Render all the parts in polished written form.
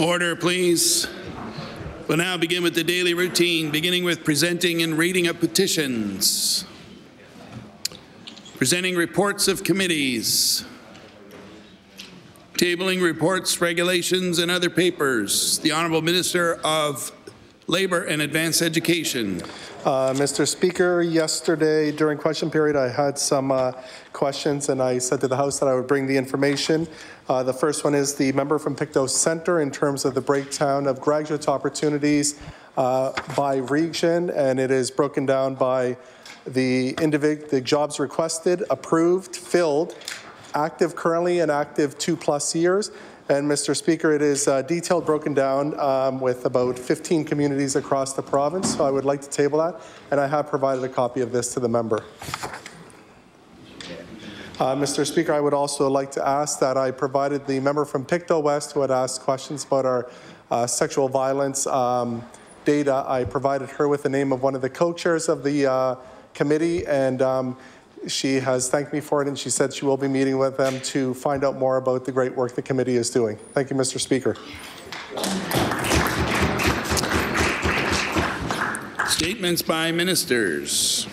Order, please. We'll now begin with the daily routine, beginning with presenting and reading of petitions, presenting reports of committees, tabling reports, regulations, and other papers. The Honourable Minister of Labour and Advanced Education. Mr. Speaker, yesterday during question period I had some questions and I said to the House that I would bring the information. The first one is the member from Pictou Centre in terms of the breakdown of graduate opportunities by region, and it is broken down by the jobs requested, approved, filled, active currently, and active 2+ years. And Mr. Speaker, it is detailed, broken down with about 15 communities across the province. So I would like to table that, and I have provided a copy of this to the member. Mr. Speaker, I would also like to ask that I provided the member from Pictou West who had asked questions about our sexual violence data. I provided her with the name of one of the co-chairs of the committee, and she has thanked me for it, and she said she will be meeting with them to find out more about the great work the committee is doing. Thank you, Mr. Speaker. Statements by ministers.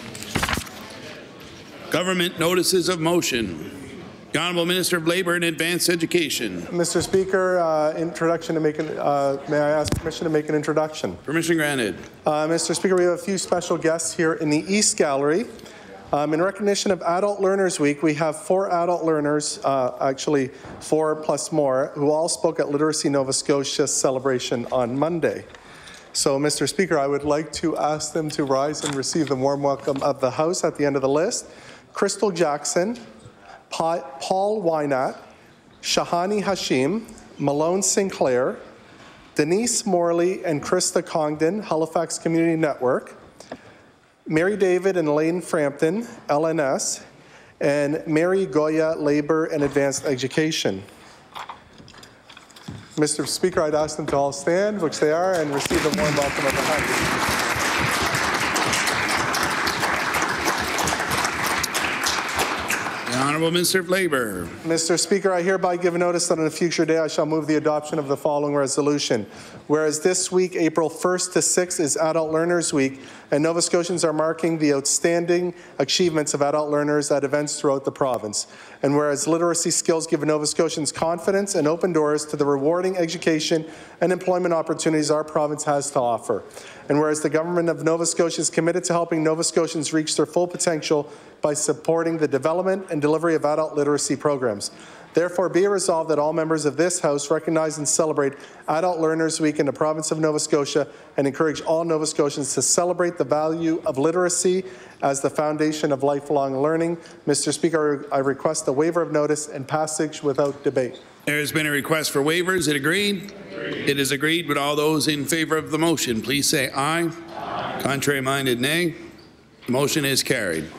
Government notices of motion. The Honourable Minister of Labour and Advanced Education. Mr. Speaker, introduction to make an, may I ask permission to make an introduction? Permission granted. Mr. Speaker, we have a few special guests here in the East Gallery. In recognition of Adult Learners Week, we have 4 adult learners, actually 4 plus more, who all spoke at Literacy Nova Scotia celebration on Monday. So, Mr. Speaker, I would like to ask them to rise and receive the warm welcome of the House at the end of the list. Crystal Jackson, Paul Wynat, Shahani Hashim, Malone Sinclair, Denise Morley and Krista Congdon, Halifax Community Network, Mary David and Elaine Frampton, LNS, and Mary Goya, Labour and Advanced Education. Mr. Speaker, I'd ask them to all stand, which they are, and receive the warm welcome of the House. The Honourable Minister of Labour. Mr. Speaker, I hereby give notice that on a future day I shall move the adoption of the following resolution. Whereas this week, April 1st to 6th, is Adult Learners Week, and Nova Scotians are marking the outstanding achievements of adult learners at events throughout the province. And whereas literacy skills give Nova Scotians confidence and open doors to the rewarding education and employment opportunities our province has to offer. And whereas the Government of Nova Scotia is committed to helping Nova Scotians reach their full potential by supporting the development and delivery of adult literacy programs. Therefore, be it resolved that all members of this House recognize and celebrate Adult Learners Week in the province of Nova Scotia and encourage all Nova Scotians to celebrate the value of literacy as the foundation of lifelong learning. Mr. Speaker, I request a waiver of notice and passage without debate. There has been a request for waivers. Is it agreed? Agreed. It is agreed. Would all those in favour of the motion please say aye. Aye. Contrary-minded, nay. The motion is carried.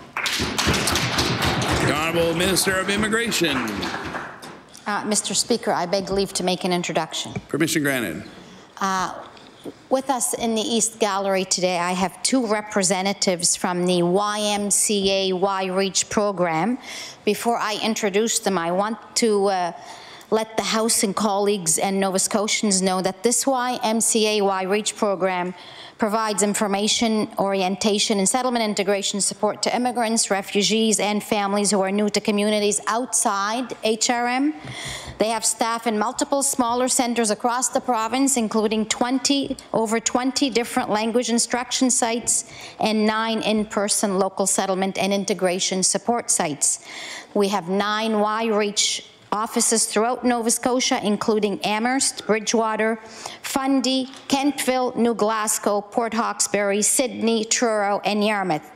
The Honourable Minister of Immigration. Mr. Speaker, I beg leave to make an introduction. Permission granted. With us in the East Gallery today, I have 2 representatives from the YMCA Y-Reach program. Before I introduce them, I want to let the House and colleagues and Nova Scotians know that this YMCA Y-Reach program provides information, orientation, and settlement integration support to immigrants, refugees, and families who are new to communities outside HRM. They have staff in multiple smaller centres across the province, including over 20 different language instruction sites and 9 in-person local settlement and integration support sites. We have 9 Y-Reach offices throughout Nova Scotia, including Amherst, Bridgewater, Fundy, Kentville, New Glasgow, Port Hawkesbury, Sydney, Truro, and Yarmouth.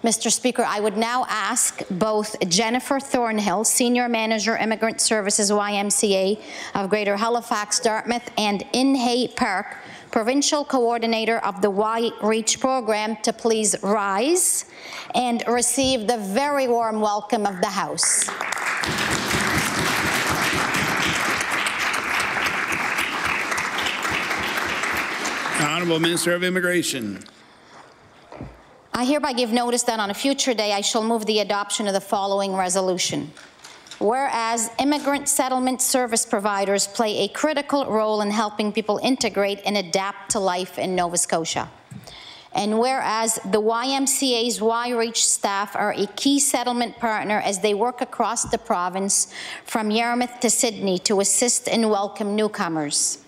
Mr. Speaker, I would now ask both Jennifer Thornhill, Senior Manager, Immigrant Services, YMCA of Greater Halifax, Dartmouth, and Inhay Park, Provincial Coordinator of the Y-Reach program, to please rise and receive the very warm welcome of the House. Honourable Minister of Immigration. I hereby give notice that on a future day I shall move the adoption of the following resolution. Whereas immigrant settlement service providers play a critical role in helping people integrate and adapt to life in Nova Scotia. And whereas the YMCA's Y-Reach staff are a key settlement partner as they work across the province from Yarmouth to Sydney to assist and welcome newcomers.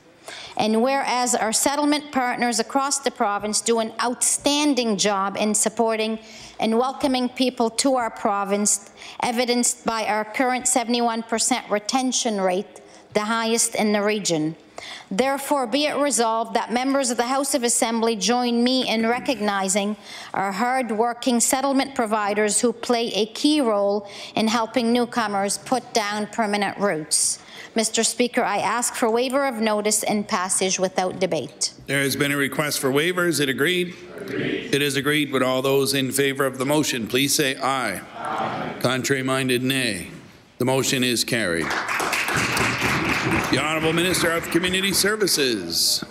And whereas our settlement partners across the province do an outstanding job in supporting and welcoming people to our province, evidenced by our current 71% retention rate, the highest in the region. Therefore, be it resolved that members of the House of Assembly join me in recognizing our hard-working settlement providers who play a key role in helping newcomers put down permanent roots. Mr. Speaker, I ask for waiver of notice and passage without debate. There has been a request for waivers. Is it agreed? Agreed. It is agreed. Would all those in favour of the motion please say aye. Aye. Contrary-minded, nay. The motion is carried. The Honourable Minister of Community Services.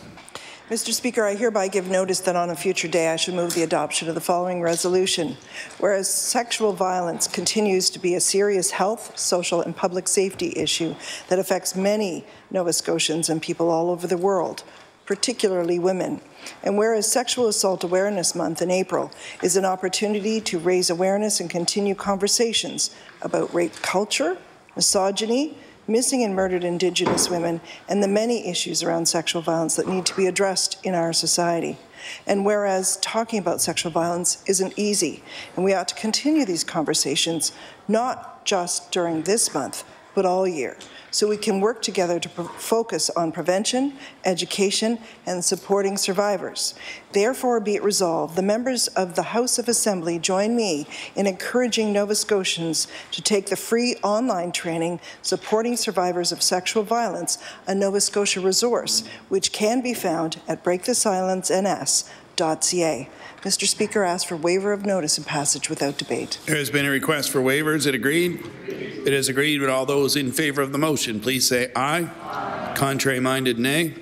Mr. Speaker, I hereby give notice that on a future day I should move the adoption of the following resolution. Whereas sexual violence continues to be a serious health, social and public safety issue that affects many Nova Scotians and people all over the world, particularly women. And whereas Sexual Assault Awareness Month in April is an opportunity to raise awareness and continue conversations about rape culture, misogyny, missing and murdered Indigenous women, and the many issues around sexual violence that need to be addressed in our society. And whereas talking about sexual violence isn't easy, and we ought to continue these conversations, not just during this month, but all year, so we can work together to focus on prevention, education, and supporting survivors. Therefore, be it resolved, the members of the House of Assembly join me in encouraging Nova Scotians to take the free online training Supporting Survivors of Sexual Violence, a Nova Scotia resource, which can be found at breakthesilenceNS.ca. Mr. Speaker, I ask for waiver of notice and passage without debate. There has been a request for waivers. Is it agreed? It is agreed. With all those in favour of the motion please say aye. Aye. Contrary-minded, nay.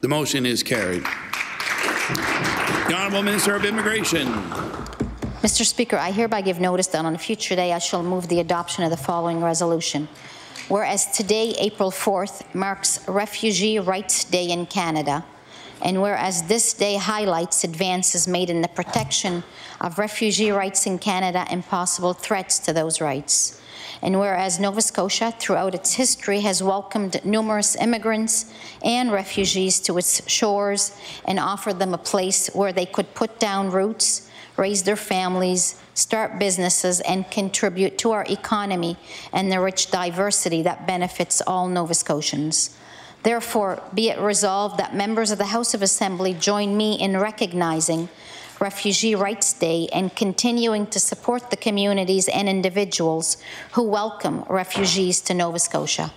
The motion is carried. The Honourable Minister of Immigration. Mr. Speaker, I hereby give notice that on a future day I shall move the adoption of the following resolution. Whereas today, April 4th, marks Refugee Rights Day in Canada, and whereas this day highlights advances made in the protection of refugee rights in Canada and possible threats to those rights, and whereas Nova Scotia, throughout its history, has welcomed numerous immigrants and refugees to its shores and offered them a place where they could put down roots, raise their families, start businesses, and contribute to our economy and the rich diversity that benefits all Nova Scotians. Therefore, be it resolved that members of the House of Assembly join me in recognizing Refugee Rights Day and continuing to support the communities and individuals who welcome refugees to Nova Scotia.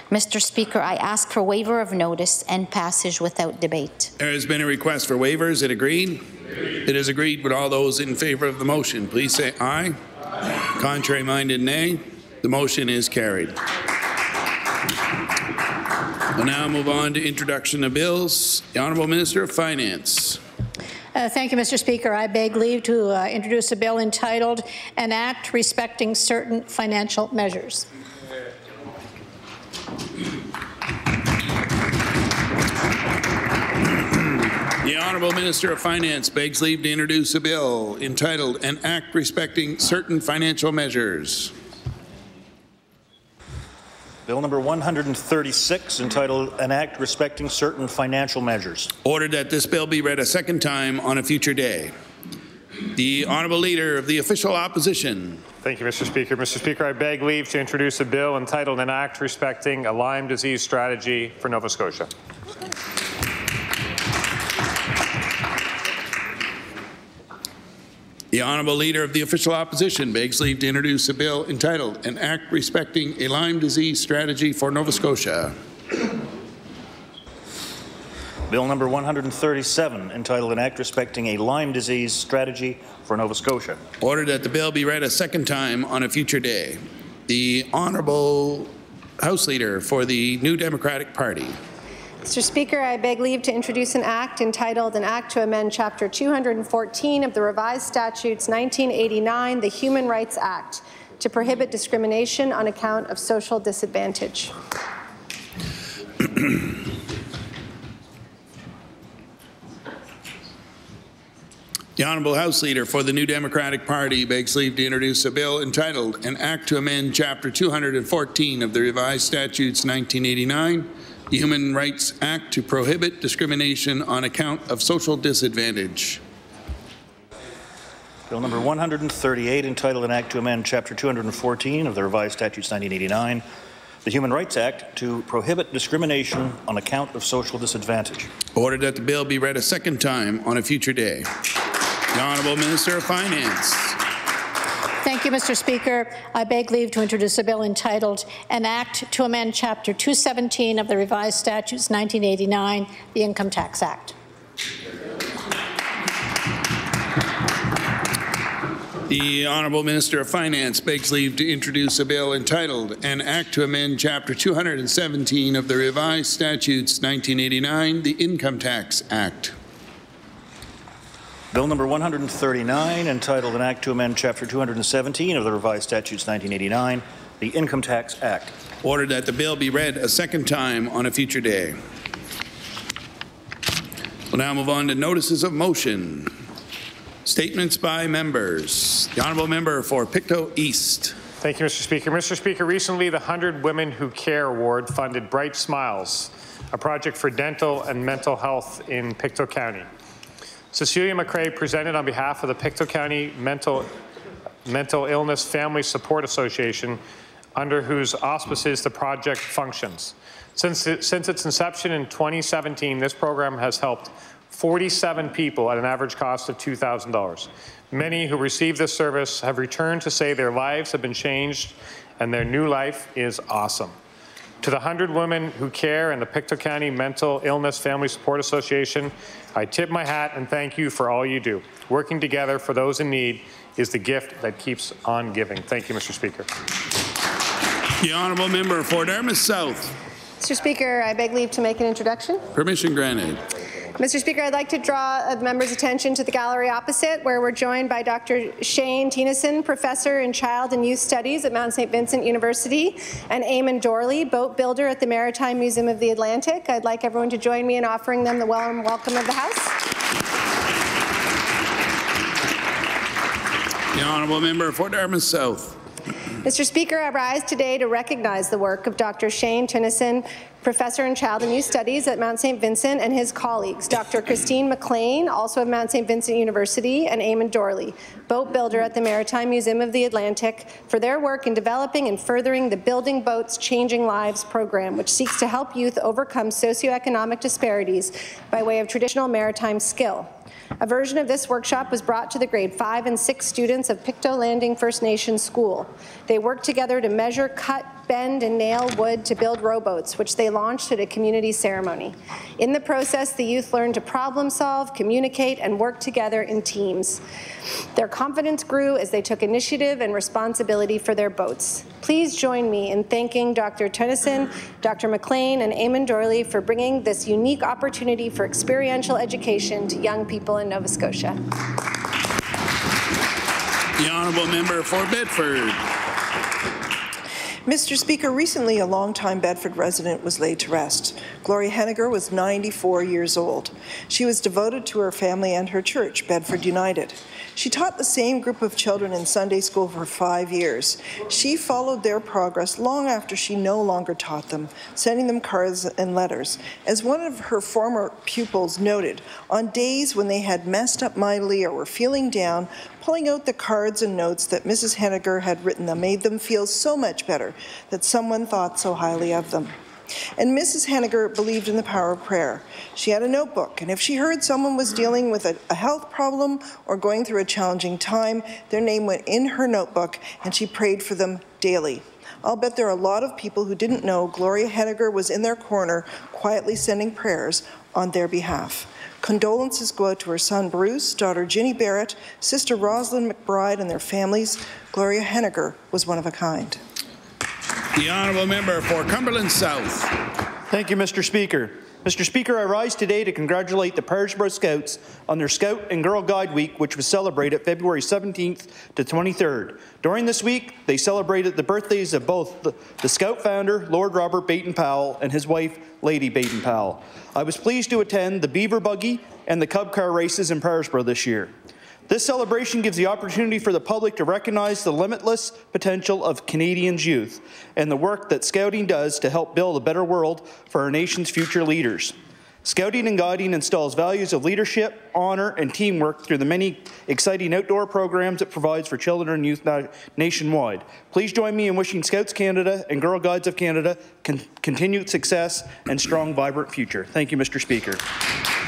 Mr. Speaker, I ask for waiver of notice and passage without debate. There has been a request for waivers. Is it agreed? It is agreed. With all those in favour of the motion please say aye. Aye. Contrary-minded, nay. The motion is carried. We'll now move on to introduction of bills. The Honourable Minister of Finance. Thank you, Mr. Speaker. I beg leave to introduce a bill entitled An Act Respecting Certain Financial Measures. The Honourable Minister of Finance begs leave to introduce a bill entitled An Act Respecting Certain Financial Measures. Bill number 136, entitled An Act Respecting Certain Financial Measures. Ordered that this bill be read a second time on a future day. The Honourable Leader of the Official Opposition. Thank you, Mr. Speaker. Mr. Speaker, I beg leave to introduce a bill entitled An Act Respecting a Lyme Disease Strategy for Nova Scotia. The Honourable Leader of the Official Opposition begs leave to introduce a bill entitled An Act Respecting a Lyme Disease Strategy for Nova Scotia. Bill number 137, entitled An Act Respecting a Lyme Disease Strategy for Nova Scotia. Ordered that the bill be read a second time on a future day. The Honourable House Leader for the New Democratic Party. Mr. Speaker, I beg leave to introduce an act entitled An Act to Amend Chapter 214 of the Revised Statutes 1989, the Human Rights Act. to prohibit discrimination on account of social disadvantage. The Honourable House Leader for the New Democratic Party begs leave to introduce a bill entitled An Act to Amend Chapter 214 of the Revised Statutes 1989, the Human Rights Act, to prohibit discrimination on account of social disadvantage. Bill number 138, entitled An Act to Amend Chapter 214 of the Revised Statutes 1989, the Human Rights Act, to prohibit discrimination on account of social disadvantage. Ordered that the bill be read a second time on a future day. The Honourable Minister of Finance. Thank you, Mr. Speaker. I beg leave to introduce a bill entitled An Act to Amend Chapter 217 of the Revised Statutes 1989, the Income Tax Act. The Honourable Minister of Finance begs leave to introduce a bill entitled An Act to Amend Chapter 217 of the Revised Statutes 1989, the Income Tax Act. Bill number 139, entitled An Act to Amend Chapter 217 of the Revised Statutes 1989, the Income Tax Act. Ordered that the bill be read a second time on a future day. We'll now move on to notices of motion. Statements by members. The Honourable Member for Pictou East. Thank you, Mr. Speaker. Mr. Speaker, recently the 100 Women Who Care Award funded Bright Smiles, a project for dental and mental health in Pictou County. Cecilia McRae presented on behalf of the Pictou County Mental Illness Family Support Association, under whose auspices the project functions. Since its inception in 2017, this program has helped 47 people at an average cost of $2,000. Many who receive this service have returned to say their lives have been changed and their new life is awesome. To the 100 Women Who Care and the Pictou County Mental Illness Family Support Association, I tip my hat and thank you for all you do. Working together for those in need is the gift that keeps on giving. Thank you, Mr. Speaker. The Honourable Member for Dartmouth South. Mr. Speaker, I beg leave to make an introduction. Permission granted. Mr. Speaker, I'd like to draw the members' attention to the gallery opposite, where we're joined by Dr. Shane Tennyson, Professor in Child and Youth Studies at Mount St. Vincent University, and Eamon Dorley, Boat Builder at the Maritime Museum of the Atlantic. I'd like everyone to join me in offering them the warm welcome of the House. The Honourable Member for Dartmouth South. Mr. Speaker, I rise today to recognize the work of Dr. Shane Tennyson, Professor in Child and Youth Studies at Mount St. Vincent, and his colleagues, Dr. Christine McLean, also of Mount St. Vincent University, and Eamon Dorley, Boat Builder at the Maritime Museum of the Atlantic, for their work in developing and furthering the Building Boats Changing Lives program, which seeks to help youth overcome socioeconomic disparities by way of traditional maritime skill. A version of this workshop was brought to the grade 5 and 6 students of Pictou Landing First Nation School. They worked together to measure, cut, bend, and nail wood to build rowboats, which they launched at a community ceremony. In the process, the youth learned to problem solve, communicate, and work together in teams. Their confidence grew as they took initiative and responsibility for their boats. Please join me in thanking Dr. Tennyson, Dr. McLean, and Eamon Dorley for bringing this unique opportunity for experiential education to young people in Nova Scotia. The Honourable Member for Bedford. Mr. Speaker, recently a longtime Bedford resident was laid to rest. Gloria Henniger was 94 years old. She was devoted to her family and her church, Bedford United. She taught the same group of children in Sunday school for 5 years. She followed their progress long after she no longer taught them, sending them cards and letters. As one of her former pupils noted, on days when they had messed up mightily or were feeling down, pulling out the cards and notes that Mrs. Henniger had written them made them feel so much better that someone thought so highly of them. And Mrs. Henniger believed in the power of prayer. She had a notebook, and if she heard someone was dealing with a health problem or going through a challenging time, their name went in her notebook, and she prayed for them daily. I'll bet there are a lot of people who didn't know Gloria Henniger was in their corner, quietly sending prayers on their behalf. Condolences go out to her son Bruce, daughter Ginny Barrett, sister Rosalind McBride, and their families. Gloria Henniger was one of a kind. The Honourable Member for Cumberland South. Thank you, Mr. Speaker. Mr. Speaker, I rise today to congratulate the Parisborough Scouts on their Scout and Girl Guide Week, which was celebrated February 17th to 23rd. During this week, they celebrated the birthdays of both the Scout founder, Lord Robert Baden-Powell, and his wife, Lady Baden-Powell. I was pleased to attend the Beaver Buggy and the Cub Car races in Parisborough this year. This celebration gives the opportunity for the public to recognize the limitless potential of Canadians' youth and the work that Scouting does to help build a better world for our nation's future leaders. Scouting and Guiding instills values of leadership, honour and teamwork through the many exciting outdoor programs it provides for children and youth nationwide. Please join me in wishing Scouts Canada and Girl Guides of Canada continued success and strong, vibrant future. Thank you, Mr. Speaker.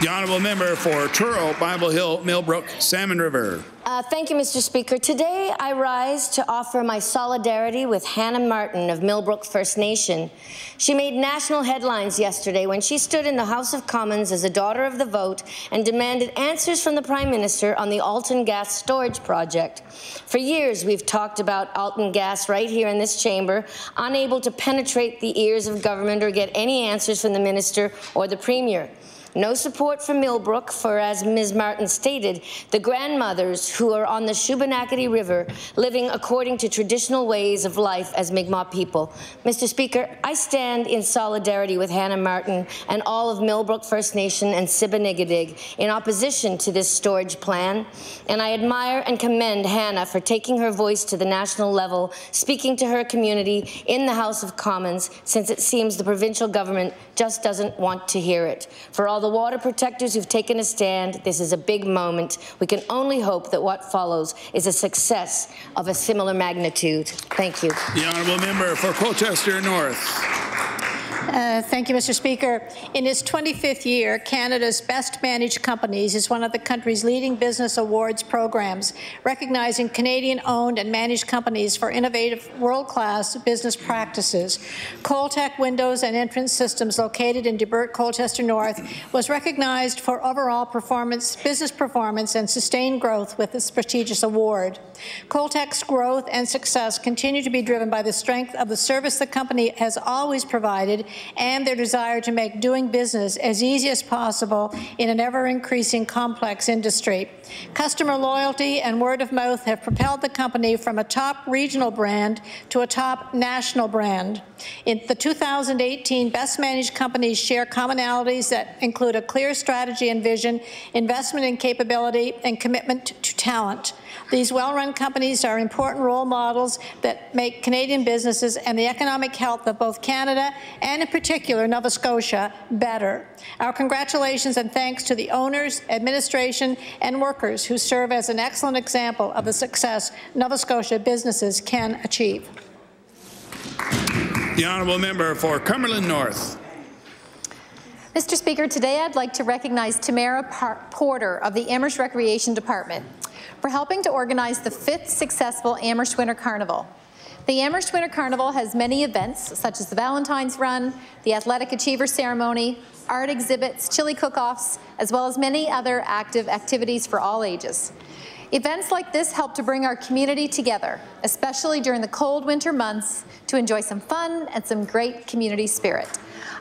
The Honourable Member for Truro, Bible Hill, Millbrook, Salmon River. Thank you, Mr. Speaker. Today, I rise to offer my solidarity with Hannah Martin of Millbrook First Nation. She made national headlines yesterday when she stood in the House of Commons as a daughter of the vote and demanded answers from the Prime Minister on the Alton Gas Storage Project. For years, we've talked about Alton Gas right here in this chamber, unable to penetrate the ears of government or get any answers from the Minister or the Premier. No support for Millbrook for, as Ms. Martin stated, the grandmothers who are on the Shubenacadie River living according to traditional ways of life as Mi'kmaq people. Mr. Speaker, I stand in solidarity with Hannah Martin and all of Millbrook First Nation and Sibanigadig in opposition to this storage plan, and I admire and commend Hannah for taking her voice to the national level, speaking to her community in the House of Commons, since it seems the provincial government just doesn't want to hear it. For all the water protectors who've taken a stand, this is a big moment. We can only hope that what follows is a success of a similar magnitude. Thank you. The Honourable Member for Colchester North. Thank you, Mr. Speaker. In its 25th year, Canada's Best Managed Companies is one of the country's leading business awards programs, recognizing Canadian-owned and managed companies for innovative, world-class business practices. Coltec Windows and Entrance Systems, located in Debert, Colchester North, was recognized for overall performance, business performance, and sustained growth with this prestigious award. Coltec's growth and success continue to be driven by the strength of the service the company has always provided and their desire to make doing business as easy as possible in an ever-increasing complex industry. Customer loyalty and word of mouth have propelled the company from a top regional brand to a top national brand. In the 2018 Best Managed Companies share commonalities that include a clear strategy and vision, investment in capability, and commitment to talent. These well-run companies are important role models that make Canadian businesses and the economic health of both Canada and, in particular, Nova Scotia better. Our congratulations and thanks to the owners, administration, and workers who serve as an excellent example of the success Nova Scotia businesses can achieve. The Honourable Member for Cumberland North. Mr. Speaker, today I'd like to recognize Tamara Porter of the Amherst Recreation Department for helping to organize the 5th successful Amherst Winter Carnival. The Amherst Winter Carnival has many events, such as the Valentine's Run, the Athletic Achiever Ceremony, art exhibits, chili cook-offs, as well as many other active activities for all ages. Events like this help to bring our community together, especially during the cold winter months, to enjoy some fun and some great community spirit.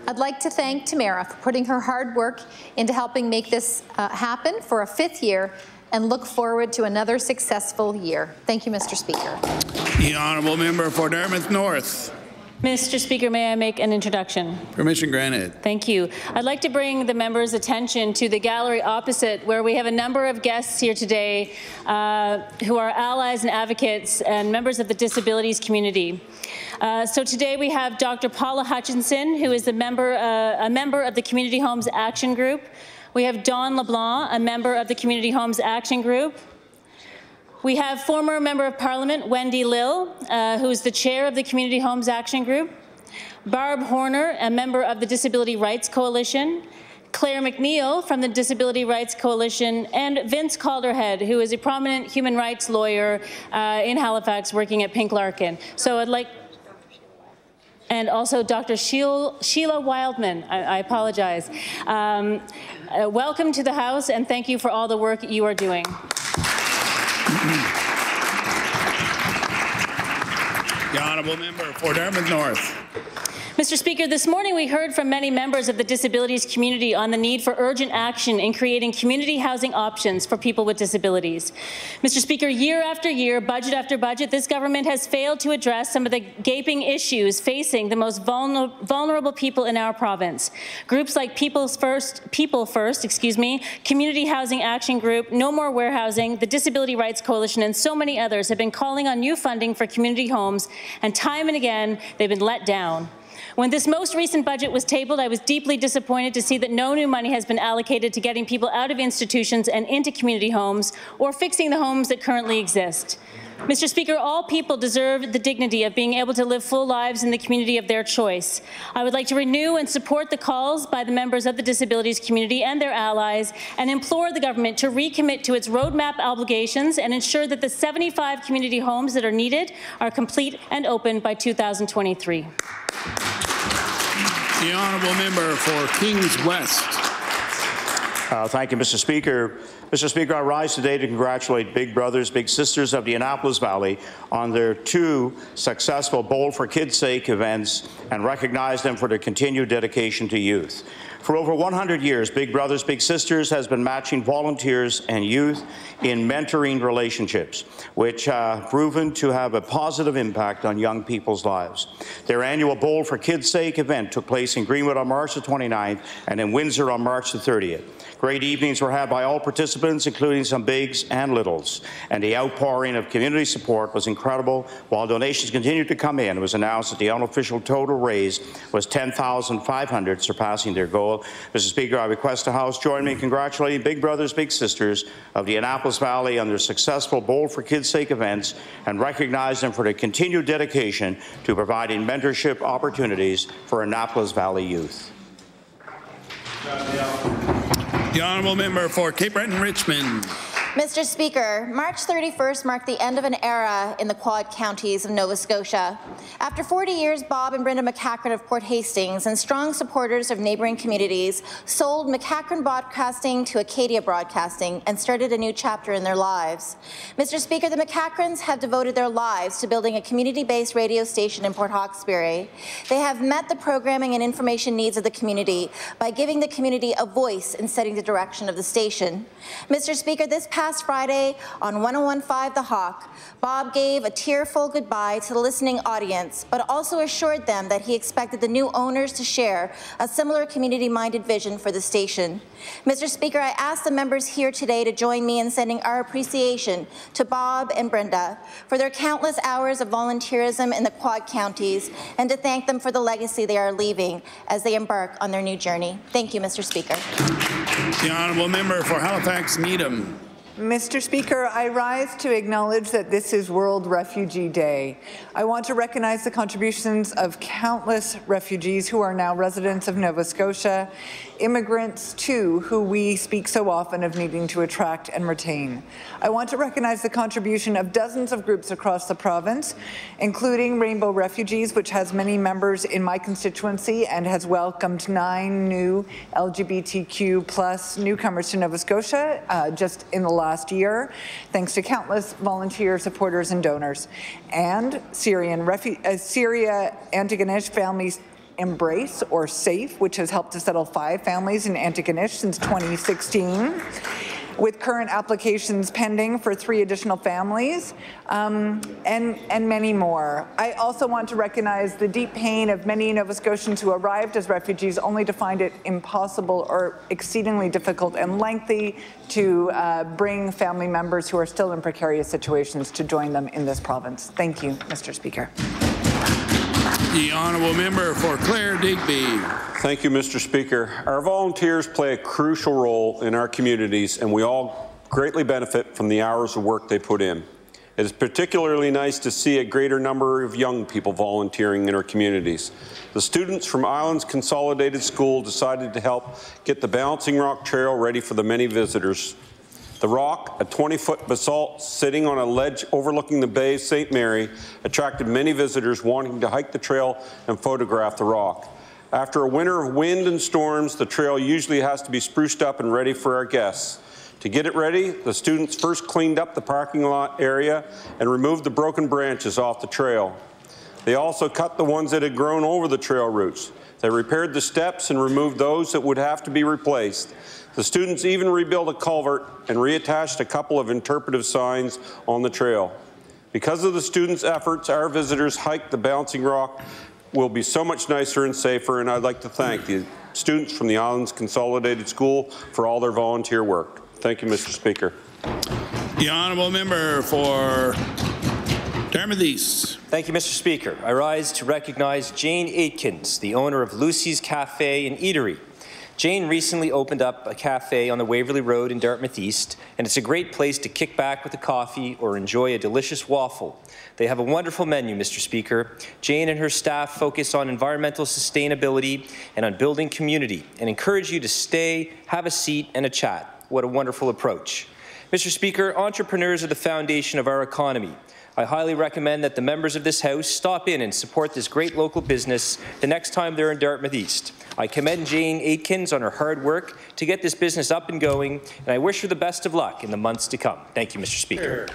I'd like to thank Tamara for putting her hard work into helping make this happen for a 5th year, and look forward to another successful year. Thank you, Mr. Speaker. The Honourable Member for Dartmouth North. Mr. Speaker, may I make an introduction? Permission granted. Thank you. I'd like to bring the members' attention to the gallery opposite, where we have a number of guests here today who are allies and advocates and members of the disabilities community. So today we have Dr. Paula Hutchinson, who is a member of the Community Homes Action Group. We have Dawn LeBlanc, a member of the Community Homes Action Group. We have former Member of Parliament Wendy Lill, who is the chair of the Community Homes Action Group. Barb Horner, a member of the Disability Rights Coalition. Claire McNeil from the Disability Rights Coalition, and Vince Calderhead, who is a prominent human rights lawyer in Halifax working at Pink Larkin. So I'd like, and also Dr. Sheila Wildman, I apologize. Welcome to the House, and thank you for all the work you are doing. The Honourable Member for Dartmouth North. Mr. Speaker, this morning we heard from many members of the disabilities community on the need for urgent action in creating community housing options for people with disabilities. Mr. Speaker, year after year, budget after budget, this government has failed to address some of the gaping issues facing the most vulnerable people in our province. Groups like People First, Community Housing Action Group, No More Warehousing, the Disability Rights Coalition, and so many others have been calling on new funding for community homes, and time and again, they've been let down. When this most recent budget was tabled, I was deeply disappointed to see that no new money has been allocated to getting people out of institutions and into community homes or fixing the homes that currently exist. Mr. Speaker, all people deserve the dignity of being able to live full lives in the community of their choice. I would like to renew and support the calls by the members of the disabilities community and their allies and implore the government to recommit to its roadmap obligations and ensure that the 75 community homes that are needed are complete and open by 2023. The honourable member for Kings West. Thank you, Mr. Speaker. Mr. Speaker, I rise today to congratulate Big Brothers, Big Sisters of the Annapolis Valley on their 2 successful Bowl for Kids' Sake events and recognize them for their continued dedication to youth. For over 100 years, Big Brothers, Big Sisters has been matching volunteers and youth in mentoring relationships, which have proven to have a positive impact on young people's lives. Their annual Bowl for Kids' Sake event took place in Greenwood on March the 29th and in Windsor on March the 30th. Great evenings were had by all participants, including some bigs and littles, and the outpouring of community support was incredible. While donations continued to come in, it was announced that the unofficial total raised was $10,500, surpassing their goal. Mr. Speaker, I request the House join me in congratulating Big Brothers, Big Sisters of the Annapolis Valley on their successful Bowl for Kids' Sake events and recognize them for their continued dedication to providing mentorship opportunities for Annapolis Valley youth. The honourable member for Cape Breton-Richmond. Mr. Speaker, March 31st marked the end of an era in the Quad Counties of Nova Scotia. After 40 years, Bob and Brenda McCachran of Port Hastings and strong supporters of neighbouring communities sold McCachran Broadcasting to Acadia Broadcasting and started a new chapter in their lives. Mr. Speaker, the McCachrans have devoted their lives to building a community-based radio station in Port Hawkesbury. They have met the programming and information needs of the community by giving the community a voice in setting the direction of the station. Mr. Speaker, this past Friday on 101.5 The Hawk, Bob gave a tearful goodbye to the listening audience, but also assured them that he expected the new owners to share a similar community-minded vision for the station. Mr. Speaker, I ask the members here today to join me in sending our appreciation to Bob and Brenda for their countless hours of volunteerism in the Quad Counties and to thank them for the legacy they are leaving as they embark on their new journey. Thank you, Mr. Speaker. The honourable member for Halifax Needham. Mr. Speaker, I rise to acknowledge that this is World Refugee Day. I want to recognize the contributions of countless refugees who are now residents of Nova Scotia, immigrants too, who we speak so often of needing to attract and retain. I want to recognize the contribution of dozens of groups across the province, including Rainbow Refugees, which has many members in my constituency and has welcomed 9 new LGBTQ+ newcomers to Nova Scotia just in the last year, thanks to countless volunteer supporters and donors. And Syria Antigonish Families Embrace, or SAFE, which has helped to settle 5 families in Antigonish since 2016, with current applications pending for 3 additional families, and many more. I also want to recognize the deep pain of many Nova Scotians who arrived as refugees only to find it impossible or exceedingly difficult and lengthy to bring family members who are still in precarious situations to join them in this province. Thank you, Mr. Speaker. The honourable member for Clare Digby. Thank you, Mr. Speaker. Our volunteers play a crucial role in our communities, and we all greatly benefit from the hours of work they put in. It is particularly nice to see a greater number of young people volunteering in our communities. The students from Islands Consolidated School decided to help get the Balancing Rock Trail ready for the many visitors. The rock, a 20-foot basalt sitting on a ledge overlooking the Bay of St. Mary, attracted many visitors wanting to hike the trail and photograph the rock. After a winter of wind and storms, the trail usually has to be spruced up and ready for our guests. To get it ready, the students first cleaned up the parking lot area and removed the broken branches off the trail. They also cut the ones that had grown over the trail routes. They repaired the steps and removed those that would have to be replaced. The students even rebuilt a culvert and reattached a couple of interpretive signs on the trail. Because of the students' efforts, our visitors hiked the Bouncing Rock will be so much nicer and safer, and I'd like to thank the students from the Islands Consolidated School for all their volunteer work. Thank you, Mr. Speaker. The honourable member for Dartmouth East. Thank you, Mr. Speaker. I rise to recognize Jane Aitkins, the owner of Lucy's Cafe and Eatery. Jane recently opened up a cafe on the Waverley Road in Dartmouth East, and it's a great place to kick back with a coffee or enjoy a delicious waffle. They have a wonderful menu, Mr. Speaker. Jane and her staff focus on environmental sustainability and on building community, and encourage you to stay, have a seat, and a chat. What a wonderful approach. Mr. Speaker, entrepreneurs are the foundation of our economy. I highly recommend that the members of this House stop in and support this great local business the next time they're in Dartmouth East. I commend Jane Aitkins on her hard work to get this business up and going, and I wish her the best of luck in the months to come. Thank you, Mr. Speaker.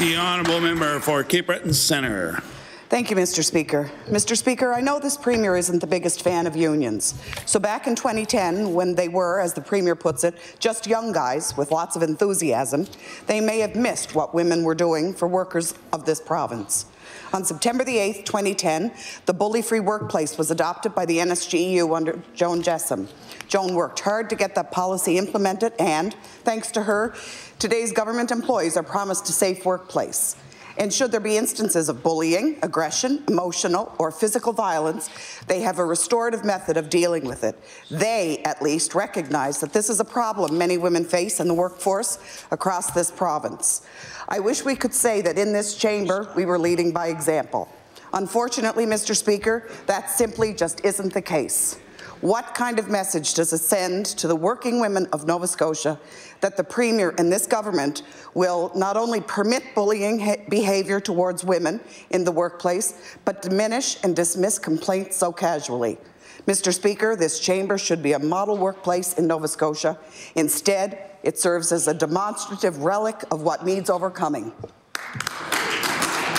The honourable member for Cape Breton Centre. Thank you, Mr. Speaker. Mr. Speaker, I know this Premier isn't the biggest fan of unions. So back in 2010, when they were, as the Premier puts it, just young guys with lots of enthusiasm, they may have missed what women were doing for workers of this province. On September the 8th, 2010, the bully-free workplace was adopted by the NSGEU under Joan Jessam. Joan worked hard to get that policy implemented and, thanks to her, today's government employees are promised a safe workplace. And should there be instances of bullying, aggression, emotional, or physical violence, they have a restorative method of dealing with it. They, at least, recognize that this is a problem many women face in the workforce across this province. I wish we could say that in this chamber we were leading by example. Unfortunately, Mr. Speaker, that simply just isn't the case. What kind of message does it send to the working women of Nova Scotia that the Premier and this government will not only permit bullying behaviour towards women in the workplace, but diminish and dismiss complaints so casually? Mr. Speaker, this chamber should be a model workplace in Nova Scotia. Instead, it serves as a demonstrative relic of what needs overcoming.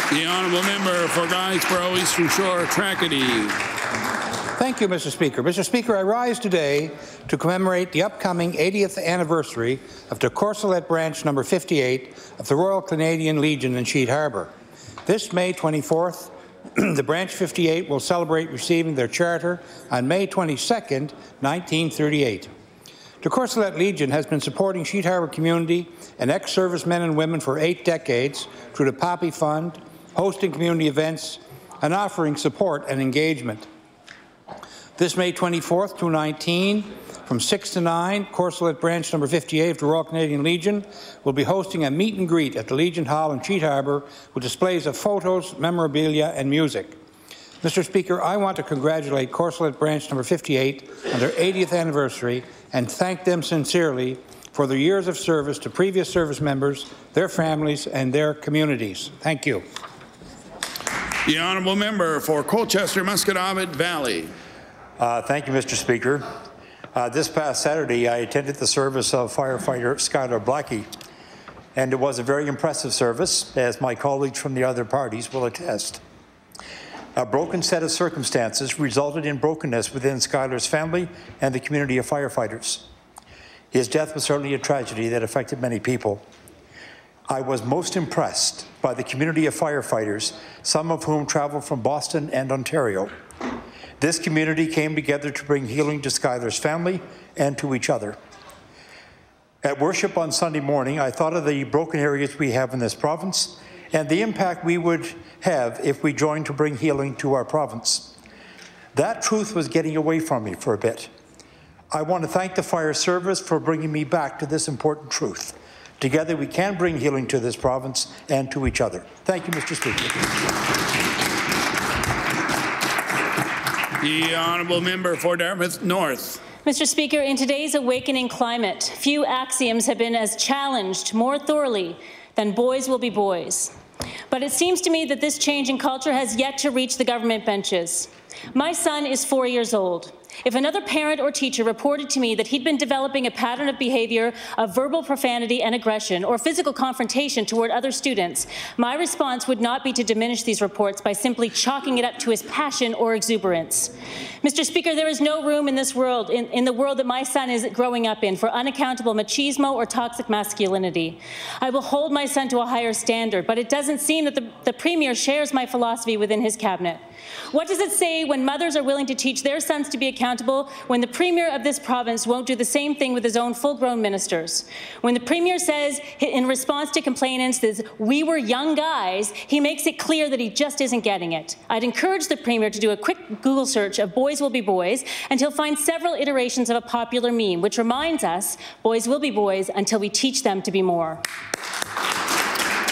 The honourable member for Guysborough Eastern Shore Tracadie. Thank you, Mr. Speaker. Mr. Speaker, I rise today to commemorate the upcoming 80th anniversary of the Courcelette Branch No. 58 of the Royal Canadian Legion in Sheet Harbour. This May 24th, the Branch 58 will celebrate receiving their charter on May 22nd, 1938. The Courcelette Legion has been supporting Sheet Harbour community and ex-servicemen and women for 8 decades through the Poppy Fund, hosting community events, and offering support and engagement. This May 24th, 2019, from 6 to 9, Courcelette Branch No. 58 of the Royal Canadian Legion will be hosting a meet and greet at the Legion Hall in Sheet Harbour with displays of photos, memorabilia and music. Mr. Speaker, I want to congratulate Courcelette Branch No. 58 on their 80th anniversary and thank them sincerely for their years of service to previous service members, their families and their communities. Thank you. The honourable member for Colchester Musquodoboit Valley. Thank you, Mr. Speaker. This past Saturday, I attended the service of firefighter Skylar Blackie, and it was a very impressive service, as my colleagues from the other parties will attest. A broken set of circumstances resulted in brokenness within Skylar's family and the community of firefighters. His death was certainly a tragedy that affected many people. I was most impressed by the community of firefighters, some of whom traveled from Boston and Ontario. This community came together to bring healing to Skylar's family and to each other. At worship on Sunday morning, I thought of the broken areas we have in this province and the impact we would have if we joined to bring healing to our province. That truth was getting away from me for a bit. I want to thank the fire service for bringing me back to this important truth. Together we can bring healing to this province and to each other. Thank you, Mr. Speaker. The honourable member for Dartmouth North. Mr. Speaker, in today's awakening climate, few axioms have been as challenged more thoroughly than boys will be boys. But it seems to me that this change in culture has yet to reach the government benches. My son is 4 years old. If another parent or teacher reported to me that he'd been developing a pattern of behavior of verbal profanity and aggression or physical confrontation toward other students, my response would not be to diminish these reports by simply chalking it up to his passion or exuberance. Mr. Speaker, there is no room in this world, in the world that my son is growing up in, for unaccountable machismo or toxic masculinity. I will hold my son to a higher standard, but it doesn't seem that the Premier shares my philosophy within his cabinet. What does it say when mothers are willing to teach their sons to be accountable when the Premier of this province won't do the same thing with his own full-grown ministers? When the Premier says, in response to complainants, that we were young guys, he makes it clear that he just isn't getting it. I'd encourage the Premier to do a quick Google search of boys will be boys, and he'll find several iterations of a popular meme, which reminds us boys will be boys until we teach them to be more.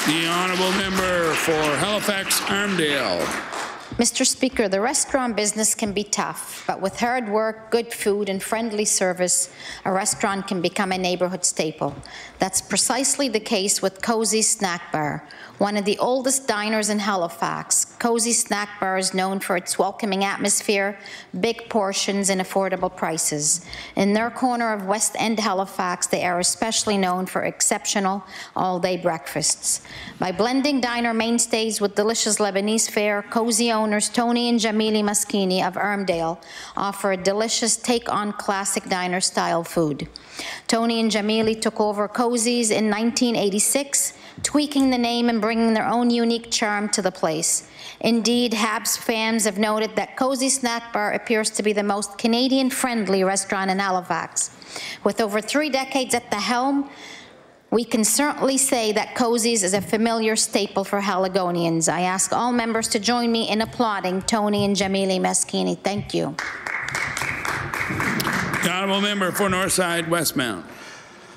The honourable member for Halifax-Armdale. Mr. Speaker, the restaurant business can be tough, but with hard work, good food, and friendly service, a restaurant can become a neighbourhood staple. That's precisely the case with Cozy's Snack Bar, one of the oldest diners in Halifax. Cozy's Snack Bar is known for its welcoming atmosphere, big portions, and affordable prices. In their corner of West End Halifax, they are especially known for exceptional all-day breakfasts. By blending diner mainstays with delicious Lebanese fare, Cozy owners Tony and Jamili Maskini of Armdale offer a delicious take-on classic diner-style food. Tony and Jamili took over Cozy's in 1986, tweaking the name and bringing their own unique charm to the place. Indeed, Habs fans have noted that Cozy Snack Bar appears to be the most Canadian-friendly restaurant in Halifax. With over 3 decades at the helm, we can certainly say that Cozy's is a familiar staple for Haligonians. I ask all members to join me in applauding Tony and Jamili Maskini. Thank you. The honourable member for Northside Westmount.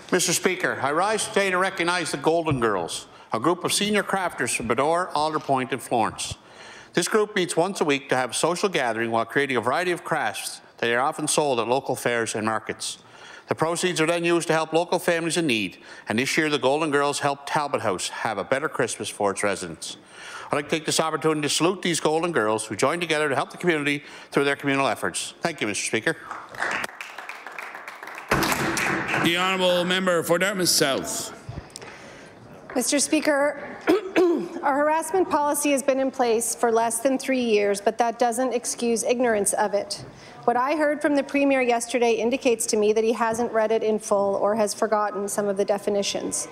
Mr. Speaker, I rise today to recognize the Golden Girls, a group of senior crafters from Bedore, Alder Point, and Florence. This group meets once a week to have a social gathering while creating a variety of crafts that are often sold at local fairs and markets. The proceeds are then used to help local families in need, and this year the Golden Girls helped Talbot House have a better Christmas for its residents. I'd like to take this opportunity to salute these Golden Girls who joined together to help the community through their communal efforts. Thank you, Mr. Speaker. The honourable member for Dartmouth South. Mr. Speaker, our harassment policy has been in place for less than 3 years, but that doesn't excuse ignorance of it. What I heard from the Premier yesterday indicates to me that he hasn't read it in full or has forgotten some of the definitions.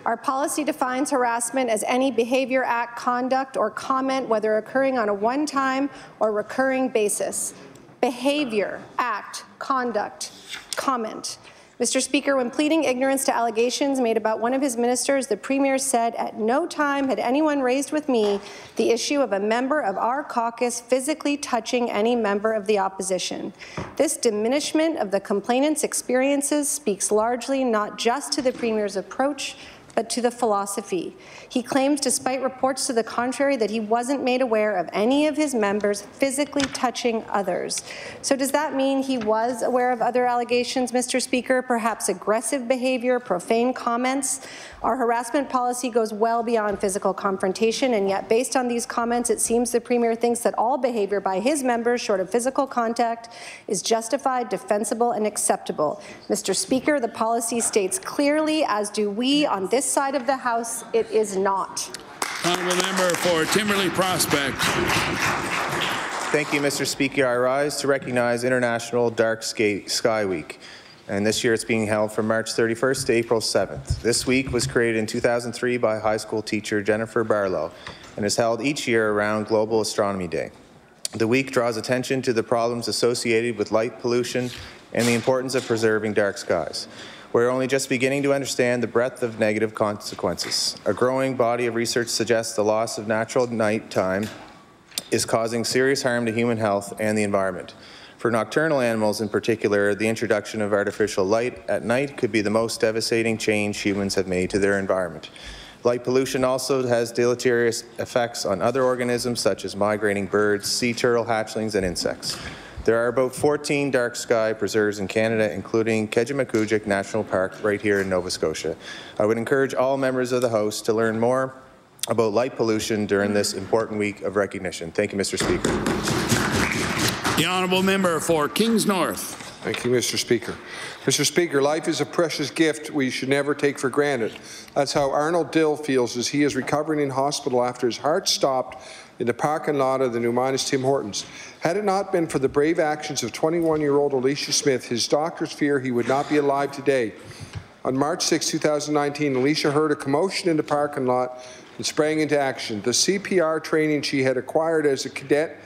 Our policy defines harassment as any behaviour, act, conduct, or comment, whether occurring on a one-time or recurring basis. Behaviour, act, conduct, comment. Mr. Speaker, when pleading ignorance to allegations made about one of his ministers, the Premier said, "At no time had anyone raised with me the issue of a member of our caucus physically touching any member of the opposition." This diminishment of the complainant's experiences speaks largely not just to the Premier's approach, but to the philosophy. He claims, despite reports to the contrary, that he wasn't made aware of any of his members physically touching others. So does that mean he was aware of other allegations, Mr. Speaker, perhaps aggressive behaviour, profane comments? Our harassment policy goes well beyond physical confrontation, and yet based on these comments, it seems the Premier thinks that all behaviour by his members short of physical contact is justified, defensible and acceptable. Mr. Speaker, the policy states clearly, as do we on this side of the House, it is not. Honourable member for Timberley Prospect. Thank you, Mr. Speaker. I rise to recognize International Dark Sky Week. And this year it's being held from March 31st to April 7th. This week was created in 2003 by high school teacher Jennifer Barlow and is held each year around Global Astronomy Day. The week draws attention to the problems associated with light pollution and the importance of preserving dark skies. We're only just beginning to understand the breadth of negative consequences. A growing body of research suggests the loss of natural nighttime is causing serious harm to human health and the environment. For nocturnal animals in particular, the introduction of artificial light at night could be the most devastating change humans have made to their environment. Light pollution also has deleterious effects on other organisms such as migrating birds, sea turtle hatchlings, and insects. There are about 14 dark sky preserves in Canada, including Kejimkujik National Park right here in Nova Scotia. I would encourage all members of the House to learn more about light pollution during this important week of recognition. Thank you, Mr. Speaker. The honourable member for Kings North. Thank you, Mr. Speaker. Mr. Speaker, life is a precious gift we should never take for granted. That's how Arnold Dill feels as he is recovering in hospital after his heart stopped in the parking lot of the New Minas Tim Hortons. Had it not been for the brave actions of 21-year-old Alicia Smith, his doctors fear he would not be alive today. On March 6, 2019, Alicia heard a commotion in the parking lot and sprang into action. The CPR training she had acquired as a cadet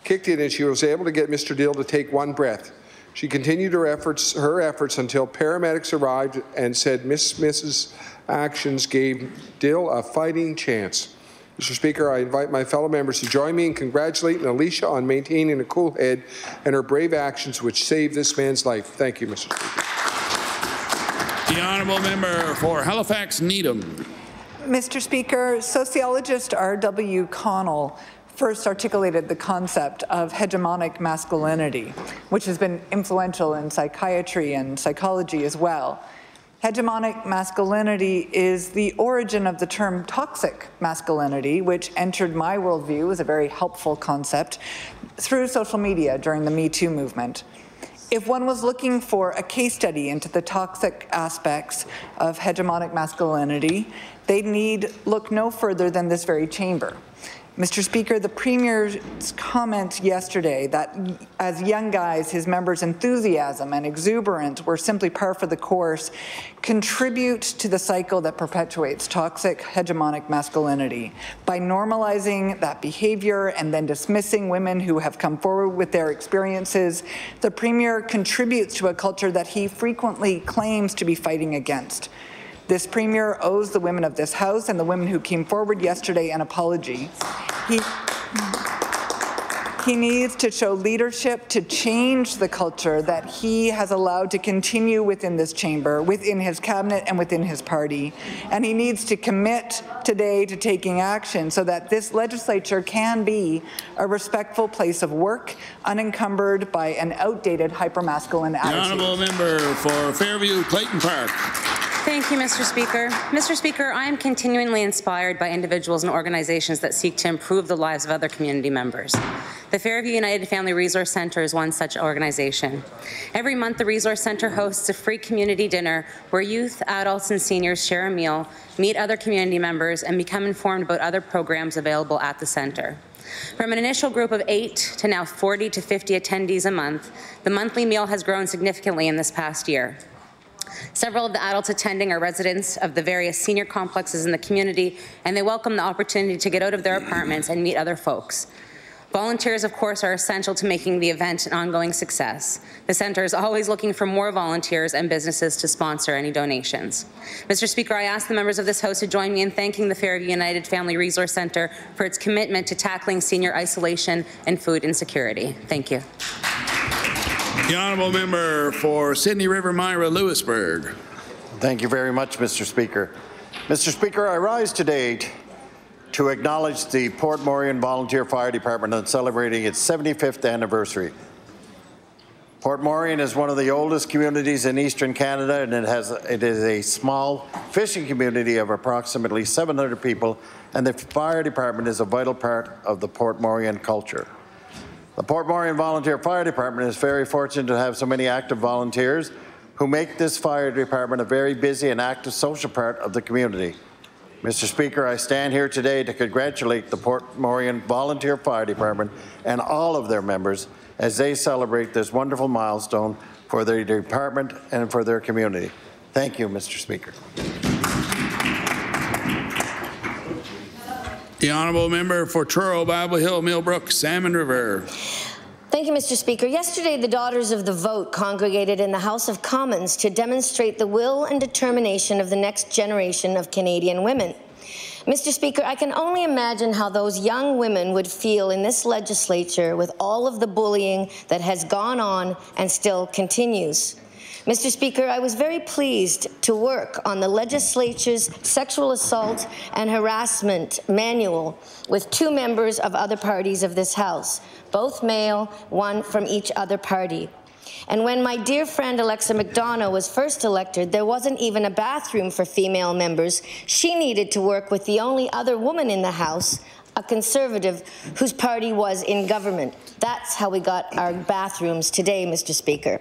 kicked in, and she was able to get Mr. Dill to take one breath. She continued her efforts until paramedics arrived and said Mrs. actions gave Dill a fighting chance. Mr. Speaker, I invite my fellow members to join me in congratulating Alicia on maintaining a cool head and her brave actions which saved this man's life. Thank you, Mr. Speaker. The honourable member for Halifax Needham. Mr. Speaker, sociologist R.W. Connell first articulated the concept of hegemonic masculinity, which has been influential in psychiatry and psychology as well. Hegemonic masculinity is the origin of the term toxic masculinity, which entered my worldview as a very helpful concept through social media during the Me Too movement. If one was looking for a case study into the toxic aspects of hegemonic masculinity, they'd need look no further than this very chamber. Mr. Speaker, the Premier's comment yesterday that as young guys, his members' enthusiasm and exuberance were simply par for the course contribute to the cycle that perpetuates toxic hegemonic masculinity. By normalizing that behavior and then dismissing women who have come forward with their experiences, the Premier contributes to a culture that he frequently claims to be fighting against. This Premier owes the women of this House and the women who came forward yesterday an apology. He needs to show leadership to change the culture that he has allowed to continue within this chamber, within his cabinet and within his party. And he needs to commit today to taking action so that this legislature can be a respectful place of work, unencumbered by an outdated hypermasculine attitude. The honourable member for Fairview Clayton Park. Thank you, Mr. Speaker. Mr. Speaker, I am continually inspired by individuals and organizations that seek to improve the lives of other community members. The Fairview United Family Resource Centre is one such organization. Every month, the Resource Centre hosts a free community dinner where youth, adults, and seniors share a meal, meet other community members, and become informed about other programs available at the centre. From an initial group of 8 to now 40 to 50 attendees a month, the monthly meal has grown significantly in this past year. Several of the adults attending are residents of the various senior complexes in the community, and they welcome the opportunity to get out of their apartments and meet other folks. Volunteers, of course, are essential to making the event an ongoing success. The centre is always looking for more volunteers and businesses to sponsor any donations. Mr. Speaker, I ask the members of this House to join me in thanking the Fairview United Family Resource Centre for its commitment to tackling senior isolation and food insecurity. Thank you. The honourable member for Sydney River Myra Lewisburg. Thank you very much, Mr. Speaker. Mr. Speaker, I rise today to acknowledge the Port Morion Volunteer Fire Department on celebrating its 75th anniversary. Port Morion is one of the oldest communities in Eastern Canada, and it is a small fishing community of approximately 700 people, and the fire department is a vital part of the Port Morion culture. The Port Morion Volunteer Fire Department is very fortunate to have so many active volunteers who make this fire department a very busy and active social part of the community. Mr. Speaker, I stand here today to congratulate the Port Morion Volunteer Fire Department and all of their members as they celebrate this wonderful milestone for their department and for their community. Thank you, Mr. Speaker. The honourable member for Truro, Bible Hill, Millbrook, Salmon River. Thank you, Mr. Speaker. Yesterday, the Daughters of the Vote congregated in the House of Commons to demonstrate the will and determination of the next generation of Canadian women. Mr. Speaker, I can only imagine how those young women would feel in this legislature with all of the bullying that has gone on and still continues. Mr. Speaker, I was very pleased to work on the legislature's sexual assault and harassment manual with 2 members of other parties of this House, both male, one from each other party. And when my dear friend Alexa McDonough was first elected, there wasn't even a bathroom for female members. She needed to work with the only other woman in the House, a Conservative whose party was in government. That's how we got our bathrooms today, Mr. Speaker.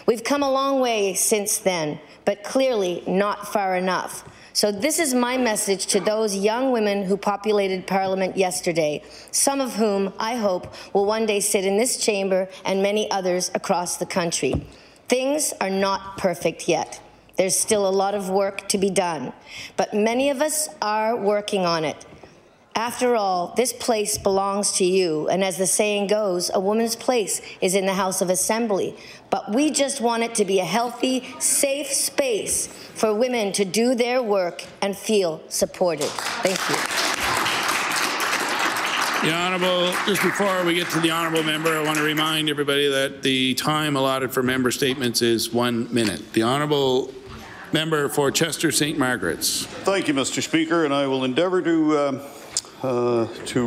We've come a long way since then, but clearly not far enough. So this is my message to those young women who populated Parliament yesterday, some of whom I hope will one day sit in this chamber and many others across the country. Things are not perfect yet. There's still a lot of work to be done, but many of us are working on it. After all, this place belongs to you, and as the saying goes, a woman's place is in the House of Assembly. But we just want it to be a healthy, safe space for women to do their work and feel supported. Thank you. The Honourable, just before we get to the Honourable Member, I want to remind everybody that the time allotted for member statements is 1 minute. The Honourable Member for Chester St. Margaret's. Thank you, Mr. Speaker, and I will endeavour to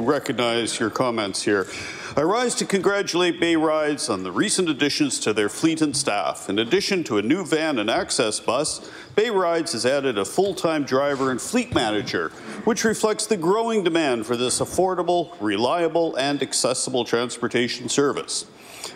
recognize your comments here. I rise to congratulate Bay Rides on the recent additions to their fleet and staff. In addition to a new van and access bus, Bay Rides has added a full-time driver and fleet manager, which reflects the growing demand for this affordable, reliable, and accessible transportation service.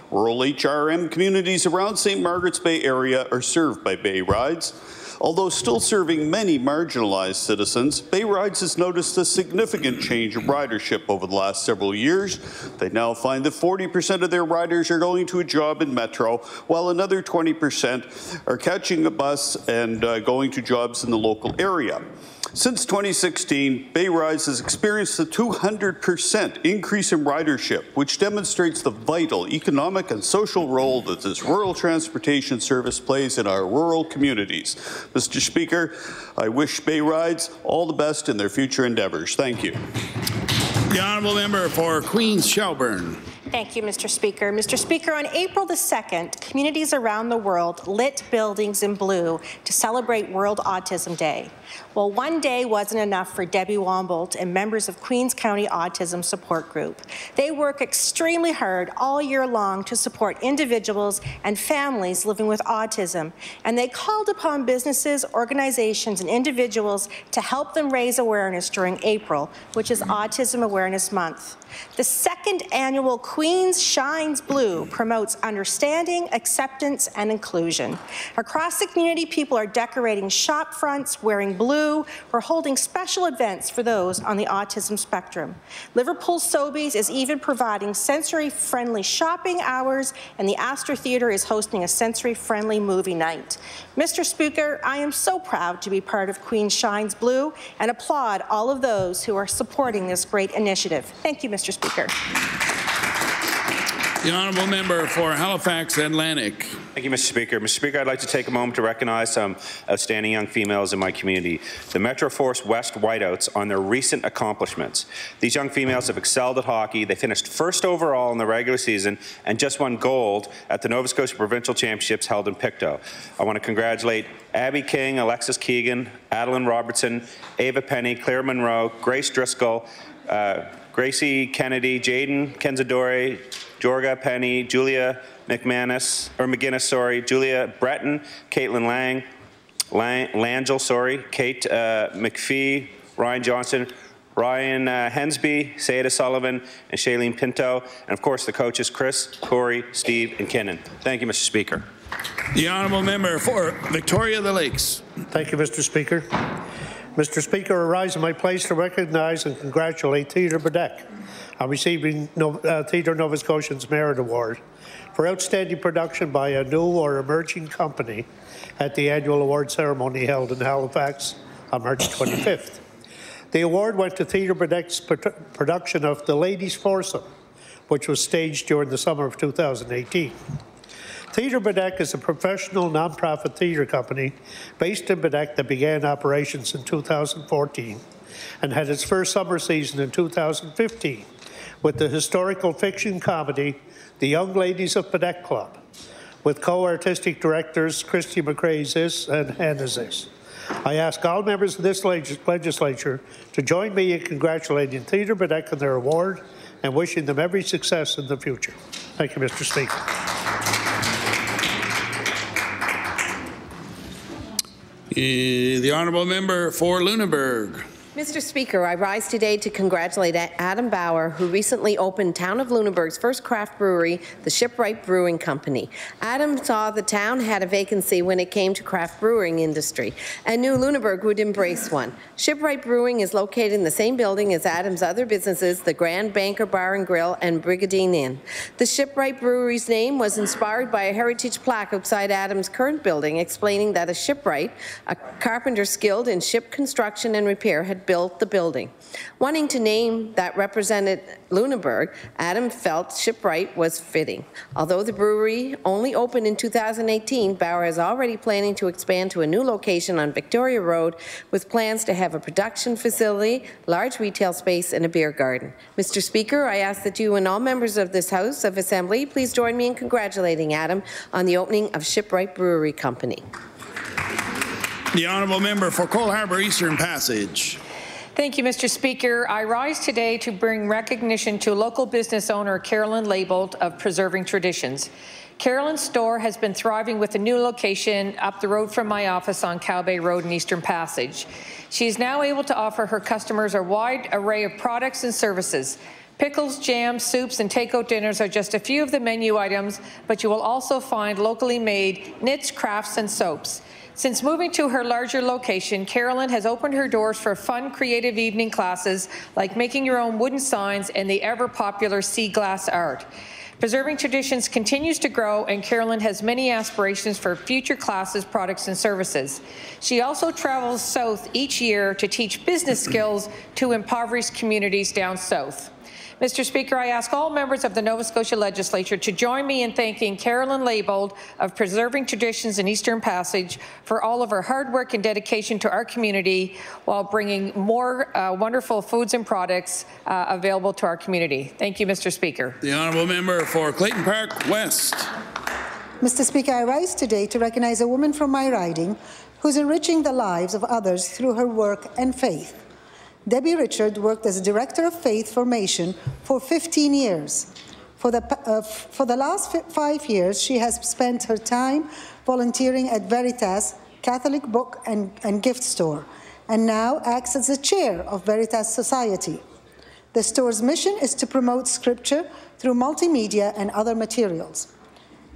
Rural HRM communities around St. Margaret's Bay area are served by Bay Rides. Although still serving many marginalized citizens, Bay Rides has noticed a significant change in ridership over the last several years. They now find that 40% of their riders are going to a job in Metro, while another 20% are catching a bus and going to jobs in the local area. Since 2016, Bay Rides has experienced a 200% increase in ridership, which demonstrates the vital economic and social role that this rural transportation service plays in our rural communities. Mr. Speaker, I wish Bay Rides all the best in their future endeavours. Thank you. The Honourable Member for Queens Shelburne. Thank you, Mr. Speaker. Mr. Speaker, on April the 2nd, communities around the world lit buildings in blue to celebrate World Autism Day. Well, one day wasn't enough for Debbie Wombolt and members of Queens County Autism Support Group. They work extremely hard all year long to support individuals and families living with autism, and they called upon businesses, organizations, and individuals to help them raise awareness during April, which is Autism Awareness Month. The second annual Queens Shines Blue promotes understanding, acceptance, and inclusion. Across the community, people are decorating shop fronts, wearing blue, or holding special events for those on the autism spectrum. Liverpool Sobeys is even providing sensory-friendly shopping hours, and the Astor Theatre is hosting a sensory-friendly movie night. Mr. Speaker, I am so proud to be part of Queens Shines Blue and applaud all of those who are supporting this great initiative. Thank you, Mr. Speaker. The Honourable Member for Halifax Atlantic. Thank you, Mr. Speaker. Mr. Speaker, I'd like to take a moment to recognize some outstanding young females in my community, the Metro Force West Whiteouts, on their recent accomplishments. These young females have excelled at hockey. They finished first overall in the regular season and just won gold at the Nova Scotia Provincial Championships held in Pictou. I want to congratulate Abby King, Alexis Keegan, Adeline Robertson, Ava Penny, Claire Monroe, Grace Driscoll, Gracie Kennedy, Jaden Kenzadore, Jorga Penny, Julia McGinnis, Julia Breton, Caitlin Langell, Kate McPhee, Ryan Johnson, Ryan Hensby, Sayeda Sullivan, and Shailene Pinto, and of course the coaches Chris, Corey, Steve, and Kinnan. Thank you, Mr. Speaker. The Honourable Member for Victoria the Lakes. Thank you, Mr. Speaker. Mr. Speaker, I rise in my place to recognise and congratulate Theatre Bedeck on receiving Theatre Nova Scotia's Merit Award for outstanding production by a new or emerging company at the annual award ceremony held in Halifax on March 25th. The award went to Theatre Bedeck's production of The Ladies' Foursome, which was staged during the summer of 2018. Theatre Bedeck is a professional non-profit theatre company based in Bedeck that began operations in 2014 and had its first summer season in 2015 with the historical fiction comedy The Young Ladies of Bedeck Club, with co-artistic directors Christy McCrae and Hannah Ziss. I ask all members of this legislature to join me in congratulating Theatre Bedeck on their award and wishing them every success in the future. Thank you, Mr. Speaker. The Honourable Member for Lunenburg. Mr. Speaker, I rise today to congratulate Adam Bauer, who recently opened Town of Lunenburg's first craft brewery, the Shipwright Brewing Company. Adam saw the town had a vacancy when it came to craft brewing industry and knew Lunenburg would embrace one. Shipwright Brewing is located in the same building as Adam's other businesses, the Grand Banker Bar and Grill and Brigadine Inn. The Shipwright Brewery's name was inspired by a heritage plaque outside Adam's current building explaining that a shipwright, a carpenter skilled in ship construction and repair, had built the building. Wanting to name that represented Lunenburg, Adam felt Shipwright was fitting. Although the brewery only opened in 2018, Bauer is already planning to expand to a new location on Victoria Road with plans to have a production facility, large retail space, and a beer garden. Mr. Speaker, I ask that you and all members of this House of Assembly please join me in congratulating Adam on the opening of Shipwright Brewery Company. The honourable member for Cole Harbour Eastern Passage. Thank you, Mr. Speaker. I rise today to bring recognition to local business owner Carolyn Labeled of Preserving Traditions. Carolyn's store has been thriving with a new location up the road from my office on Cow Bay Road in Eastern Passage. She is now able to offer her customers a wide array of products and services. Pickles, jams, soups, and takeout dinners are just a few of the menu items, but you will also find locally made knits, crafts, and soaps. Since moving to her larger location, Carolyn has opened her doors for fun, creative evening classes like making your own wooden signs and the ever-popular sea glass art. Preserving Traditions continues to grow, and Carolyn has many aspirations for future classes, products, and services. She also travels south each year to teach business skills to impoverished communities down south. Mr. Speaker, I ask all members of the Nova Scotia Legislature to join me in thanking Carolyn Labeled of Preserving Traditions in Eastern Passage for all of her hard work and dedication to our community while bringing more wonderful foods and products available to our community. Thank you, Mr. Speaker. The honourable member for Clayton Park West. Mr. Speaker, I rise today to recognize a woman from my riding who's enriching the lives of others through her work and faith. Debbie Richard worked as Director of Faith Formation for 15 years. For the last 5 years, she has spent her time volunteering at Veritas Catholic Book and Gift Store, and now acts as the chair of Veritas Society. The store's mission is to promote Scripture through multimedia and other materials,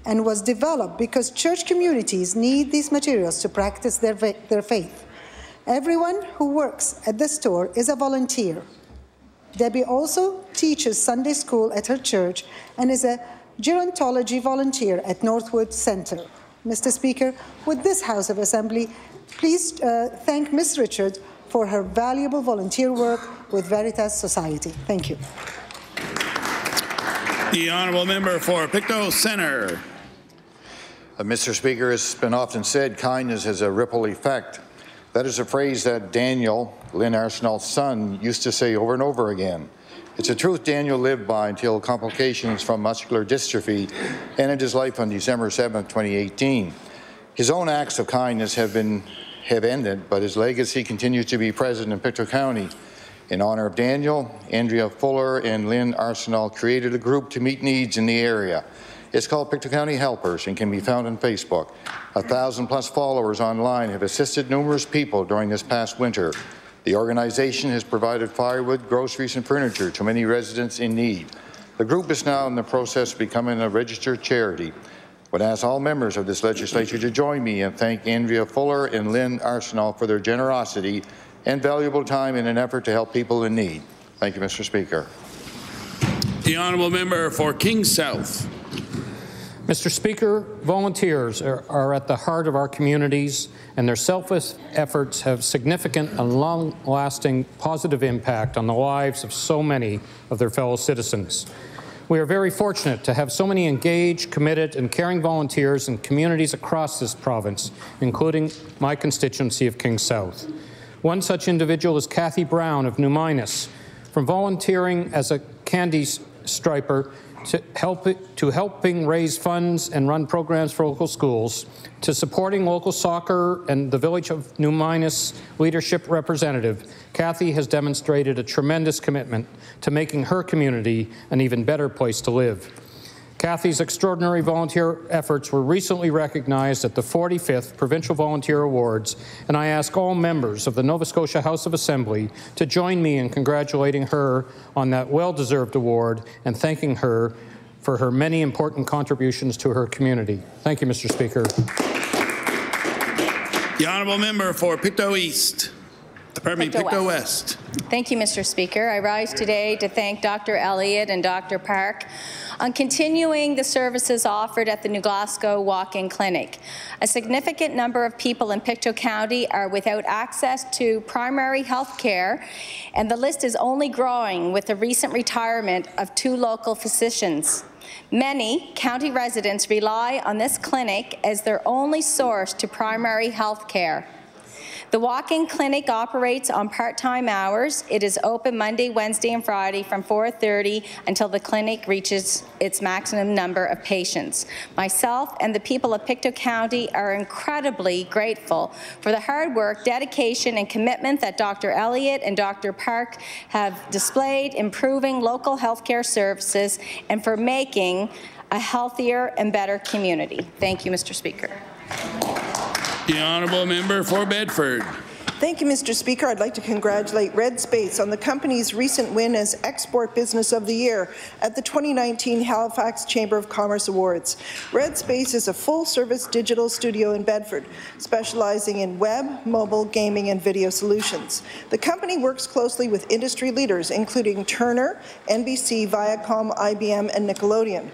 and was developed because church communities need these materials to practice their faith. Everyone who works at the store is a volunteer. Debbie also teaches Sunday school at her church and is a gerontology volunteer at Northwood Center. Mr. Speaker, would this House of Assembly please thank Ms. Richard for her valuable volunteer work with Veritas Society. Thank you. The honourable member for Pictou Centre. Mr. Speaker, it's been often said kindness has a ripple effect. That is a phrase that Daniel, Lynn Arsenal's son, used to say over and over again. It's a truth Daniel lived by until complications from muscular dystrophy ended his life on December 7, 2018. His own acts of kindness have ended, but his legacy continues to be present in Pictou County. In honor of Daniel, Andrea Fuller and Lynn Arsenal created a group to meet needs in the area. It's called Pictou County Helpers and can be found on Facebook. 1,000+ followers online have assisted numerous people during this past winter. The organization has provided firewood, groceries, and furniture to many residents in need. The group is now in the process of becoming a registered charity. I would ask all members of this legislature to join me and thank Andrea Fuller and Lynn Arsenal for their generosity and valuable time in an effort to help people in need. Thank you, Mr. Speaker. The honourable member for King South. Mr. Speaker, volunteers are at the heart of our communities, and their selfless efforts have significant and long-lasting positive impact on the lives of so many of their fellow citizens. We are very fortunate to have so many engaged, committed, and caring volunteers in communities across this province, including my constituency of King South. One such individual is Kathy Brown of New Minas. From volunteering as a candy striper to helping raise funds and run programs for local schools, to supporting local soccer and the Village of New Minas leadership representative, Kathy has demonstrated a tremendous commitment to making her community an even better place to live. Kathy's extraordinary volunteer efforts were recently recognized at the 45th Provincial Volunteer Awards, and I ask all members of the Nova Scotia House of Assembly to join me in congratulating her on that well-deserved award and thanking her for her many important contributions to her community. Thank you, Mr. Speaker. The honourable member for Pictou East. Pictou West. Thank you, Mr. Speaker. I rise today to thank Dr. Elliott and Dr. Park on continuing the services offered at the New Glasgow Walk-In Clinic. A significant number of people in Pictou County are without access to primary health care, and the list is only growing with the recent retirement of 2 local physicians. Many county residents rely on this clinic as their only source to primary health care. The walk-in clinic operates on part-time hours. It is open Monday, Wednesday, and Friday from 4:30 until the clinic reaches its maximum number of patients. Myself and the people of Pictou County are incredibly grateful for the hard work, dedication, and commitment that Dr. Elliott and Dr. Park have displayed improving local healthcare services and for making a healthier and better community. Thank you, Mr. Speaker. The honourable member for Bedford. Thank you, Mr. Speaker. I'd like to congratulate Red Space on the company's recent win as Export Business of the Year at the 2019 Halifax Chamber of Commerce Awards. Red Space is a full-service digital studio in Bedford, specializing in web, mobile, gaming, and video solutions. The company works closely with industry leaders, including Turner, NBC, Viacom, IBM, and Nickelodeon.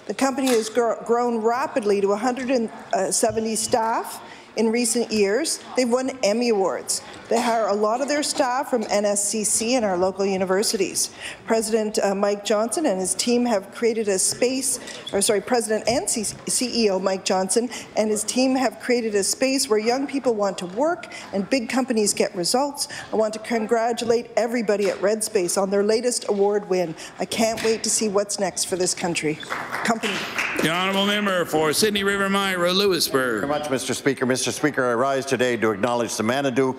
The company has grown rapidly to 170 staff. In recent years, they've won Emmy Awards. They hire a lot of their staff from NSCC and our local universities. President Mike Johnson and his team have created a space, President and CEO Mike Johnson and his team have created a space where young people want to work and big companies get results. I want to congratulate everybody at Red Space on their latest award win. I can't wait to see what's next for this company. The honourable member for Sydney River Myra Lewisburg. Thank you very much, Mr. Speaker. Mr. Speaker, I rise today to acknowledge the Manitou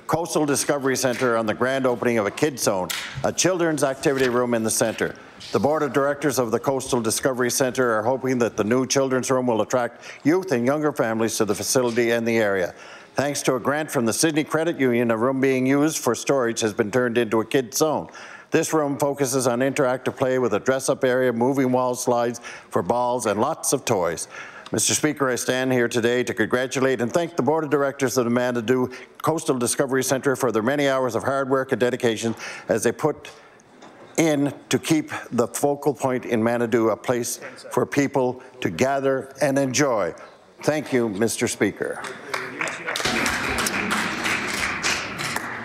Coastal Discovery Centre on the grand opening of a Kids Zone, a children's activity room in the centre. The Board of Directors of the Coastal Discovery Centre are hoping that the new children's room will attract youth and younger families to the facility and the area. Thanks to a grant from the Sydney Credit Union, a room being used for storage has been turned into a Kids Zone. This room focuses on interactive play with a dress-up area, moving wall slides for balls, and lots of toys. Mr. Speaker, I stand here today to congratulate and thank the Board of Directors of the Manitou Coastal Discovery Centre for their many hours of hard work and dedication as they put in to keep the focal point in Manitou a place for people to gather and enjoy. Thank you, Mr. Speaker.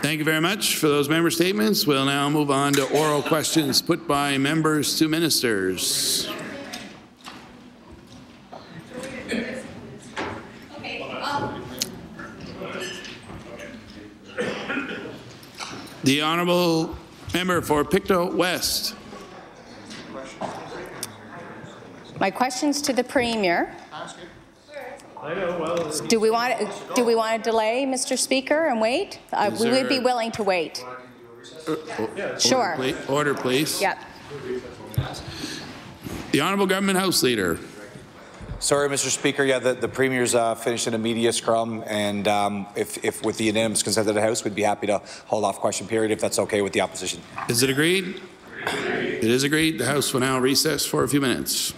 Thank you very much for those member statements. We'll now move on to oral questions put by members to ministers. The honourable member for Pictou West. My questions to the Premier. Do we want to delay, Mr. Speaker, and wait? We would be willing to wait. Sure. Order, please. Yep. The honourable government House Leader. Sorry, Mr. Speaker. Yeah, the Premier's finished in a media scrum, and if with the unanimous consent of the House, we'd be happy to hold off question period if that's okay with the opposition. Is it agreed? It is agreed. The House will now recess for a few minutes.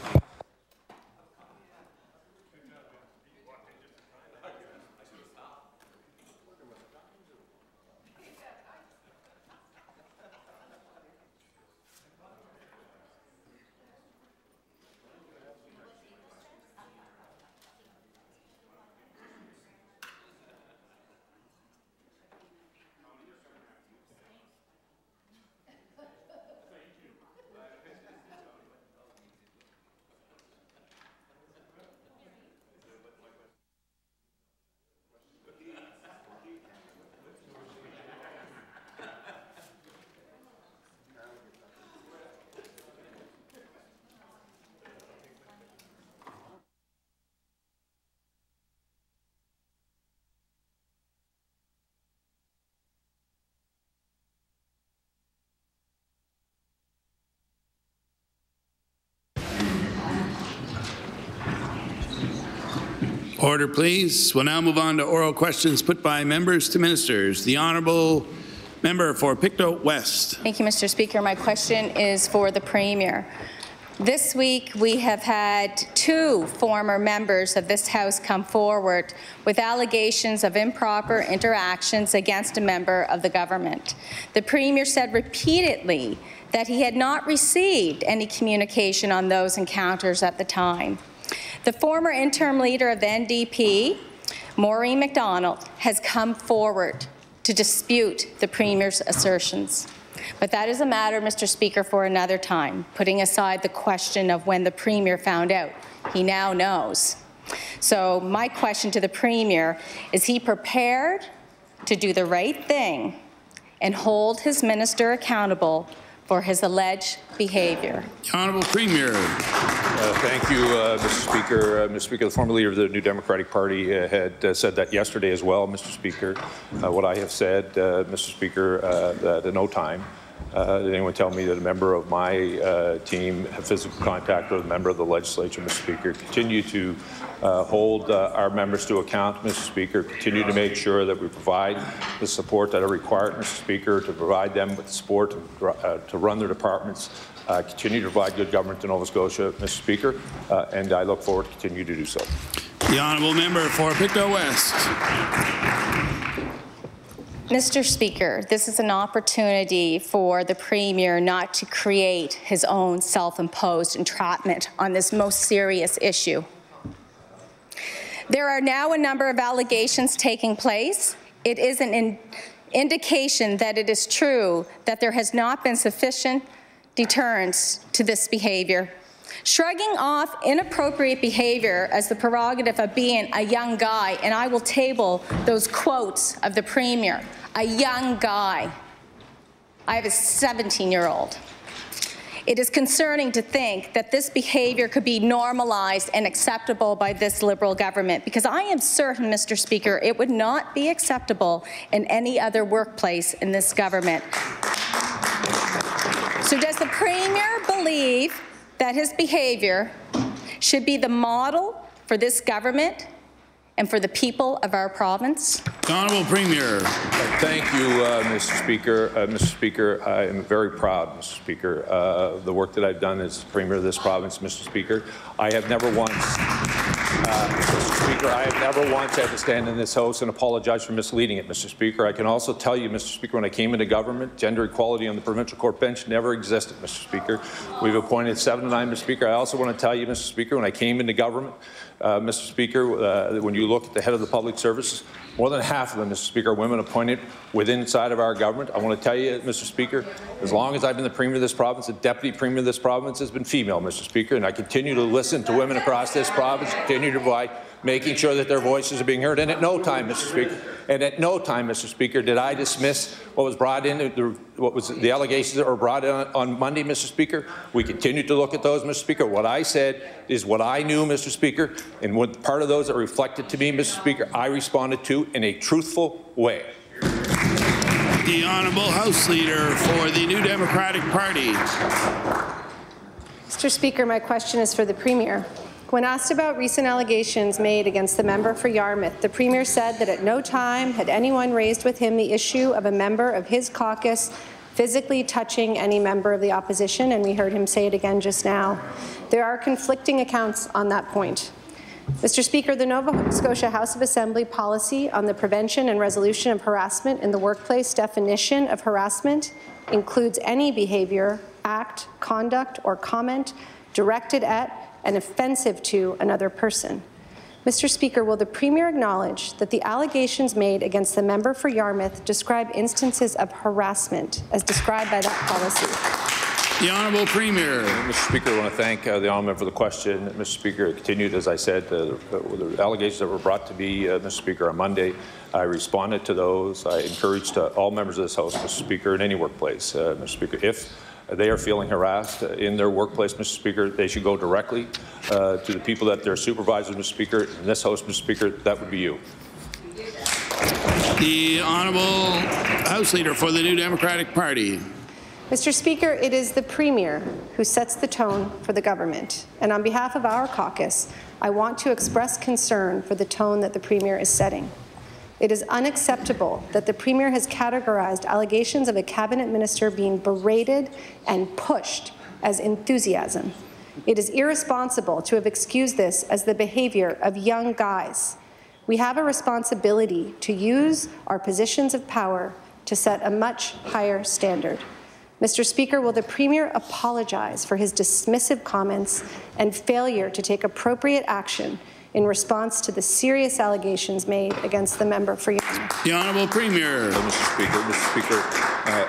Order, please. We'll now move on to oral questions put by members to ministers. The Honourable Member for Pictou West. Thank you, Mr. Speaker. My question is for the Premier. This week, we have had 2 former members of this House come forward with allegations of improper interactions against a member of the government. The Premier said repeatedly that he had not received any communication on those encounters at the time. The former interim leader of the NDP, Maureen MacDonald, has come forward to dispute the Premier's assertions. But that is a matter, Mr. Speaker, for another time, putting aside the question of when the Premier found out. He now knows. So my question to the Premier, is he prepared to do the right thing and hold his minister accountable for his alleged behaviour? Honourable Premier. Thank you, Mr. Speaker. Mr. Speaker, the former leader of the New Democratic Party had said that yesterday as well, Mr. Speaker. What I have said, Mr. Speaker, that at no time did anyone tell me that a member of my team had physical contact with a member of the legislature, Mr. Speaker. Continue to hold our members to account, Mr. Speaker. Continue to make sure that we provide the support that are required, Mr. Speaker, to provide them with support to run their departments. Continue to provide good government to Nova Scotia, Mr. Speaker, and I look forward to continue to do so. The Honourable Member for Pictou West. Mr. Speaker, this is an opportunity for the Premier not to create his own self-imposed entrapment on this most serious issue. There are now a number of allegations taking place. It is an indication that it is true that there has not been sufficient deterrence to this behaviour. Shrugging off inappropriate behaviour as the prerogative of being a young guy, and I will table those quotes of the Premier, a young guy. I have a 17-year-old. It is concerning to think that this behaviour could be normalized and acceptable by this Liberal government, because I am certain, Mr. Speaker, it would not be acceptable in any other workplace in this government. So does the Premier believe that his behaviour should be the model for this government and for the people of our province? Honourable Premier. Thank you, Mr. Speaker. Mr. Speaker, I am very proud, Mr. Speaker, of the work that I've done as Premier of this province, Mr. Speaker. I have never once, Mr. Speaker, I have never once had to stand in this House and apologize for misleading it, Mr. Speaker. I can also tell you, Mr. Speaker, when I came into government, gender equality on the provincial court bench never existed, Mr. Speaker. We've appointed 7 to 9, Mr. Speaker. I also want to tell you, Mr. Speaker, when I came into government, Mr. Speaker, when you look at the head of the public services, more than half of them, Mr. Speaker, are women appointed inside of our government. I want to tell you, Mr. Speaker, as long as I've been the Premier of this province, the Deputy Premier of this province has been female, Mr. Speaker, and I continue to listen to women across this province, continue to provide, making sure that their voices are being heard. And at no time, Mr. Speaker, did I dismiss what was brought in, what was the allegations that were brought in on Monday, Mr. Speaker. We continue to look at those, Mr. Speaker. What I said is what I knew, Mr. Speaker, and what part of those that reflected to me, Mr. Speaker, I responded to in a truthful way. The Honourable House Leader for the New Democratic Party. Mr. Speaker, my question is for the Premier. When asked about recent allegations made against the member for Yarmouth, the Premier said that at no time had anyone raised with him the issue of a member of his caucus physically touching any member of the opposition, and we heard him say it again just now. There are conflicting accounts on that point. Mr. Speaker, the Nova Scotia House of Assembly policy on the prevention and resolution of harassment in the workplace definition of harassment includes any behaviour, act, conduct, or comment directed at and offensive to another person. Mr. Speaker, will the Premier acknowledge that the allegations made against the member for Yarmouth describe instances of harassment as described by that policy? The Honourable Premier. Mr. Speaker, I want to thank the Honourable Member for the question. Mr. Speaker, it continued, as I said, the allegations that were brought to me, Mr. Speaker, on Monday. I responded to those. I encouraged all members of this House, Mr. Speaker, in any workplace, Mr. Speaker, if they are feeling harassed in their workplace, Mr. Speaker, they should go directly to the people that they're supervisors, Mr. Speaker. In this House, Mr. Speaker, that would be you. The Honourable House Leader for the New Democratic Party. Mr. Speaker, it is the Premier who sets the tone for the government, and on behalf of our caucus, I want to express concern for the tone that the Premier is setting. It is unacceptable that the Premier has categorized allegations of a cabinet minister being berated and pushed as enthusiasm. It is irresponsible to have excused this as the behaviour of young guys. We have a responsibility to use our positions of power to set a much higher standard. Mr. Speaker, will the Premier apologize for his dismissive comments and failure to take appropriate action in response to the serious allegations made against the member for Yarmouth? The Honourable Premier. Mr. Speaker,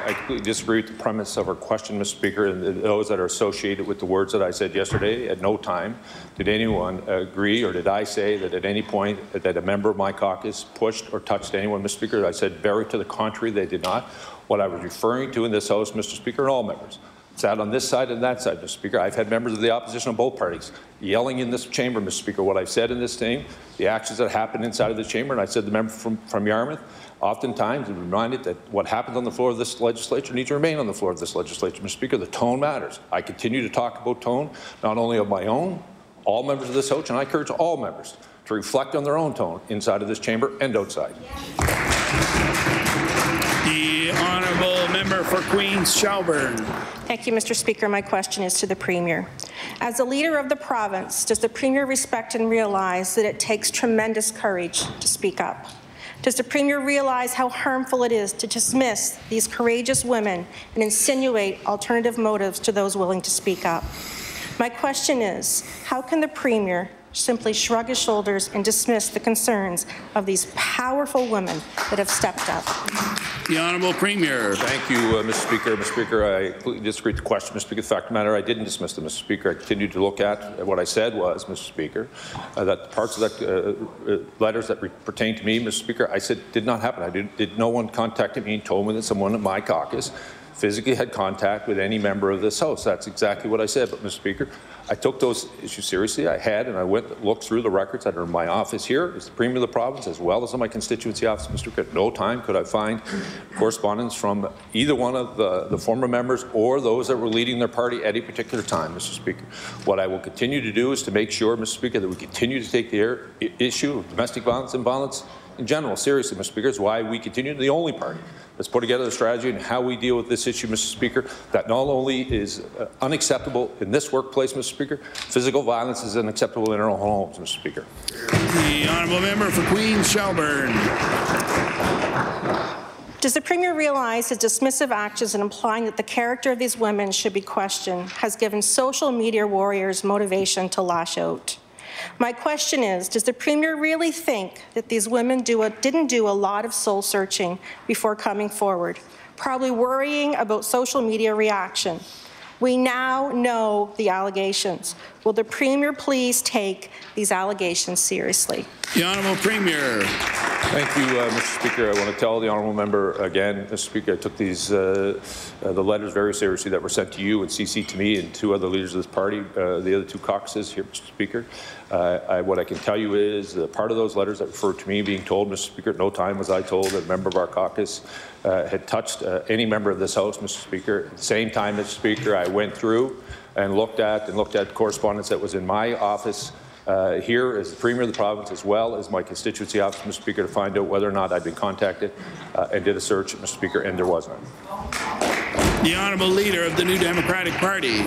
I completely disagree with the premise of our question, Mr. Speaker, and those that are associated with the words that I said yesterday. At no time did anyone agree, or did I say that at any point that a member of my caucus pushed or touched anyone, Mr. Speaker. I said very to the contrary, they did not. What I was referring to in this House, Mr. Speaker, and all members, sat on this side and that side, Mr. Speaker. I've had members of the opposition of both parties yelling in this chamber, Mr. Speaker, what I've said in this thing, the actions that happened inside of the chamber, and I said the member from Yarmouth, oftentimes I'm reminded that what happens on the floor of this legislature needs to remain on the floor of this legislature, Mr. Speaker. The tone matters. I continue to talk about tone, not only of my own, all members of this House, and I encourage all members to reflect on their own tone inside of this chamber and outside. The Honourable Member for Queens Shelburne. Thank you, Mr. Speaker. My question is to the Premier. As the leader of the province, does the Premier respect and realize that it takes tremendous courage to speak up? Does the Premier realize how harmful it is to dismiss these courageous women and insinuate alternative motives to those willing to speak up? My question is, how can the Premier simply shrug his shoulders and dismiss the concerns of these powerful women that have stepped up? The Honourable Premier. Thank you, Mr. Speaker. Mr. Speaker, I completely disagree with the question, Mr. Speaker. The fact of the matter, I didn't dismiss them, Mr. Speaker. I continued to look at what I said was, Mr. Speaker, that parts of that letters that pertain to me, Mr. Speaker, I said did not happen. Did no one contacted me and told me that someone in my caucus physically had contact with any member of this House. That's exactly what I said. But, Mr. Speaker, I took those issues seriously. I had, and I went and looked through the records that are in my office here as the Premier of the province, as well as in my constituency office, Mr. Speaker. At no time could I find correspondence from either one of the former members or those that were leading their party at any particular time, Mr. Speaker. What I will continue to do is to make sure, Mr. Speaker, that we continue to take the issue of domestic violence and violence in general seriously, Mr. Speaker. It's why we continue to be the only party that's put together a strategy on how we deal with this issue, Mr. Speaker, that not only is unacceptable in this workplace, Mr. Speaker, physical violence is unacceptable in our own homes, Mr. Speaker. The Honourable Member for Queens Shelburne. Does the Premier realize his dismissive actions and implying that the character of these women should be questioned has given social media warriors motivation to lash out? My question is, does the Premier really think that these women didn't do a lot of soul searching before coming forward, probably worrying about social media reaction? We now know the allegations. Will the Premier please take these allegations seriously? The Honourable Premier. Thank you, Mr. Speaker. I want to tell the Honourable Member again, Mr. Speaker, I took these the letters very seriously that were sent to you and CC'd to me and two other leaders of this party, the other two caucuses here, Mr. Speaker. What I can tell you is part of those letters that refer to me being told, Mr. Speaker, at no time was I told that a member of our caucus had touched any member of this House, Mr. Speaker. At the same time, Mr. Speaker, I went through and looked at correspondence that was in my office here as the Premier of the province, as well as my constituency office, Mr. Speaker, to find out whether or not I'd been contacted, and did a search, Mr. Speaker, and there was none. The Honourable Leader of the New Democratic Party.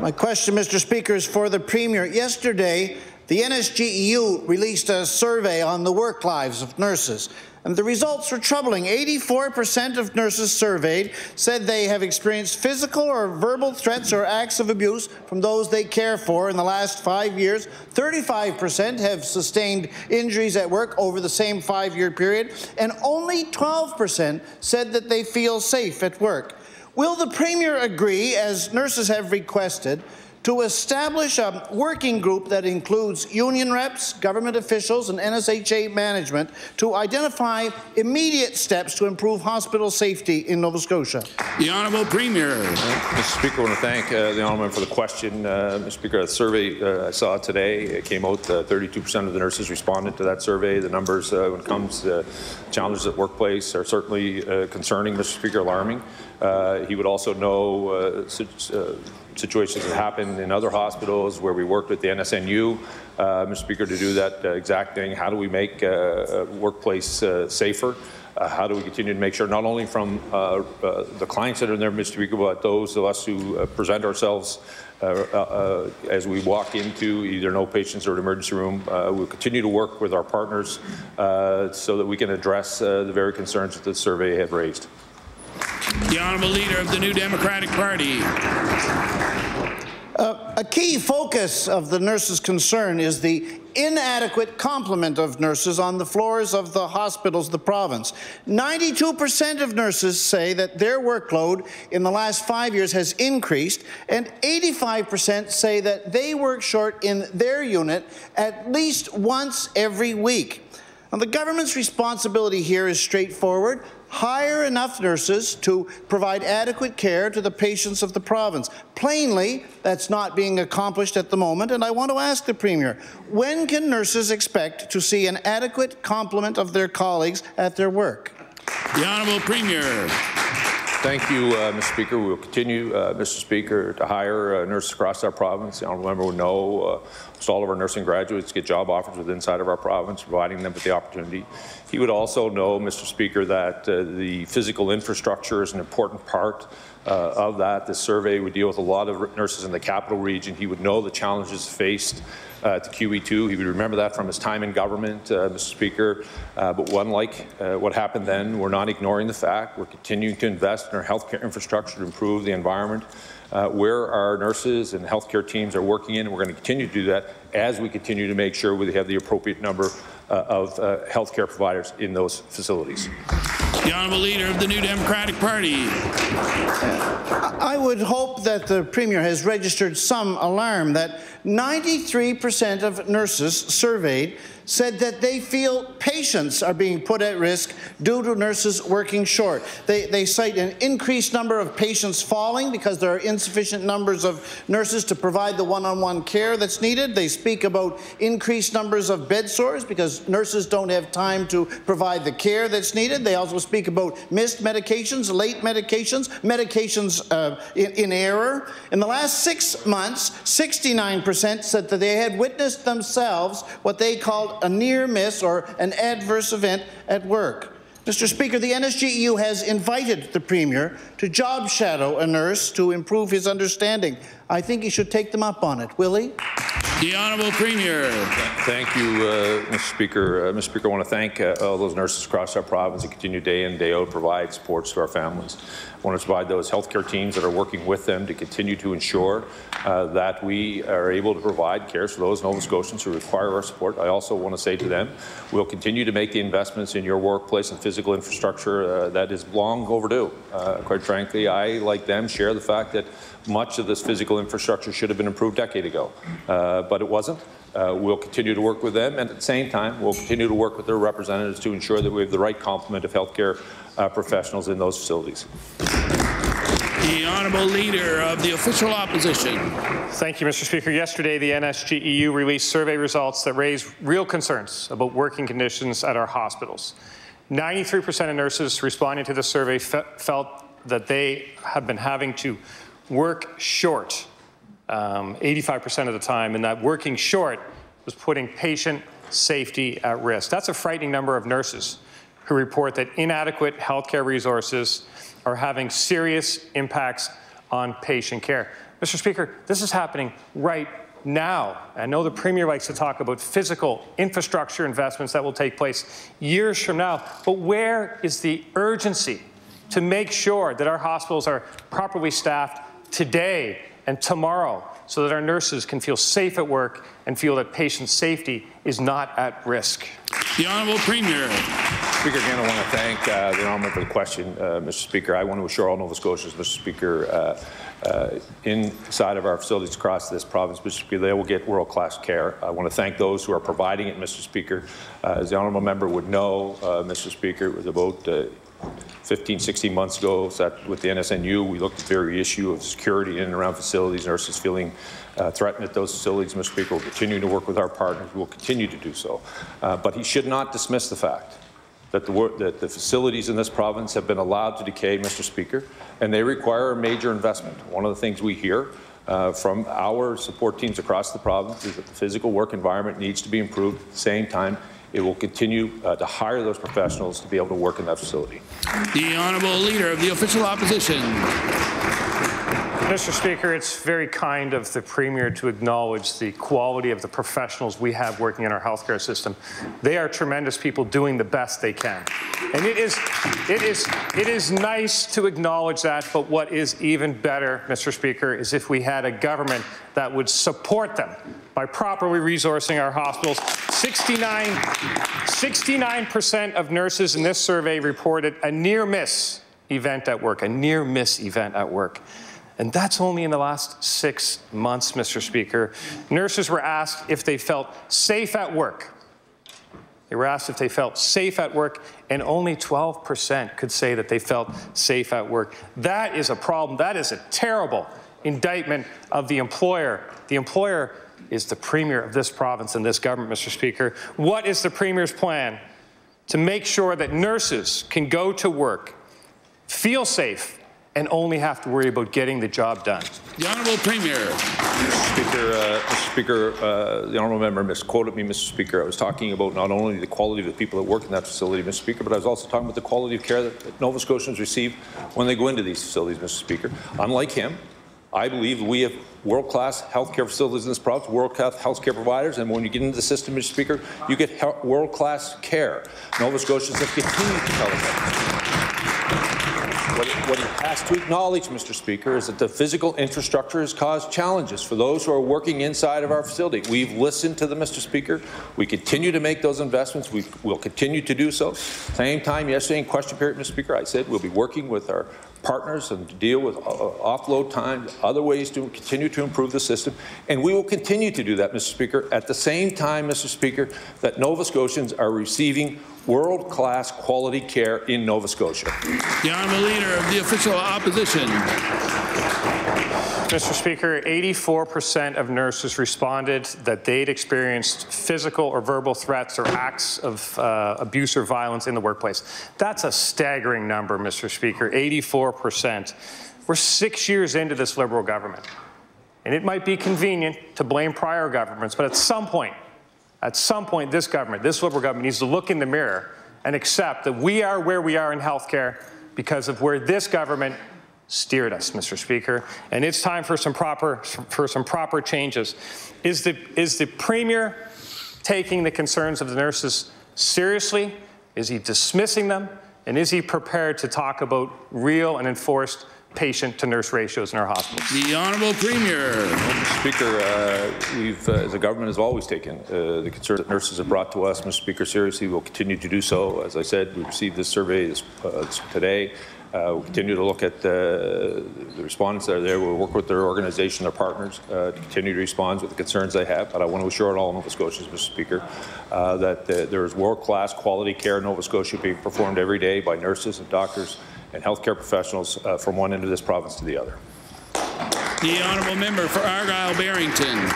My question, Mr. Speaker, is for the Premier. Yesterday, the NSGEU released a survey on the work lives of nurses, and the results were troubling. 84% of nurses surveyed said they have experienced physical or verbal threats or acts of abuse from those they care for in the last 5 years. 35% have sustained injuries at work over the same 5-year period, and only 12% said that they feel safe at work. Will the Premier agree, as nurses have requested, to establish a working group that includes union reps, government officials, and NSHA management to identify immediate steps to improve hospital safety in Nova Scotia? The Honourable Premier. Mr. Speaker, I want to thank the Honourable for the question. Mr. Speaker, the survey I saw today, it came out 32% of the nurses responded to that survey. The numbers when it comes to challenges at workplace are certainly concerning, Mr. Speaker, alarming. He would also know situations that happen in other hospitals where we worked with the NSNU, Mr. Speaker, to do that exact thing. How do we make a workplace safer? How do we continue to make sure not only from the clients that are there, Mr. Speaker, but those of us who present ourselves as we walk into either no patients or an emergency room. We'll continue to work with our partners so that we can address the very concerns that the survey had raised. The Honourable Leader of the New Democratic Party. A key focus of the nurses' concern is the inadequate complement of nurses on the floors of the hospitals of the province. 92% of nurses say that their workload in the last 5 years has increased, and 85% say that they work short in their unit at least once every week. Now, the government's responsibility here is straightforward. Hire enough nurses to provide adequate care to the patients of the province. Plainly, that's not being accomplished at the moment, and I want to ask the Premier, when can nurses expect to see an adequate complement of their colleagues at their work? The Honourable Premier. Thank you, Mr. Speaker. We will continue, Mr. Speaker, to hire nurses across our province. The Honourable Member will know almost all of our nursing graduates get job offers within inside of our province, providing them with the opportunity. He would also know, Mr. Speaker, that the physical infrastructure is an important part of that. This survey would deal with a lot of nurses in the capital region. He would know the challenges faced to QE2. He would remember that from his time in government, Mr. Speaker. But unlike what happened then, we're not ignoring the fact. We're continuing to invest in our healthcare infrastructure to improve the environment where our nurses and healthcare teams are working in. We're going to continue to do that as we continue to make sure we have the appropriate number of healthcare providers in those facilities. The Honourable Leader of the New Democratic Party. I would hope that the Premier has registered some alarm that 93% of nurses surveyed said that they feel patients are being put at risk due to nurses working short. They cite an increased number of patients falling because there are insufficient numbers of nurses to provide the one-on-one care that's needed. They speak about increased numbers of bed sores because nurses don't have time to provide the care that's needed. They also speak about missed medications, late medications, medications in error. In the last 6 months, 69% said that they had witnessed themselves what they called a near miss or an adverse event at work. Mr. Speaker, the NSGEU has invited the Premier to job shadow a nurse to improve his understanding. I think he should take them up on it. Will he? The Honourable Premier. Thank you, Mr. Speaker. Mr. Speaker, I want to thank all those nurses across our province that continue day in, day out to provide supports to our families. I want to provide those healthcare teams that are working with them to continue to ensure that we are able to provide care for those Nova Scotians who require our support. I also want to say to them, we'll continue to make the investments in your workplace and physical infrastructure that is long overdue. Quite frankly, I, like them, share the fact that much of this physical infrastructure should have been improved a decade ago, but it wasn't. We'll continue to work with them, and at the same time, we'll continue to work with their representatives to ensure that we have the right complement of healthcare professionals in those facilities. The Honourable Leader of the Official Opposition. Thank you, Mr. Speaker. Yesterday, the NSGEU released survey results that raise real concerns about working conditions at our hospitals. 93% of nurses responding to the survey felt that they have been having to work short 85% of the time, and that working short was putting patient safety at risk. That's a frightening number of nurses who report that inadequate healthcare resources are having serious impacts on patient care. Mr. Speaker, this is happening right now. I know the Premier likes to talk about physical infrastructure investments that will take place years from now, but where is the urgency to make sure that our hospitals are properly staffed today and tomorrow so that our nurses can feel safe at work and feel that patient safety is not at risk? The Honourable Premier. Speaker, again, I want to thank the Honourable for the question, Mr. Speaker. I want to assure all Nova Scotians, Mr. Speaker, inside of our facilities across this province, Mr. Speaker, they will get world-class care. I want to thank those who are providing it, Mr. Speaker. As the Honourable Member would know, Mr. Speaker, it was about 15, 16 months ago with the NSNU, we looked at the very issue of security in and around facilities, nurses feeling threatened at those facilities. Mr. Speaker, we'll continue to work with our partners. We will continue to do so. But he should not dismiss the fact that the facilities in this province have been allowed to decay, Mr. Speaker, and they require a major investment. One of the things we hear from our support teams across the province is that the physical work environment needs to be improved. At the same time, it will continue to hire those professionals to be able to work in that facility. The Honourable Leader of the Official Opposition. Mr. Speaker, it's very kind of the Premier to acknowledge the quality of the professionals we have working in our healthcare system. They are tremendous people doing the best they can. And it is nice to acknowledge that, but what is even better, Mr. Speaker, is if we had a government that would support them by properly resourcing our hospitals. 69% of nurses in this survey reported a near-miss event at work, And that's only in the last 6 months, Mr. Speaker. Nurses were asked if they felt safe at work. They were asked if they felt safe at work, and only 12% could say that they felt safe at work. That is a problem. That is a terrible indictment of the employer. The employer is the Premier of this province and this government, Mr. Speaker. What is the Premier's plan to make sure that nurses can go to work, feel safe, and only have to worry about getting the job done? The Honourable Premier. Mr. Speaker, the Honourable Member misquoted me, Mr. Speaker. I was talking about not only the quality of the people that work in that facility, Mr. Speaker, but I was also talking about the quality of care that Nova Scotians receive when they go into these facilities, Mr. Speaker. Unlike him, I believe we have world-class healthcare facilities in this province, world-class healthcare providers, and when you get into the system, Mr. Speaker, you get world-class care. Nova Scotians have continued to tell us that. What he has to acknowledge, Mr. Speaker, is that the physical infrastructure has caused challenges for those who are working inside of our facility. We've listened to them, Mr. Speaker. We continue to make those investments. We will continue to do so. Same time yesterday in question period, Mr. Speaker, I said we'll be working with our partners and to deal with offload time, other ways to continue to improve the system. And we will continue to do that, Mr. Speaker, at the same time, Mr. Speaker, that Nova Scotians are receiving world-class quality care in Nova Scotia. The Honourable Leader of the Official Opposition. Mr. Speaker, 84% of nurses responded that they'd experienced physical or verbal threats or acts of abuse or violence in the workplace. That's a staggering number, Mr. Speaker, 84%. We're 6 years into this Liberal government, and it might be convenient to blame prior governments, but at some point, this government, this Liberal government, needs to look in the mirror and accept that we are where we are in healthcare because of where this government steered us, Mr. Speaker, and it's time for some proper changes. Is the Premier taking the concerns of the nurses seriously? Is he dismissing them? And is he prepared to talk about real and enforced patient-to-nurse ratios in our hospitals? The Honourable Premier. Mr. Speaker, we've, as a government, has always taken the concerns that nurses have brought to us, Mr. Speaker, seriously. We'll continue to do so. As I said, we received this survey today. We'll continue to look at the respondents that are there. We'll work with their organization, their partners, to continue to respond with the concerns they have. But I want to assure all Nova Scotians, Mr. Speaker, that there is world-class quality care in Nova Scotia being performed every day by nurses and doctors and healthcare professionals from one end of this province to the other. The Honourable Member for Argyll-Barrington.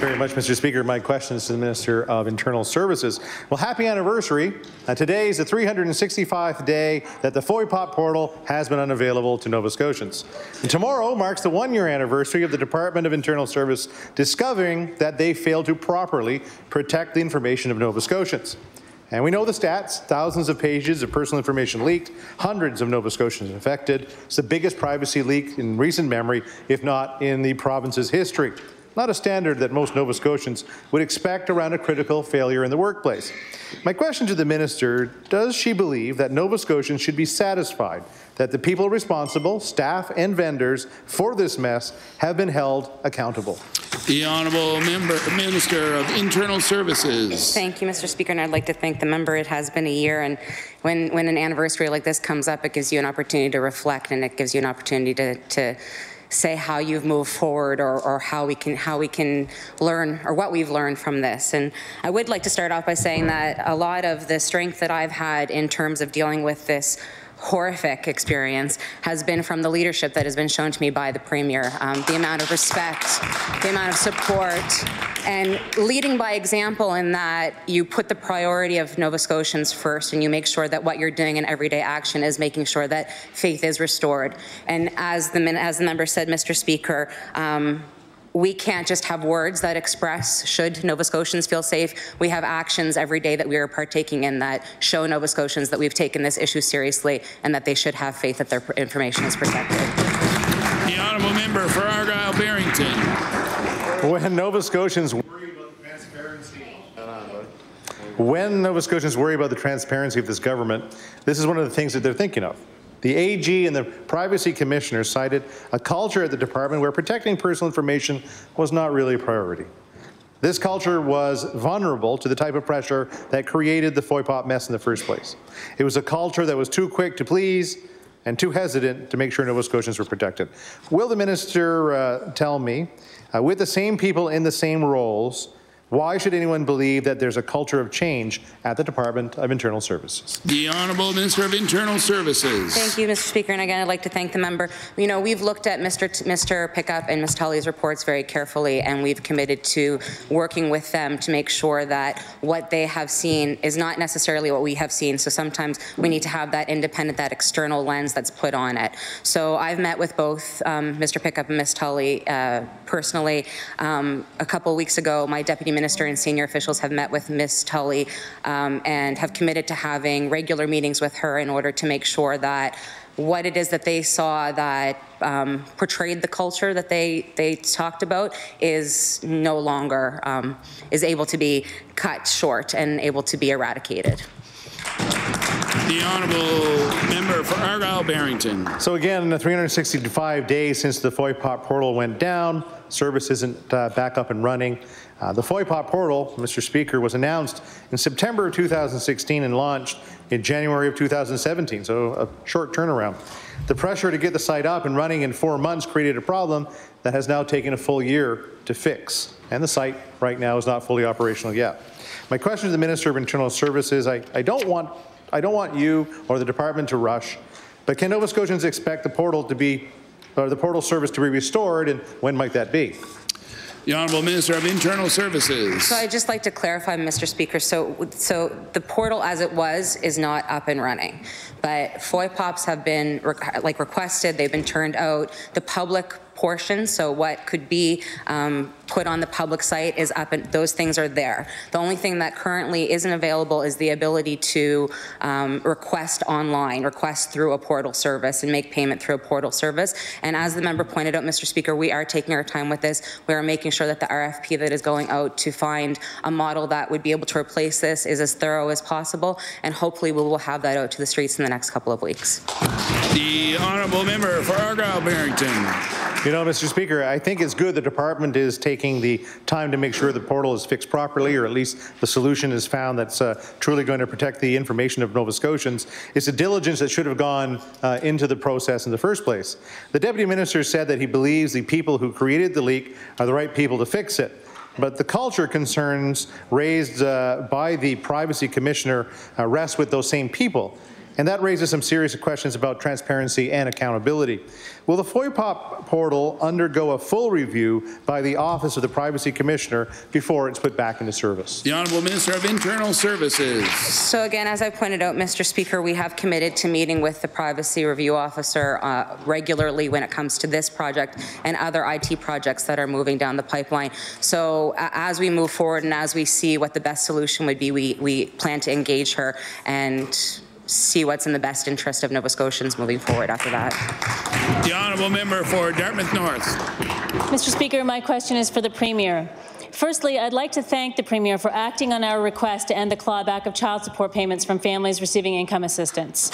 Very much, Mr. Speaker. My question is to the Minister of Internal Services. Well, happy anniversary. Today is the 365th day that the FOIPOP portal has been unavailable to Nova Scotians. And tomorrow marks the one-year anniversary of the Department of Internal Service discovering that they failed to properly protect the information of Nova Scotians. And we know the stats, thousands of pages of personal information leaked, hundreds of Nova Scotians infected. It's the biggest privacy leak in recent memory, if not in the province's history. Not a standard that most Nova Scotians would expect around a critical failure in the workplace. My question to the Minister, does she believe that Nova Scotians should be satisfied that the people responsible, staff and vendors, for this mess have been held accountable? The Honourable Minister of Internal Services. Thank you, Mr. Speaker, and I'd like to thank the member. It has been a year, and when an anniversary like this comes up, it gives you an opportunity to reflect, and it gives you an opportunity to say how you've moved forward or how we can learn or what we've learned from this. And I would like to start off by saying that a lot of the strength that I've had in terms of dealing with this horrific experience has been from the leadership that has been shown to me by the Premier. The amount of respect, the amount of support, and leading by example in that you put the priority of Nova Scotians first and you make sure that what you're doing in everyday action is making sure that faith is restored. And as the member said, Mr. Speaker, we can't just have words that express should Nova Scotians feel safe. We have actions every day that we are partaking in that show Nova Scotians that we've taken this issue seriously and that they should have faith that their information is protected. The honourable member for Argyle-Barrington. When Nova Scotians worry about the transparency, of this government, this is one of the things that they're thinking of. The AG and the Privacy Commissioner cited a culture at the department where protecting personal information was not really a priority. This culture was vulnerable to the type of pressure that created the FOIPOP mess in the first place. It was a culture that was too quick to please and too hesitant to make sure Nova Scotians were protected. Will the minister tell me, with the same people in the same roles, why should anyone believe that there's a culture of change at the Department of Internal Services? The Honourable Minister of Internal Services. Thank you, Mr. Speaker. And again, I'd like to thank the member. You know, we've looked at Mr. Pickup and Ms. Tully's reports very carefully, and we've committed to working with them to make sure that what they have seen is not necessarily what we have seen. So sometimes we need to have that independent, that external lens that's put on it. So I've met with both Mr. Pickup and Ms. Tully personally. A couple weeks ago, my Deputy Minister and senior officials have met with Ms. Tully and have committed to having regular meetings with her in order to make sure that what it is that they saw that portrayed the culture that they talked about is no longer is able to be cut short and able to be eradicated. The honourable member for Argyle-Barrington. So again, in the 365 days since the FOIPOP portal went down, service isn't back up and running. The FOIPOP portal, Mr. Speaker, was announced in September of 2016 and launched in January of 2017, so a short turnaround. The pressure to get the site up and running in 4 months created a problem that has now taken a full year to fix, and the site right now is not fully operational yet. My question to the Minister of Internal Services, I don't want you or the department to rush, but can Nova Scotians expect the portal to be, or the portal service to be restored, and when might that be? The Honourable Minister of Internal Services. So I'd just like to clarify, Mr. Speaker, so the portal as it was is not up and running, but FOIPOPs have been requested, they've been turned out. The public portion, so what could be put on the public site is up, and those things are there. The only thing that currently isn't available is the ability to request online, request through a portal service and make payment through a portal service. And as the member pointed out, Mr. Speaker, we are taking our time with this. We are making sure that the RFP that is going out to find a model that would be able to replace this is as thorough as possible, and hopefully we will have that out to the streets in the next couple of weeks. The honourable member for Argyle-Barrington. You know, Mr. Speaker, I think it's good the department is taking the time to make sure the portal is fixed properly, or at least the solution is found that's truly going to protect the information of Nova Scotians. It's a diligence that should have gone into the process in the first place. The Deputy Minister said that he believes the people who created the leak are the right people to fix it. But the culture concerns raised by the Privacy Commissioner rest with those same people. And that raises some serious questions about transparency and accountability. Will the FOIPOP portal undergo a full review by the Office of the Privacy Commissioner before it's put back into service? The Honourable Minister of Internal Services. So again, as I pointed out, Mr. Speaker, we have committed to meeting with the Privacy Review Officer regularly when it comes to this project and other IT projects that are moving down the pipeline. So as we move forward and as we see what the best solution would be, we plan to engage her and see what's in the best interest of Nova Scotians moving forward after that. The honourable member for Dartmouth North. Mr. Speaker, my question is for the Premier. Firstly, I'd like to thank the Premier for acting on our request to end the clawback of child support payments from families receiving income assistance.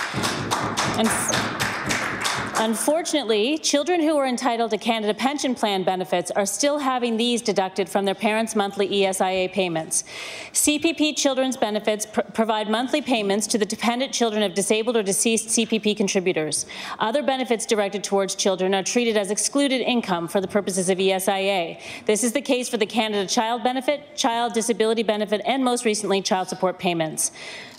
Unfortunately, children who are entitled to Canada Pension Plan benefits are still having these deducted from their parents' monthly ESIA payments. CPP Children's Benefits provide monthly payments to the dependent children of disabled or deceased CPP contributors. Other benefits directed towards children are treated as excluded income for the purposes of ESIA. This is the case for the Canada Child Benefit, Child Disability Benefit, and most recently, child support payments.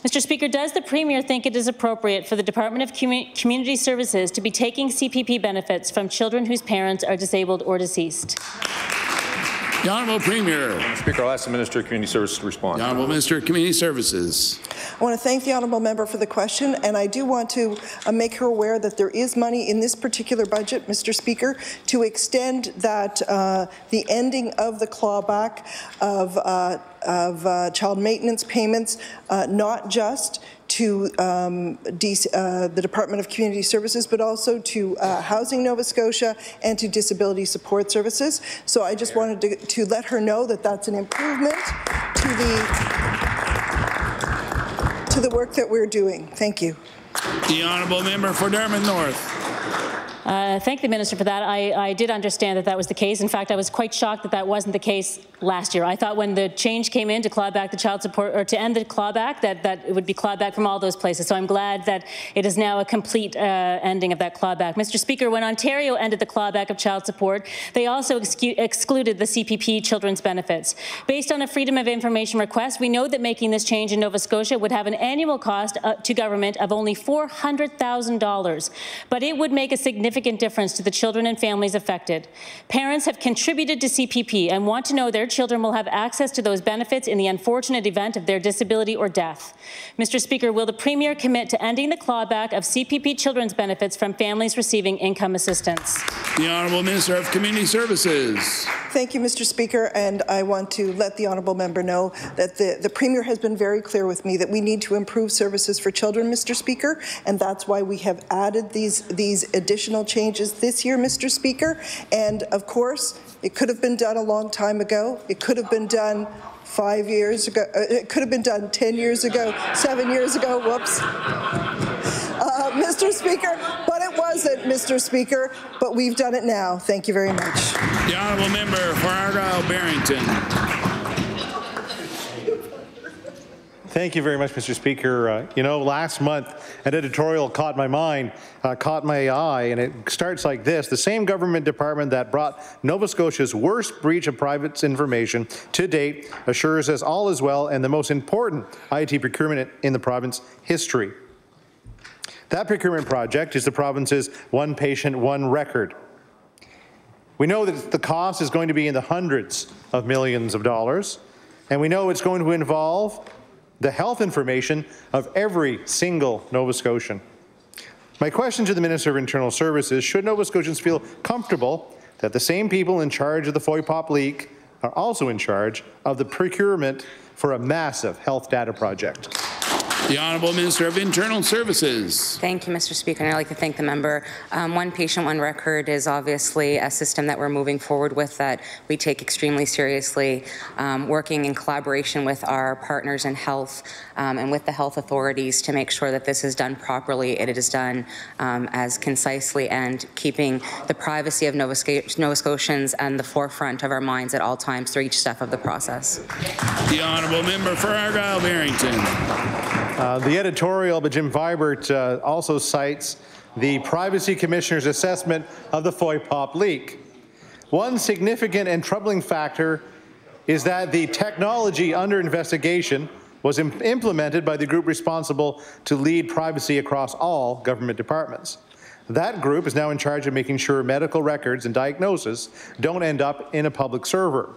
Mr. Speaker, does the Premier think it is appropriate for the Department of Community Services to be taking CPP benefits from children whose parents are disabled or deceased? The Honourable Premier. Mr. Speaker, I'll ask the Minister of Community Services to respond. The Honourable Minister of Community Services. I want to thank the honourable member for the question, and I do want to make her aware that there is money in this particular budget, Mr. Speaker, to extend that the ending of the clawback of child maintenance payments, not just to the Department of Community Services, but also to Housing Nova Scotia and to Disability Support Services. So I just wanted to let her know that that's an improvement to the work that we're doing. Thank you. The honourable member for Dartmouth North. Thank the Minister for that. I did understand that that was the case. In fact, I was quite shocked that that wasn't the case last year. I thought when the change came in to claw back the child support, or to end the clawback, that it would be clawed back from all those places. So I'm glad that it is now a complete ending of that clawback. Mr. Speaker, when Ontario ended the clawback of child support, they also excluded the CPP children's benefits. Based on a Freedom of Information request, we know that making this change in Nova Scotia would have an annual cost to government of only $400,000, but it would make a significant difference to the children and families affected. Parents have contributed to CPP and want to know their children will have access to those benefits in the unfortunate event of their disability or death. Mr. Speaker, will the Premier commit to ending the clawback of CPP children's benefits from families receiving income assistance? The Honourable Minister of Community Services. Thank you, Mr. Speaker, and I want to let the honourable member know that the Premier has been very clear with me that we need to improve services for children, Mr. Speaker, and that's why we have added these additional changes this year, Mr. Speaker. And of course, it could have been done a long time ago. It could have been done 5 years ago. It could have been done 10 years ago, 7 years ago. Whoops. Mr. Speaker, but it wasn't, Mr. Speaker, but we've done it now. Thank you very much. The honourable member for Argyle-Barrington. Thank you very much, Mr. Speaker. You know, last month an editorial caught my eye, and it starts like this. The same government department that brought Nova Scotia's worst breach of private information to date assures us all is well and the most important IT procurement in the province history. That procurement project is the province's One Patient, One Record. We know that the cost is going to be in the hundreds of millions of dollars, and we know it's going to involve the health information of every single Nova Scotian. My question to the Minister of Internal Services: should Nova Scotians feel comfortable that the same people in charge of the FOIPOP leak are also in charge of the procurement for a massive health data project? The Honourable Minister of Internal Services. Thank you, Mr. Speaker, and I'd like to thank the member. One Patient, One Record is obviously a system that we're moving forward with that we take extremely seriously, working in collaboration with our partners in health and with the health authorities to make sure that this is done properly. It is done as concisely and keeping the privacy of Nova Scotians and the forefront of our minds at all times through each step of the process. The Honourable Member for Argyle-Barrington. The editorial by Jim Vibert also cites the Privacy Commissioner's assessment of the FOIPOP leak. One significant and troubling factor is that the technology under investigation was implemented by the group responsible to lead privacy across all government departments. That group is now in charge of making sure medical records and diagnosis don't end up in a public server.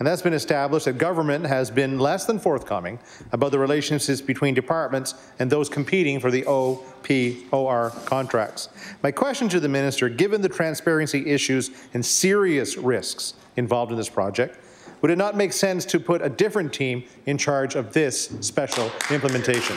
And that's been established that government has been less than forthcoming about the relationships between departments and those competing for the OPOR contracts. My question to the Minister: given the transparency issues and serious risks involved in this project, would it not make sense to put a different team in charge of this special implementation?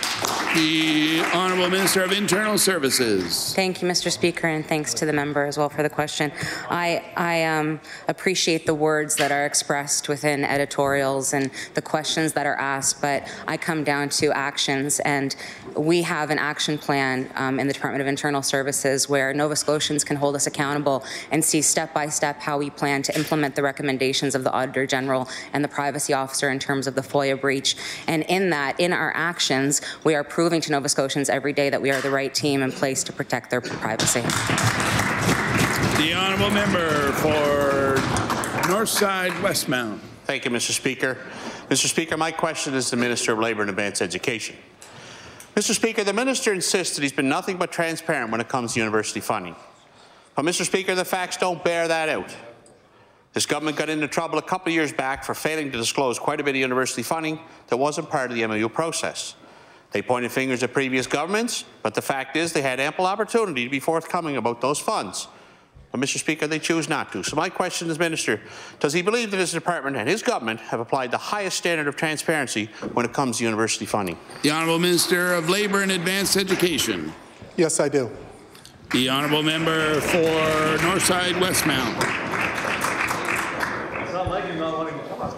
The Honourable Minister of Internal Services. Thank you, Mr. Speaker, and thanks to the member as well for the question. I appreciate the words that are expressed within editorials and the questions that are asked, but I come down to actions, and we have an action plan in the Department of Internal Services where Nova Scotians can hold us accountable and see step by step how we plan to implement the recommendations of the Auditor General and the Privacy Officer in terms of the FOIA breach. And in that, in our actions, we are proving to Nova Scotians every day that we are the right team in place to protect their privacy. The Honourable Member for Northside Westmount. Thank you, Mr. Speaker. Mr. Speaker, my question is to the Minister of Labour and Advanced Education. Mr. Speaker, the minister insists that he's been nothing but transparent when it comes to university funding. But, Mr. Speaker, the facts don't bear that out. This government got into trouble a couple of years back for failing to disclose quite a bit of university funding that wasn't part of the MOU process. They pointed fingers at previous governments, but the fact is they had ample opportunity to be forthcoming about those funds. But, Mr. Speaker, they choose not to. So my question is, Minister, does he believe that his department and his government have applied the highest standard of transparency when it comes to university funding? The Honourable Minister of Labour and Advanced Education. Yes, I do. The Honourable Member for Northside Westmount.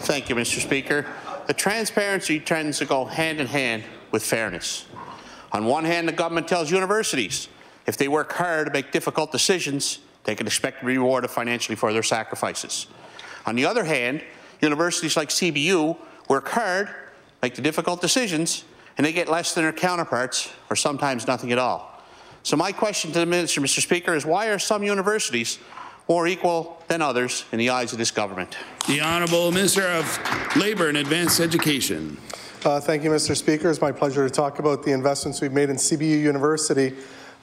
Thank you, Mr. Speaker. The transparency tends to go hand in hand with fairness. On one hand, the government tells universities if they work hard to make difficult decisions, they can expect to be rewarded financially for their sacrifices. On the other hand, universities like CBU work hard, make the difficult decisions, and they get less than their counterparts, or sometimes nothing at all. So my question to the Minister, Mr. Speaker, is why are some universities more equal than others in the eyes of this government? The Honourable Minister of Labour and Advanced Education. Thank you, Mr. Speaker. It's my pleasure to talk about the investments we've made in CBU University.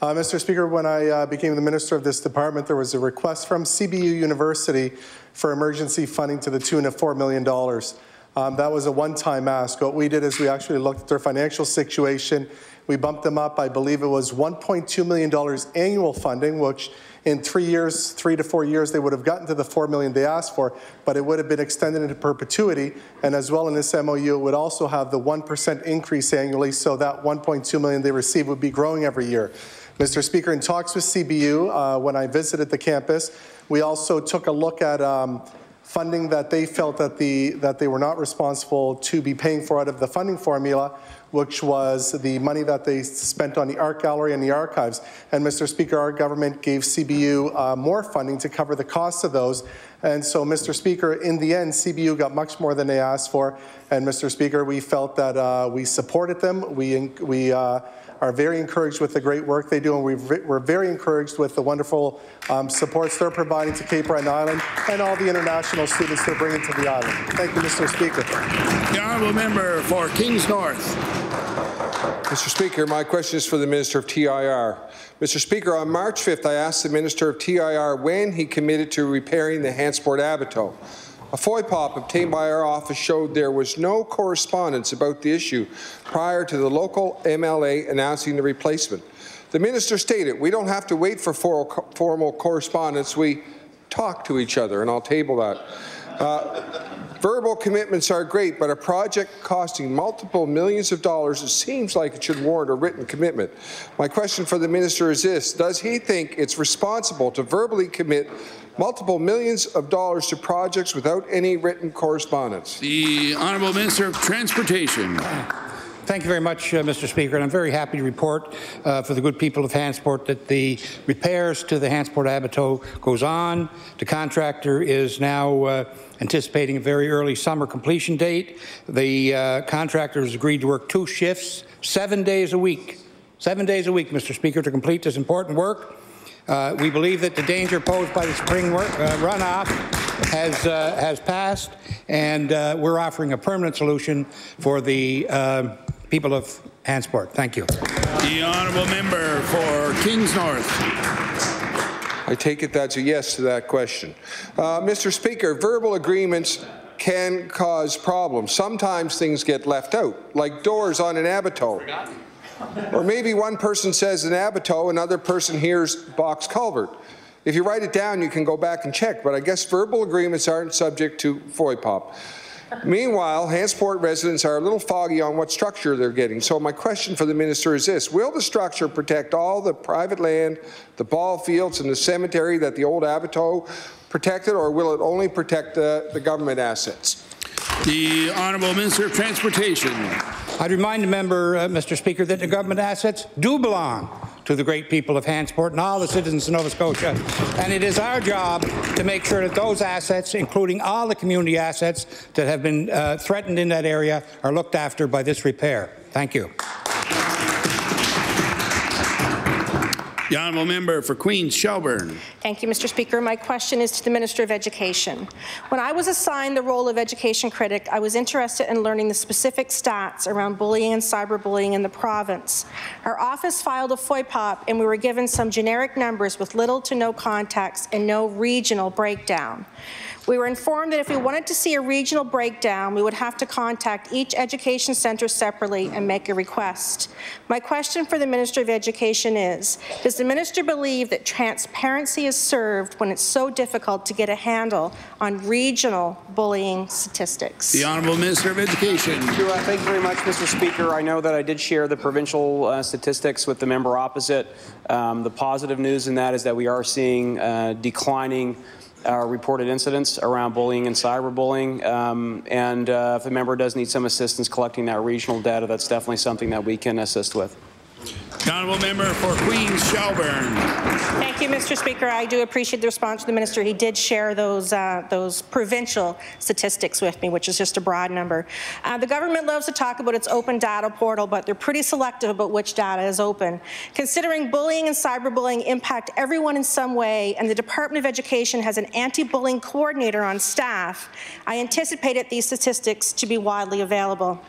Mr. Speaker, when I became the minister of this department, there was a request from CBU University for emergency funding to the tune of $4 million. That was a one-time ask. What we did is we actually looked at their financial situation. We bumped them up. I believe it was $1.2 million annual funding, which in 3 to 4 years, they would have gotten to the $4 million they asked for, but it would have been extended into perpetuity. And as well in this MOU, it would also have the 1% increase annually, so that $1.2 million they receive would be growing every year. Mr. Speaker, in talks with CBU, when I visited the campus, we also took a look at funding that they felt that they were not responsible to be paying for out of the funding formula, which was the money that they spent on the art gallery and the archives. And Mr. Speaker, our government gave CBU more funding to cover the costs of those. And so, Mr. Speaker, in the end, CBU got much more than they asked for. And Mr. Speaker, we felt that we supported them. We are very encouraged with the great work they do, and we're very encouraged with the wonderful supports they're providing to Cape Breton Island and all the international students they're bringing to the island. Thank you, Mr. Speaker. The Honourable Member for Kings North. Mr. Speaker, my question is for the Minister of TIR. Mr. Speaker, on March 5th, I asked the Minister of TIR when he committed to repairing the Hansport Abateau. A FOIPOP obtained by our office showed there was no correspondence about the issue prior to the local MLA announcing the replacement. The minister stated, "We don't have to wait for formal correspondence, we talk to each other," and I'll table that. Verbal commitments are great, but a project costing multiple millions of dollars, it seems like it should warrant a written commitment. My question for the minister is this: does he think it's responsible to verbally commit multiple millions of dollars to projects without any written correspondence? The Honourable Minister of Transportation. Thank you very much, Mr. Speaker, and I'm very happy to report for the good people of Hansport that the repairs to the Hansport Abateau goes on. The contractor is now anticipating a very early summer completion date. The contractor has agreed to work 2 shifts, 7 days a week. 7 days a week, Mr. Speaker, to complete this important work. We believe that the danger posed by the spring runoff has passed, and we're offering a permanent solution for the people of Hansport. Thank you. The Honourable Member for Kings North. I take it that's a yes to that question. Mr. Speaker, verbal agreements can cause problems. Sometimes things get left out, like doors on an abateau. Or maybe one person says an abateau, another person hears box culvert. If you write it down, you can go back and check, but I guess verbal agreements aren't subject to FOIPOP. Meanwhile, Hansport residents are a little foggy on what structure they're getting. So my question for the minister is this: will the structure protect all the private land, the ball fields and the cemetery that the old abateau protected, or will it only protect the government assets? The Honourable Minister of Transportation. I'd remind the member, Mr. Speaker, that the government assets do belong to the great people of Hansport and all the citizens of Nova Scotia. And it is our job to make sure that those assets, including all the community assets that have been threatened in that area, are looked after by this repair. Thank you. The honourable member for Queens Shelburne. Thank you, Mr. Speaker. My question is to the Minister of Education. When I was assigned the role of education critic, I was interested in learning the specific stats around bullying and cyberbullying in the province. Our office filed a FOIPOP and we were given some generic numbers with little to no context and no regional breakdown. We were informed that if we wanted to see a regional breakdown, we would have to contact each education centre separately and make a request. My question for the Minister of Education is, does the Minister believe that transparency is served when it's so difficult to get a handle on regional bullying statistics? The Honourable Minister of Education. Thank you very much, Mr. Speaker. I know that I did share the provincial statistics with the member opposite. The positive news in that is that we are seeing declining reported incidents around bullying and cyberbullying, and if the member does need some assistance collecting that regional data, that's definitely something that we can assist with. The honourable member for Queens Shelburne. Thank you, Mr. Speaker. I do appreciate the response to the minister. He did share those provincial statistics with me, which is just a broad number. The government loves to talk about its open data portal, but they're pretty selective about which data is open. Considering bullying and cyberbullying impact everyone in some way, and the Department of Education has an anti-bullying coordinator on staff, I anticipated these statistics to be widely available.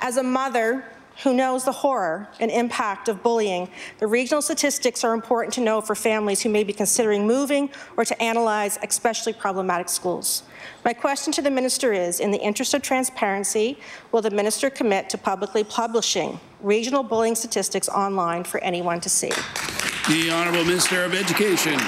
As a mother who knows the horror and impact of bullying, the regional statistics are important to know for families who may be considering moving or to analyze especially problematic schools. My question to the minister is, in the interest of transparency, will the minister commit to publicly publishing regional bullying statistics online for anyone to see? The Honourable Minister of Education.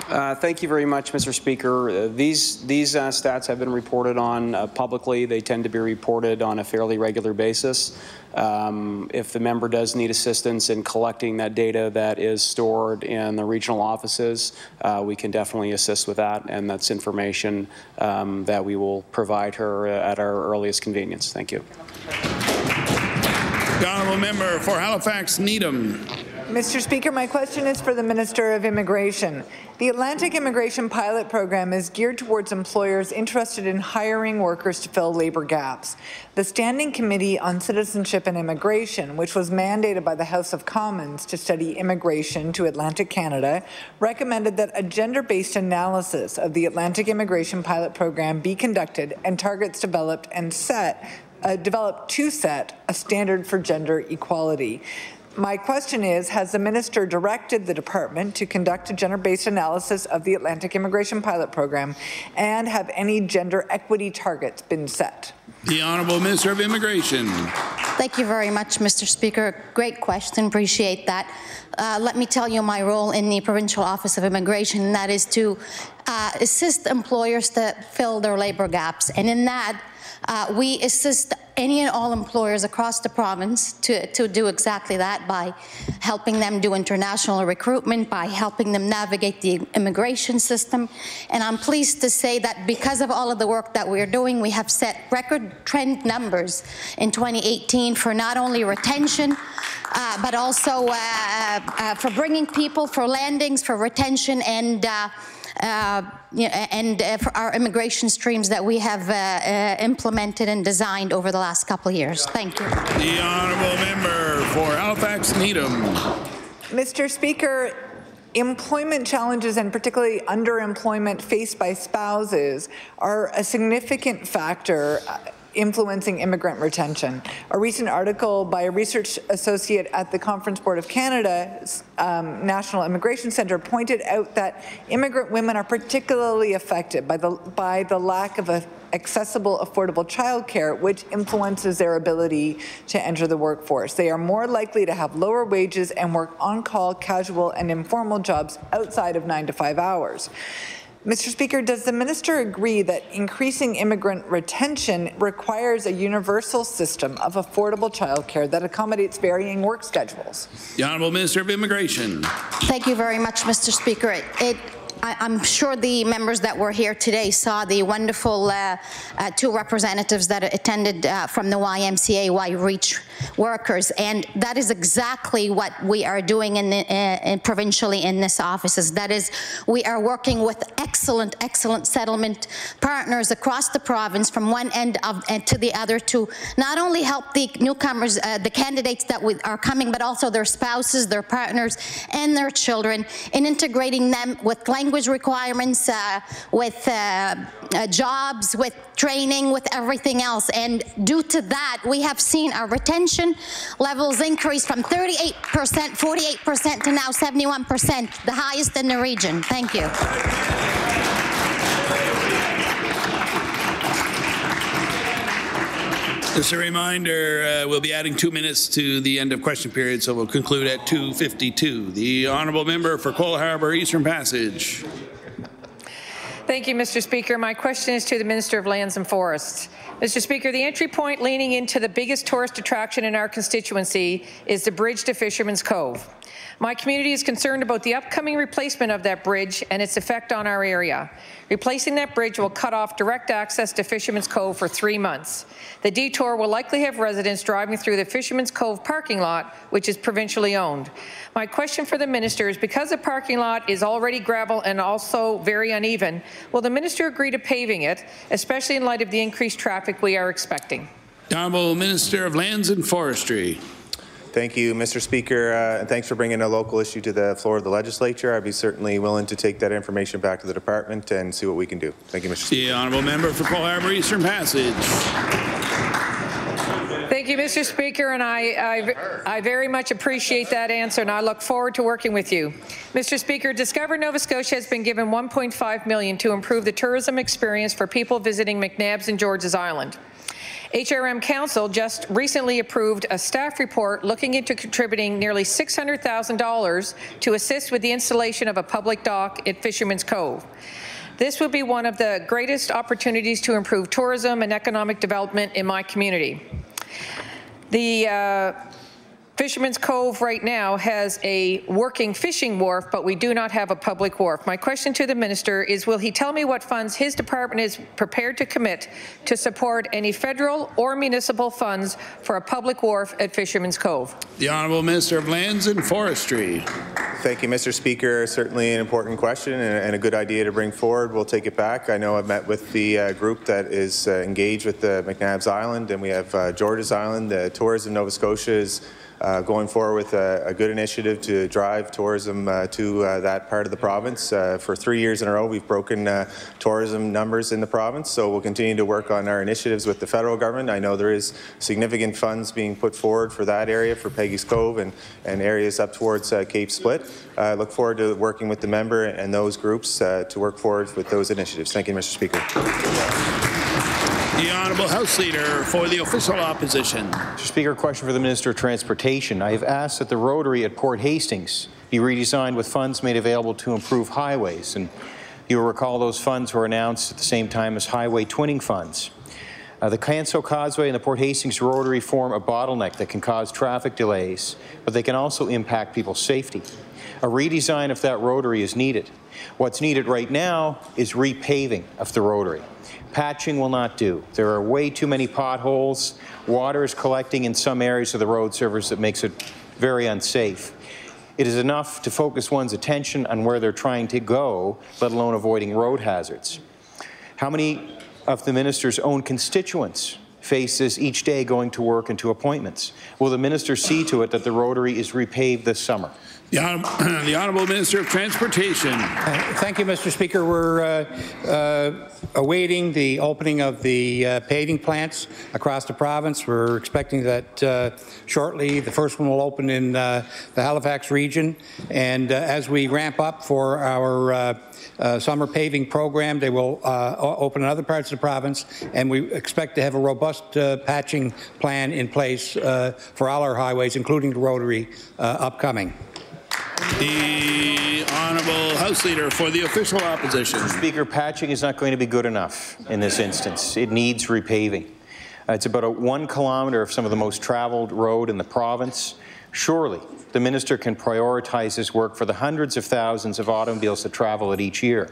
Thank you very much, Mr. Speaker. These stats have been reported on publicly. They tend to be reported on a fairly regular basis. If the member does need assistance in collecting that data that is stored in the regional offices, we can definitely assist with that, and that's information that we will provide her at our earliest convenience. Thank you. The honourable member for Halifax Needham. Mr. Speaker, my question is for the Minister of Immigration. The Atlantic Immigration Pilot Program is geared towards employers interested in hiring workers to fill labour gaps. The Standing Committee on Citizenship and Immigration, which was mandated by the House of Commons to study immigration to Atlantic Canada, recommended that a gender-based analysis of the Atlantic Immigration Pilot Program be conducted and targets developed to set a standard for gender equality. My question is, has the minister directed the department to conduct a gender-based analysis of the Atlantic Immigration Pilot Program, and have any gender equity targets been set? The Honourable Minister of Immigration. Thank you very much, Mr. Speaker. Great question. Appreciate that. Let me tell you my role in the Provincial Office of Immigration, and that is to assist employers to fill their labour gaps. And in that, we assist any and all employers across the province to do exactly that, by helping them do international recruitment, by helping them navigate the immigration system. And I'm pleased to say that because of all of the work that we're doing, we have set record trend numbers in 2018 for not only retention, but also for bringing people, for landings, for retention, and for our immigration streams that we have implemented and designed over the last couple of years. Thank you. The honourable member for Halifax Needham. Mr. Speaker, employment challenges, and particularly underemployment faced by spouses, are a significant factor influencing immigrant retention. A recent article by a research associate at the Conference Board of Canada's National Immigration Centre pointed out that immigrant women are particularly affected by the lack of accessible, affordable childcare, which influences their ability to enter the workforce. They are more likely to have lower wages and work on-call, casual, and informal jobs outside of 9 to 5 hours. Mr. Speaker, does the minister agree that increasing immigrant retention requires a universal system of affordable childcare that accommodates varying work schedules? The Honourable Minister of Immigration. Thank you very much, Mr. Speaker. I'm sure the members that were here today saw the wonderful two representatives that attended from the YMCA, Y Reach workers, and that is exactly what we are doing provincially in this offices. That is, we are working with excellent settlement partners across the province from one end to the other to not only help the newcomers, the candidates that are coming, but also their spouses, their partners, and their children, in integrating them with language requirements, with jobs, with training, with everything else. And due to that, we have seen our retention levels increase from 38%, 48% to now 71%, the highest in the region. Thank you. Just a reminder, we'll be adding 2 minutes to the end of question period, so we'll conclude at 2:52. The honourable member for Cole Harbour Eastern Passage. Thank you, Mr. Speaker. My question is to the Minister of Lands and Forests. Mr. Speaker, the entry point leading into the biggest tourist attraction in our constituency is the bridge to Fisherman's Cove. My community is concerned about the upcoming replacement of that bridge and its effect on our area. Replacing that bridge will cut off direct access to Fisherman's Cove for 3 months. The detour will likely have residents driving through the Fisherman's Cove parking lot, which is provincially owned. My question for the minister is, because the parking lot is already gravel and also very uneven, will the minister agree to paving it, especially in light of the increased traffic we are expecting? The Honourable Minister of Lands and Forestry. Thank you, Mr. Speaker, and thanks for bringing a local issue to the floor of the legislature. I'd be certainly willing to take that information back to the department and see what we can do. Thank you, Mr. Speaker. The honourable member for Cole Harbour Eastern Passage. Thank you, Mr. Speaker, and I very much appreciate that answer, and I look forward to working with you. Mr. Speaker, Discover Nova Scotia has been given $1.5 million to improve the tourism experience for people visiting McNabbs and George's Island. HRM Council just recently approved a staff report looking into contributing nearly $600,000 to assist with the installation of a public dock at Fisherman's Cove. This would be one of the greatest opportunities to improve tourism and economic development in my community. The Fisherman's Cove right now has a working fishing wharf, but we do not have a public wharf. My question to the minister is, will he tell me what funds his department is prepared to commit to support any federal or municipal funds for a public wharf at Fisherman's Cove? The Honourable Minister of Lands and Forestry. Thank you, Mr. Speaker. Certainly an important question and a good idea to bring forward. We'll take it back. I know I've met with the group that is engaged with the McNabbs Island, and we have George's Island. Tourism Nova Scotia is going forward with a good initiative to drive tourism to that part of the province. For 3 years in a row, we've broken tourism numbers in the province, so we'll continue to work on our initiatives with the federal government. I know there is significant funds being put forward for that area, for Peggy's Cove and areas up towards Cape Split. I look forward to working with the member and those groups to work forward with those initiatives. Thank you, Mr. Speaker. The Honourable House Leader for the Official Opposition. Mr. Speaker, question for the Minister of Transportation. I have asked that the rotary at Port Hastings be redesigned with funds made available to improve highways. And you'll recall those funds were announced at the same time as highway twinning funds. The Canso Causeway and the Port Hastings Rotary form a bottleneck that can cause traffic delays, but they can also impact people's safety. A redesign of that rotary is needed. What's needed right now is repaving of the rotary. Patching will not do. There are way too many potholes. Water is collecting in some areas of the road surface that makes it very unsafe. It is enough to focus one's attention on where they're trying to go, let alone avoiding road hazards. How many of the minister's own constituents face this each day going to work and to appointments? Will the minister see to it that the rotary is repaved this summer? The Honourable Minister of Transportation. Thank you, Mr. Speaker. We're awaiting the opening of the paving plants across the province. We're expecting that shortly. The first one will open in the Halifax region. And as we ramp up for our summer paving program, they will open in other parts of the province. And we expect to have a robust patching plan in place for all our highways, including the rotary, upcoming. The Honourable House Leader for the Official Opposition. Mr. Speaker, patching is not going to be good enough in this instance. It needs repaving. It's about 1 kilometre of some of the most travelled road in the province. Surely the minister can prioritise his work for the hundreds of thousands of automobiles that travel it each year.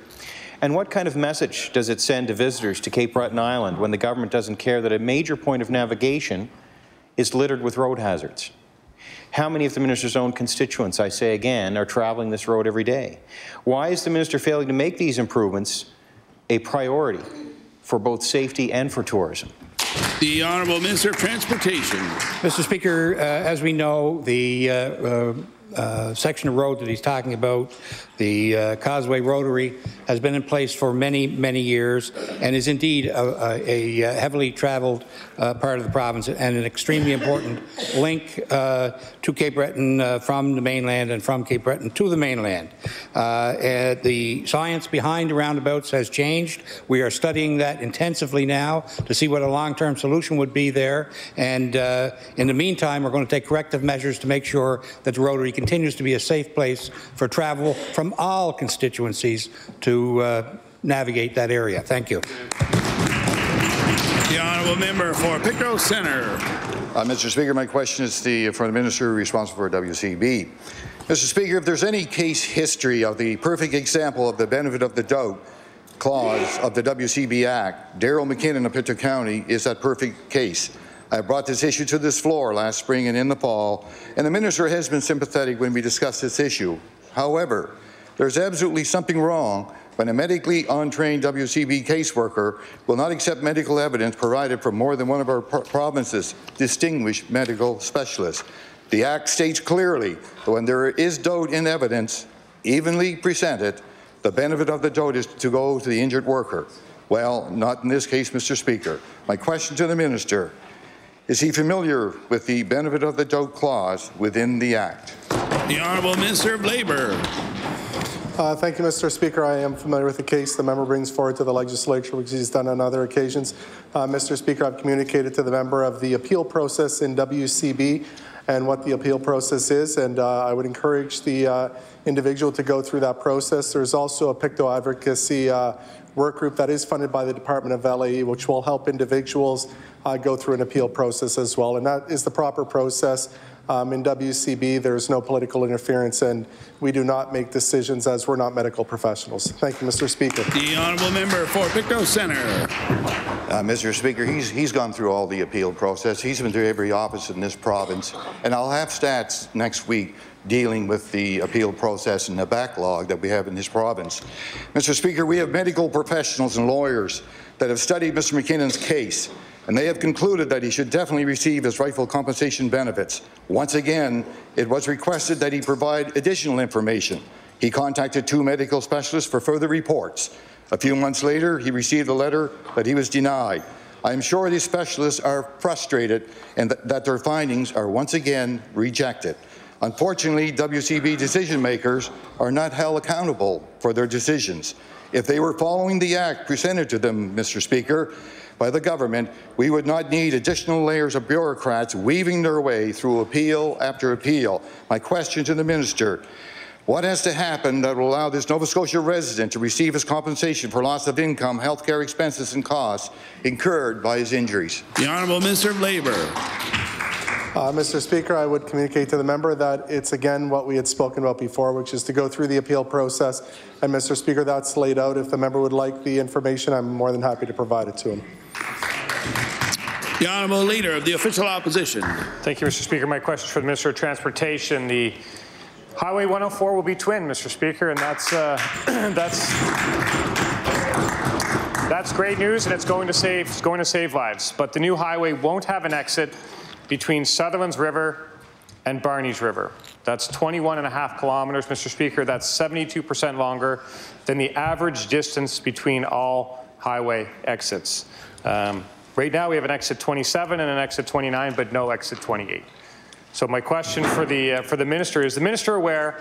And what kind of message does it send to visitors to Cape Breton Island when the government doesn't care that a major point of navigation is littered with road hazards? How many of the minister's own constituents, I say again, are traveling this road every day? Why is the minister failing to make these improvements a priority for both safety and for tourism? The Honourable Minister of Transportation. Mr. Speaker, as we know, the section of road that he's talking about, the Causeway Rotary, has been in place for many, many years and is indeed a heavily traveled part of the province and an extremely important link to Cape Breton from the mainland and from Cape Breton to the mainland. The science behind the roundabouts has changed. We are studying that intensively now to see what a long-term solution would be there. And in the meantime, we're going to take corrective measures to make sure that the Rotary continues to be a safe place for travel from all constituencies to navigate that area. Thank you. The Honourable Member for Pictou Centre. Mr. Speaker, my question is for the Minister responsible for WCB. Mr. Speaker, if there's any case history of the perfect example of the benefit of the doubt clause of the WCB Act, Darrell McKinnon of Pictou County is that perfect case. I brought this issue to this floor last spring and in the fall, and the Minister has been sympathetic when we discussed this issue. However, there's absolutely something wrong when a medically untrained WCB caseworker will not accept medical evidence provided from more than one of our province's distinguished medical specialists. The Act states clearly that when there is doubt in evidence, evenly presented, the benefit of the doubt is to go to the injured worker. Well, not in this case, Mr. Speaker. My question to the Minister, is he familiar with the benefit of the doubt clause within the Act? The Honourable Minister of Labour. Thank you, Mr. Speaker. I am familiar with the case the member brings forward to the legislature, which he's done on other occasions. Mr. Speaker, I've communicated to the member of the appeal process in WCB and what the appeal process is, and I would encourage the individual to go through that process. There's also a Pictou advocacy work group that is funded by the Department of LAE, which will help individuals go through an appeal process as well, and that is the proper process. In WCB, there's no political interference, and we do not make decisions as we're not medical professionals. Thank you, Mr. Speaker. The Honourable Member for Pictou Centre. Mr. Speaker, he's gone through all the appeal process. He's been through every office in this province, and I'll have stats next week dealing with the appeal process and the backlog that we have in this province. Mr. Speaker, we have medical professionals and lawyers that have studied Mr. McKinnon's case, and they have concluded that he should definitely receive his rightful compensation benefits. Once again, it was requested that he provide additional information. He contacted 2 medical specialists for further reports. A few months later, he received a letter that he was denied. I am sure these specialists are frustrated and that their findings are once again rejected. Unfortunately, WCB decision makers are not held accountable for their decisions. If they were following the Act presented to them, Mr. Speaker, by the government, we would not need additional layers of bureaucrats weaving their way through appeal after appeal. My question to the Minister, what has to happen that will allow this Nova Scotia resident to receive his compensation for loss of income, health care expenses and costs incurred by his injuries? The Honourable Minister of Labour. Mr. Speaker, I would communicate to the member that it's again what we had spoken about before, which is to go through the appeal process. And Mr. Speaker, that's laid out. If the member would like the information, I'm more than happy to provide it to him. The Honourable Leader of the Official Opposition. Thank you, Mr. Speaker. My question is for the Minister of Transportation. The Highway 104 will be twinned, Mr. Speaker, and that's great news, and it's going to save lives. But the new highway won't have an exit between Sutherland's River and Barney's River. That's 21.5 kilometers, Mr. Speaker. That's 72% longer than the average distance between all highway exits. Right now, we have an exit 27 and an exit 29, but no exit 28. So my question for the Minister is the Minister aware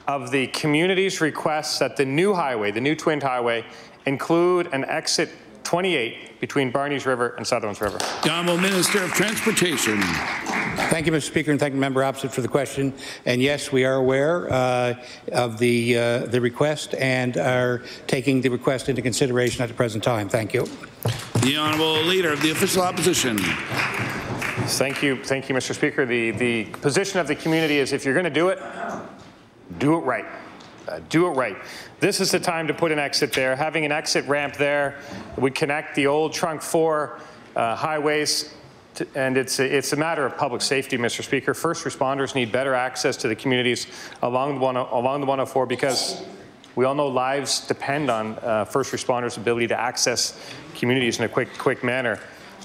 of the community's requests that the new highway, the new twinned highway, include an exit 28 between Barney's River and Sutherland's River? The Honourable Minister of Transportation. Thank you, Mr. Speaker, and thank the member opposite for the question. And yes, we are aware of the request and are taking the request into consideration at the present time. Thank you. The Honourable Leader of the Official Opposition. Thank you, Mr. Speaker. The position of the community is if you're going to do it right. Do it right. This is the time to put an exit there. Having an exit ramp there would connect the old Trunk 4 highways and it's a matter of public safety, Mr. Speaker. First responders need better access to the communities along the 104 because we all know lives depend on first responders' ability to access communities in a quick manner.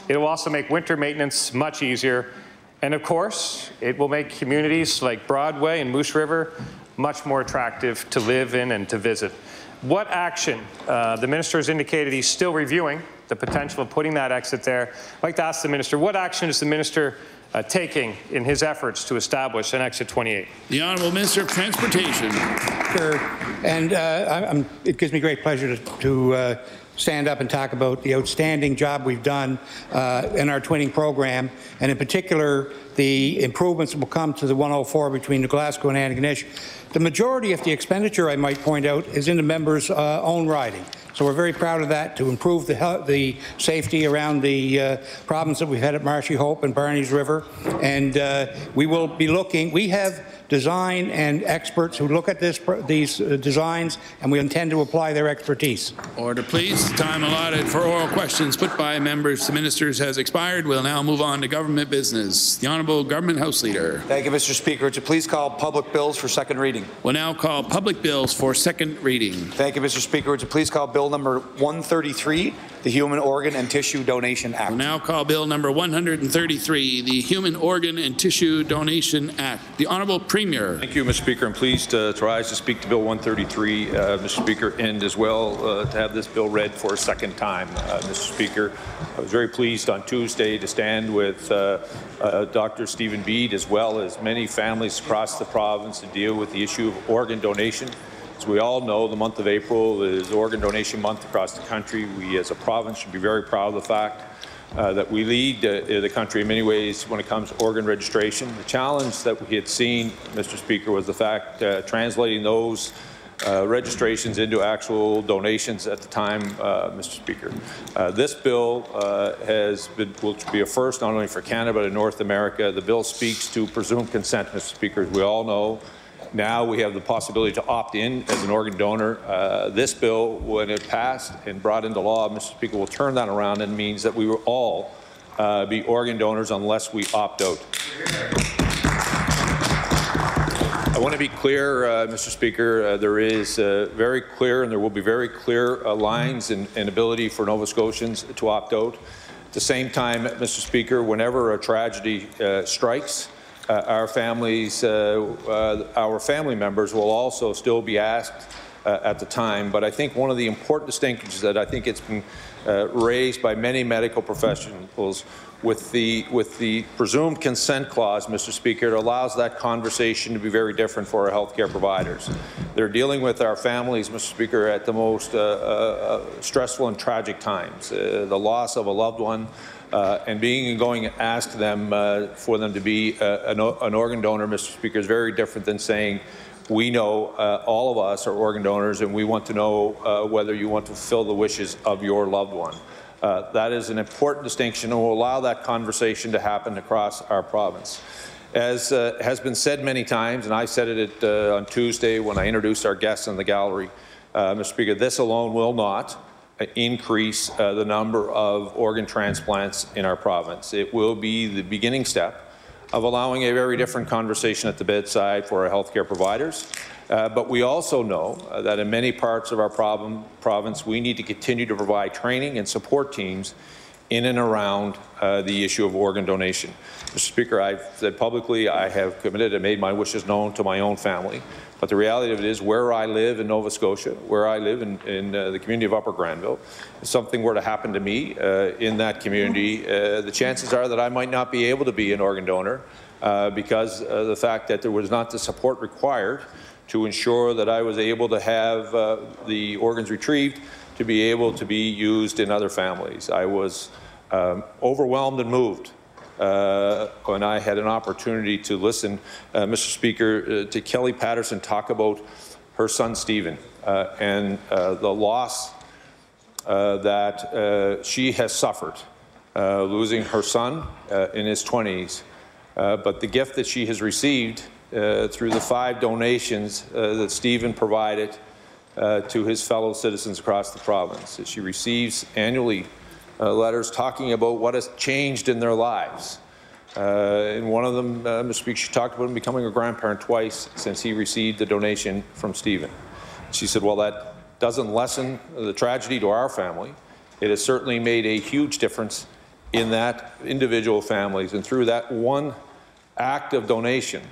It will also make winter maintenance much easier, and of course, it will make communities like Broadway and Moose River much more attractive to live in and to visit. What action? The minister has indicated he's still reviewing the potential of putting that exit there. I'd like to ask the minister, what action is the minister taking in his efforts to establish an exit 28? The Honourable Minister of Transportation. Sure. And it gives me great pleasure to stand up and talk about the outstanding job we've done in our twinning program, and in particular, the improvements that will come to the 104 between New Glasgow and Antigonish. The majority of the expenditure, I might point out, is in the members' own riding. So we're very proud of that, to improve the safety around the problems that we've had at Marshy Hope and Barney's River. And we will be looking, we have design and experts who look at these designs, and we intend to apply their expertise. Order, please. Time allotted for oral questions put by members to ministers has expired. We'll now move on to government business. The Honourable Government House Leader. Thank you, Mr. Speaker. Would you please call public bills for second reading? We'll now call public bills for second reading. Thank you, Mr. Speaker. Would you please call Bill number 133, the Human Organ and Tissue Donation Act? We'll now call Bill number 133, the Human Organ and Tissue Donation Act. The Honourable Premier. Thank you, Mr. Speaker. I'm pleased to rise to speak to Bill 133, Mr. Speaker, and as well to have this bill read for a second time, Mr. Speaker. I was very pleased on Tuesday to stand with Dr. Stephen Bede, as well as many families across the province, to deal with the issue of organ donation. As we all know, the month of April is Organ Donation Month across the country. We as a province should be very proud of the fact that we lead the country in many ways when it comes to organ registration. The challenge that we had seen, Mr. Speaker, was the fact translating those registrations into actual donations at the time, Mr. Speaker. This bill will be a first not only for Canada but in North America. The bill speaks to presumed consent, Mr. Speaker. As we all know, now we have the possibility to opt in as an organ donor. This bill, when it passed and brought into law, Mr. Speaker, will turn that around and means that we will all be organ donors unless we opt out. I want to be clear, Mr. Speaker, there is very clear and there will be very clear lines and ability for Nova Scotians to opt out. At the same time, Mr. Speaker, whenever a tragedy strikes, our family members will also still be asked at the time. But I think one of the important distinctions that I think it's been raised by many medical professionals with the presumed consent clause, Mr. Speaker, it allows that conversation to be very different for our healthcare providers. They're dealing with our families, Mr. Speaker, at the most stressful and tragic times. The loss of a loved one, and going and ask them for them to be an organ donor, Mr. Speaker, is very different than saying, we know all of us are organ donors and we want to know whether you want to fulfill the wishes of your loved one. That is an important distinction and will allow that conversation to happen across our province. As has been said many times, and I said it on Tuesday when I introduced our guests in the gallery, Mr. Speaker, this alone will not increase the number of organ transplants in our province. It will be the beginning step of allowing a very different conversation at the bedside for our healthcare providers. But we also know that in many parts of our province, we need to continue to provide training and support teams in and around the issue of organ donation. Mr. Speaker, I've said publicly I have committed and made my wishes known to my own family. But the reality of it is, where I live in Nova Scotia, where I live in the community of Upper Granville, if something were to happen to me in that community, the chances are that I might not be able to be an organ donor because of the fact that there was not the support required to ensure that I was able to have the organs retrieved to be able to be used in other families. I was overwhelmed and moved when I had an opportunity to listen, Mr. Speaker, to Kelly Patterson talk about her son Stephen and the loss that she has suffered, losing her son in his 20s, but the gift that she has received through the 5 donations that Stephen provided to his fellow citizens across the province. She receives annually letters talking about what has changed in their lives. And one of them, Mr. Speaker, she talked about him becoming a grandparent twice since he received the donation from Stephen. She said, well, that doesn't lessen the tragedy to our family. It has certainly made a huge difference in that individual families, and through that one act of donation,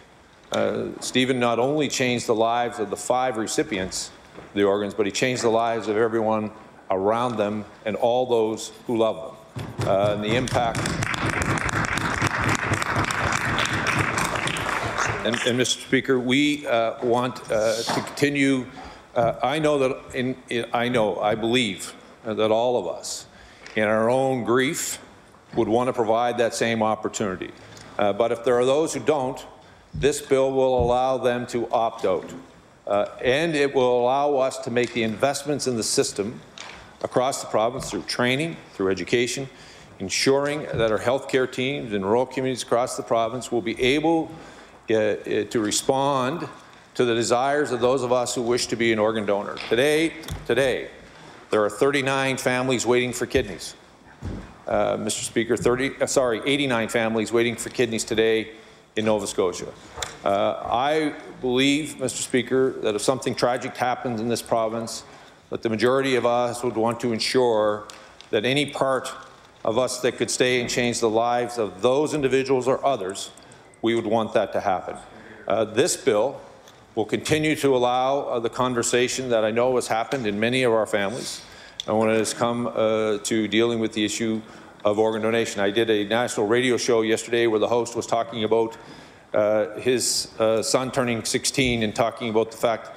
Stephen not only changed the lives of the 5 recipients of the organs, but he changed the lives of everyone around them and all those who love them. And the impact. And Mr. Speaker, we want to continue. I know that I believe that all of us, in our own grief, would want to provide that same opportunity. But if there are those who don't, this bill will allow them to opt out. And it will allow us to make the investments in the system across the province through training, through education, ensuring that our healthcare teams in rural communities across the province will be able to respond to the desires of those of us who wish to be an organ donor. Today, there are 39 families waiting for kidneys. Mr. Speaker, 89 families waiting for kidneys today in Nova Scotia. I believe, Mr. Speaker, that if something tragic happens in this province, that the majority of us would want to ensure that any part of us that could stay and change the lives of those individuals or others, we would want that to happen. This bill will continue to allow the conversation that I know has happened in many of our families and when it has come to dealing with the issue of organ donation. I did a national radio show yesterday where the host was talking about his son turning 16 and talking about the fact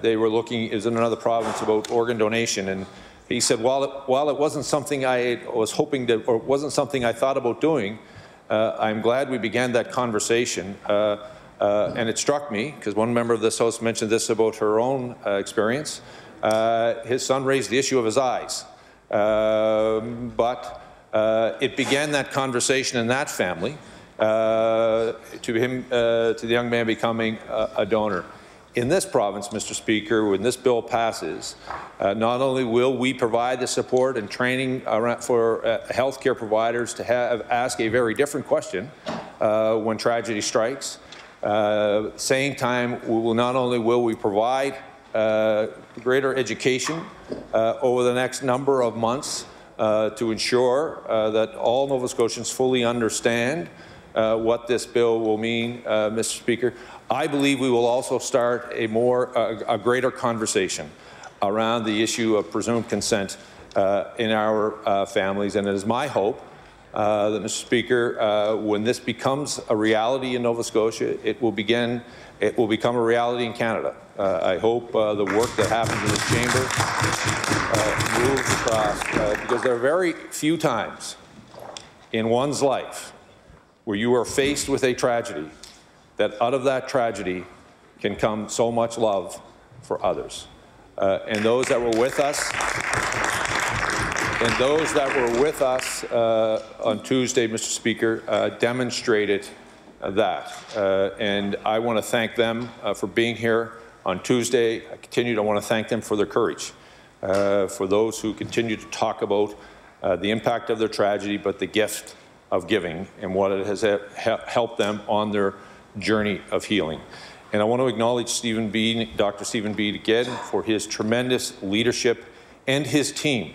they were looking is in another province about organ donation, and he said while it wasn't something I was hoping to, or wasn't something I thought about doing, I'm glad we began that conversation. And it struck me because one member of this House mentioned this about her own experience. His son raised the issue of his eyes, but it began that conversation in that family to the young man becoming a donor. In this province, Mr. Speaker, when this bill passes, not only will we provide the support and training for healthcare providers to ask a very different question when tragedy strikes, same time, not only will we provide greater education over the next number of months to ensure that all Nova Scotians fully understand what this bill will mean, Mr. Speaker. I believe we will also start a greater conversation around the issue of presumed consent in our families, and it is my hope that, Mr. Speaker, when this becomes a reality in Nova Scotia, it will become a reality in Canada. I hope the work that happens in this chamber moves across, because there are very few times in one's life where you are faced with a tragedy that out of that tragedy can come so much love for others. And those that were with us, on Tuesday, Mr. Speaker, demonstrated that. And I want to thank them for being here on Tuesday. I want to thank them for their courage, for those who continue to talk about the impact of their tragedy, but the gift of giving and what it has helped them on their journey of healing. And I want to acknowledge Dr. Stephen Beed again for his tremendous leadership and his team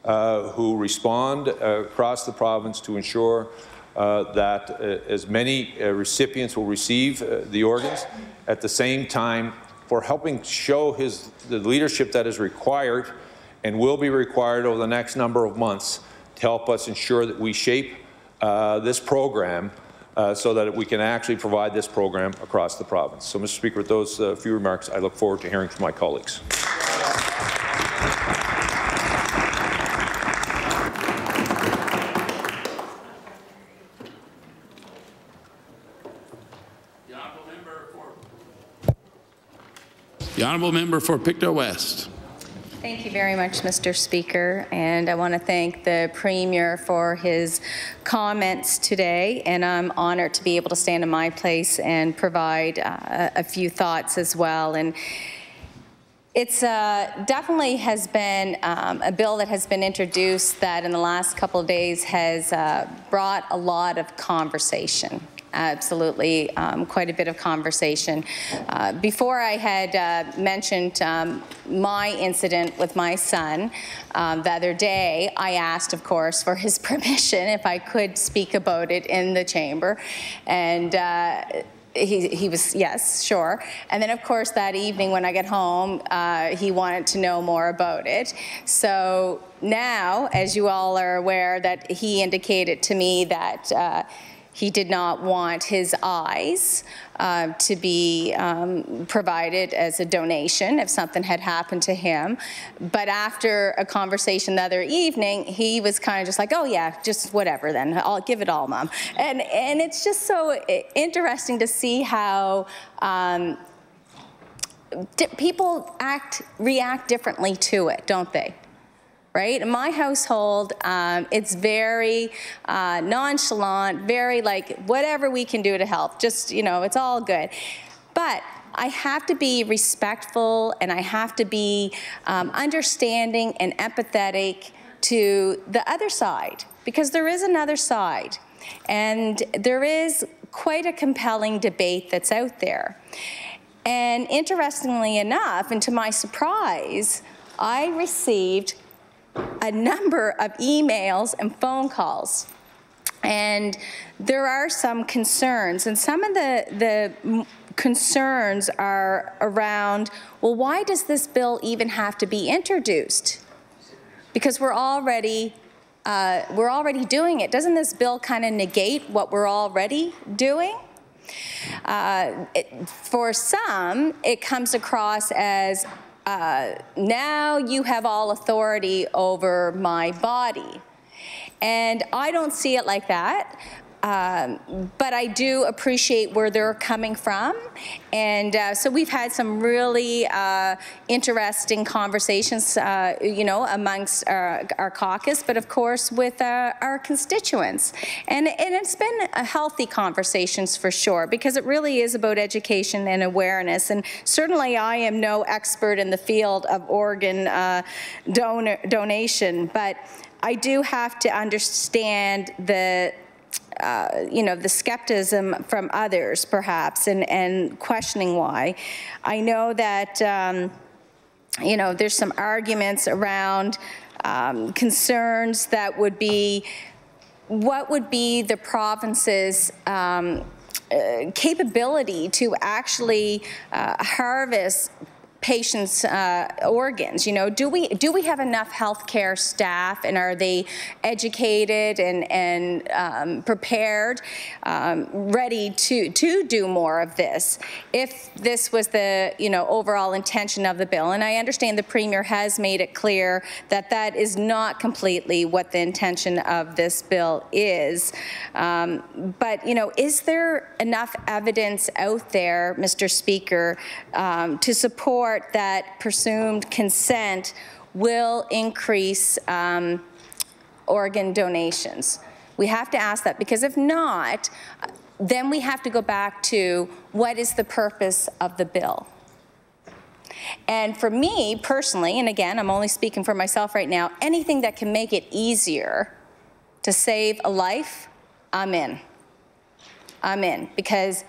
who respond across the province to ensure that as many recipients will receive the organs, at the same time for helping show the leadership that is required and will be required over the next number of months to help us ensure that we shape this program so that we can actually provide this program across the province. So, Mr. Speaker, with those few remarks, I look forward to hearing from my colleagues. The honourable member for Pictou West. Thank you very much, Mr. Speaker, and I want to thank the Premier for his comments today, and I'm honoured to be able to stand in my place and provide a few thoughts as well. And It's definitely has been a bill that has been introduced that in the last couple of days has brought a lot of conversation. Absolutely, quite a bit of conversation. Before I had mentioned my incident with my son the other day, I asked, of course, for his permission if I could speak about it in the chamber, and he was, yes, sure. And then, of course, that evening when I get home, he wanted to know more about it. So now, as you all are aware, that he indicated to me that he did not want his eyes to be provided as a donation if something had happened to him. But after a conversation the other evening, he was kind of just like, oh yeah, just whatever then, I'll give it all, Mom. And it's just so interesting to see how people react differently to it, don't they? Right? In my household, it's very nonchalant, very like whatever we can do to help, just, you know, it's all good. But I have to be respectful and I have to be understanding and empathetic to the other side, because there is another side. And there is quite a compelling debate that's out there. And interestingly enough, and to my surprise, I received a number of emails and phone calls, and there are some concerns, and some of the concerns are around, well, why does this bill even have to be introduced? Because we're already doing it. Doesn't this bill kind of negate what we're already doing? For some, it comes across as now you have all authority over my body. And I don't see it like that. But I do appreciate where they're coming from. And so we've had some really interesting conversations, you know, amongst our caucus, but of course with our constituents. And it's been a healthy conversations for sure, because it really is about education and awareness. And certainly I am no expert in the field of organ donation, but I do have to understand the you know, the skepticism from others, perhaps, and questioning why. I know that, you know, there's some arguments around concerns that would be, what would be the province's capability to actually harvest patients' organs? You know, do we have enough healthcare staff, and are they educated and prepared, ready to do more of this? If this was the, you know, overall intention of the bill, and I understand the Premier has made it clear that that is not completely what the intention of this bill is. But, you know, is there enough evidence out there, Mr. Speaker, to support that presumed consent will increase organ donations? We have to ask that, because if not, then we have to go back to what is the purpose of the bill. And for me personally, and again, I'm only speaking for myself right now, anything that can make it easier to save a life, I'm in. I'm in, because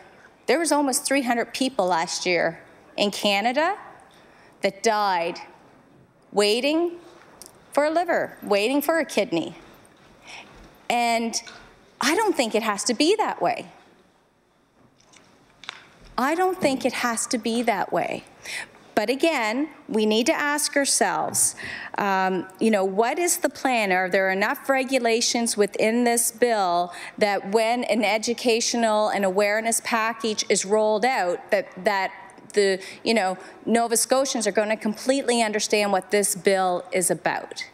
there was almost 300 people last year in Canada that died waiting for a liver, waiting for a kidney. And I don't think it has to be that way. I don't think it has to be that way. But again, we need to ask ourselves, you know, what is the plan? Are there enough regulations within this bill that when an educational and awareness package is rolled out, that the, you know, Nova Scotians are going to completely understand what this bill is about?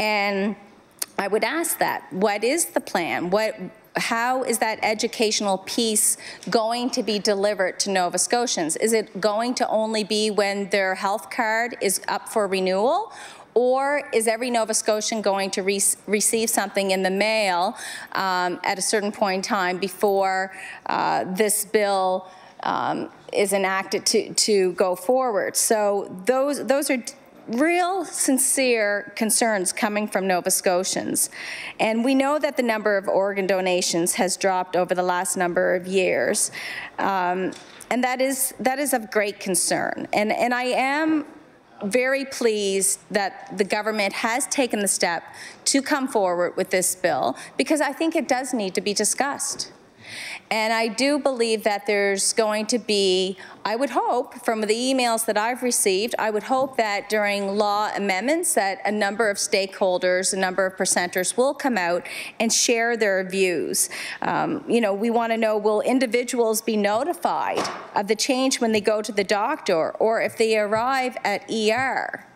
And I would ask that. What is the plan? How is that educational piece going to be delivered to Nova Scotians? Is it going to only be when their health card is up for renewal? Or is every Nova Scotian going to receive something in the mail at a certain point in time before this bill is enacted to go forward. So those are real, sincere concerns coming from Nova Scotians. And we know that the number of organ donations has dropped over the last number of years. And that is of great concern. And I am very pleased that the government has taken the step to come forward with this bill, because I think it does need to be discussed. And I do believe that there's going to be, I would hope, from the emails that I've received, I would hope that during law amendments that a number of stakeholders, a number of presenters will come out and share their views. You know, we want to know, will individuals be notified of the change when they go to the doctor or if they arrive at ER?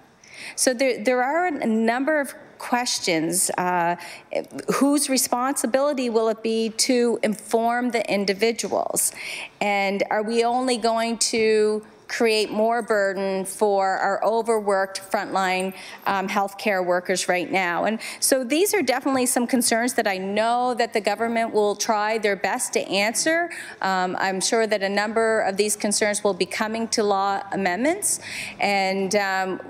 So there are a number of questions. Whose responsibility will it be to inform the individuals? And are we only going to create more burden for our overworked frontline healthcare workers right now? And so these are definitely some concerns that I know that the government will try their best to answer. I'm sure that a number of these concerns will be coming to law amendments. And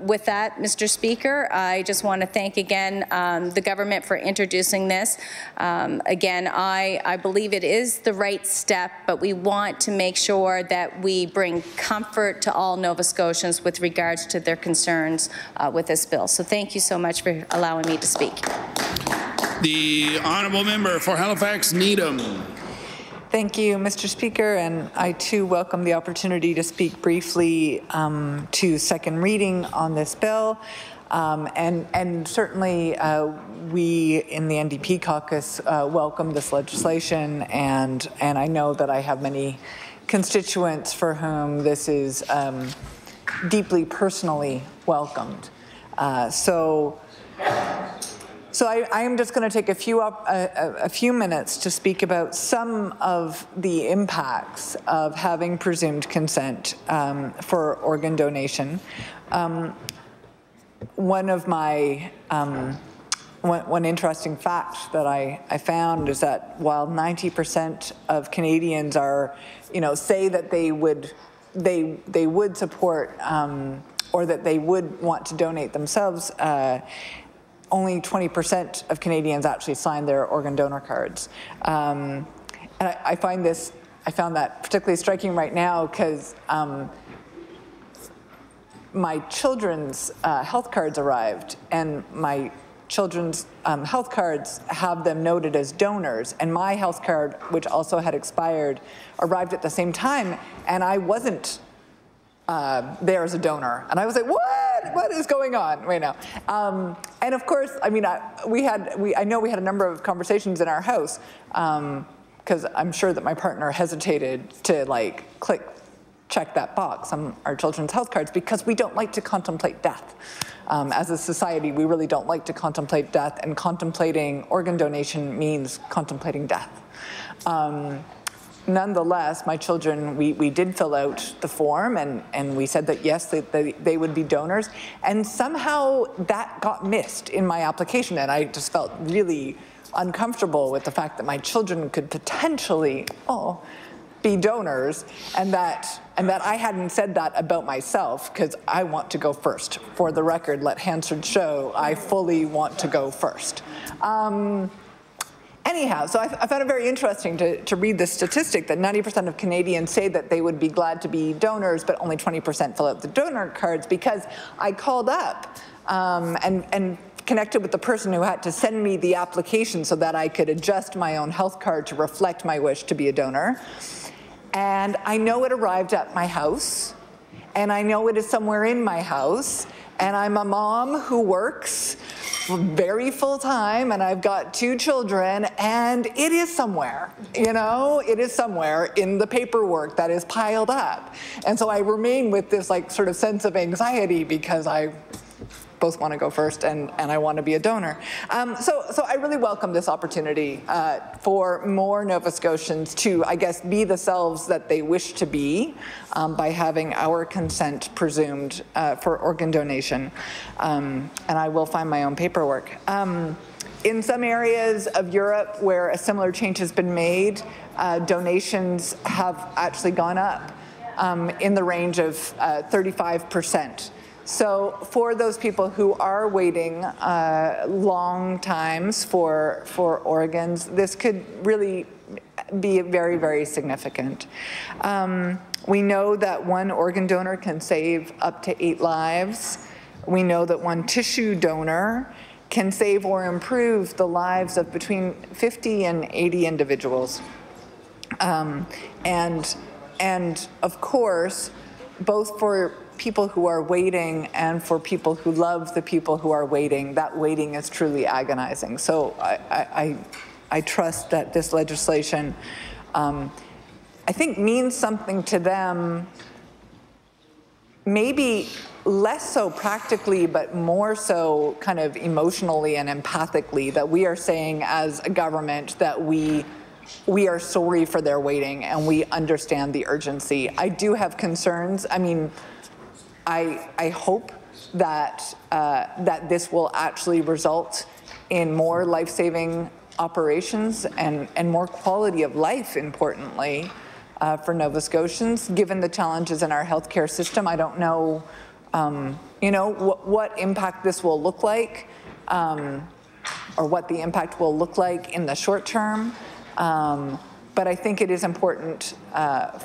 with that, Mr. Speaker, I just want to thank again the government for introducing this. Again, I believe it is the right step, but we want to make sure that we bring comfort to all Nova Scotians with regards to their concerns with this bill. So thank you so much for allowing me to speak. The honourable member for Halifax Needham. Thank you, Mr. Speaker, and I too welcome the opportunity to speak briefly to second reading on this bill. And certainly we in the NDP caucus welcome this legislation, and I know that I have many constituents for whom this is deeply personally welcomed. So I am just going to take a few minutes to speak about some of the impacts of having presumed consent for organ donation. One of my one interesting fact that I found is that while 90% of Canadians are, say that they would support or that they would want to donate themselves, only 20% of Canadians actually sign their organ donor cards. And I found that particularly striking right now because my children's health cards arrived, and my children's health cards have them noted as donors, and my health card, which also had expired, arrived at the same time, and I wasn't there as a donor. And I was like, what is going on right now? And of course, I mean, I know we had a number of conversations in our house, because I'm sure that my partner hesitated to check that box on our children's health cards, because we don't like to contemplate death. As a society, we really don't like to contemplate death, and contemplating organ donation means contemplating death. Nonetheless, my children, we did fill out the form, and we said that yes, they would be donors, and somehow that got missed in my application, and I just felt really uncomfortable with the fact that my children could potentially be donors, and that I hadn't said that about myself, because I want to go first. For the record, let Hansard show, I fully want to go first. Anyhow, so I found it very interesting to read this statistic that 90% of Canadians say that they would be glad to be donors, but only 20% fill out the donor cards, because I called up and connected with the person who had to send me the application so that I could adjust my own health card to reflect my wish to be a donor. And I know it arrived at my house, and I know it is somewhere in my house, and I'm a mom who works very full-time, and I've got 2 children, and it is somewhere, it is somewhere in the paperwork that is piled up. And so I remain with this sort of sense of anxiety, because I both want to go first, and I want to be a donor. So I really welcome this opportunity for more Nova Scotians to, I guess, be the selves that they wish to be by having our consent presumed for organ donation. And I will find my own paperwork. In some areas of Europe where a similar change has been made, donations have actually gone up. in the range of 35%. So for those people who are waiting long times for organs, this could really be very, very significant. We know that one organ donor can save up to 8 lives. We know that one tissue donor can save or improve the lives of between 50 and 80 individuals. And of course, both for people who are waiting and for people who love the people who are waiting, that waiting is truly agonizing. So I trust that this legislation, I think, means something to them, maybe less so practically, but more so kind of emotionally and empathically, that we are saying as a government that we are sorry for their waiting and we understand the urgency. I do have concerns. I mean, I hope that that this will actually result in more life-saving operations and more quality of life, importantly, for Nova Scotians. Given the challenges in our healthcare system, I don't know, you know, what impact this will look like, or what the impact will look like in the short term. But I think it is important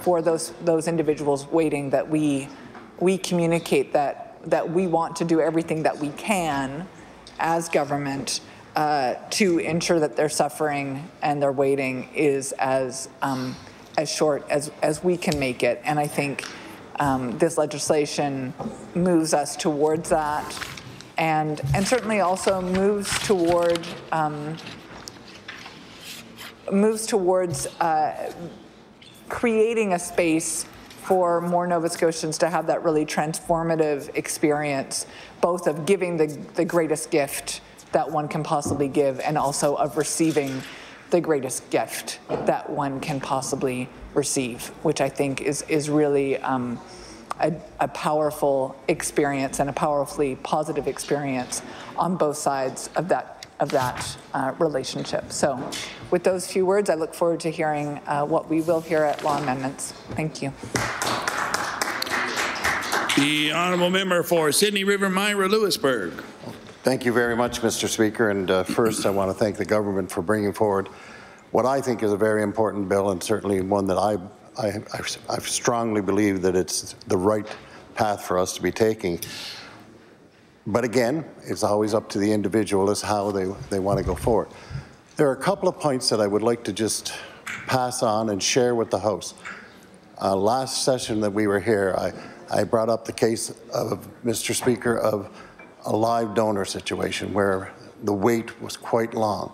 for those individuals waiting that we communicate that we want to do everything that we can as government to ensure that their suffering and their waiting is as short as we can make it. And I think this legislation moves us towards that, and certainly also moves towards creating a space for more Nova Scotians to have that really transformative experience, both of giving the greatest gift that one can possibly give, and also of receiving the greatest gift that one can possibly receive, which I think is really a powerful experience and a powerfully positive experience on both sides of that relationship. So with those few words, I look forward to hearing what we will hear at law amendments. Thank you. The honourable member for Sydney River Myra Lewisburg. Thank you very much, Mr. Speaker. And first, I want to thank the government for bringing forward what I think is a very important bill, and certainly one that I strongly believe that it's the right path for us to be taking. But again, it's always up to the individual as how they want to go forward. There are a couple of points that I would like to just pass on and share with the House. Last session that we were here, I brought up the case of, Mr. Speaker, of a live donor situation where the wait was quite long.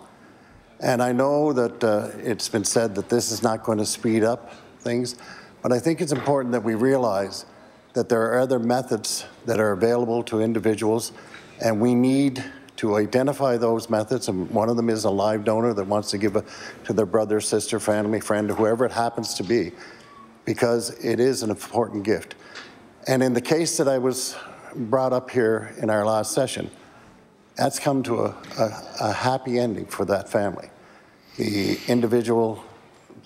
And I know that it's been said that this is not going to speed up things, but I think it's important that we realize that there are other methods that are available to individuals, and we need to identify those methods, and one of them is a live donor that wants to give to their brother, sister, family, friend, whoever it happens to be, because it is an important gift. And in the case that I was brought up here in our last session, that's come to a happy ending for that family. The individual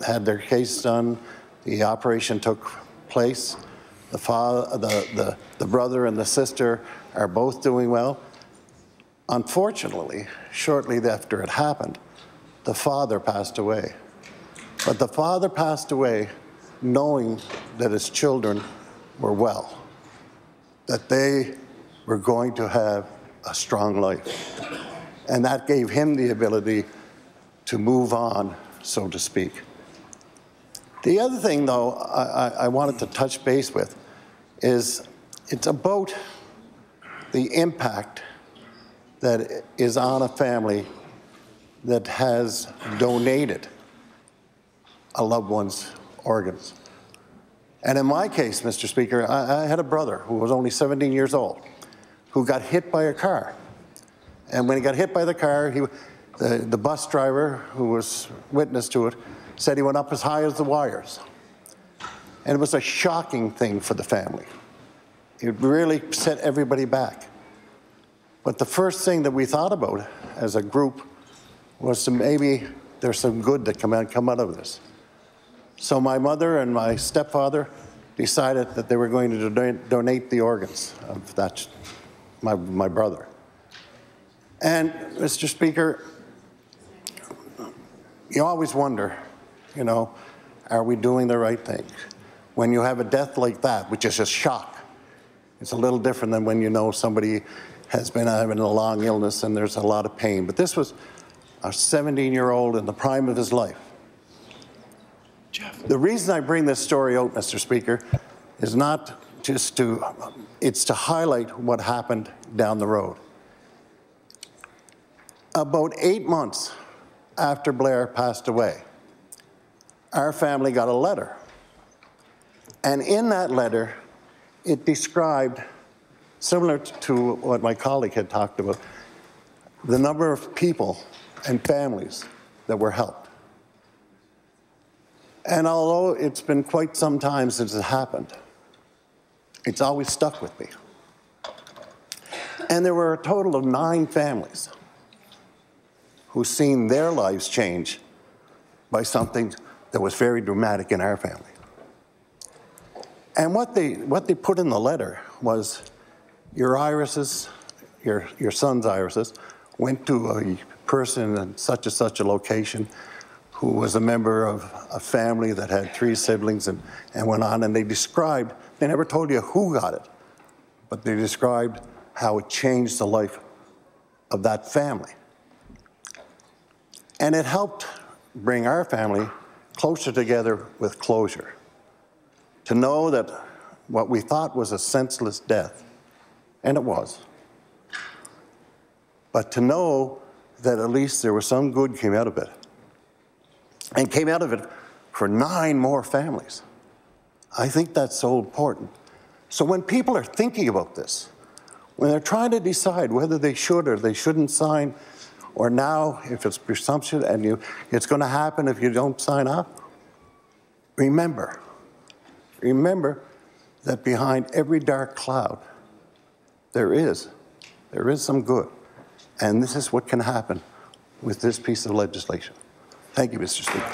had their case done, the operation took place, the father, the brother and the sister are both doing well. Unfortunately, shortly after it happened, the father passed away. But the father passed away knowing that his children were well, that they were going to have a strong life. And that gave him the ability to move on, so to speak. The other thing, though, I wanted to touch base with is it's about the impact that is on a family that has donated a loved one's organs. And in my case, Mr. Speaker, I had a brother who was only 17 years old who got hit by a car. And when he got hit by the car, the bus driver who was witness to it said he went up as high as the wires. And it was a shocking thing for the family. It really set everybody back. But the first thing that we thought about as a group was to maybe there's some good that come out of this. So my mother and my stepfather decided that they were going to donate the organs of my brother. And, Mr. Speaker, you always wonder, you know, are we doing the right thing? When you have a death like that, which is a shock, it's a little different than when you know somebody has been having a long illness and there's a lot of pain. But this was a 17-year-old in the prime of his life. The reason I bring this story out, Mr. Speaker, is not just it's to highlight what happened down the road. About 8 months after Blair passed away, our family got a letter. And in that letter, it described, similar to what my colleague had talked about, the number of people and families that were helped. And although it's been quite some time since it happened, it's always stuck with me. And there were a total of 9 families who've seen their lives change by something that was very dramatic in our family. And what they put in the letter was your irises, your son's irises, went to a person in such and such a location who was a member of a family that had 3 siblings and went on, and they described, they never told you who got it, but they described how it changed the life of that family. And it helped bring our family closer together with closure. To know that what we thought was a senseless death, and it was, but to know that at least there was some good came out of it, and came out of it for 9 more families. I think that's so important. So when people are thinking about this, when they're trying to decide whether they should or they shouldn't sign, or now if it's presumption and it's going to happen if you don't sign up, remember that behind every dark cloud, there is some good. And this is what can happen with this piece of legislation. Thank you, Mr. Speaker.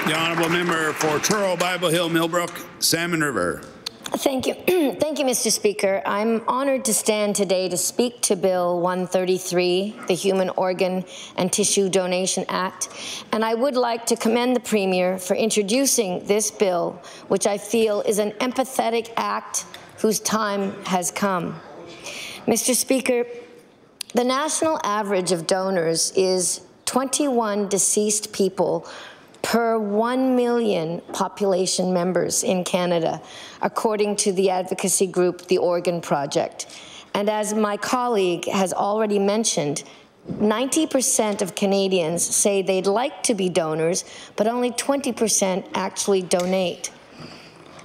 The honourable member for Truro, Bible Hill, Millbrook, Salmon River. Thank you. Thank you, Mr. Speaker. I'm honored to stand today to speak to Bill 133, the Human Organ and Tissue Donation Act, and I would like to commend the Premier for introducing this bill, which I feel is an empathetic act whose time has come. Mr. Speaker, the national average of donors is 21 deceased people per 1 million population members in Canada, according to the advocacy group, The Organ Project. And as my colleague has already mentioned, 90% of Canadians say they'd like to be donors, but only 20% actually donate.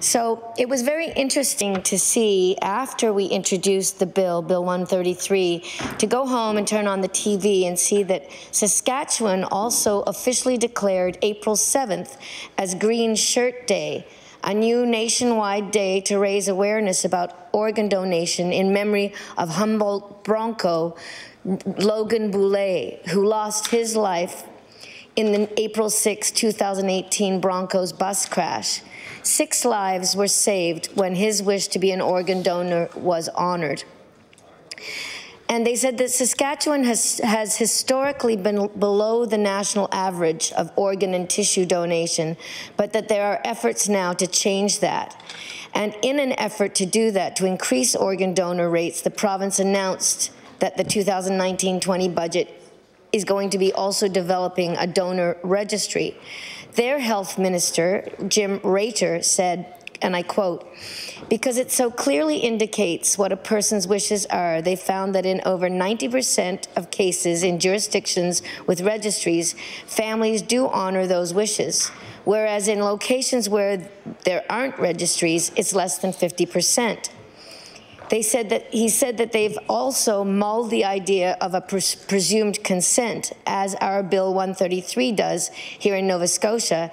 So it was very interesting to see, after we introduced the bill, Bill 133, to go home and turn on the TV and see that Saskatchewan also officially declared April 7th as Green Shirt Day, a new nationwide day to raise awareness about organ donation in memory of Humboldt Bronco Logan Boulay, who lost his life in the April 6, 2018 Broncos bus crash. 6 lives were saved when his wish to be an organ donor was honored. And they said that Saskatchewan has historically been below the national average of organ and tissue donation, but that there are efforts now to change that. And in an effort to do that, to increase organ donor rates, the province announced that the 2019-20 budget is going to be also developing a donor registry. Their health minister, Jim Rater, said, and I quote, "Because it so clearly indicates what a person's wishes are, they found that in over 90% of cases in jurisdictions with registries, families do honor those wishes, whereas in locations where there aren't registries, it's less than 50%. He said that they've also mulled the idea of a presumed consent, as our Bill 133 does here in Nova Scotia,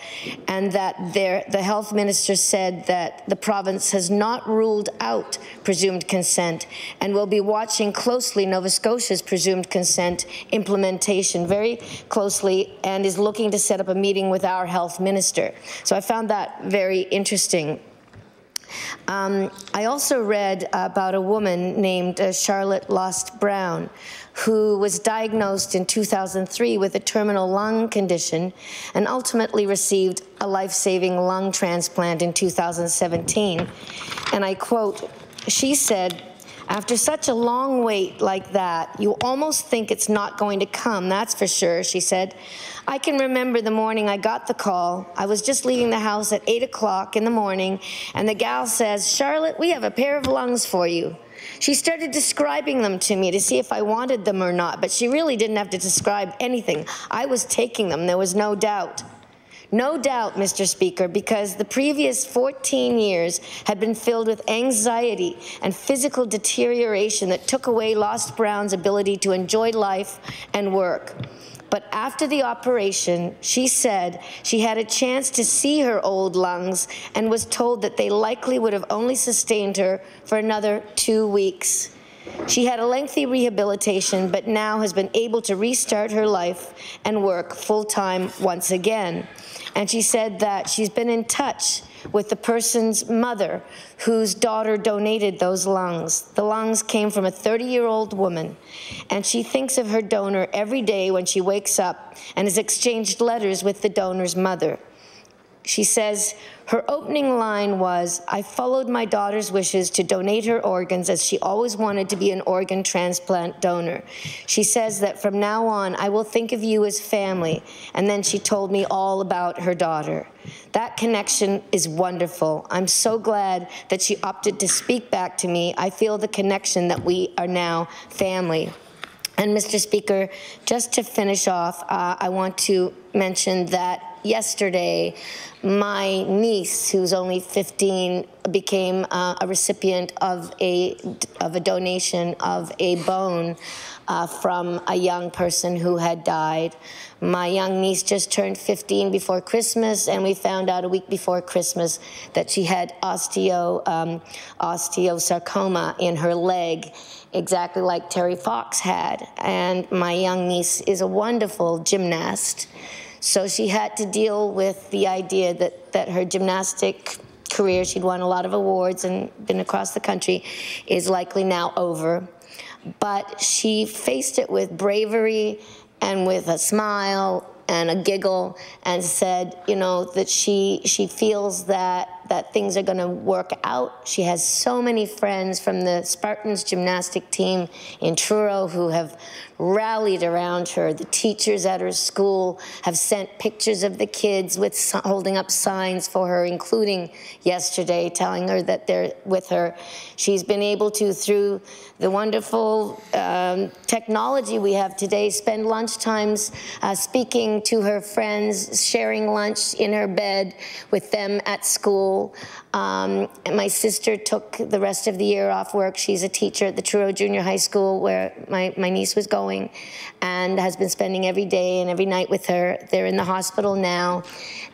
and that the health minister said that the province has not ruled out presumed consent and will be watching closely Nova Scotia's presumed consent implementation very closely, and is looking to set up a meeting with our health minister. So I found that very interesting. I also read about a woman named Charlotte Lost Brown, who was diagnosed in 2003 with a terminal lung condition and ultimately received a life-saving lung transplant in 2017. And I quote, she said, "After such a long wait like that, you almost think it's not going to come, that's for sure," she said. "I can remember the morning I got the call. I was just leaving the house at 8 o'clock in the morning, and the gal says, 'Charlotte, we have a pair of lungs for you.' She started describing them to me to see if I wanted them or not, but she really didn't have to describe anything. I was taking them, there was no doubt. No doubt, Mr. Speaker, because the previous 14 years had been filled with anxiety and physical deterioration that took away Lost Brown's ability to enjoy life and work. But after the operation, she said she had a chance to see her old lungs and was told that they likely would have only sustained her for another 2 weeks. She had a lengthy rehabilitation, but now has been able to restart her life and work full-time once again. And she said that she's been in touch with the person's mother whose daughter donated those lungs. The lungs came from a 30-year-old woman, and she thinks of her donor every day when she wakes up and has exchanged letters with the donor's mother. She says her opening line was, "I followed my daughter's wishes to donate her organs as she always wanted to be an organ transplant donor." She says that from now on, "I will think of you as family." And then she told me all about her daughter. That connection is wonderful. I'm so glad that she opted to speak back to me. I feel the connection that we are now family. And Mr. Speaker, just to finish off, I want to mention that yesterday, my niece, who's only 15, became a recipient of a donation of a bone from a young person who had died. My young niece just turned 15 before Christmas, and we found out a week before Christmas that she had osteosarcoma in her leg, exactly like Terry Fox had. And my young niece is a wonderful gymnast. So she had to deal with the idea that her gymnastic career, she'd won a lot of awards and been across the country, is likely now over. But she faced it with bravery and with a smile and a giggle, and said, you know, that she feels that things are going to work out. She has so many friends from the Spartans gymnastic team in Truro who have rallied around her. The teachers at her school have sent pictures of the kids holding up signs for her, including yesterday, telling her that they're with her. She's been able to, through the wonderful technology we have today, spend lunchtimes speaking to her friends, sharing lunch in her bed with them at school. And my sister took the rest of the year off work. She's a teacher at the Truro Junior High School where my niece was going, and has been spending every day and every night with her. They're in the hospital now.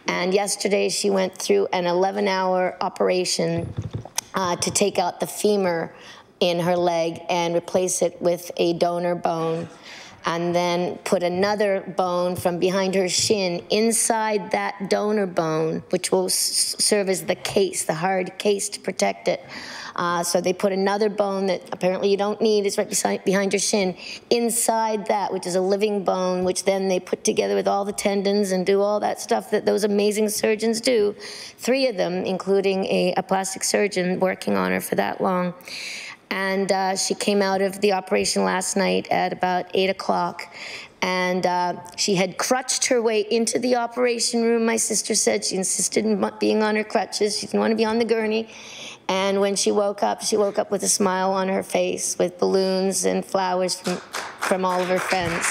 And yesterday she went through an 11-hour operation to take out the femur in her leg and replace it with a donor bone, and then put another bone from behind her shin inside that donor bone, which will serve as the case, the hard case to protect it. So they put another bone that apparently you don't need, is right behind your shin, inside that, which is a living bone, which then they put together with all the tendons and do all that stuff that those amazing surgeons do. 3 of them, including a plastic surgeon working on her for that long. And she came out of the operation last night at about 8 o'clock. And she had crutched her way into the operation room, my sister said. She insisted on being on her crutches. She didn't want to be on the gurney. And when she woke up with a smile on her face, with balloons and flowers from all of her friends.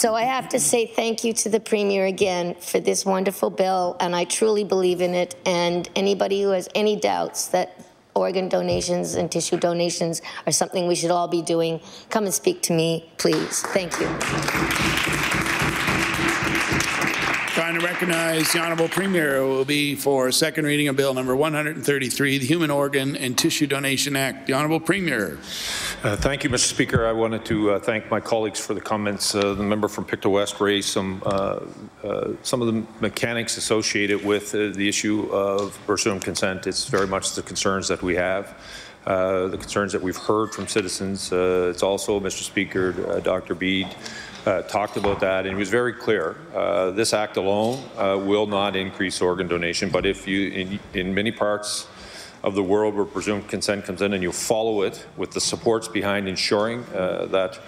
So I have to say thank you to the Premier again for this wonderful bill, and I truly believe in it. And anybody who has any doubts that organ donations and tissue donations are something we should all be doing, come and speak to me, please. Thank you. Trying to recognize the Honourable Premier will be for second reading of Bill number 133, the Human Organ and Tissue Donation Act. The Honourable Premier. Thank you, Mr. Speaker. I wanted to thank my colleagues for the comments. The member from Pictou West raised some of the mechanics associated with the issue of presumed consent. It's very much the concerns that we have, the concerns that we've heard from citizens. It's also, Mr. Speaker, Dr. Bede talked about that, and he was very clear. This act alone will not increase organ donation, but if you, in many parts of the world where presumed consent comes in and you follow it with the supports behind ensuring that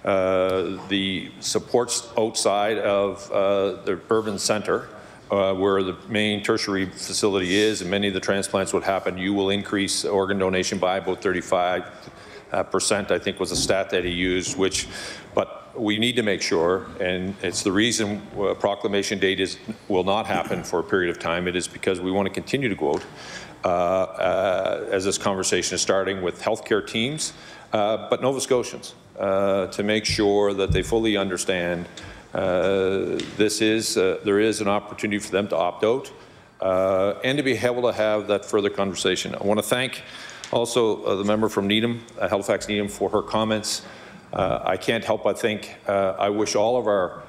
the supports outside of the urban center where the main tertiary facility is and many of the transplants would happen, you will increase organ donation by about 35%, I think was the stat that he used, but we need to make sure, and it's the reason proclamation date will not happen for a period of time. It is because we want to continue to go out as this conversation is starting with healthcare teams, but Nova Scotians, to make sure that they fully understand there is an opportunity for them to opt out and to be able to have that further conversation. I want to thank also the member from Needham, Halifax Needham, for her comments. I can't help but think I wish all of our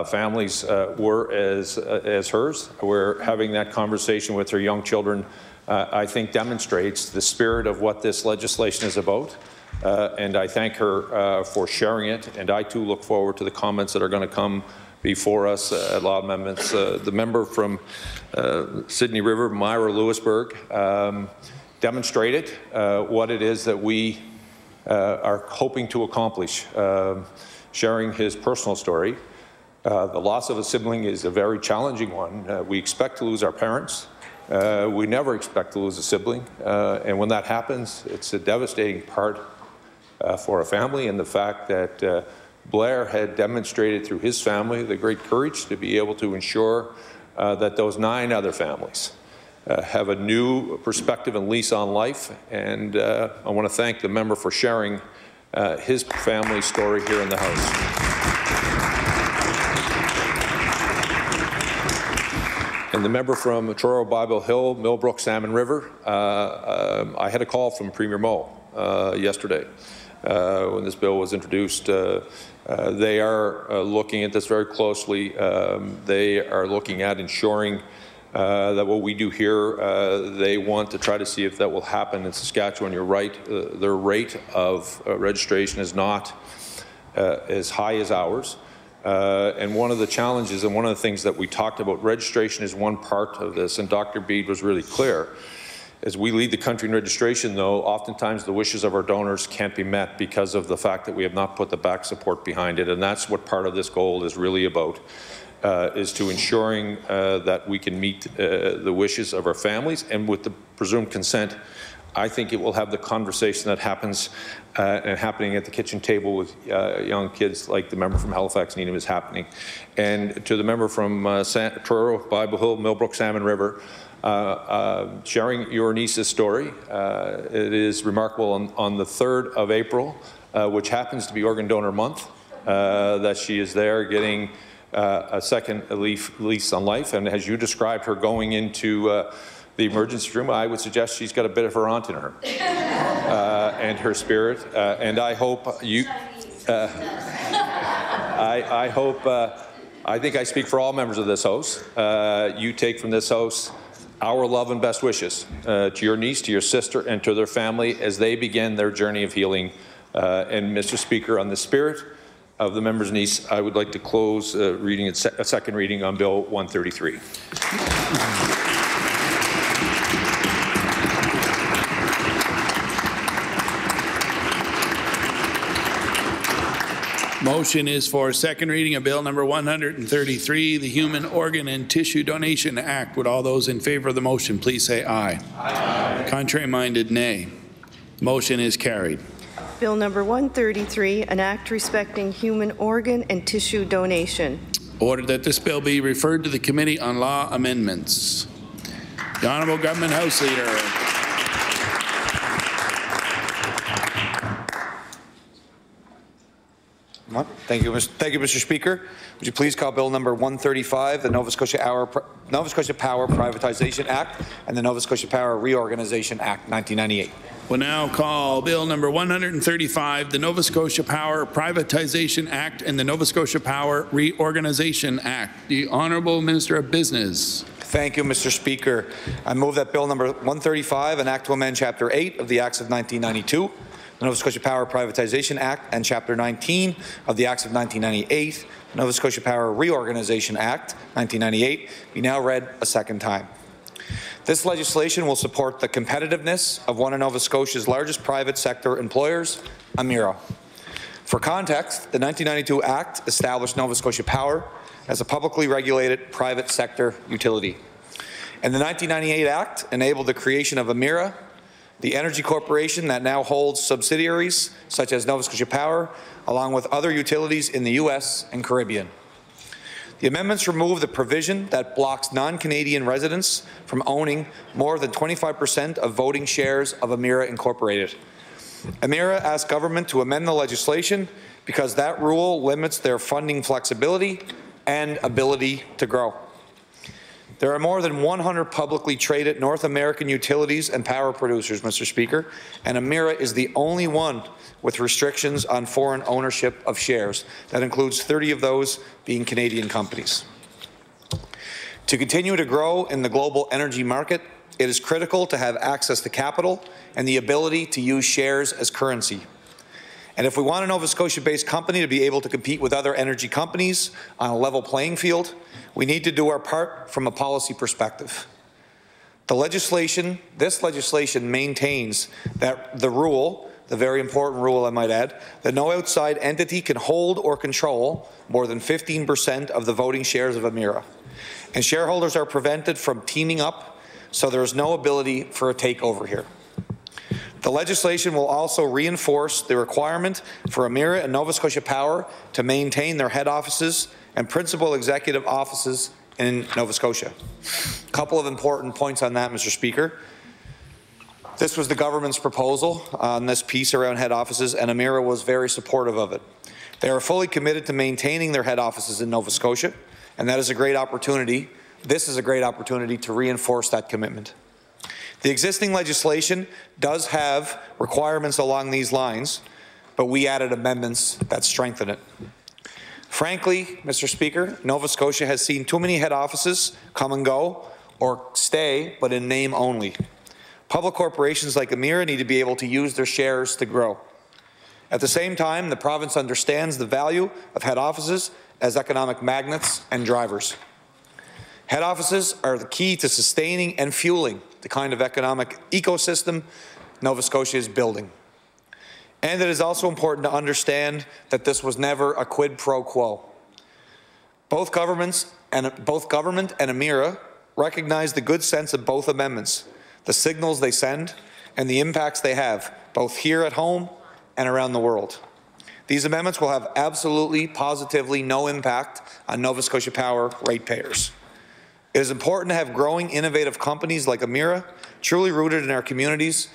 families were as hers. We're having that conversation with her young children, I think demonstrates the spirit of what this legislation is about. And I thank her for sharing it. And I too look forward to the comments that are going to come before us at law amendments. The member from Sydney River, Myra Lewisburg, demonstrated what it is that we are hoping to accomplish, sharing his personal story. The loss of a sibling is a very challenging one. We expect to lose our parents. We never expect to lose a sibling. And when that happens, it's a devastating part for a family, and the fact that Blair had demonstrated through his family the great courage to be able to ensure that those 9 other families have a new perspective and lease on life. And I want to thank the member for sharing his family story here in the House. And the member from Truro, Bible Hill, Millbrook, Salmon River, I had a call from Premier Moe yesterday when this bill was introduced. They are looking at this very closely. They are looking at ensuring that what we do here, they want to try to see if that will happen in Saskatchewan. You're right, their rate of registration is not as high as ours. And one of the challenges and one of the things that we talked about, registration is one part of this, and Dr. Bede was really clear. As we lead the country in registration, though, oftentimes the wishes of our donors can't be met because of the fact that we have not put the back support behind it, and that's what part of this goal is really about. Is to ensuring that we can meet the wishes of our families, and with the presumed consent, I think it will have the conversation that happens and happening at the kitchen table with young kids like the member from Halifax Needham is happening. And to the member from Truro, Bible Hill, Millbrook, Salmon River, sharing your niece's story. It is remarkable on the 3rd of April, which happens to be Organ Donor Month, that she is there getting a second lease on life, and as you described her going into the emergency room, I would suggest she's got a bit of her aunt in her and her spirit, and I hope you I think I speak for all members of this House. You take from this House our love and best wishes to your niece, to your sister, and to their family as they begin their journey of healing. And Mr. Speaker, on the spirit of the member's niece, I would like to close reading a second reading on Bill 133. Motion is for second reading of Bill number 133, the Human Organ and Tissue Donation Act. Would all those in favor of the motion please say aye. Aye. Contrary-minded, nay. Motion is carried. Bill number 133, an act respecting human organ and tissue donation. Order that this bill be referred to the Committee on Law Amendments. The Honourable Government House Leader. Thank you, Mr. Speaker. Would you please call Bill number 135, the Nova Scotia Power Privatization Act and the Nova Scotia Power Reorganization Act, 1998. We'll now call Bill number 135, the Nova Scotia Power Privatization Act and the Nova Scotia Power Reorganization Act. The Honourable Minister of Business. Thank you, Mr. Speaker. I move that Bill number 135, an act to amend Chapter 8 of the Acts of 1992, the Nova Scotia Power Privatization Act, and Chapter 19 of the Acts of 1998, the Nova Scotia Power Reorganization Act, 1998, be now read a second time. This legislation will support the competitiveness of one of Nova Scotia's largest private sector employers, Emera. For context, the 1992 Act established Nova Scotia Power as a publicly regulated private sector utility. And the 1998 Act enabled the creation of Emera, the energy corporation that now holds subsidiaries such as Nova Scotia Power, along with other utilities in the U.S. and Caribbean. The amendments remove the provision that blocks non-Canadian residents from owning more than 25% of voting shares of Emera Incorporated. Emera asked government to amend the legislation because that rule limits their funding flexibility and ability to grow. There are more than 100 publicly traded North American utilities and power producers, Mr. Speaker, and Emera is the only one with restrictions on foreign ownership of shares. That includes 30 of those being Canadian companies. To continue to grow in the global energy market, it is critical to have access to capital and the ability to use shares as currency. And if we want a Nova Scotia-based company to be able to compete with other energy companies on a level playing field, we need to do our part from a policy perspective. This legislation maintains that the rule, the very important rule I might add, that no outside entity can hold or control more than 15% of the voting shares of Emera. And shareholders are prevented from teaming up, so there is no ability for a takeover here. The legislation will also reinforce the requirement for Emera and Nova Scotia Power to maintain their head offices and principal executive offices in Nova Scotia. A couple of important points on that, Mr. Speaker. This was the government's proposal on this piece around head offices, and Emera was very supportive of it. They are fully committed to maintaining their head offices in Nova Scotia, and that is a great opportunity. This is a great opportunity to reinforce that commitment. The existing legislation does have requirements along these lines, but we added amendments that strengthen it. Frankly, Mr. Speaker, Nova Scotia has seen too many head offices come and go or stay, but in name only. Public corporations like Emera need to be able to use their shares to grow. At the same time, the province understands the value of head offices as economic magnets and drivers. Head offices are the key to sustaining and fueling the kind of economic ecosystem Nova Scotia is building. And it is also important to understand that this was never a quid pro quo. Both government and Emera recognize the good sense of both amendments, the signals they send, and the impacts they have, both here at home and around the world. These amendments will have absolutely, positively no impact on Nova Scotia Power ratepayers. It is important to have growing, innovative companies like Emera, truly rooted in our communities,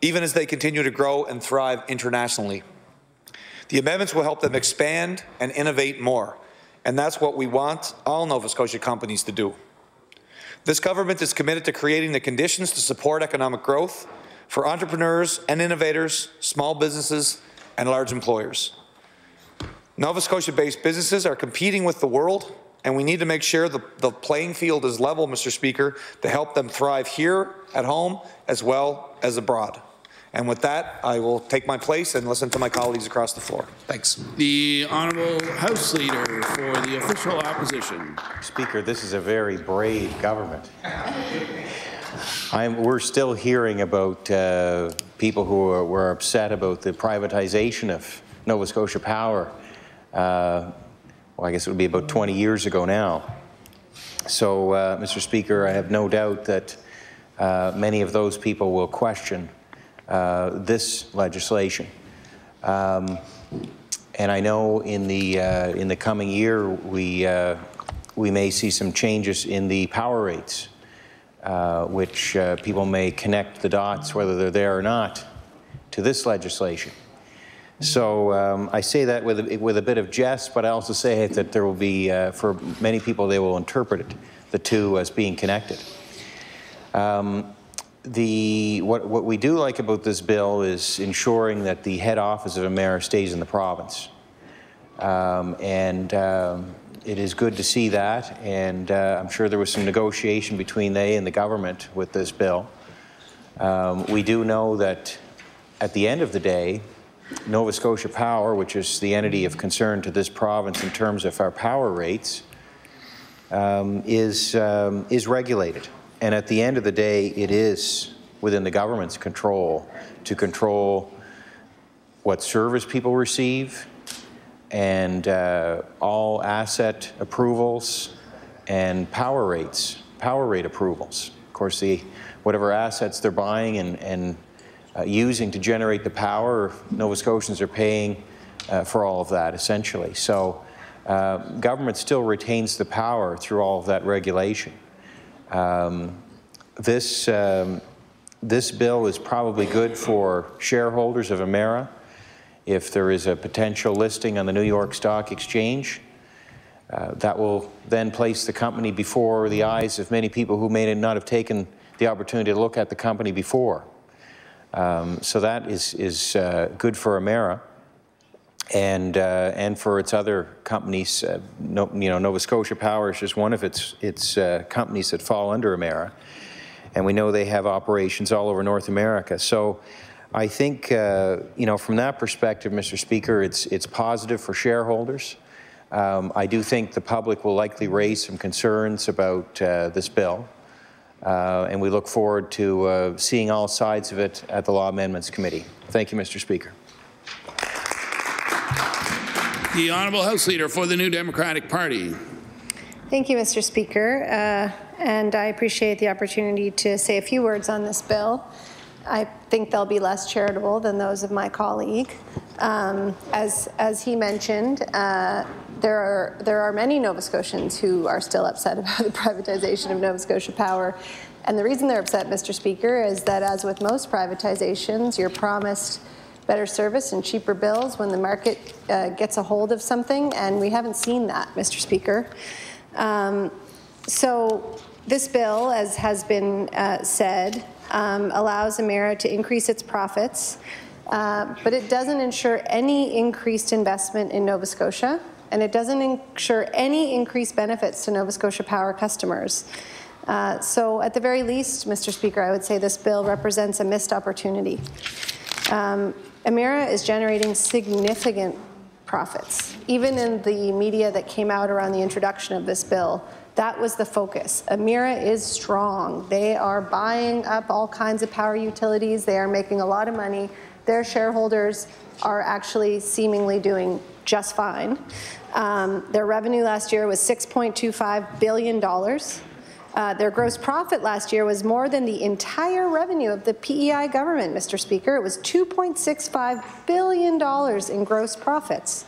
even as they continue to grow and thrive internationally. The amendments will help them expand and innovate more, and that's what we want all Nova Scotia companies to do. This government is committed to creating the conditions to support economic growth for entrepreneurs and innovators, small businesses, and large employers. Nova Scotia-based businesses are competing with the world, and we need to make sure the playing field is level, Mr. Speaker, to help them thrive here at home as well as abroad. And with that, I will take my place and listen to my colleagues across the floor. Thanks. The Honourable House Leader for the Official Opposition. Speaker, this is a very brave government. We're still hearing about people who were upset about the privatization of Nova Scotia Power. Well, I guess it would be about 20 years ago now. So, Mr. Speaker, I have no doubt that many of those people will question this legislation. And I know in the coming year we may see some changes in the power rates, which people may connect the dots, whether they're there or not, to this legislation. So I say that with a bit of jest, but I also say that there will be, for many people, they will interpret it, the two as being connected. What we do like about this bill is ensuring that the head office of Emera stays in the province. It is good to see that, and I'm sure there was some negotiation between they and the government with this bill. We do know that at the end of the day, Nova Scotia Power, which is the entity of concern to this province in terms of our power rates, is regulated. And at the end of the day, it is within the government's control to control what service people receive and all asset approvals and power rate approvals. Of course, whatever assets they're buying and using to generate the power, Nova Scotians are paying for all of that, essentially. So government still retains the power through all of that regulation. This bill is probably good for shareholders of Emera. If there is a potential listing on the New York Stock Exchange, that will then place the company before the eyes of many people who may not have taken the opportunity to look at the company before. So that is good for Emera and for its other companies. Nova Scotia Power is just one of its companies that fall under Emera, and we know they have operations all over North America. So I think from that perspective, Mr. Speaker, it's positive for shareholders. I do think the public will likely raise some concerns about this bill. And we look forward to seeing all sides of it at the Law Amendments Committee. Thank you, Mr. Speaker. The Honourable House Leader for the New Democratic Party. Thank you, Mr. Speaker. And I appreciate the opportunity to say a few words on this bill. I think they'll be less charitable than those of my colleague. As he mentioned, there are many Nova Scotians who are still upset about the privatization of Nova Scotia Power. And the reason they're upset, Mr. Speaker, is that as with most privatizations, you're promised better service and cheaper bills when the market gets a hold of something, and we haven't seen that, Mr. Speaker. So this bill, as has been said, allows Emera to increase its profits, but it doesn't ensure any increased investment in Nova Scotia, and it doesn't ensure any increased benefits to Nova Scotia Power customers. So at the very least, Mr. Speaker, I would say this bill represents a missed opportunity. Emera is generating significant profits. Even in the media that came out around the introduction of this bill, that was the focus. Emera is strong. They are buying up all kinds of power utilities. They are making a lot of money. Their shareholders are actually seemingly doing just fine. Their revenue last year was $6.25 billion. Their gross profit last year was more than the entire revenue of the PEI government, Mr. Speaker. It was $2.65 billion in gross profits.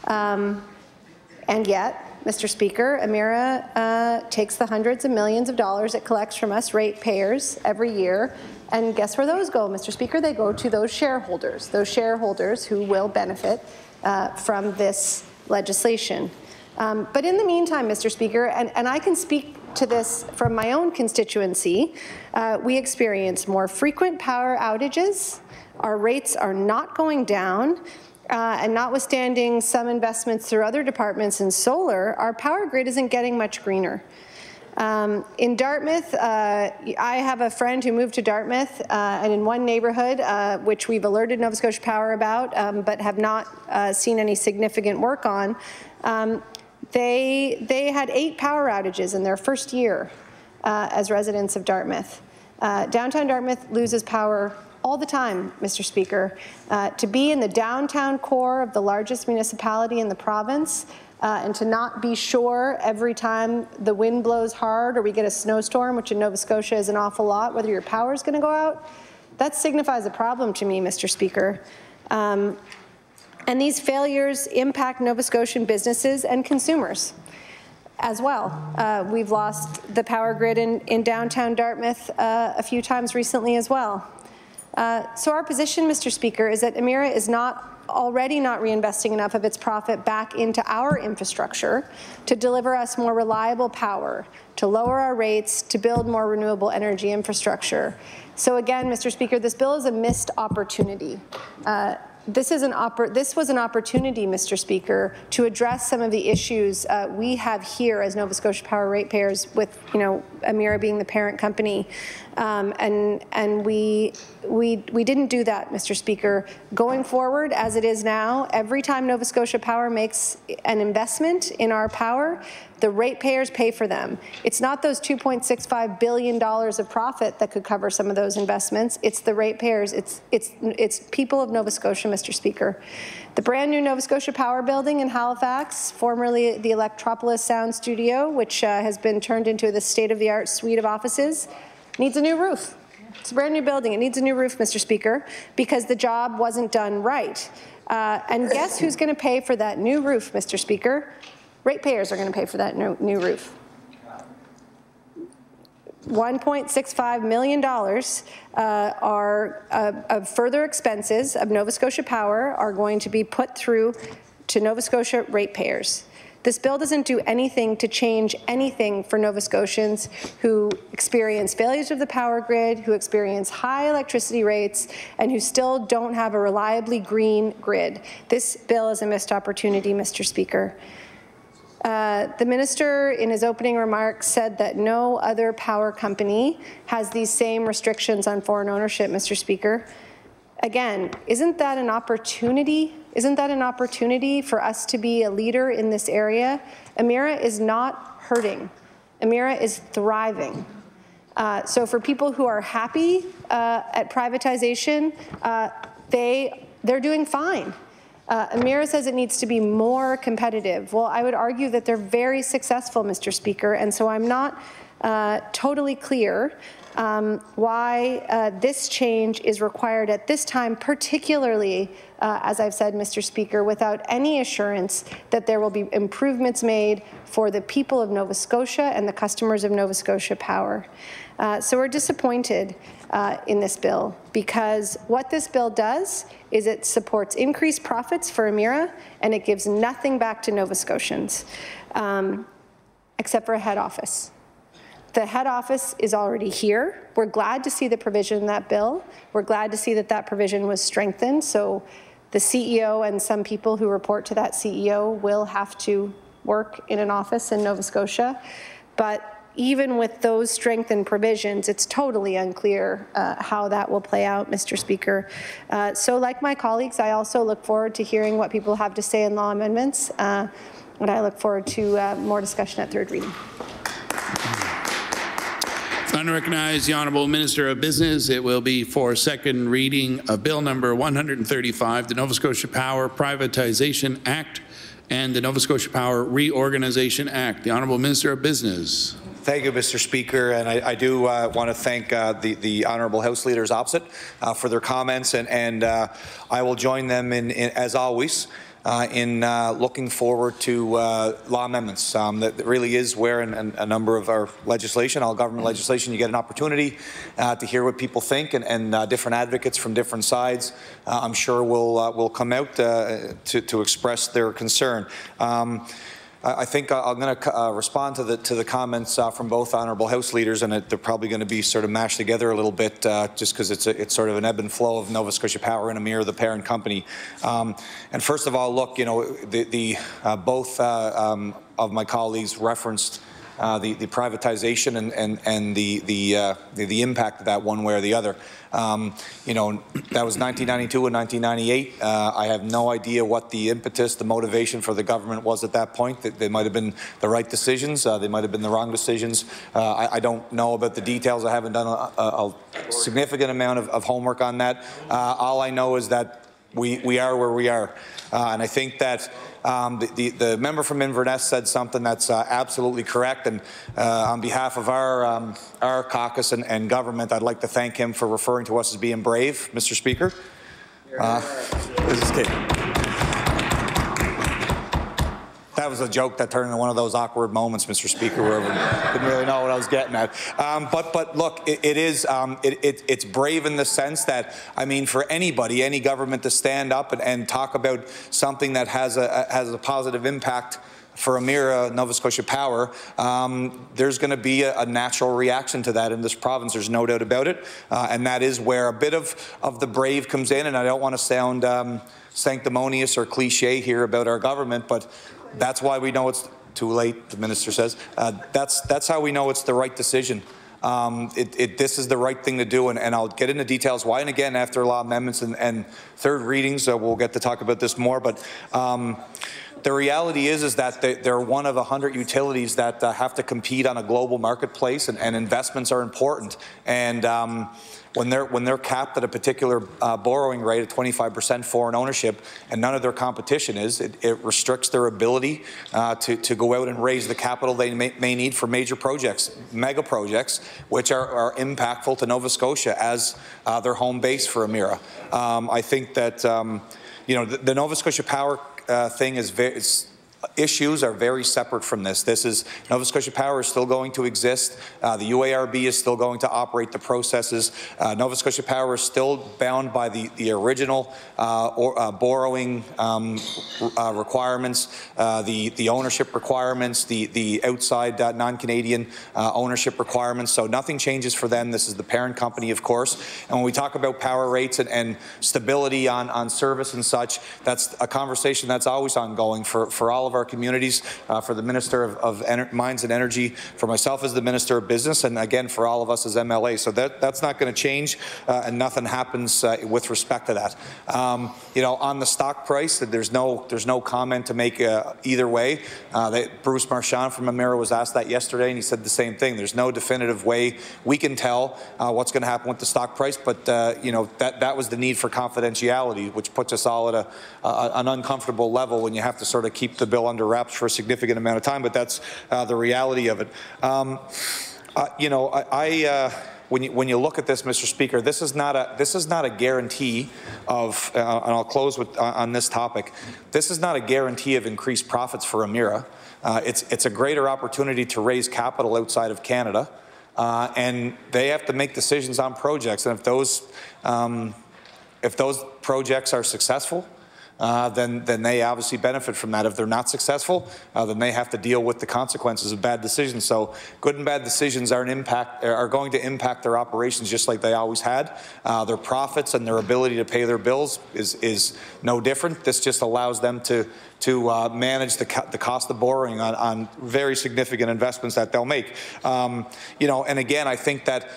And yet, Mr. Speaker, Emera takes the hundreds of millions of dollars it collects from us ratepayers every year, and guess where those go, Mr. Speaker? They go to those shareholders who will benefit from this legislation. But in the meantime, Mr. Speaker, and I can speak to this from my own constituency, we experience more frequent power outages. Our rates are not going down. And notwithstanding some investments through other departments in solar, our power grid isn't getting much greener. In Dartmouth, I have a friend who moved to Dartmouth, and in one neighbourhood, which we've alerted Nova Scotia Power about, but have not seen any significant work on, they had 8 power outages in their first year as residents of Dartmouth. Downtown Dartmouth loses power all the time, Mr. Speaker. To be in the downtown core of the largest municipality in the province and to not be sure every time the wind blows hard or we get a snowstorm, which in Nova Scotia is an awful lot, whether your power is going to go out, that signifies a problem to me, Mr. Speaker. And these failures impact Nova Scotian businesses and consumers as well. We've lost the power grid in downtown Dartmouth a few times recently as well. So our position, Mr. Speaker, is that Emera is already not reinvesting enough of its profit back into our infrastructure to deliver us more reliable power, to lower our rates, to build more renewable energy infrastructure. So again, Mr. Speaker, this bill is a missed opportunity. This was an opportunity, Mr. Speaker, to address some of the issues we have here as Nova Scotia Power ratepayers, with Emera being the parent company, and we didn't do that, Mr. Speaker. Going forward, as it is now, every time Nova Scotia Power makes an investment in our power, the ratepayers pay for them. It's not those $2.65 billion of profit that could cover some of those investments. It's the ratepayers. It's people of Nova Scotia, Mr. Speaker. The brand new Nova Scotia Power building in Halifax, formerly the Electropolis Sound Studio, which has been turned into the state-of-the-art suite of offices, needs a new roof. It's a brand new building. It needs a new roof, Mr. Speaker, because the job wasn't done right. And guess who's going to pay for that new roof, Mr. Speaker? Ratepayers are going to pay for that new roof. $1.65 million of further expenses of Nova Scotia Power are going to be put through to Nova Scotia ratepayers. This bill doesn't do anything to change anything for Nova Scotians who experience failures of the power grid, who experience high electricity rates, and who still don't have a reliably green grid. This bill is a missed opportunity, Mr. Speaker. The minister, in his opening remarks, said that no other power company has these same restrictions on foreign ownership, Mr. Speaker. Again, isn't that an opportunity? Isn't that an opportunity for us to be a leader in this area? Emera is not hurting. Emera is thriving. So for people who are happy at privatization, they're doing fine. Emera says it needs to be more competitive. Well, I would argue that they're very successful, Mr. Speaker, and so I'm not totally clear why this change is required at this time, particularly, as I've said, Mr. Speaker, without any assurance that there will be improvements made for the people of Nova Scotia and the customers of Nova Scotia Power. So we're disappointed in this bill, because what this bill does is it supports increased profits for Emera, and it gives nothing back to Nova Scotians, except for a head office. The head office is already here. We're glad to see the provision in that bill. We're glad to see that that provision was strengthened, so the CEO and some people who report to that CEO will have to work in an office in Nova Scotia. But even with those strengthened provisions, it's totally unclear how that will play out, Mr. Speaker. So like my colleagues, I also look forward to hearing what people have to say in law amendments, and I look forward to more discussion at third reading. I recognize the Honourable Minister of Business. It will be for second reading of Bill number 135, the Nova Scotia Power Privatization Act and the Nova Scotia Power Reorganization Act. The Honourable Minister of Business. Thank you, Mr. Speaker, and I do want to thank the honourable House leaders opposite for their comments, and I will join them in as always, in looking forward to law amendments. That really is where in a number of our legislation, all government legislation, you get an opportunity to hear what people think, and different advocates from different sides, I'm sure will come out to express their concern. I think I'm going to respond to the comments from both honourable House leaders, and they're probably going to be sort of mashed together a little bit, just because it's sort of an ebb and flow of Nova Scotia Power and Emera, the parent company. And first of all, look, both of my colleagues referenced the privatization and the impact of that one way or the other. That was 1992 and 1998. I have no idea what the impetus, the motivation for the government was at that point. They might have been the right decisions. They might have been the wrong decisions. I don't know about the details. I haven't done a significant amount of homework on that. All I know is that we are where we are. And I think that the member from Inverness said something that's absolutely correct, and on behalf of our caucus and government, I'd like to thank him for referring to us as being brave, Mr. Speaker. This is that was a joke that turned into one of those awkward moments, Mr. Speaker, where I didn't really know what I was getting at. But look, it's brave in the sense that, I mean, for anybody, any government to stand up and talk about something that has a positive impact for Emera, Nova Scotia Power, there's going to be a natural reaction to that in this province. There's no doubt about it. And that is where a bit of the brave comes in. And I don't want to sound sanctimonious or cliche here about our government, but that's why we know it's too late, the minister says. That's how we know it's the right decision. This is the right thing to do, and I'll get into details why. And again, after law amendments and third readings, we'll get to talk about this more. But the reality is that they're one of 100 utilities that have to compete on a global marketplace, and investments are important. And when they're capped at a particular borrowing rate of 25% foreign ownership, and none of their competition is, it restricts their ability to go out and raise the capital they may need for major projects, mega projects, which are impactful to Nova Scotia as their home base for Emera. I think that the Nova Scotia Power thing issues are very separate from this. Nova Scotia Power is still going to exist. The UARB is still going to operate the processes. Nova Scotia Power is still bound by the original borrowing requirements, the ownership requirements, the outside non-Canadian ownership requirements. So nothing changes for them. This is the parent company, of course. And when we talk about power rates and stability on service and such, that's a conversation that's always ongoing for all of our communities, for the Minister of Mines and Energy, for myself as the Minister of Business, and again for all of us as MLA. So that's not going to change, and nothing happens with respect to that. On the stock price, there's no comment to make either way. Bruce Marchand from Emera was asked that yesterday, and he said the same thing. There's no definitive way we can tell what's going to happen with the stock price, but that was the need for confidentiality, which puts us all at an uncomfortable level when you have to sort of keep the bill under wraps for a significant amount of time, but that's the reality of it. When you look at this, Mr. Speaker, this is not a guarantee of, and I'll close on this topic. This is not a guarantee of increased profits for Emera. It's a greater opportunity to raise capital outside of Canada, and they have to make decisions on projects. And if those projects are successful, then they obviously benefit from that. If they're not successful, then they have to deal with the consequences of bad decisions. So good and bad decisions are going to impact their operations just like they always had. Their profits and their ability to pay their bills is no different. This just allows them to manage the cost of borrowing on very significant investments that they'll make. And again, I think that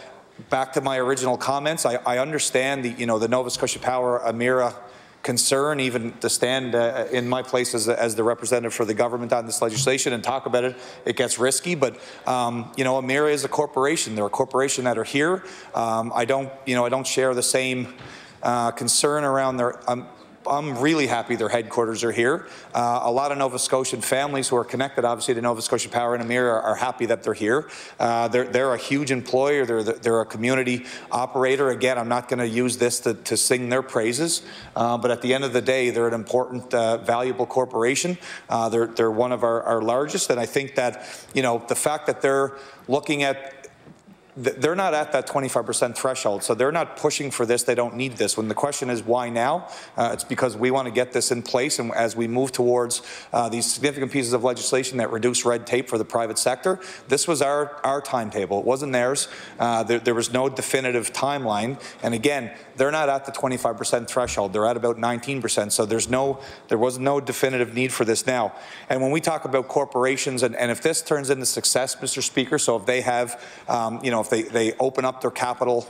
back to my original comments, I understand the Nova Scotia Power Emera concern, even to stand in my place as the representative for the government on this legislation and talk about it. It gets risky, but Emera is a corporation. They're a corporation that are here. I don't share the same concern around their. I'm really happy their headquarters are here. A lot of Nova Scotian families who are connected, obviously, to Nova Scotia Power and Emera are happy that they're here. They're a huge employer. They're a community operator. Again, I'm not going to use this to sing their praises, but at the end of the day, they're an important, valuable corporation. They're one of our largest, and I think that the fact that they're looking at. They're not at that 25% threshold, so they're not pushing for this. They don't need this. When the question is why now, it's because we want to get this in place, and as we move towards these significant pieces of legislation that reduce red tape for the private sector, this was our timetable. It wasn't theirs. There was no definitive timeline, and again, they're not at the 25% threshold. They're at about 19%, so there was no definitive need for this now. And when we talk about corporations, and if this turns into success, Mr. Speaker, so if they have, if they open up their capital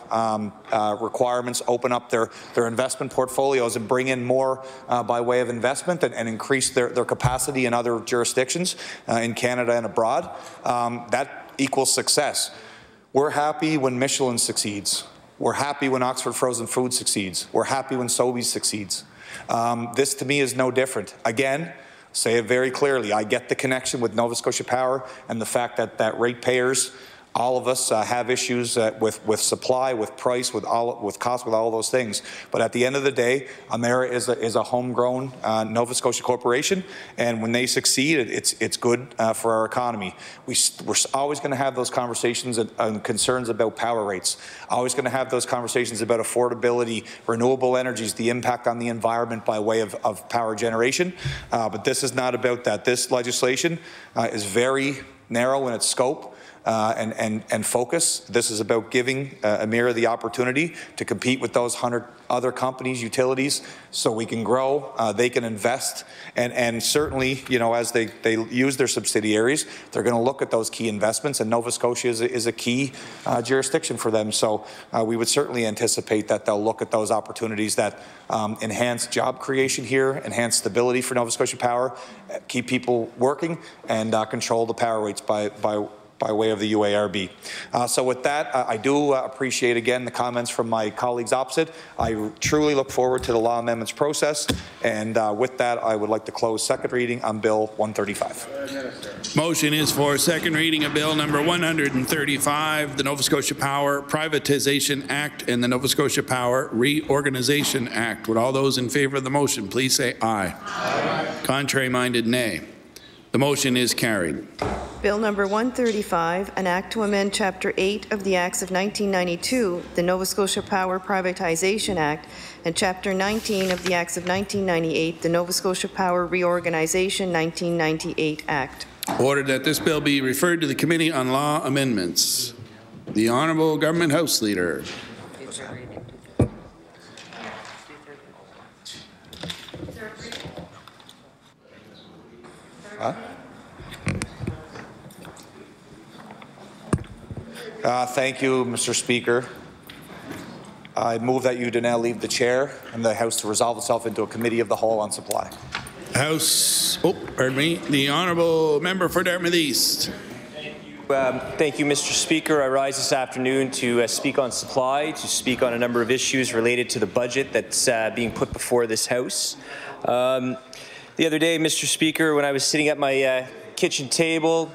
requirements, open up their investment portfolios and bring in more by way of investment and increase their capacity in other jurisdictions in Canada and abroad, that equals success. We're happy when Michelin succeeds. We're happy when Oxford Frozen Food succeeds. We're happy when Sobeys succeeds. This to me is no different. Again, say it very clearly, I get the connection with Nova Scotia Power and the fact that ratepayers All of us have issues with supply, with price, with cost, with all of those things. But at the end of the day, Emera is a homegrown Nova Scotia corporation, and when they succeed, it's good for our economy. We're always going to have those conversations and concerns about power rates. Always going to have those conversations about affordability, renewable energies, the impact on the environment by way of power generation. But this is not about that. This legislation is very narrow in its scope. And focus. This is about giving Emera the opportunity to compete with those 100 other companies, utilities, so we can grow, they can invest, and certainly, you know, as they use their subsidiaries, they're going to look at those key investments, and Nova Scotia is a key jurisdiction for them. So we would certainly anticipate that they'll look at those opportunities that enhance job creation here, enhance stability for Nova Scotia Power, keep people working, and control the power rates by way of the UARB. So with that, I do appreciate again the comments from my colleagues opposite. I truly look forward to the law amendments process, and with that, I would like to close second reading on Bill 135. Motion is for second reading of Bill number 135, the Nova Scotia Power Privatization Act and the Nova Scotia Power Reorganization Act. Would all those in favor of the motion please say aye. Aye. Contrary-minded, nay. The motion is carried. Bill number 135, an act to amend Chapter 8 of the Acts of 1992, the Nova Scotia Power Privatization Act, and Chapter 19 of the Acts of 1998, the Nova Scotia Power Reorganization 1998 Act. Ordered that this bill be referred to the Committee on Law Amendments. The Honourable Government House Leader. Thank you, Mr. Speaker. I move that you do now leave the chair and the House to resolve itself into a committee of the whole on supply. The Honourable Member for Dartmouth East. Thank you, Mr. Speaker. I rise this afternoon to speak on supply, to speak on a number of issues related to the budget that's being put before this House. The other day, Mr. Speaker, when I was sitting at my kitchen table,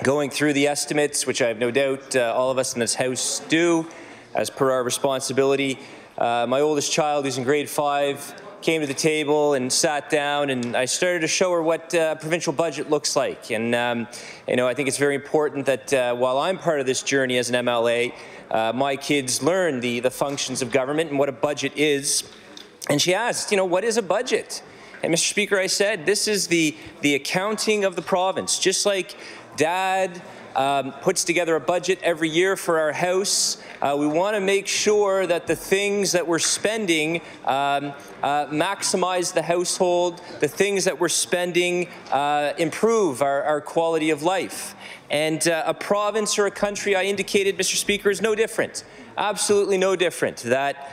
going through the estimates, which I have no doubt all of us in this House do, as per our responsibility, my oldest child, who's in grade 5, came to the table and sat down, and I started to show her what a provincial budget looks like. And you know, I think it's very important that while I'm part of this journey as an MLA, my kids learn the functions of government and what a budget is. And she asked, you know, what is a budget? And Mr. Speaker, I said, this is the accounting of the province. Just like Dad puts together a budget every year for our house, we want to make sure that the things that we're spending maximize the household, the things that we're spending improve our quality of life. And a province or a country, I indicated, Mr. Speaker, is no different, absolutely no different, that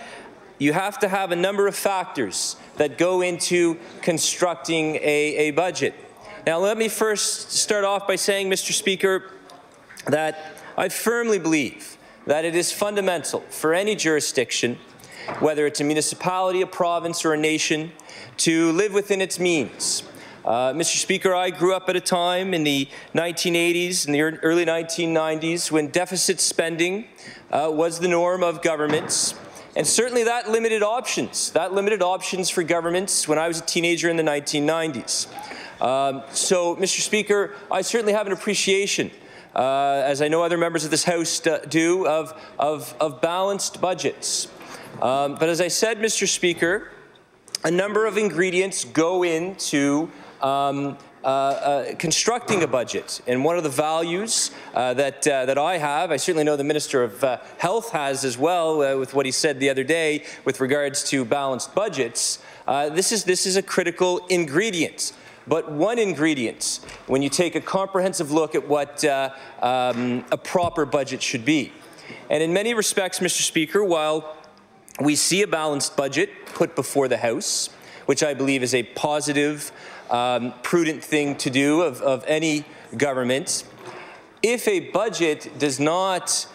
you have to have a number of factors that go into constructing a budget. Now, let me first start off by saying, Mr. Speaker, that I firmly believe that it is fundamental for any jurisdiction, whether it's a municipality, a province, or a nation, to live within its means. Mr. Speaker, I grew up at a time in the 1980s and the early 1990s when deficit spending was the norm of governments. And certainly that limited options. That limited options for governments when I was a teenager in the 1990s. So, Mr. Speaker, I certainly have an appreciation, as I know other members of this House do, of balanced budgets. But as I said, Mr. Speaker, a number of ingredients go into constructing a budget. And one of the values that I have, I certainly know the Minister of Health has as well, with what he said the other day with regards to balanced budgets, this is a critical ingredient. But one ingredient when you take a comprehensive look at what a proper budget should be. And in many respects, Mr. Speaker, while we see a balanced budget put before the House, which I believe is a positive, prudent thing to do of any government, if a budget does not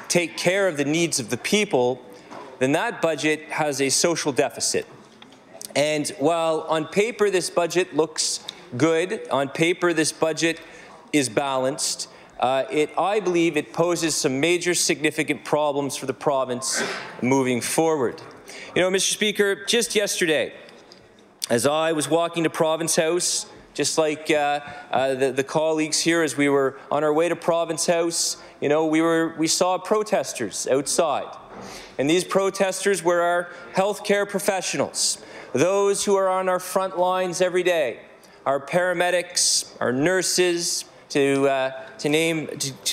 take care of the needs of the people, then that budget has a social deficit. And while on paper this budget looks good, on paper this budget is balanced, I believe it poses some major significant problems for the province moving forward. You know, Mr. Speaker, just yesterday, as I was walking to Province House, just like the colleagues here, as we were on our way to Province House, you know, we saw protesters outside. And these protesters were our healthcare professionals, those who are on our front lines every day, our paramedics, our nurses, to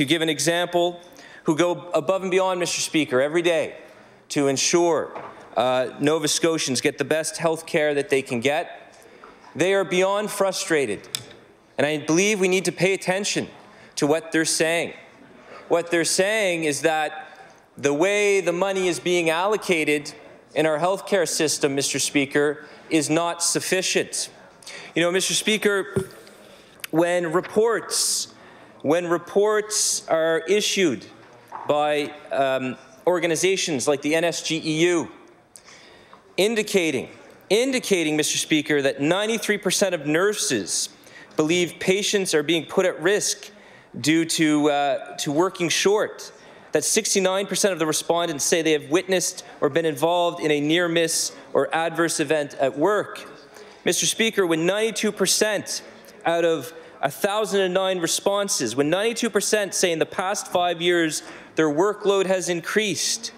give an example, who go above and beyond, Mr. Speaker, every day to ensure Nova Scotians get the best health care that they can get. They are beyond frustrated, and I believe we need to pay attention to what they're saying. What they're saying is that the way the money is being allocated in our healthcare system, Mr. Speaker, is not sufficient. You know, Mr. Speaker, when reports are issued by organizations like the NSGEU indicating, Mr. Speaker, that 93% of nurses believe patients are being put at risk due to working short, that 69% of the respondents say they have witnessed or been involved in a near miss or adverse event at work. Mr. Speaker, when 92% out of 1,009 responses, when 92% say in the past 5 years their workload has increased,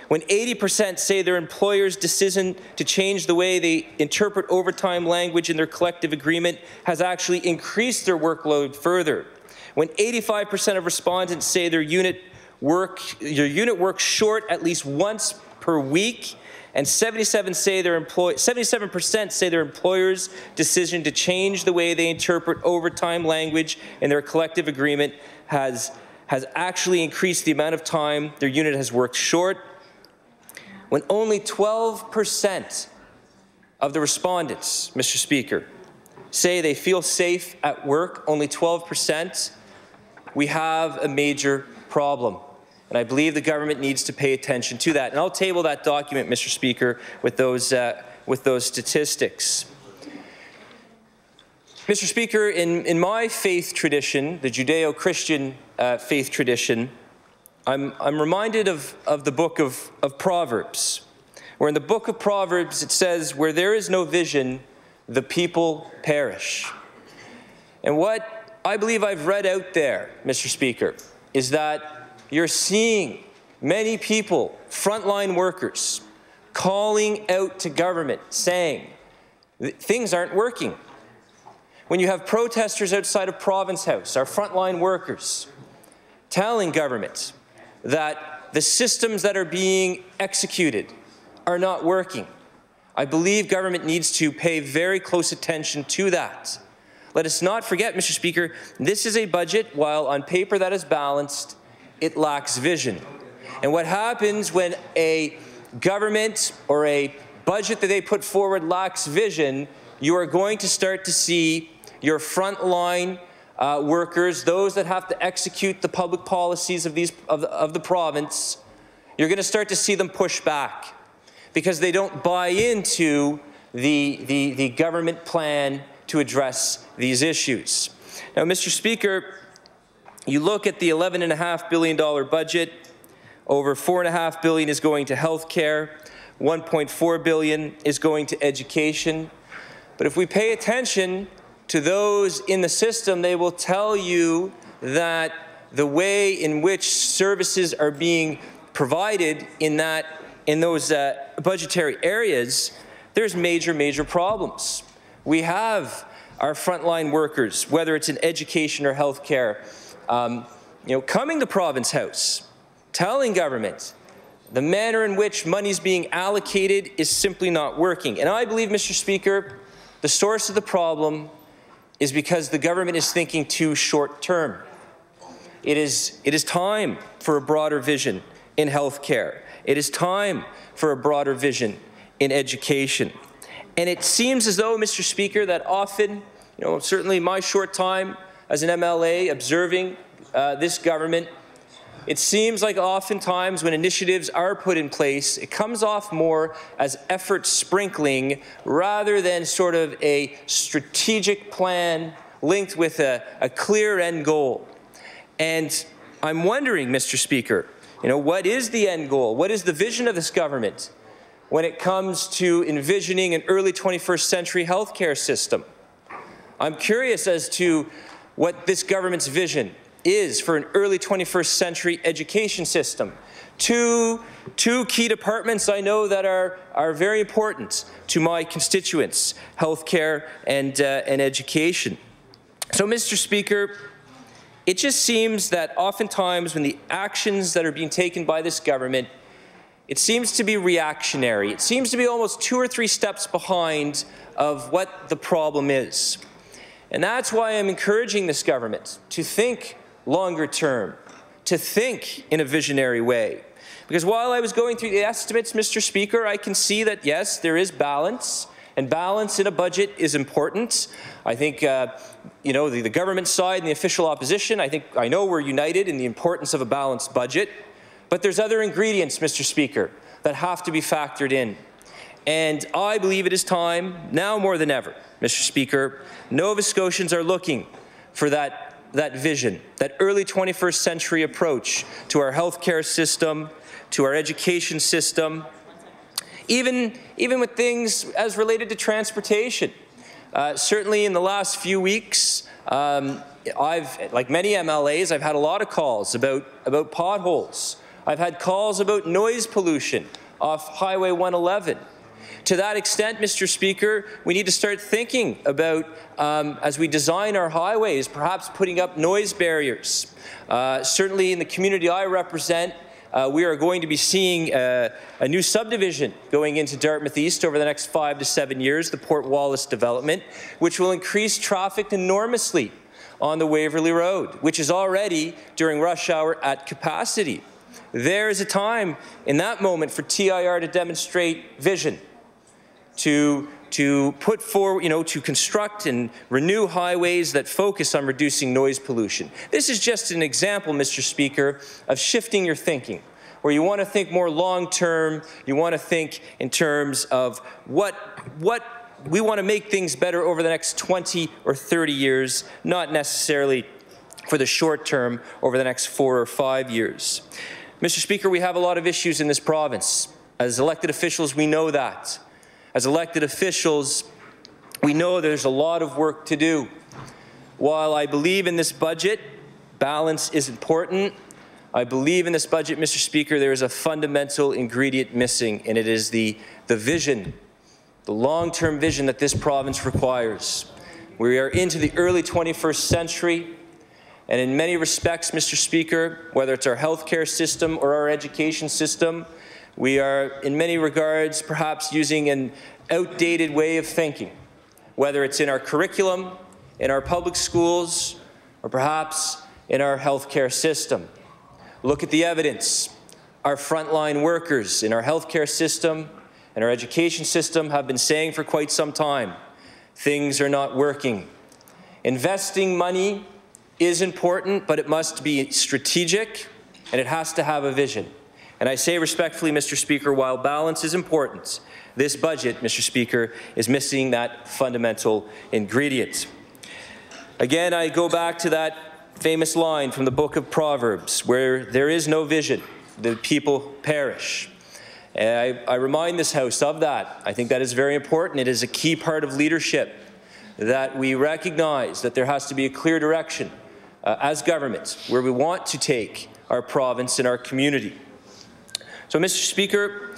when 80% say their employer's decision to change the way they interpret overtime language in their collective agreement has actually increased their workload further, when 85% of respondents say their unit works short at least once per week, and 77% say their employer's decision to change the way they interpret overtime language in their collective agreement has actually increased the amount of time their unit has worked short, when only 12% of the respondents, Mr. Speaker, say they feel safe at work, only 12%, we have a major problem. And I believe the government needs to pay attention to that. And I'll table that document, Mr. Speaker, with those statistics. Mr. Speaker, in my faith tradition, the Judeo-Christian faith tradition, I'm reminded of the book of Proverbs, where in the book of Proverbs it says, "Where there is no vision, the people perish." And what I believe I've read out there, Mr. Speaker, is that you're seeing many people, frontline workers, calling out to government saying things aren't working. When you have protesters outside of Province House, our frontline workers, telling government that the systems that are being executed are not working, I believe government needs to pay very close attention to that. Let us not forget, Mr. Speaker, this is a budget, while on paper that is balanced, it lacks vision. And what happens when a government or a budget that they put forward lacks vision, you are going to start to see your frontline workers, those that have to execute the public policies of the province, you're going to start to see them push back because they don't buy into the government plan to address these issues. Now, Mr. Speaker, you look at the $11.5 billion budget, over $4.5 billion is going to health care, $1.4 billion is going to education. But if we pay attention to those in the system, they will tell you that the way in which services are being provided in those budgetary areas, there's major problems. We have our frontline workers, whether it's in education or health care, coming to Province House, telling government the manner in which money is being allocated is simply not working. And I believe, Mr. Speaker, the source of the problem is because the government is thinking too short term. It is time for a broader vision in health care. It is time for a broader vision in education. And it seems as though, Mr. Speaker, that often, certainly my short time as an MLA observing this government, it seems like oftentimes when initiatives are put in place, it comes off more as effort sprinkling rather than sort of a strategic plan linked with a clear end goal. And I'm wondering, Mr. Speaker, what is the end goal? What is the vision of this government when it comes to envisioning an early 21st century healthcare system? I'm curious as to what this government's vision is for an early 21st century education system. Two key departments I know that are very important to my constituents, healthcare and education. So, Mr. Speaker, it just seems that oftentimes when the actions that are being taken by this government, it seems to be reactionary. It seems to be almost 2 or 3 steps behind of what the problem is. And that's why I'm encouraging this government to think longer term, to think in a visionary way. Because while I was going through the estimates, Mr. Speaker, I can see that, yes, there is balance, and balance in a budget is important. I think, the government side and the official opposition, I know we're united in the importance of a balanced budget, but there's other ingredients, Mr. Speaker, that have to be factored in. And I believe it is time, now more than ever, Mr. Speaker, Nova Scotians are looking for that vision, that early 21st century approach to our healthcare system, to our education system, even with things as related to transportation. Certainly in the last few weeks, like many MLAs, I've had a lot of calls about potholes. I've had calls about noise pollution off Highway 111. To that extent, Mr. Speaker, we need to start thinking about, as we design our highways, perhaps putting up noise barriers. Certainly in the community I represent, we are going to be seeing a new subdivision going into Dartmouth East over the next 5 to 7 years, the Port Wallace development, which will increase traffic enormously on the Waverley Road, which is already during rush hour at capacity. There is a time in that moment for TIR to demonstrate vision, to put forward, to construct and renew highways that focus on reducing noise pollution. This is just an example, Mr. Speaker, of shifting your thinking, where you want to think more long-term, you want to think in terms of what we want to make things better over the next 20 or 30 years, not necessarily for the short term over the next 4 or 5 years. Mr. Speaker, we have a lot of issues in this province. As elected officials, we know that. As elected officials, we know there's a lot of work to do. While I believe in this budget, balance is important. I believe in this budget, Mr. Speaker, there is a fundamental ingredient missing, and it is the vision, the long-term vision that this province requires. We are into the early 21st century, and in many respects, Mr. Speaker, whether it's our healthcare system or our education system, we are, in many regards, perhaps using an outdated way of thinking, whether it's in our curriculum, in our public schools, or perhaps in our healthcare system. Look at the evidence. Our frontline workers in our healthcare system and our education system have been saying for quite some time, things are not working. Investing money is important, but it must be strategic, and it has to have a vision. And I say respectfully, Mr. Speaker, while balance is important, this budget, Mr. Speaker, is missing that fundamental ingredient. Again, I go back to that famous line from the book of Proverbs, where there is no vision, the people perish. And I remind this House of that. I think that is very important. It is a key part of leadership that we recognize that there has to be a clear direction as government where we want to take our province and our community. So, Mr. Speaker,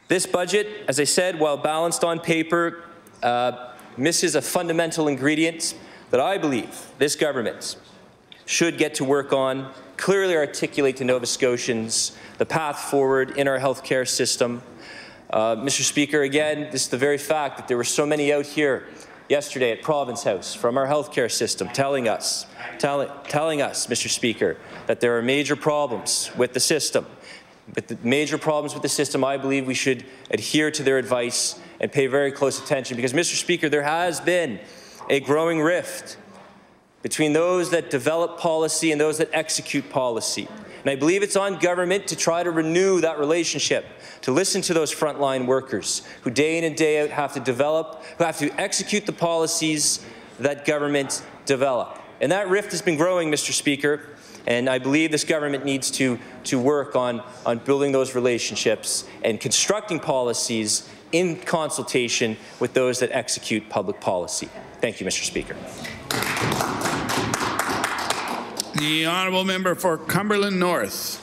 this budget, as I said, while balanced on paper, misses a fundamental ingredient that I believe this government should get to work on, clearly articulate to Nova Scotians the path forward in our healthcare system. Mr. Speaker, again, this is the very fact that there were so many out here yesterday at Province House from our healthcare system telling us, Mr. Speaker, that there are major problems with the system. With the major problems with the system, I believe we should adhere to their advice and pay very close attention because, Mr. Speaker, there has been a growing rift between those that develop policy and those that execute policy. And I believe it's on government to try to renew that relationship, to listen to those frontline workers who day in and day out have to develop, who have to execute the policies that government develop. And that rift has been growing, Mr. Speaker, and I believe this government needs to work on building those relationships and constructing policies in consultation with those that execute public policy. Thank you, Mr. Speaker. The honourable member for Cumberland North.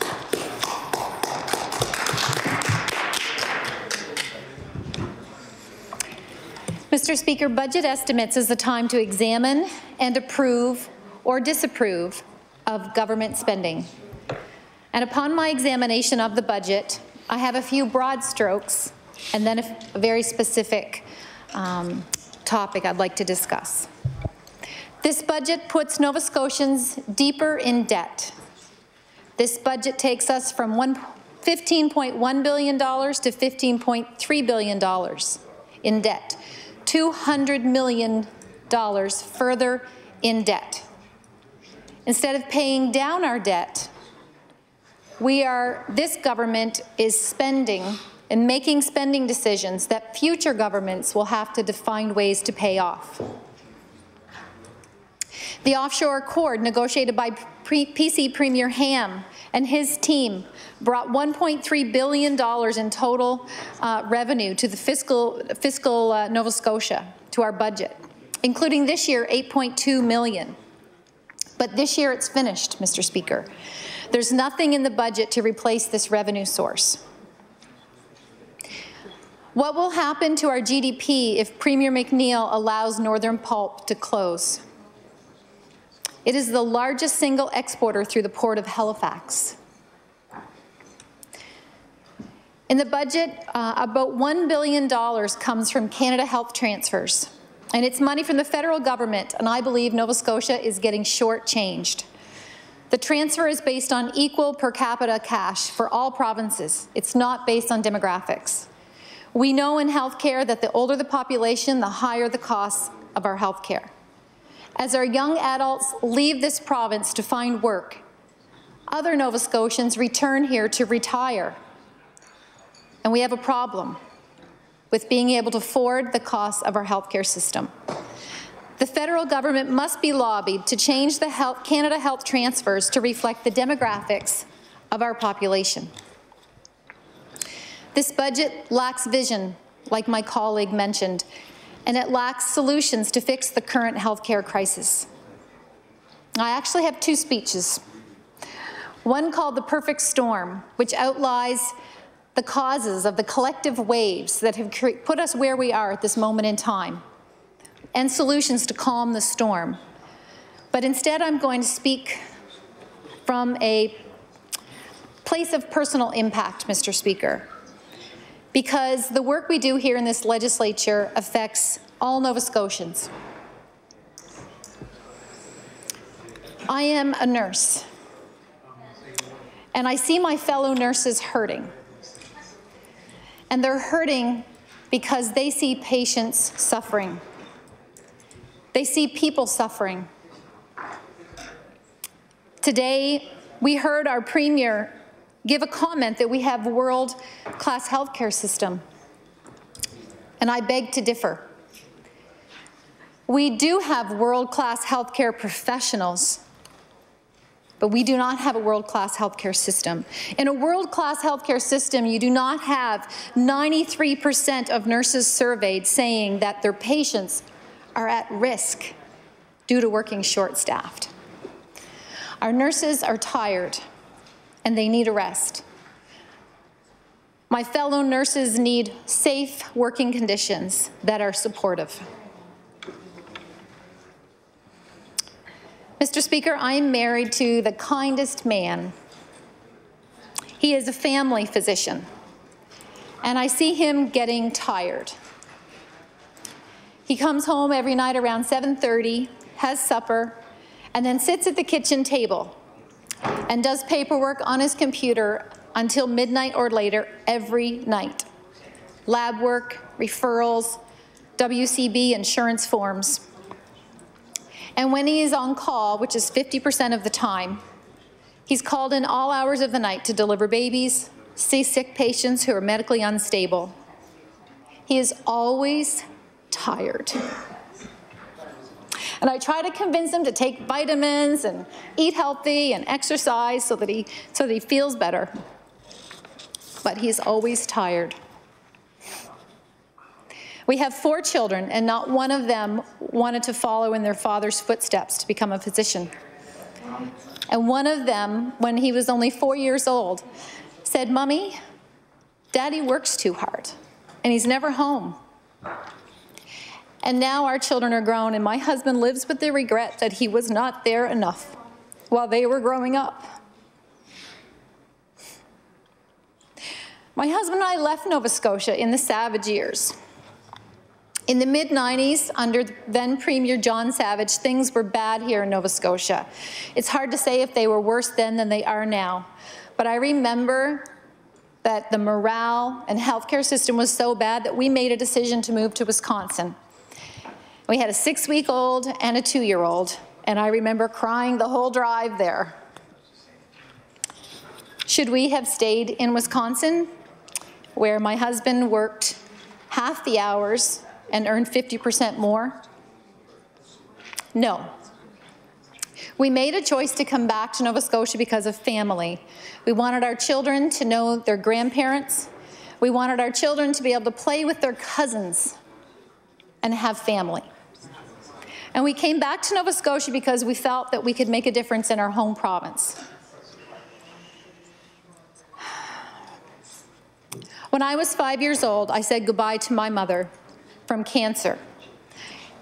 Mr. Speaker, budget estimates is the time to examine and approve or disapprove of government spending. And upon my examination of the budget, I have a few broad strokes and then a very specific topic I'd like to discuss. This budget puts Nova Scotians deeper in debt. This budget takes us from $15.1 billion to $15.3 billion in debt, $200 million further in debt. Instead of paying down our debt, this government is spending and making spending decisions that future governments will have to find ways to pay off. The offshore accord negotiated by PC Premier Ham and his team brought $1.3 billion in total revenue to the fiscal Nova Scotia, to our budget, including this year $8.2 million. But this year it's finished, Mr. Speaker. There's nothing in the budget to replace this revenue source. What will happen to our GDP if Premier McNeil allows Northern Pulp to close? It is the largest single exporter through the Port of Halifax. In the budget, about $1 billion comes from Canada Health Transfers, and it's money from the federal government, and I believe Nova Scotia is getting shortchanged. The transfer is based on equal per capita cash for all provinces. It's not based on demographics. We know in healthcare that the older the population, the higher the costs of our healthcare. As our young adults leave this province to find work, other Nova Scotians return here to retire. And we have a problem with being able to afford the costs of our healthcare system. The federal government must be lobbied to change the Canada Health Transfers to reflect the demographics of our population. This budget lacks vision, like my colleague mentioned, and it lacks solutions to fix the current healthcare crisis. I actually have two speeches. One called The Perfect Storm, which outlines the causes of the collective waves that have put us where we are at this moment in time, and solutions to calm the storm. But instead, I'm going to speak from a place of personal impact, Mr. Speaker, because the work we do here in this legislature affects all Nova Scotians. I am a nurse, and I see my fellow nurses hurting. And they're hurting because they see patients suffering. They see people suffering. Today, we heard our Premier give a comment that we have a world-class healthcare system, and I beg to differ. We do have world-class healthcare professionals, but we do not have a world-class healthcare system. In a world-class healthcare system, you do not have 93% of nurses surveyed saying that their patients are at risk due to working short-staffed. Our nurses are tired, and they need a rest. My fellow nurses need safe working conditions that are supportive. Mr. Speaker, I am married to the kindest man. He is a family physician, and I see him getting tired. He comes home every night around 7:30, has supper, and then sits at the kitchen table and does paperwork on his computer until midnight or later every night. Lab work, referrals, WCB insurance forms. And when he is on call, which is 50% of the time, he's called in all hours of the night to deliver babies, see sick patients who are medically unstable. He is always tired. And I try to convince him to take vitamins and eat healthy and exercise so that he feels better. But he's always tired. We have 4 children, and not one of them wanted to follow in their father's footsteps to become a physician. And one of them, when he was only 4 years old, said, "Mommy, Daddy works too hard, and he's never home." And now our children are grown, and my husband lives with the regret that he was not there enough while they were growing up. My husband and I left Nova Scotia in the Savage years. In the mid-90s, under then Premier John Savage, things were bad here in Nova Scotia. It's hard to say if they were worse then than they are now. But I remember that the morale and healthcare system was so bad that we made a decision to move to Wisconsin. We had a 6-week-old and a 2-year-old, and I remember crying the whole drive there. Should we have stayed in Wisconsin, where my husband worked half the hours and earned 50% more? No. We made a choice to come back to Nova Scotia because of family. We wanted our children to know their grandparents. We wanted our children to be able to play with their cousins and have family. And we came back to Nova Scotia because we felt that we could make a difference in our home province. When I was 5 years old, I said goodbye to my mother from cancer.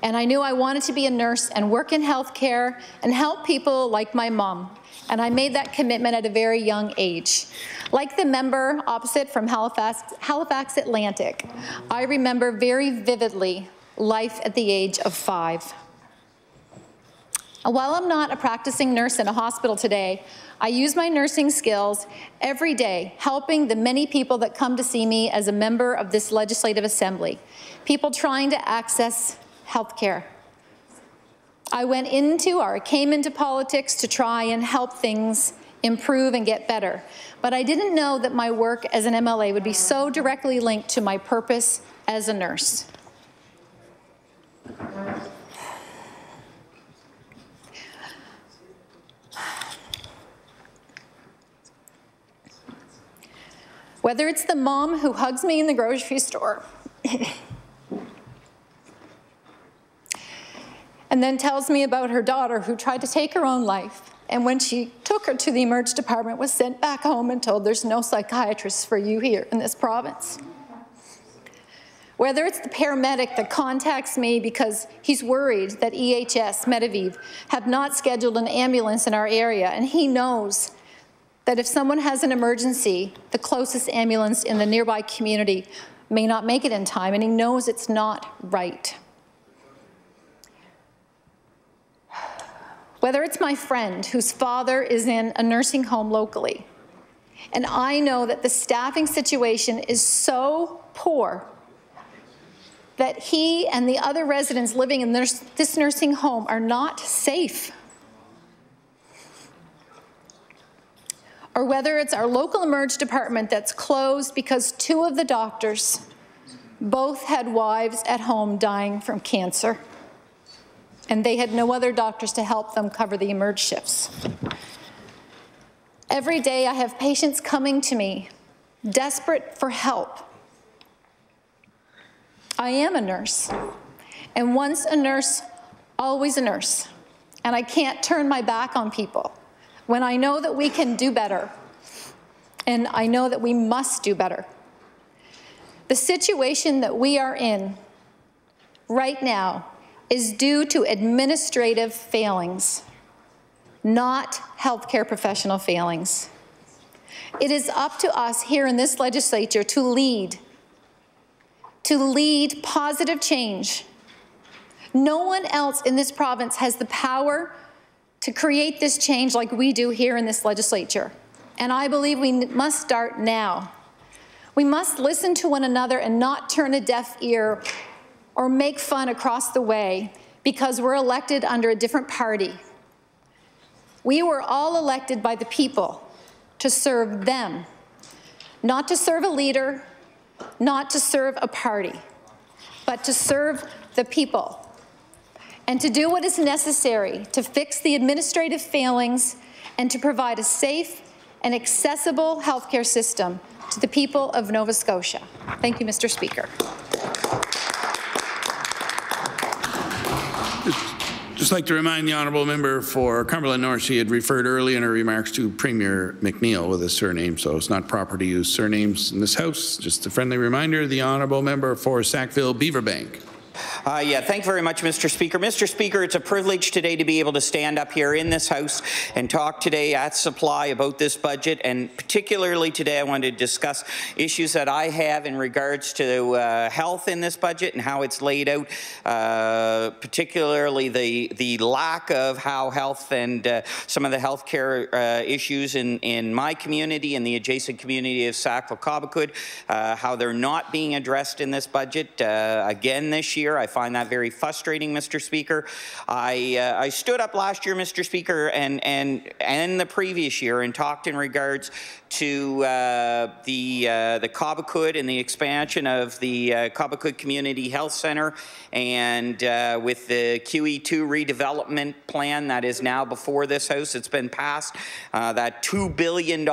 And I knew I wanted to be a nurse and work in healthcare and help people like my mom. And I made that commitment at a very young age. Like the member opposite from Halifax Atlantic, I remember very vividly life at the age of 5. And while I'm not a practicing nurse in a hospital today, I use my nursing skills every day, helping the many people that come to see me as a member of this Legislative Assembly, people trying to access health care. I came into politics to try and help things improve and get better, but I didn't know that my work as an MLA would be so directly linked to my purpose as a nurse. Whether it's the mom who hugs me in the grocery store and then tells me about her daughter who tried to take her own life, and when she took her to the emergency department was sent back home and told there's no psychiatrist for you here in this province. Whether it's the paramedic that contacts me because he's worried that EHS, Medivir, have not scheduled an ambulance in our area, and he knows that if someone has an emergency, the closest ambulance in the nearby community may not make it in time, and he knows it's not right. Whether it's my friend whose father is in a nursing home locally, and I know that the staffing situation is so poor that he and the other residents living in this nursing home are not safe. Or whether it's our local emergency department that's closed because 2 of the doctors both had wives at home dying from cancer, and they had no other doctors to help them cover the emerge shifts. Every day I have patients coming to me, desperate for help. I am a nurse, and once a nurse, always a nurse, and I can't turn my back on people when I know that we can do better, and I know that we must do better. The situation that we are in right now is due to administrative failings, not healthcare professional failings. It is up to us here in this legislature to lead positive change. No one else in this province has the power to create this change like we do here in this legislature. And I believe we must start now. We must listen to one another and not turn a deaf ear or make fun across the way because we're elected under a different party. We were all elected by the people to serve them, not to serve a leader, not to serve a party, but to serve the people. and to do what is necessary to fix the administrative failings and to provide a safe and accessible healthcare system to the people of Nova Scotia. Thank you, Mr. Speaker. Just like to remind the honourable member for Cumberland North, she had referred early in her remarks to Premier McNeil with a surname, so it's not proper to use surnames in this House. Just a friendly reminder, the honourable member for Sackville Beaverbank. Yeah, thank you very much, Mr. Speaker. Mr. Speaker, it's a privilege today to be able to stand up here in this House and talk today at Supply about this budget, and particularly today I wanted to discuss issues that I have in regards to health in this budget and how it's laid out, particularly the lack of how health and some of the healthcare issues in my community and the adjacent community of Sackville-Cobequid, how they're not being addressed in this budget again this year. I find that very frustrating, Mr. Speaker. I stood up last year, Mr. Speaker, and the previous year and talked in regards to the Cobequid and the expansion of the Cobequid Community Health Centre, and with the QE2 redevelopment plan that is now before this House. It's been passed, that $2 billion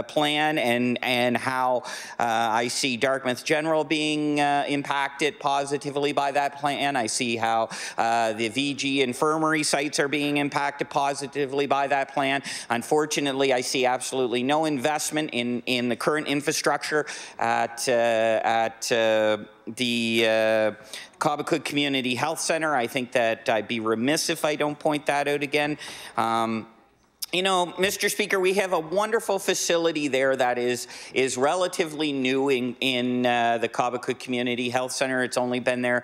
plan, and how I see Dartmouth General being impacted positively by that plan. I see how the VG infirmary sites are being impacted positively by that plan. Unfortunately, I see absolutely no investment in the current infrastructure at the Cobequid Community Health Centre. I think that I'd be remiss if I don't point that out again. You know, Mr. Speaker, we have a wonderful facility there that is relatively new in the Cobequid Community Health Centre. It's only been there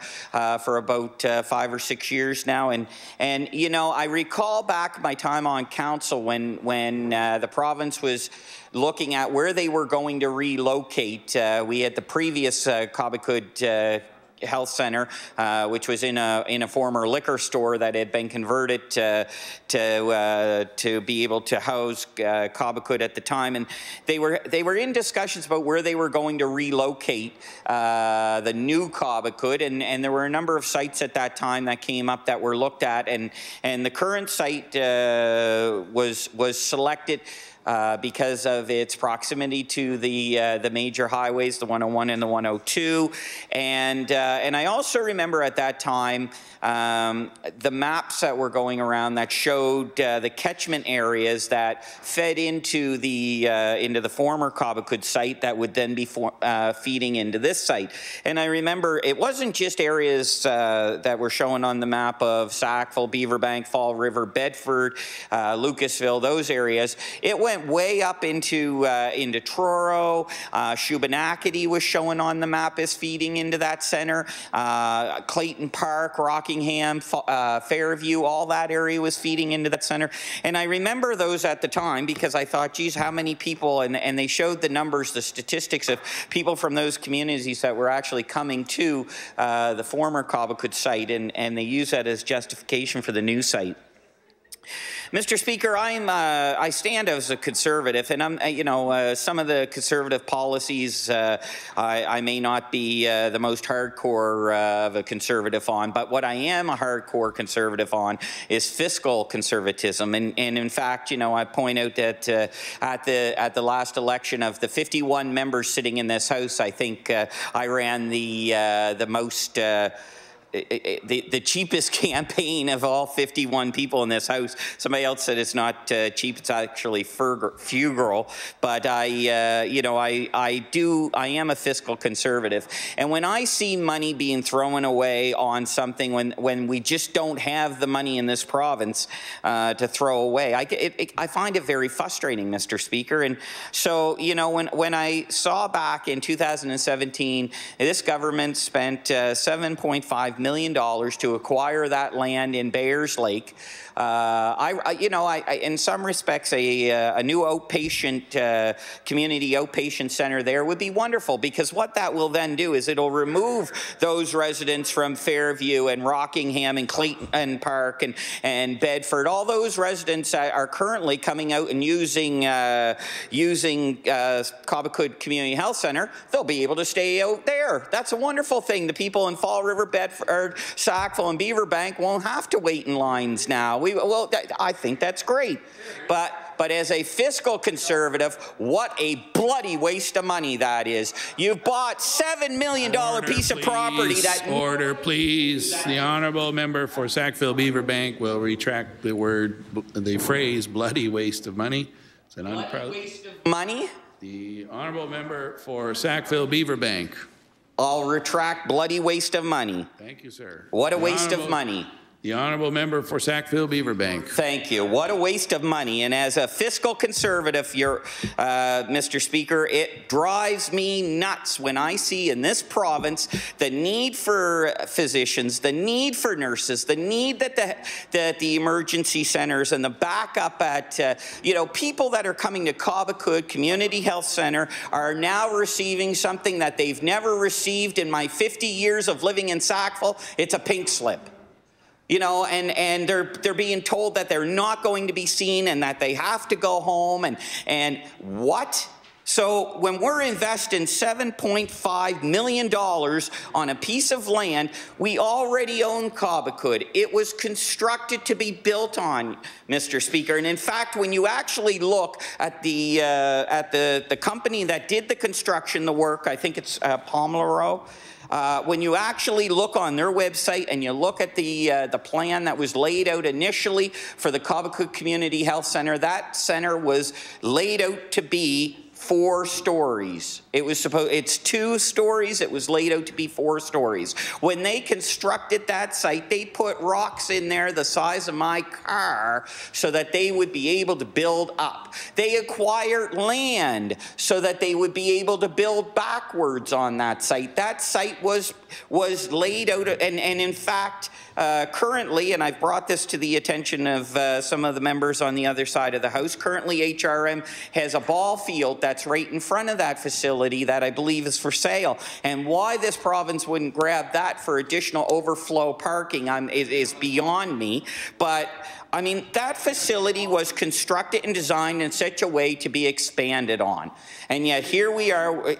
for about 5 or 6 years now, and you know, I recall back my time on council when the province was looking at where they were going to relocate. We had the previous Cobequid Health Centre, which was in a former liquor store that had been converted to be able to house Cobequid at the time, and they were in discussions about where they were going to relocate the new Cobequid, and there were a number of sites at that time that came up that were looked at, and the current site was selected because of its proximity to the major highways, the 101 and the 102, and I also remember at that time the maps that were going around that showed the catchment areas that fed into the former Cobequid site that would then be feeding into this site. And I remember it wasn't just areas that were shown on the map of Sackville, Beaverbank, Fall River, Bedford, Lucasville, those areas. It went way up into Truro. Shubenacadie was shown on the map as feeding into that centre. Clayton Park, Rockingham, Fairview, all that area was feeding into that centre. And I remember those at the time because I thought, geez, how many people, and they showed the numbers, the statistics of people from those communities that were actually coming to the former Cobequid site, and they use that as justification for the new site. Mr. Speaker, I stand as a conservative, and I'm, you know, some of the conservative policies I may not be the most hardcore of a conservative on, but what I am a hardcore conservative on is fiscal conservatism. And in fact, you know, I point out that at the last election, of the 51 members sitting in this House, I think I ran the most. The cheapest campaign of all 51 people in this House. Somebody else said it's not cheap; it's actually frugal. But you know, I am a fiscal conservative, and when I see money being thrown away on something when we just don't have the money in this province to throw away, I find it very frustrating, Mr. Speaker. And so, you know, when I saw back in 2017, this government spent $7.5 million to acquire that land in Bayers Lake. In some respects, a new outpatient community outpatient center there would be wonderful, because what that will then do is it'll remove those residents from Fairview and Rockingham and Clayton Park and Bedford. All those residents are currently coming out and using Cobequid Community Health Centre. They'll be able to stay out there. That's a wonderful thing. The people in Fall River, Bedford, Sackville and Beaverbank won't have to wait in lines now. Well, I think that's great. But as a fiscal conservative, what a bloody waste of money that is. You've bought $7 million piece of property that... Order, please. The honourable member for Sackville-Beaverbank will retract the phrase bloody waste of money. It's an waste of money? The honourable member for Sackville-Beaverbank. I'll retract bloody waste of money. Thank you, sir. What a waste of money. The honourable member for Sackville-Beaverbank. Thank you. What a waste of money. And as a fiscal conservative, Mr. Speaker, it drives me nuts when I see in this province the need for physicians, the need for nurses, the need that the emergency centres and the backup at, people that are coming to Cobequid Community Health Centre are now receiving something that they've never received in my 50 years of living in Sackville. It's a pink slip. And they're being told that they're not going to be seen and that they have to go home and what? So when we're investing $7.5 million on a piece of land, we already own Cobequid. It was constructed to be built on, Mr. Speaker. And in fact, when you actually look at the company that did the construction, the work, I think it's Pomeroy. When you actually look on their website and you look at the plan that was laid out initially for the Cobequid Community Health Centre, that centre was laid out to be 4 stories. It's 2 stories. It was laid out to be 4 stories. When they constructed that site, they put rocks in there the size of my car so that they would be able to build up. They acquired land so that they would be able to build backwards on that site. That site was laid out, and in fact, currently, and I've brought this to the attention of some of the members on the other side of the House, currently HRM has a ball field that's right in front of that facility that I believe is for sale. And why this province wouldn't grab that for additional overflow parking is beyond me. But I mean, that facility was constructed and designed in such a way to be expanded on. And yet here we are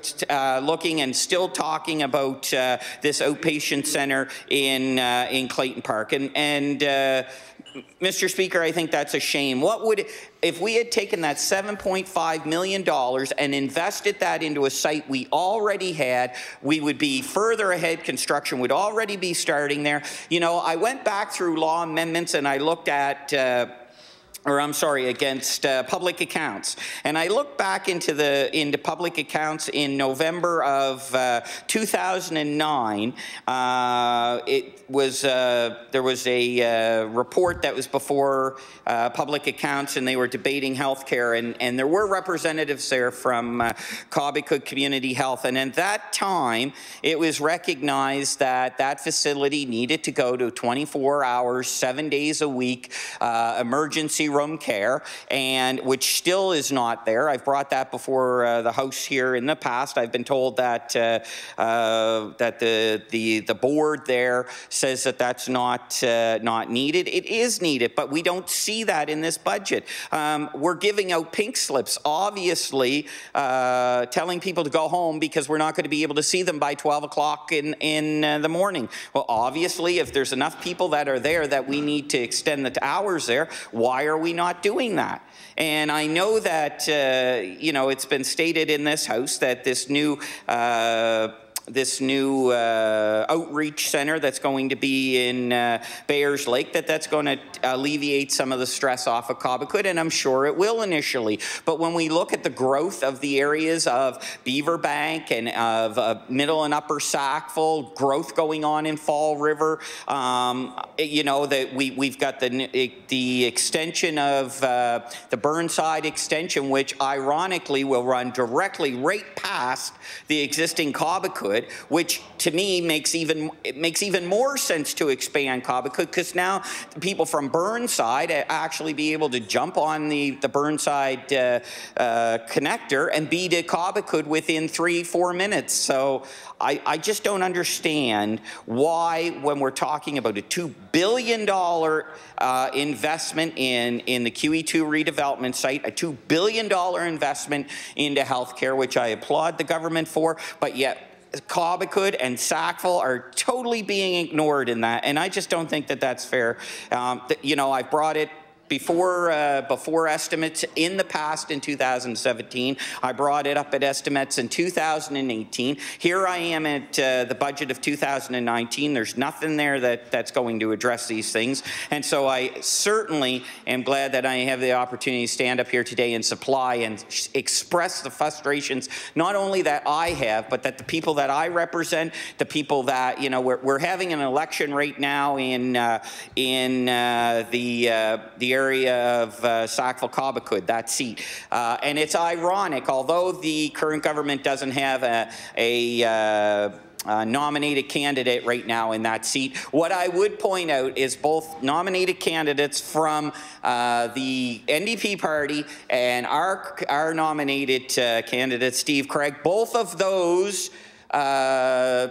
looking and still talking about this outpatient centre in Clayton Park. And Mr. Speaker, I think that's a shame. If we had taken that $7.5 million and invested that into a site we already had, we would be further ahead. Construction would already be starting there. I went back through law amendments and I looked at against public accounts. And I looked back into public accounts in November of 2009. There was a report that was before public accounts, and they were debating health care, and there were representatives there from Cobequid Community Health. And at that time, it was recognized that that facility needed to go to 24 hours, 7 days a week, emergency room care, and which still is not there. I've brought that before the House here in the past. I've been told that that the board there says that that's not needed. It is needed, but we don't see that in this budget. We're giving out pink slips, obviously, telling people to go home because we're not going to be able to see them by 12 o'clock in the morning. Well, obviously, if there's enough people that are there that we need to extend the hours there, why are we not doing that? And I know that, it's been stated in this House that this new outreach center that's going to be in Bayers Lake, that's going to alleviate some of the stress off of Cobequid, and I'm sure it will initially. But when we look at the growth of the areas of Beaverbank and of Middle and Upper Sackville, growth going on in Fall River, that we've got the extension of the Burnside extension, which ironically will run directly right past the existing Cobequid, which to me makes even more sense to expand Cobequid, because now people from Burnside actually be able to jump on the Burnside connector and be to Cobequid within 3-4 minutes. So I just don't understand why, when we're talking about a $2 billion investment in the QE2 redevelopment site, a $2 billion investment into healthcare, which I applaud the government for, but yet Cobequid and Sackville are totally being ignored in that, and I just don't think that that's fair. You know, I've brought it before estimates in the past in 2017. I brought it up at estimates in 2018. Here I am at the budget of 2019. There's nothing there that's going to address these things. And so I certainly am glad that I have the opportunity to stand up here today and supply and express the frustrations, not only that I have, but that the people that I represent, the people that, you know, we're having an election right now in the area of Sackville-Cobequid, that seat. And it's ironic, although the current government doesn't have a nominated candidate right now in that seat. What I would point out is both nominated candidates from the NDP party and our nominated candidate, Steve Craig, both of those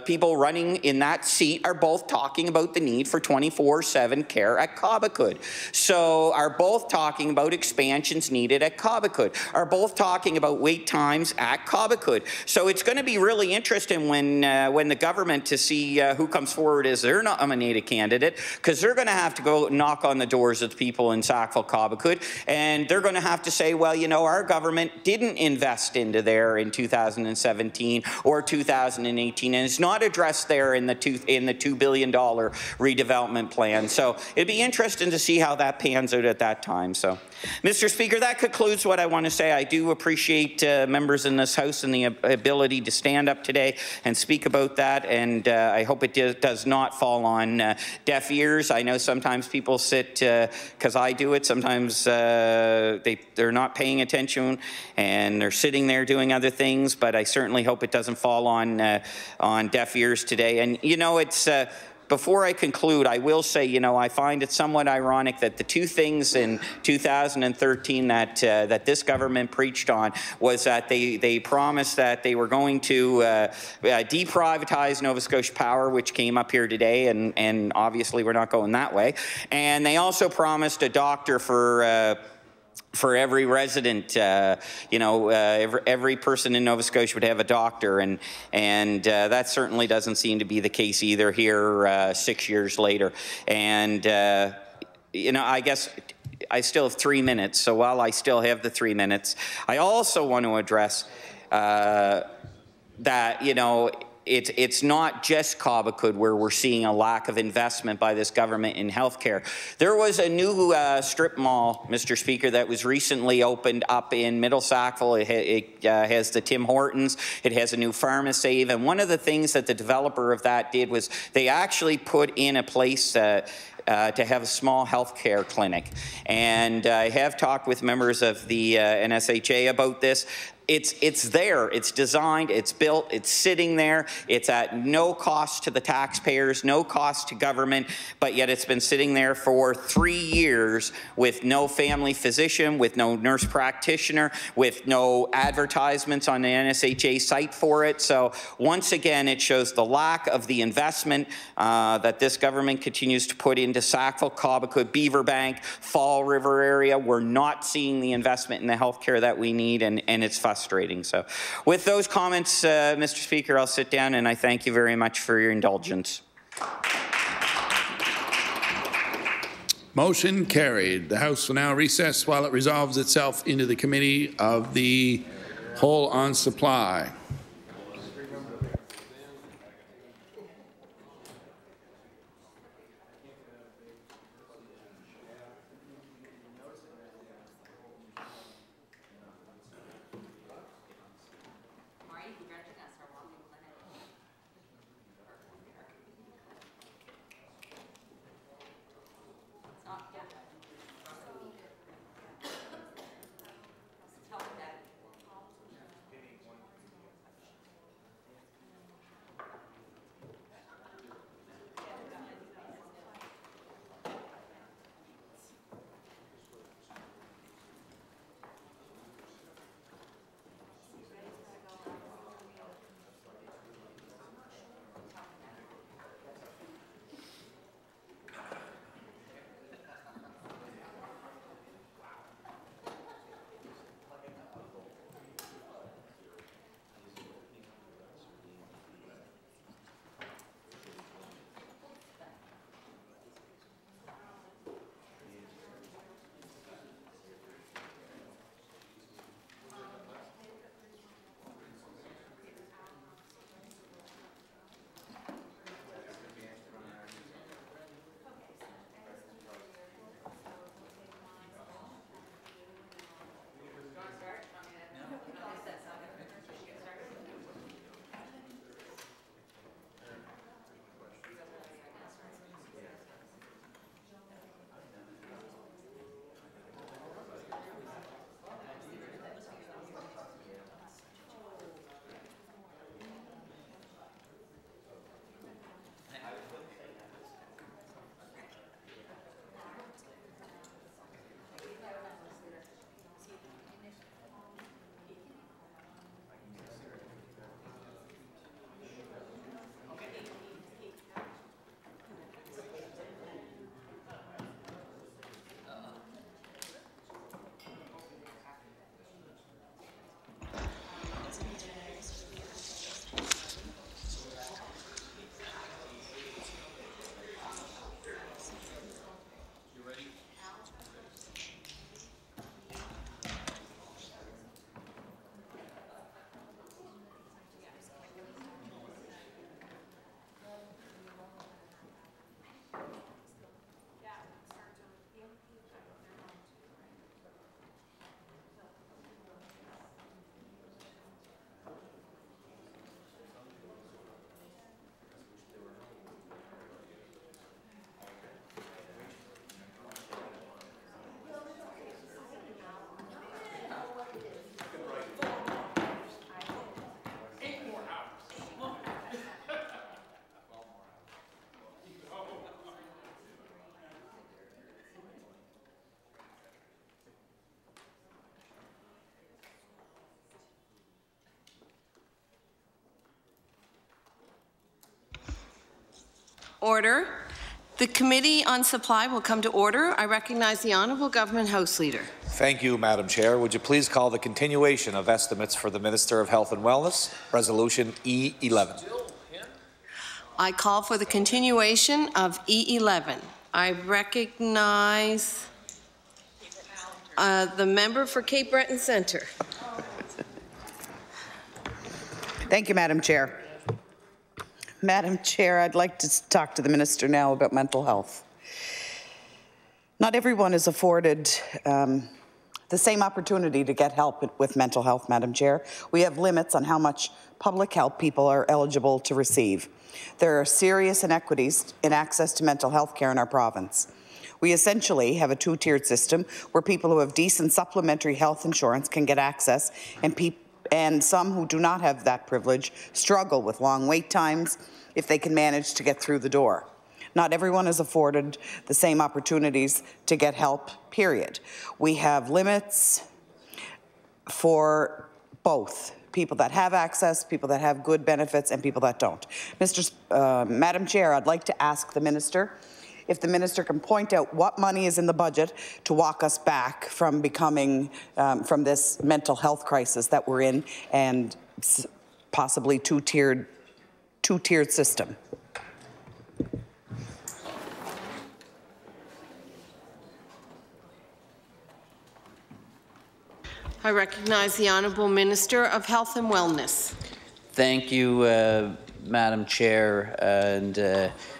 people running in that seat are both talking about the need for 24/7 care at Cobequid. So are both talking about expansions needed at Cobequid. Are both talking about wait times at Cobequid. So it's going to be really interesting when the government to see who comes forward as their nominated candidate, because they're going to have to go knock on the doors of the people in Sackville-Cobequid, and they're going to have to say, well, you know, our government didn't invest into there in 2017 or 2018, and it's not addressed there in the $2 billion redevelopment plan. So it'd be interesting to see how that pans out at that time. So, Mr. Speaker, that concludes what I want to say. I do appreciate members in this House and the ability to stand up today and speak about that, and I hope it does not fall on deaf ears. I know sometimes people sit, because I do it, sometimes they're not paying attention and they're sitting there doing other things, but I certainly hope it doesn't fall on deaf ears today. And, you know, it's before I conclude, I will say, you know, I find it somewhat ironic that the two things in 2013 that this government preached on was that they promised that they were going to deprivatize Nova Scotia Power, which came up here today, and obviously we're not going that way. And they also promised a doctor for every resident, you know, every person in Nova Scotia would have a doctor, and that certainly doesn't seem to be the case either here 6 years later. And, you know, I guess I still have 3 minutes, so while I still have the 3 minutes, I also want to address that, you know, it's not just Cobequid where we're seeing a lack of investment by this government in healthcare. There was a new strip mall, Mr. Speaker, that was recently opened up in Middle Sackville. It has the Tim Hortons. It has a new Pharmasave. And one of the things that the developer of that did was they actually put in a place to have a small healthcare clinic. And I have talked with members of the NSHA about this. It's there, it's designed, it's built, it's sitting there, it's at no cost to the taxpayers, no cost to government, but yet it's been sitting there for 3 years with no family physician, with no nurse practitioner, with no advertisements on the NSHA site for it. So once again, it shows the lack of the investment that this government continues to put into Sackville, Cobequid, Beaverbank, Fall River area. We're not seeing the investment in the healthcare that we need, and it's frustrating. So with those comments, Mr. Speaker, I'll sit down, and I thank you very much for your indulgence. Motion carried. The House will now recess while it resolves itself into the Committee of the Whole on Supply. Order. The Committee on Supply will come to order. I recognize the Honourable Government House Leader. Thank you, Madam Chair. Would you please call the continuation of estimates for the Minister of Health and Wellness, Resolution E11. I call for the continuation of E11. I recognize the member for Cape Breton Centre. Thank you, Madam Chair. Madam Chair, I'd like to talk to the Minister now about mental health. Not everyone is afforded the same opportunity to get help with mental health, Madam Chair. We have limits on how much public help people are eligible to receive. There are serious inequities in access to mental health care in our province. We essentially have a two-tiered system where people who have decent supplementary health insurance can get access, and some who do not have that privilege struggle with long wait times if they can manage to get through the door. Not everyone is afforded the same opportunities to get help, period. We have limits for both people that have access, people that have good benefits, and people that don't. Madam Chair, I'd like to ask the Minister if the Minister can point out what money is in the budget to walk us back from becoming, from this mental health crisis that we're in and possibly two-tiered system. I recognize the Honourable Minister of Health and Wellness. Thank you, Madam Chair, and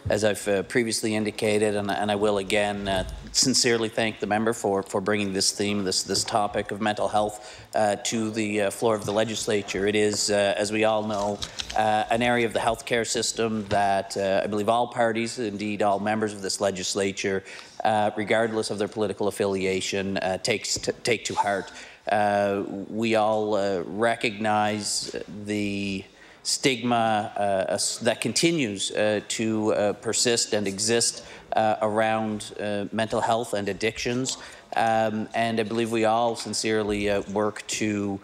as I've previously indicated, and I will again sincerely thank the member for bringing this theme, this topic of mental health to the floor of the legislature. It is, as we all know, an area of the healthcare system that I believe all parties, indeed all members of this legislature, regardless of their political affiliation, take to heart. We all recognize the stigma that continues to persist and exist around mental health and addictions, and I believe we all sincerely work to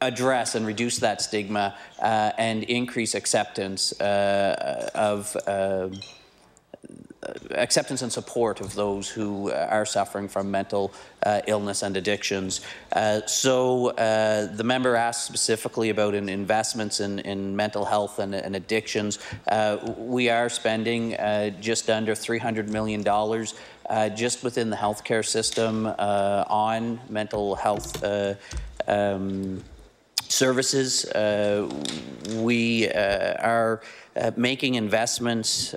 address and reduce that stigma and increase acceptance acceptance and support of those who are suffering from mental illness and addictions. So the member asked specifically about investments in mental health and addictions. We are spending just under $300 million just within the healthcare system on mental health services. We are making investments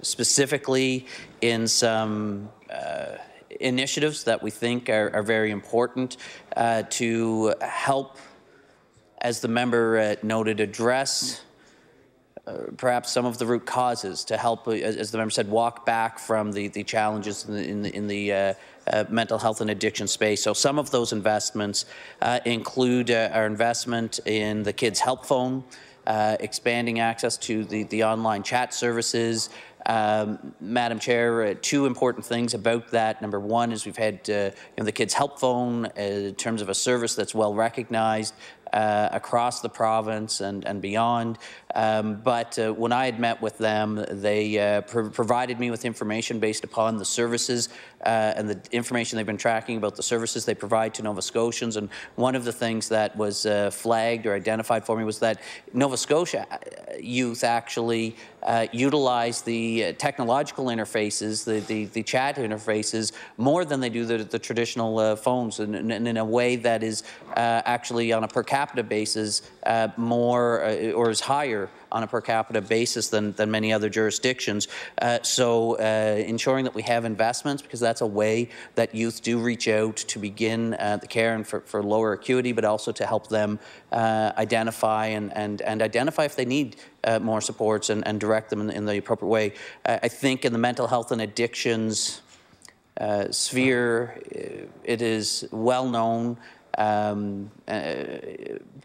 specifically in some initiatives that we think are very important to help, as the member noted, address perhaps some of the root causes, to help, as the member said, walk back from the challenges in the mental health and addiction space. So some of those investments include our investment in the Kids Help Phone, expanding access to the online chat services. Madam Chair, two important things about that. Number one is we've had the Kids Help Phone in terms of a service that's well recognized across the province and beyond. But when I had met with them, they provided me with information based upon the services and the information they've been tracking about the services they provide to Nova Scotians. And one of the things that was flagged or identified for me was that Nova Scotia youth actually utilize the technological interfaces, the chat interfaces, more than they do the traditional phones, and in a way that is actually on a per capita basis more or is higher on a per capita basis than many other jurisdictions. So ensuring that we have investments, because that's a way that youth do reach out to begin the care and for lower acuity, but also to help them identify and identify if they need more supports and direct them in the appropriate way. I think in the mental health and addictions sphere, it is well known,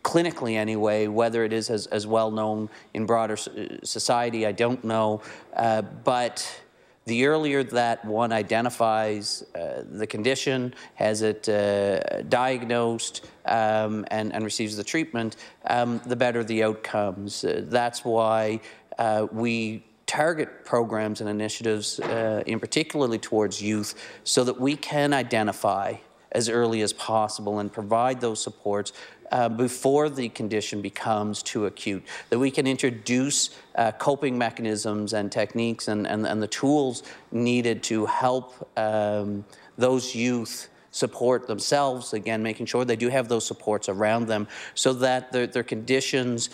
clinically anyway, whether it is as well known in broader society, I don't know, but the earlier that one identifies the condition, has it diagnosed, and receives the treatment, the better the outcomes. That's why we target programs and initiatives in particularly towards youth so that we can identify as early as possible and provide those supports before the condition becomes too acute, that we can introduce coping mechanisms and techniques and the tools needed to help those youth support themselves, again, making sure they do have those supports around them so that their conditions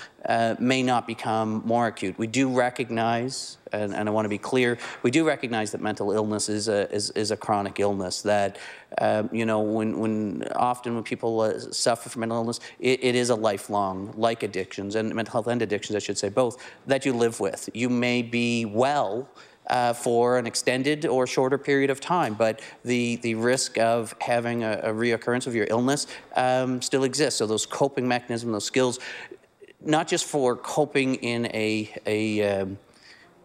may not become more acute. We do recognize, and I want to be clear, we do recognize that mental illness is a chronic illness, that you know, often when people suffer from mental illness, it is a lifelong, like addictions, and mental health and addictions, I should say both, that you live with. You may be well for an extended or shorter period of time, but the risk of having a reoccurrence of your illness still exists. So those coping mechanisms, those skills, not just for coping in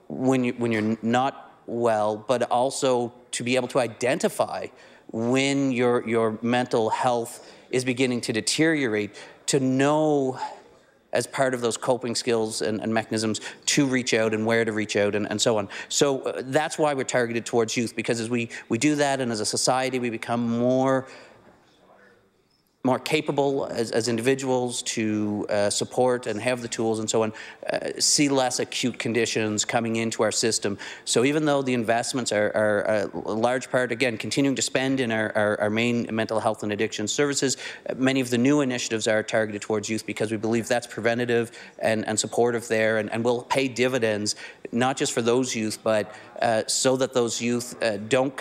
when you're not well, but also to be able to identify when your mental health is beginning to deteriorate, to know as part of those coping skills and mechanisms to reach out and where to reach out and so on. So that's why we're targeted towards youth, because as we do that and as a society we become more capable as individuals to support and have the tools and so on, see less acute conditions coming into our system. So even though the investments are a large part, again, continuing to spend in our main mental health and addiction services, many of the new initiatives are targeted towards youth because we believe that's preventative and supportive there and will pay dividends, not just for those youth, but so that those youth don't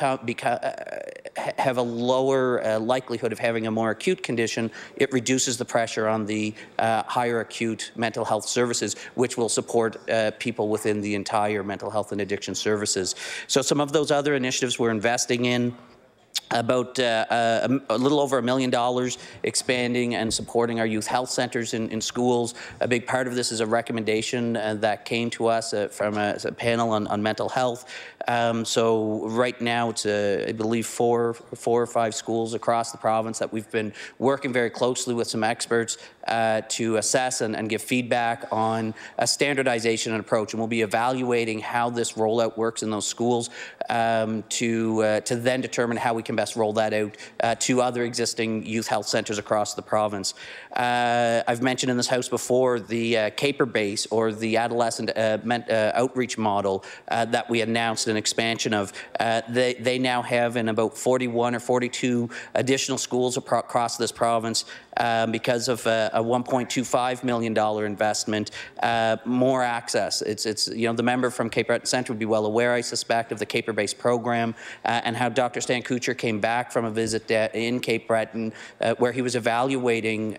have a lower likelihood of having a more acute condition. It reduces the pressure on the higher acute mental health services, which will support people within the entire mental health and addiction services. So some of those other initiatives we're investing in, about a little over $1 million expanding and supporting our youth health centres in schools. A big part of this is a recommendation that came to us from a panel on mental health. So right now it's, I believe, four or five schools across the province that we've been working very closely with some experts to assess and give feedback on a standardization and approach. And we'll be evaluating how this rollout works in those schools to then determine how we can best roll that out to other existing youth health centres across the province. I've mentioned in this House before the CAPER base, or the adolescent outreach model that we announced an expansion of. They now have in about 41 or 42 additional schools across this province because of a $1.25 million investment, more access. It's you know, the member from Cape Breton Centre would be well aware, I suspect, of the CAPER-based program and how Dr. Stan Kuchar came back from a visit in Cape Breton where he was evaluating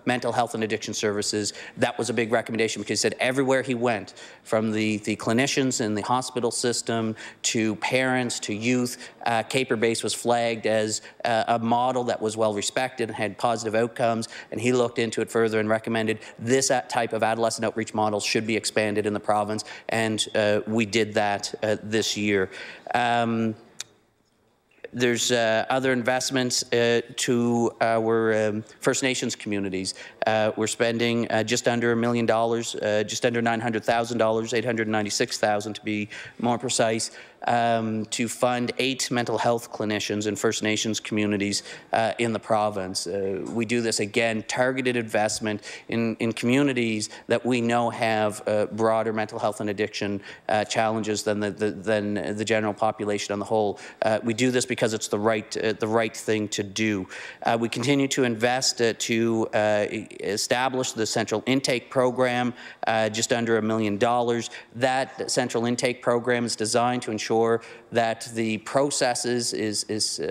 mental health and addiction services. That was a big recommendation because he said everywhere he went, from the clinicians in the hospital system to parents to youth, CAPER-based was flagged as a model that was well respected and had positive outcomes, and he looked into it further and recommended this type of adolescent outreach model should be expanded in the province, and we did that this year. There's other investments to our First Nations communities. We're spending just under $1 million, just under $900,000, $896,000 to be more precise, to fund 8 mental health clinicians in First Nations communities in the province. We do this, again, targeted investment in communities that we know have broader mental health and addiction challenges than the general population on the whole. We do this because it's the right thing to do. We continue to invest to establish the central intake program, just under $1 million. That central intake program is designed to ensure that the processes is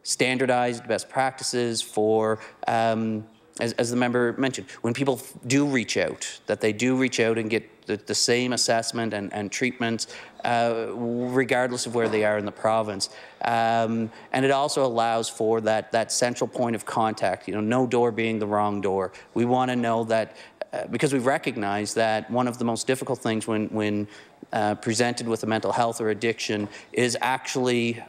standardized best practices for, as the member mentioned, when people do reach out, that they do reach out and get the same assessment and treatment regardless of where they are in the province. And it also allows for that central point of contact, you know, no door being the wrong door. We want to know that because we recognize that one of the most difficult things when presented with a mental health or addiction is actually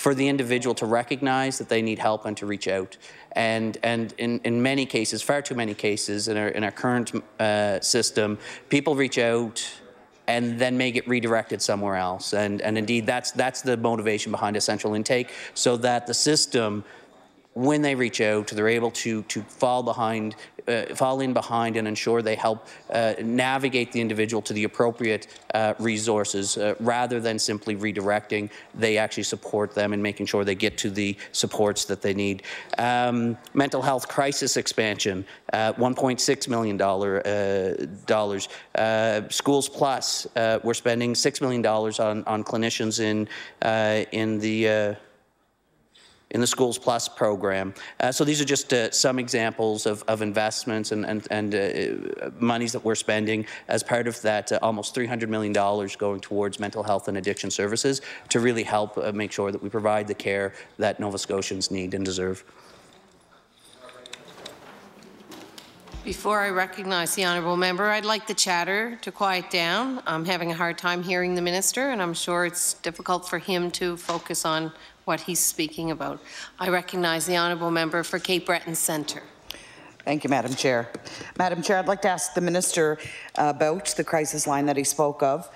for the individual to recognize that they need help and to reach out. And in many cases, far too many cases in our current system, people reach out and then may get redirected somewhere else. And indeed, that's the motivation behind essential intake, so that the system, when they reach out, they're able to fall in behind and ensure they help navigate the individual to the appropriate resources rather than simply redirecting. They actually support them in making sure they get to the supports that they need. Mental health crisis expansion, $1.6 million. Schools Plus, we're spending $6 million on clinicians in the Schools Plus program. So these are just some examples of investments and monies that we're spending as part of that almost $300 million going towards mental health and addiction services to really help make sure that we provide the care that Nova Scotians need and deserve. Before I recognize the honourable member, I'd like the chatter to quiet down. I'm having a hard time hearing the minister, and I'm sure it's difficult for him to focus on what he's speaking about. I recognize the honourable member for Cape Breton Centre. Thank you, Madam Chair. Madam Chair, I'd like to ask the minister about the crisis line that he spoke of.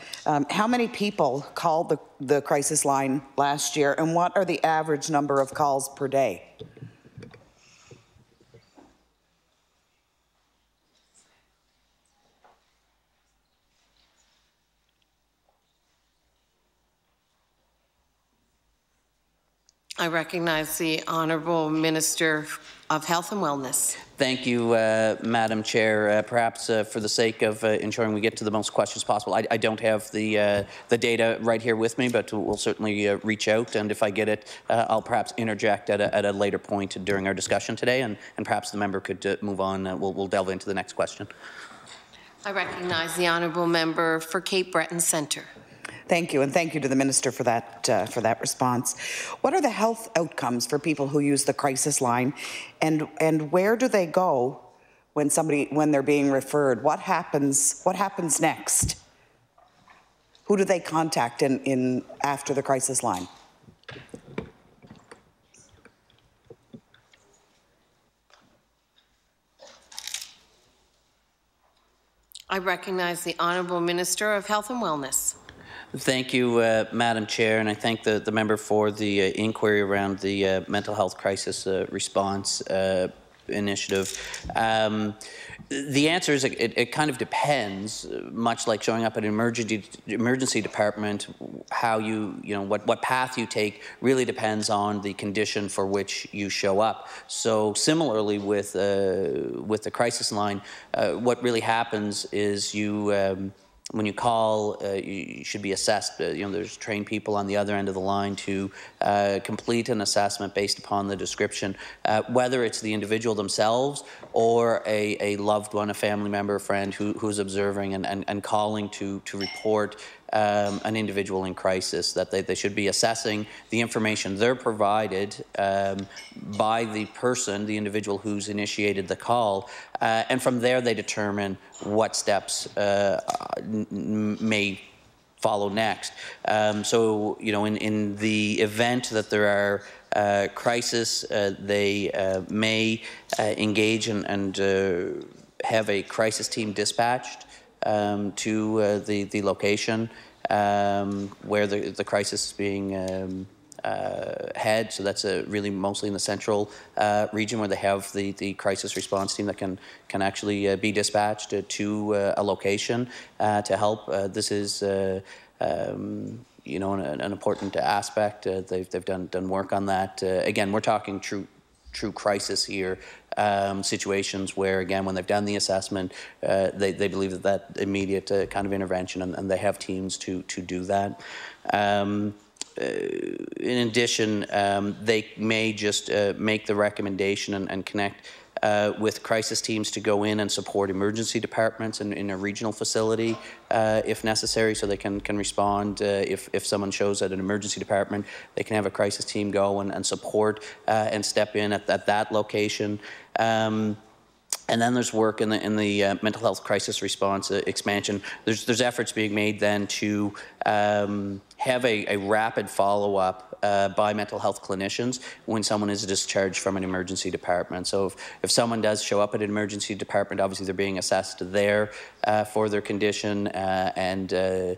How many people called the crisis line last year, and what are the average number of calls per day? I recognize the Honourable Minister of Health and Wellness. Thank you, Madam Chair. Perhaps for the sake of ensuring we get to the most questions possible, I don't have the data right here with me, but we'll certainly reach out, and if I get it, I'll perhaps interject at a later point during our discussion today, and perhaps the member could move on. We'll delve into the next question. I recognize the Honourable Member for Cape Breton Centre. Thank you, and thank you to the minister for that response. What are the health outcomes for people who use the crisis line, and where do they go when they're being referred? What happens next? Who do they contact after the crisis line? I recognize the Honourable Minister of Health and Wellness. Thank you, Madam Chair, and I thank the member for the inquiry around the mental health crisis response initiative. The answer is it kind of depends, much like showing up at an emergency department. How what path you take really depends on the condition for which you show up. So similarly with the crisis line, what really happens is you. When you call, you should be assessed. There's trained people on the other end of the line to complete an assessment based upon the description, whether it's the individual themselves or a loved one, a family member, a friend who's observing and calling to report an individual in crisis, that they should be assessing the information they're provided by the person, the individual who's initiated the call, and from there they determine what steps may follow next. So, in the event that there are crisis, they may engage and have a crisis team dispatched to the location where the crisis is being had. So that's really mostly in the central region, where they have the crisis response team that can actually be dispatched to a location to help. This is an important aspect. They've done work on that. Again, we're talking true crisis here. Situations where, again, when they've done the assessment, they believe that immediate kind of intervention, and they have teams to do that. In addition, they may just make the recommendation and connect with crisis teams to go in and support emergency departments in a regional facility if necessary, so they can respond. If someone shows at an emergency department, they can have a crisis team go and support and step in at that location. And then there's work in the mental health crisis response expansion. There's efforts being made then to have a rapid follow-up by mental health clinicians when someone is discharged from an emergency department. So if someone does show up at an emergency department, obviously they're being assessed there for their condition, and a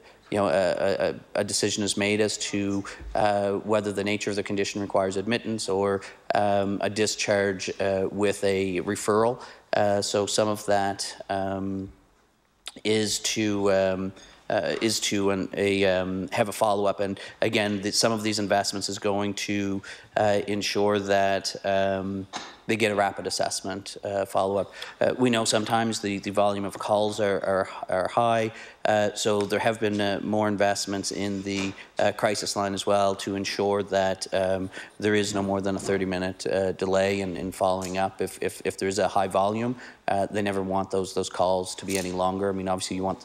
decision is made as to whether the nature of the condition requires admittance or a discharge with a referral. So some of that is to have a follow-up, and again, some of these investments is going to ensure that they get a rapid assessment follow-up. We know sometimes the volume of calls are high, so there have been more investments in the crisis line as well to ensure that there is no more than a 30-minute delay in following up. If there's a high volume, they never want those calls to be any longer. I mean, obviously you want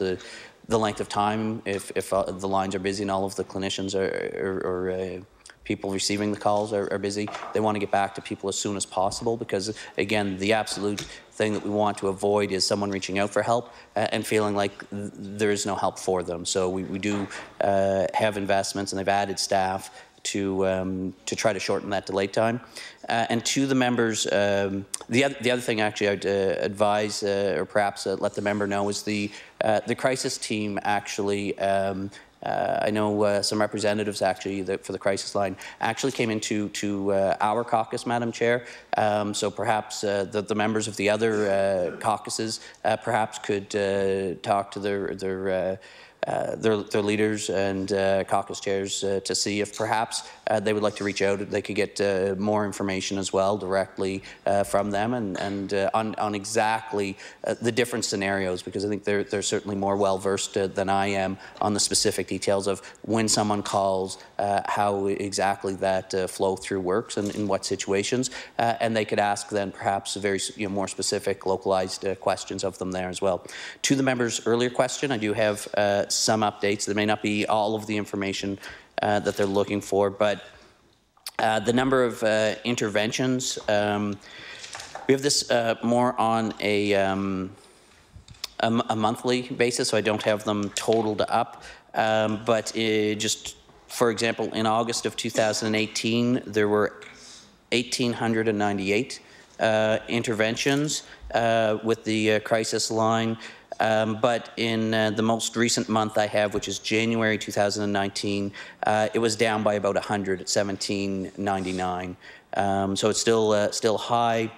the length of time if the lines are busy and all of the clinicians or people receiving the calls are busy. They want to get back to people as soon as possible, because again, the absolute thing that we want to avoid is someone reaching out for help and feeling like there is no help for them. So we do have investments, and they've added staff to try to shorten that delay time. And to the members, the other thing actually I'd advise or perhaps let the member know is the crisis team actually. I know some representatives actually for the crisis line actually came into our caucus, Madam Chair. So perhaps the members of the other caucuses perhaps could talk to their leaders and caucus chairs to see if perhaps they would like to reach out. They could get more information as well directly from them and on exactly the different scenarios, because I think they're certainly more well versed than I am on the specific details of when someone calls, how exactly that flow through works and in what situations, and they could ask then perhaps very more specific localized questions of them there as well. To the member's earlier question, I do have some updates. There may not be all of the information that they're looking for, but the number of interventions, we have this more on a monthly basis, so I don't have them totaled up, but just for example, in August of 2018, there were 1,898 interventions with the crisis line. But in the most recent month I have, which is January 2019, it was down by about 100 at 1,799. So it's still high.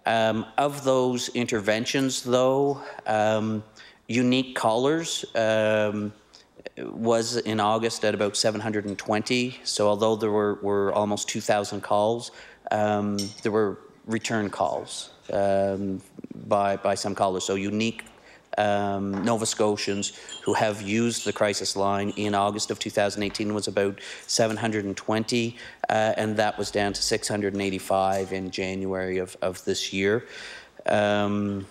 Of those interventions, though, unique callers was in August at about 720. So although there were almost 2,000 calls, there were return calls by some callers. So unique Nova Scotians who have used the crisis line in August of 2018 was about 720, and that was down to 685 in January of this year. I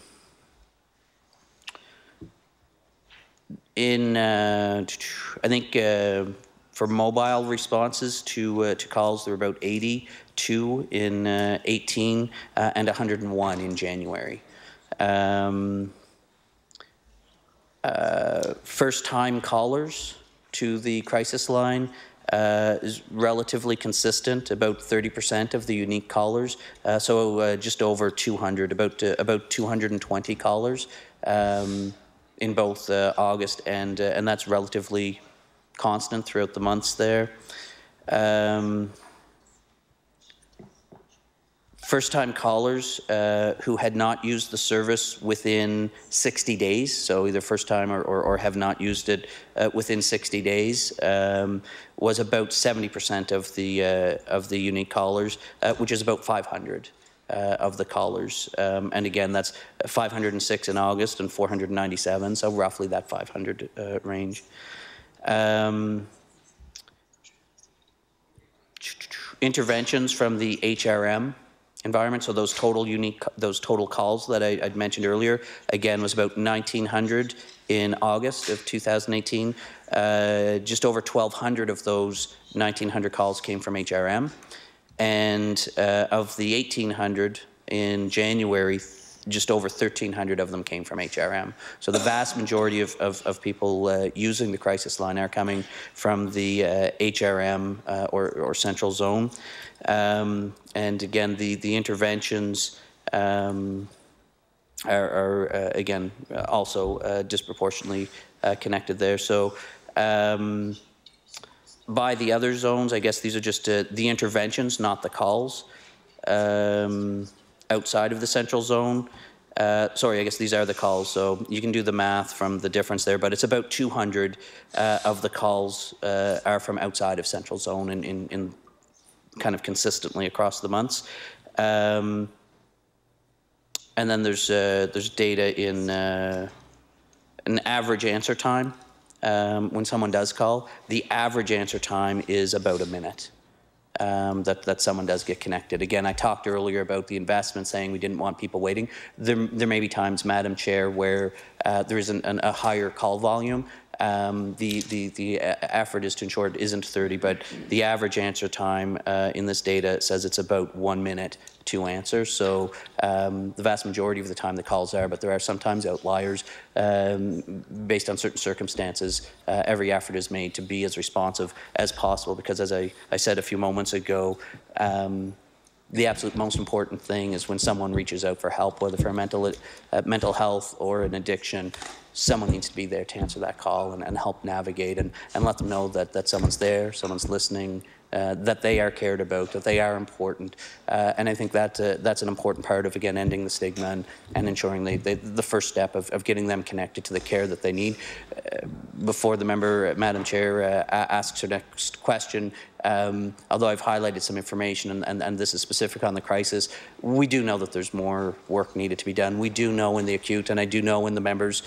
think for mobile responses to calls, there were about 82 in 18 and 101 in January. First-time callers to the crisis line is relatively consistent, about 30% of the unique callers, so just over 200, about 220 callers in both August and that's relatively constant throughout the months there. First-time callers who had not used the service within 60 days, so either first-time or have not used it within 60 days, was about 70% of the unique callers, which is about 500 of the callers. And again, that's 506 in August and 497, so roughly that 500 range. Interventions from the HRM environment, so those total calls that I'd mentioned earlier, again, was about 1,900 in August of 2018. Just over 1,200 of those 1,900 calls came from HRM, and of the 1,800 in January, just over 1,300 of them came from HRM. So the vast majority of people using the crisis line are coming from the HRM or central zone. And again, the interventions are again, also disproportionately connected there. So by the other zones, I guess these are just the interventions, not the calls. Outside of the central zone, sorry, I guess these are the calls, so you can do the math from the difference there, but it's about 200 of the calls are from outside of central zone in kind of consistently across the months. And then there's data in an average answer time. When someone does call, the average answer time is about a minute. That someone does get connected. Again, I talked earlier about the investment, saying we didn't want people waiting. There may be times, Madam Chair, where there is a higher call volume. The effort is to ensure it isn't 30, but the average answer time in this data says it's about 1 minute to answer. So the vast majority of the time the calls are, but there are sometimes outliers based on certain circumstances. Every effort is made to be as responsive as possible, because as I said a few moments ago, the absolute most important thing is when someone reaches out for help, whether for mental health or an addiction, someone needs to be there to answer that call and help navigate and let them know that someone's there, someone's listening, that they are cared about, that they are important. And I think that that's an important part of, again, ending the stigma and ensuring the first step of getting them connected to the care that they need. Before the member, Madam Chair, asks her next question, although I've highlighted some information and this is specific on the crisis, we do know that there's more work needed to be done. We do know in the acute, and I do know in the members'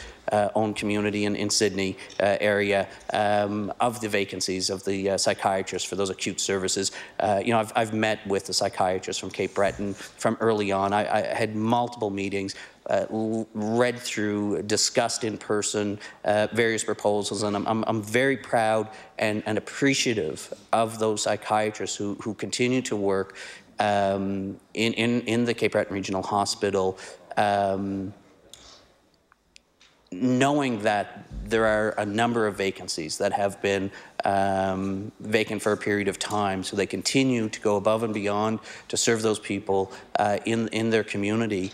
own community in Sydney area, of the vacancies of the psychiatrists for those acute services. You know, I've met with the psychiatrists from Cape Breton from early on. I had multiple meetings, read through, discussed in person various proposals, and I'm very proud and appreciative of those psychiatrists who continue to work in the Cape Breton Regional Hospital, knowing that there are a number of vacancies that have been vacant for a period of time, so they continue to go above and beyond to serve those people in their community.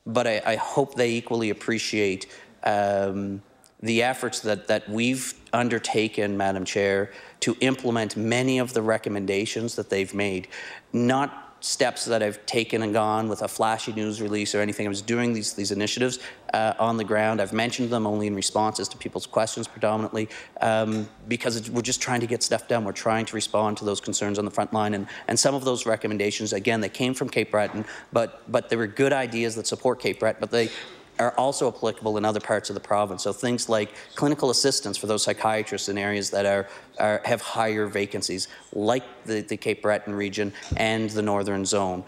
But I hope they equally appreciate the efforts that we've undertaken, Madam Chair, to implement many of the recommendations that they've made. Not steps that I've taken and gone with a flashy news release or anything. I was doing these initiatives on the ground. I've mentioned them only in responses to people's questions predominantly, because we're just trying to get stuff done. We're trying to respond to those concerns on the front line. And some of those recommendations, again, they came from Cape Breton, but they were good ideas that support Cape Breton, but they are also applicable in other parts of the province. So things like clinical assistance for those psychiatrists in areas that have higher vacancies, like the Cape Breton region and the Northern Zone.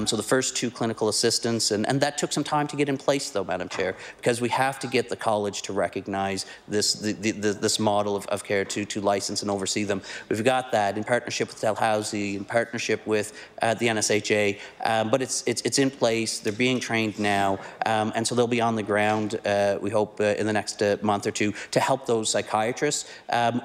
So the first two clinical assistants, and that took some time to get in place though, Madam Chair, because we have to get the college to recognize this model of care to license and oversee them. We've got that in partnership with Dalhousie, in partnership with the NSHA, but it's in place. They're being trained now, and so they'll be on the ground, we hope, in the next month or two to help those psychiatrists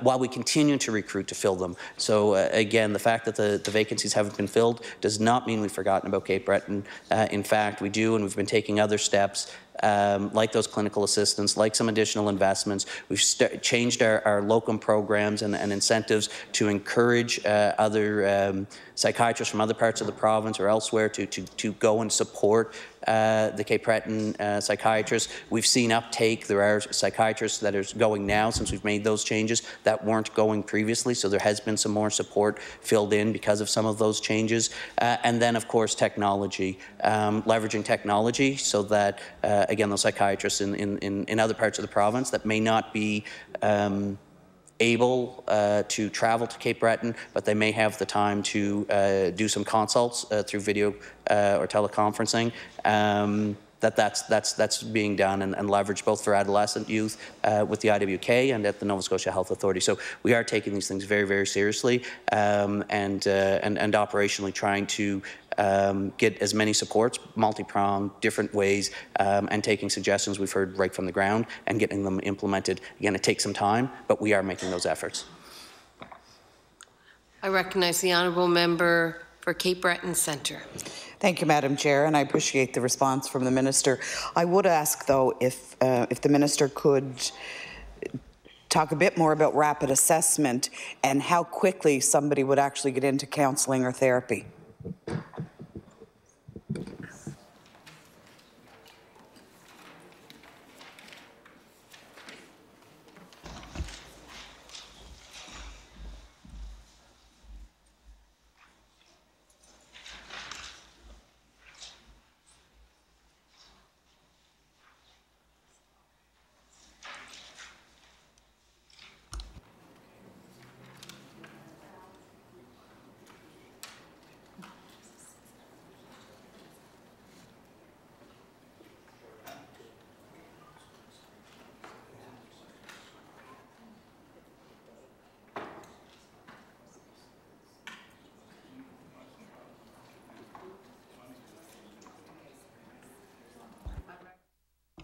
while we continue to recruit to fill them. So again, the fact that the vacancies haven't been filled does not mean we've forgotten about Cape Breton. In fact, we do, and we've been taking other steps like those clinical assistants, like some additional investments. We've changed our locum programs and incentives to encourage other psychiatrists from other parts of the province or elsewhere to go and support the Cape Breton psychiatrists. We've seen uptake. There are psychiatrists that are going now since we've made those changes that weren't going previously, so there has been some more support filled in because of some of those changes. And then, of course, technology, leveraging technology so that, again, those psychiatrists in other parts of the province that may not be able to travel to Cape Breton, but they may have the time to do some consults through video or teleconferencing. That's being done and leveraged both for adolescent youth with the IWK and at the Nova Scotia Health Authority. So we are taking these things very, very seriously and operationally trying to get as many supports, multi-pronged, different ways, and taking suggestions we've heard right from the ground and getting them implemented. Again, it takes some time, but we are making those efforts. I recognize the honourable member for Cape Breton Centre. Thank you, Madam Chair, and I appreciate the response from the Minister. I would ask, though, if the Minister could talk a bit more about rapid assessment and how quickly somebody would actually get into counselling or therapy.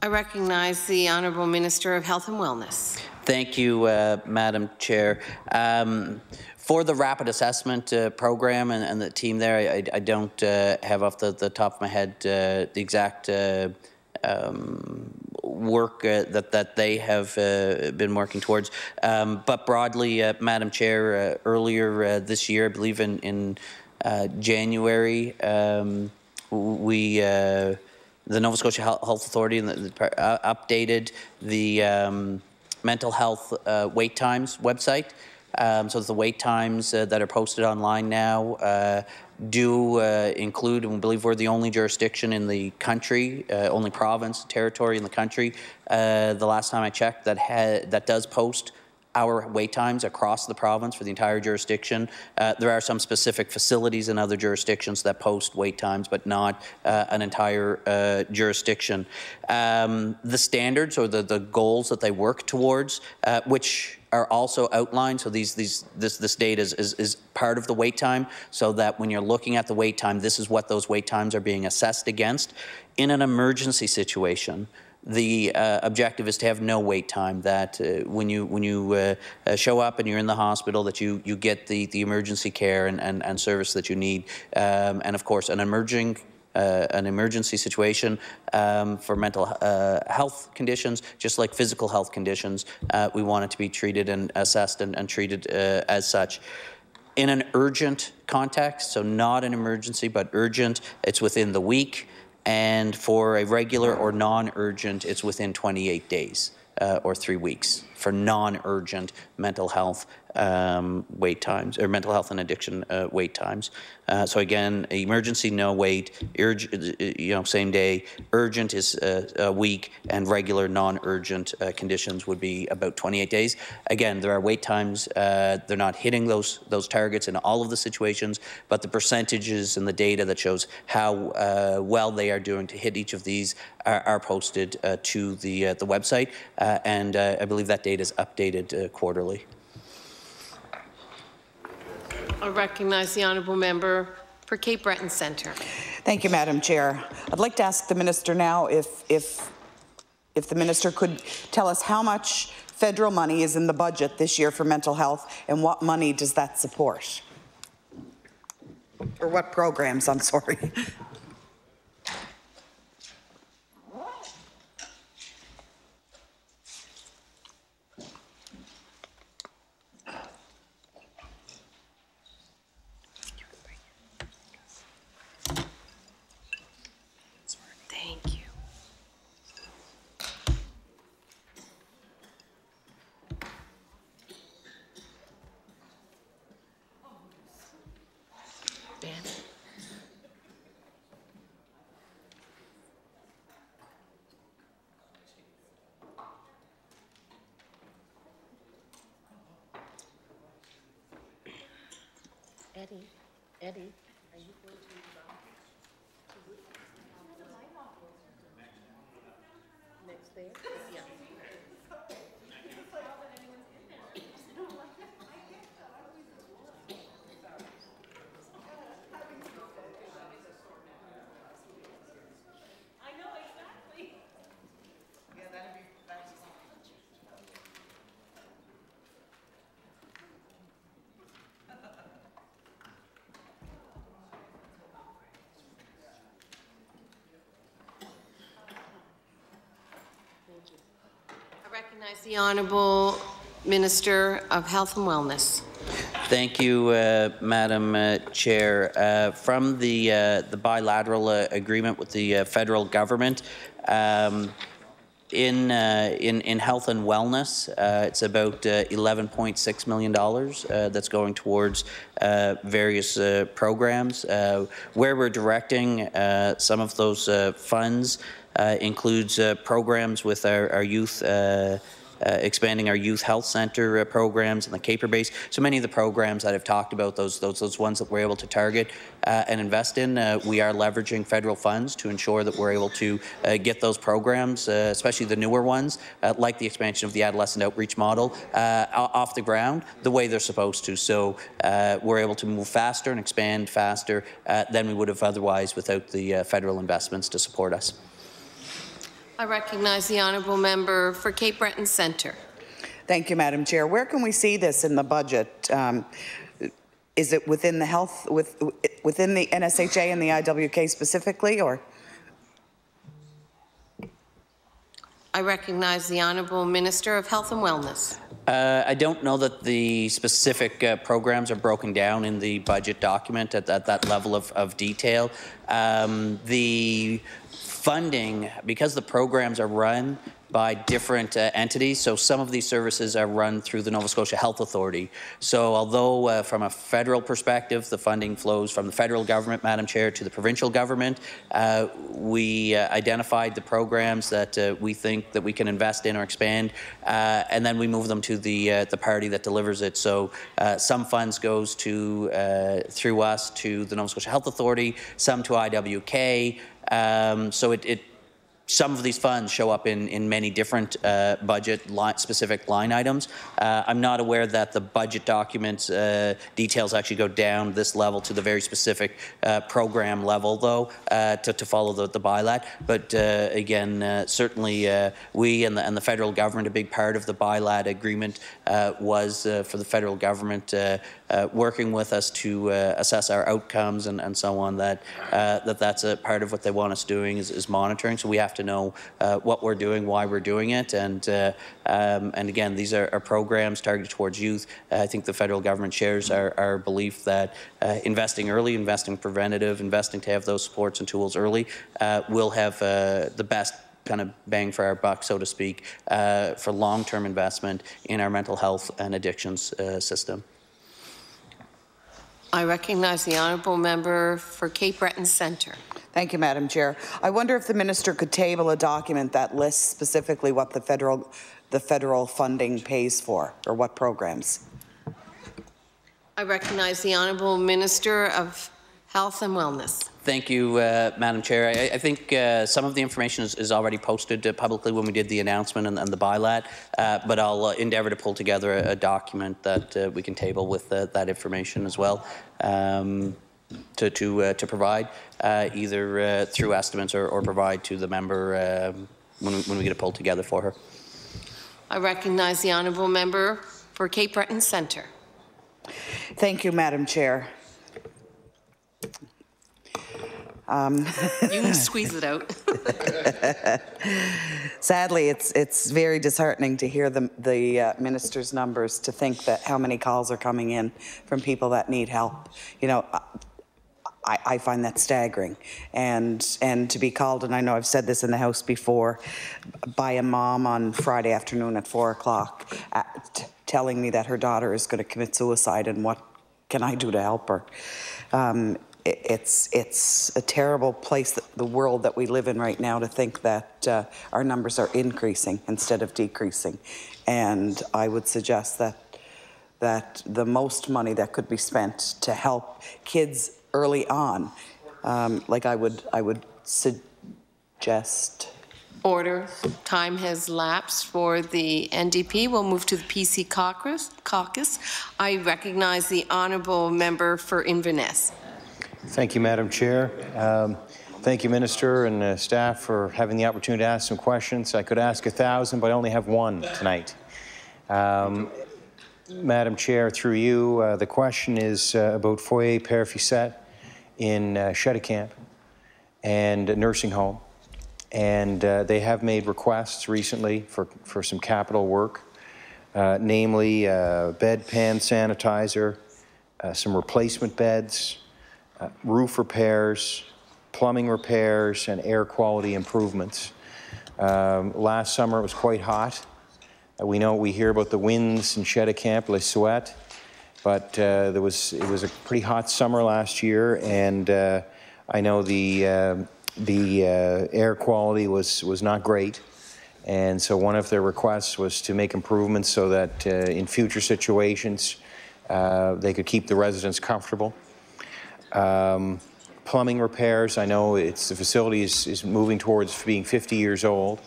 I recognize the Honourable Minister of Health and Wellness. Thank you, Madam Chair. For the rapid assessment program and the team there, I don't have off the top of my head the exact work that they have been working towards. But broadly, Madam Chair, earlier this year, I believe in January, the Nova Scotia Health Authority updated the mental health wait times website. So the wait times that are posted online now do include, and we believe we're the only jurisdiction in the country, only province, territory in the country, the last time I checked, that does post our wait times across the province for the entire jurisdiction. There are some specific facilities in other jurisdictions that post wait times, but not an entire jurisdiction. The standards or the goals that they work towards, which are also outlined, so this data is part of the wait time, so that when you're looking at the wait time, this is what those wait times are being assessed against. In an emergency situation, the objective is to have no wait time, that when you show up and you're in the hospital, that you get the emergency care and service that you need. And of course, an emergency situation for mental health conditions, just like physical health conditions, we want it to be treated and assessed and treated as such. In an urgent context, so not an emergency, but urgent, it's within the week. And for a regular or non-urgent, it's within 28 days or 3 weeks for non-urgent mental health wait times, or mental health and addiction wait times. So again, emergency, no wait, same day. Urgent is a week, and regular non-urgent conditions would be about 28 days. Again, there are wait times. They're not hitting those targets in all of the situations, but the percentages and the data that shows how well they are doing to hit each of these are posted to the website, and I believe that data is updated quarterly. I recognize the honourable member for Cape Breton Centre. Thank you, Madam Chair. I'd like to ask the Minister now if the Minister could tell us how much federal money is in the budget this year for mental health, and what money does that support? Or what programs, I'm sorry. Thank you. Ben. Eddie, are you going to next there? Yeah. recognize the Honourable Minister of Health and Wellness. Thank you, Madam Chair. From the bilateral agreement with the federal government, in health and wellness, it's about $11.6 million that's going towards various programs. Where we're directing some of those funds includes programs with our youth, expanding our youth health center programs and the CAPER base. So many of the programs that I've talked about, those ones that we're able to target and invest in, we are leveraging federal funds to ensure that we're able to get those programs, especially the newer ones, like the expansion of the adolescent outreach model, off the ground the way they're supposed to. So we're able to move faster and expand faster than we would have otherwise without the federal investments to support us. I recognize the Honourable Member for Cape Breton Centre. Thank you, Madam Chair. Where can we see this in the budget? Is it within the health, within the NSHA and the IWK specifically, or? I recognize the Honourable Minister of Health and Wellness. I don't know that the specific programs are broken down in the budget document at that level of detail. The funding, because the programs are run by different entities, so some of these services are run through the Nova Scotia Health Authority. So although from a federal perspective, the funding flows from the federal government, Madam Chair, to the provincial government, we identified the programs that we think that we can invest in or expand, and then we move them to the party that delivers it. So some funds goes to through us to the Nova Scotia Health Authority, some to IWK. So some of these funds show up in many different specific line items. I'm not aware that the budget documents details actually go down this level to the very specific program level, though, to follow the bilat. But again, certainly we and the federal government, a big part of the bilat agreement was for the federal government working with us to assess our outcomes and so on. That's a part of what they want us doing is monitoring. So we have to know what we're doing, why we're doing it, and again, these are programs targeted towards youth. I think the federal government shares our belief that investing early, investing preventative, investing to have those supports and tools early will have the best kind of bang for our buck, so to speak, for long-term investment in our mental health and addictions system. I recognize the Honourable Member for Cape Breton Centre. Thank you, Madam Chair. I wonder if the minister could table a document that lists specifically what the federal funding pays for, or what programs. I recognize the Honourable Minister of Health and Wellness. Thank you, Madam Chair. I think some of the information is already posted publicly when we did the announcement and the bilat, but I'll endeavour to pull together a document that we can table with that information as well. To provide either through estimates or provide to the member when we get it pulled together for her. I recognize the Honourable Member for Cape Breton Centre. Thank you, Madam Chair. You can squeeze it out. Sadly, it's very disheartening to hear the minister's numbers, to think that how many calls are coming in from people that need help. You know, I find that staggering, and to be called, and I know I've said this in the House before, by a mom on Friday afternoon at 4 o'clock telling me that her daughter is going to commit suicide and what can I do to help her. It's a terrible place, the world that we live in right now, to think that our numbers are increasing instead of decreasing. And I would suggest that the most money that could be spent to help kids early on, like I would suggest. Order. Time has lapsed for the NDP. We'll move to the PC caucus. I recognize the Honourable Member for Inverness. Thank you, Madam Chair. Thank you, Minister and staff, for having the opportunity to ask some questions. I could ask 1,000, but I only have one tonight. Madam Chair, through you, the question is about Foyer Père Fissette in Cheticamp and a nursing home. and they have made requests recently for some capital work, namely bedpan sanitizer, some replacement beds, roof repairs, plumbing repairs, and air quality improvements. Last summer it was quite hot. We hear about the winds in Cheticamp, Les Souhaits, but it was a pretty hot summer last year, and I know the air quality was not great, and so one of their requests was to make improvements so that in future situations they could keep the residents comfortable. Plumbing repairs, I know the facility is moving towards being 50 years old,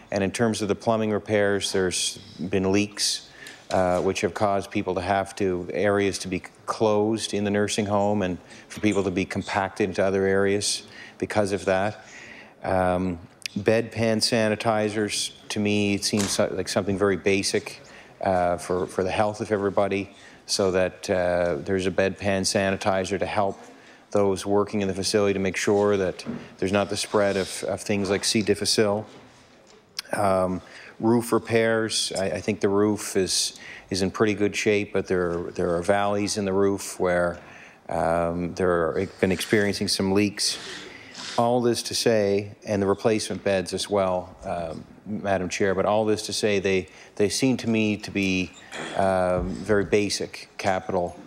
and in terms of the plumbing repairs, there's been leaks which have caused people to have areas to be closed in the nursing home and for people to be compacted into other areas because of that. Bedpan sanitizers, to me, it seems like something very basic for the health of everybody, so that there's a bedpan sanitizer to help those working in the facility to make sure that there's not the spread of things like C. difficile. Roof repairs, I think the roof is in pretty good shape, but there are valleys in the roof where they've been experiencing some leaks. All this to say, and the replacement beds as well, Madam Chair, but all this to say they seem to me to be very basic capital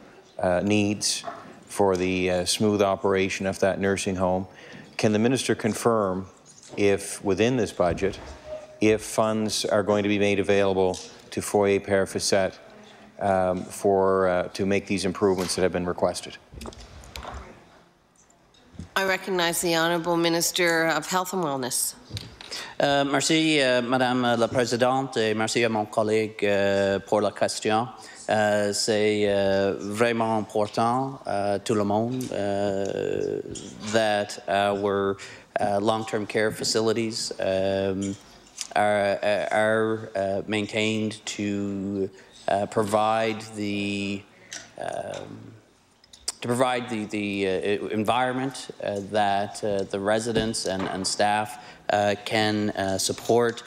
needs for the smooth operation of that nursing home. Can the Minister confirm if within this budget, if funds are going to be made available to Foyer Père Facette to make these improvements that have been requested? I recognize the Honourable Minister of Health and Wellness. Merci, Madame la Présidente, et merci à mon collègue pour la question. C'est vraiment important, tout le monde, that our long-term care facilities are maintained to provide the environment that the residents and staff can support.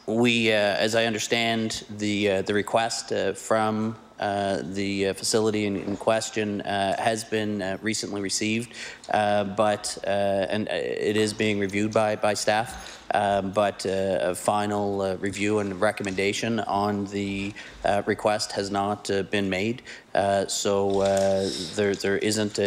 As I understand, the request from the facility in question has been recently received, and it is being reviewed by staff. But a final review and recommendation on the request has not been made. So there isn't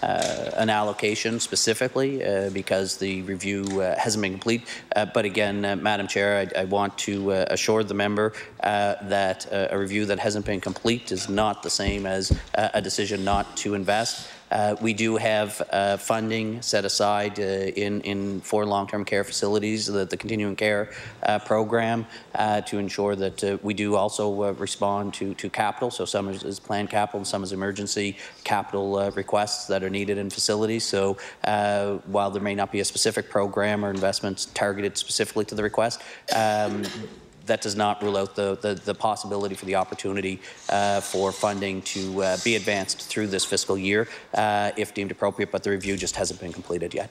an allocation specifically because the review hasn't been complete. But again, Madam Chair, I want to assure the member that a review that hasn't been complete is not the same as a decision not to invest. We do have funding set aside for long-term care facilities, the continuing care program, to ensure that we do also respond to capital. So some is planned capital and some is emergency capital requests that are needed in facilities. So while there may not be a specific program or investments targeted specifically to the request, that does not rule out the possibility for the opportunity for funding to be advanced through this fiscal year if deemed appropriate, but the review just hasn't been completed yet.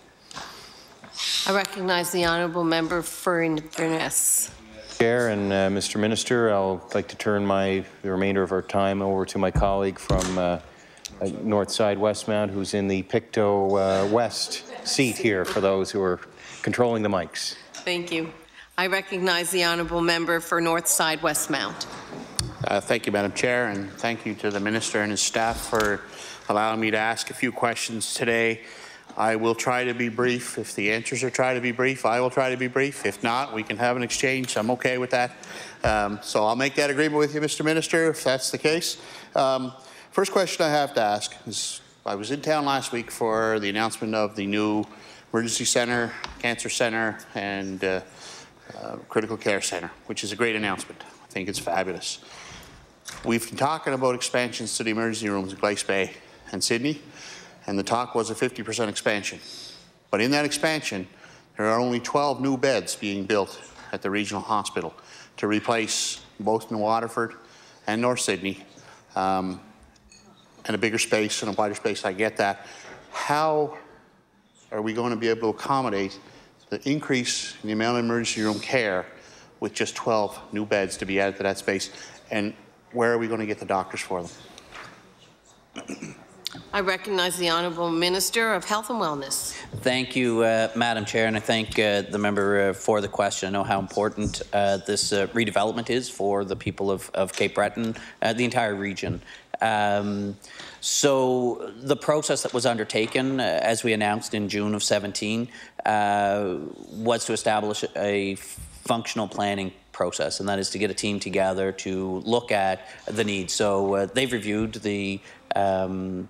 I recognize the Honourable Member for Inverness. Chair and Mr. Minister, I'll like to turn the remainder of our time over to my colleague from North Side Westmount, who's in the Pictou West seat here for those who are controlling the mics. Thank you. I recognize the Honourable Member for North Side Westmount. Thank you, Madam Chair, and thank you to the Minister and his staff for allowing me to ask a few questions today. I will try to be brief. If the answers are try to be brief, I will try to be brief. If not, we can have an exchange. I'm okay with that. So I'll make that agreement with you, Mr. Minister, if that's the case. First question I have to ask is, I was in town last week for the announcement of the new emergency center, cancer center, and critical care center, which is a great announcement. I think it's fabulous. We've been talking about expansions to the emergency rooms in Glace Bay and Sydney, and the talk was a 50% expansion. But in that expansion, there are only 12 new beds being built at the regional hospital to replace both in Waterford and North Sydney, and a bigger space and a wider space. I get that. How are we going to be able to accommodate the increase in the amount of emergency room care with just 12 new beds to be added to that space? And where are we going to get the doctors for them? I recognize the Honourable Minister of Health and Wellness. Thank you, Madam Chair, and I thank the member for the question. I know how important this redevelopment is for the people of Cape Breton, the entire region. So the process that was undertaken, as we announced in June of 17, was to establish a functional planning process, and that is to get a team together to look at the needs. So they've reviewed the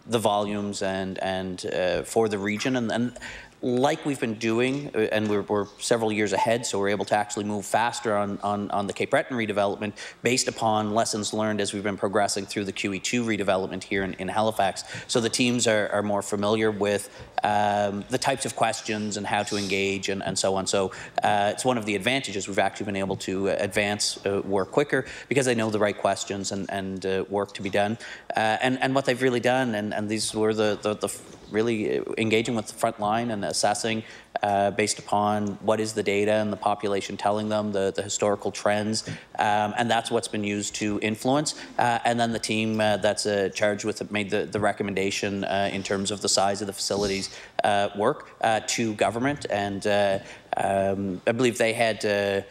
volumes and for the region, and like we've been doing, and we're several years ahead, so we're able to actually move faster on the Cape Breton redevelopment based upon lessons learned as we've been progressing through the QE2 redevelopment here in Halifax. So the teams are more familiar with the types of questions and how to engage and so on. So it's one of the advantages. We've actually been able to advance work quicker because they know the right questions and work to be done. And what they've really done, and these were the really engaging with the front line and assessing based upon what is the data and the population telling them, the historical trends, and that's what's been used to influence. And then the team that's charged with it made the recommendation in terms of the size of the facilities work to government, and I believe they had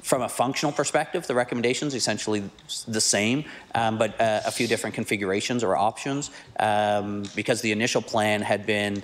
from a functional perspective, the recommendations essentially the same, but a few different configurations or options, because the initial plan had been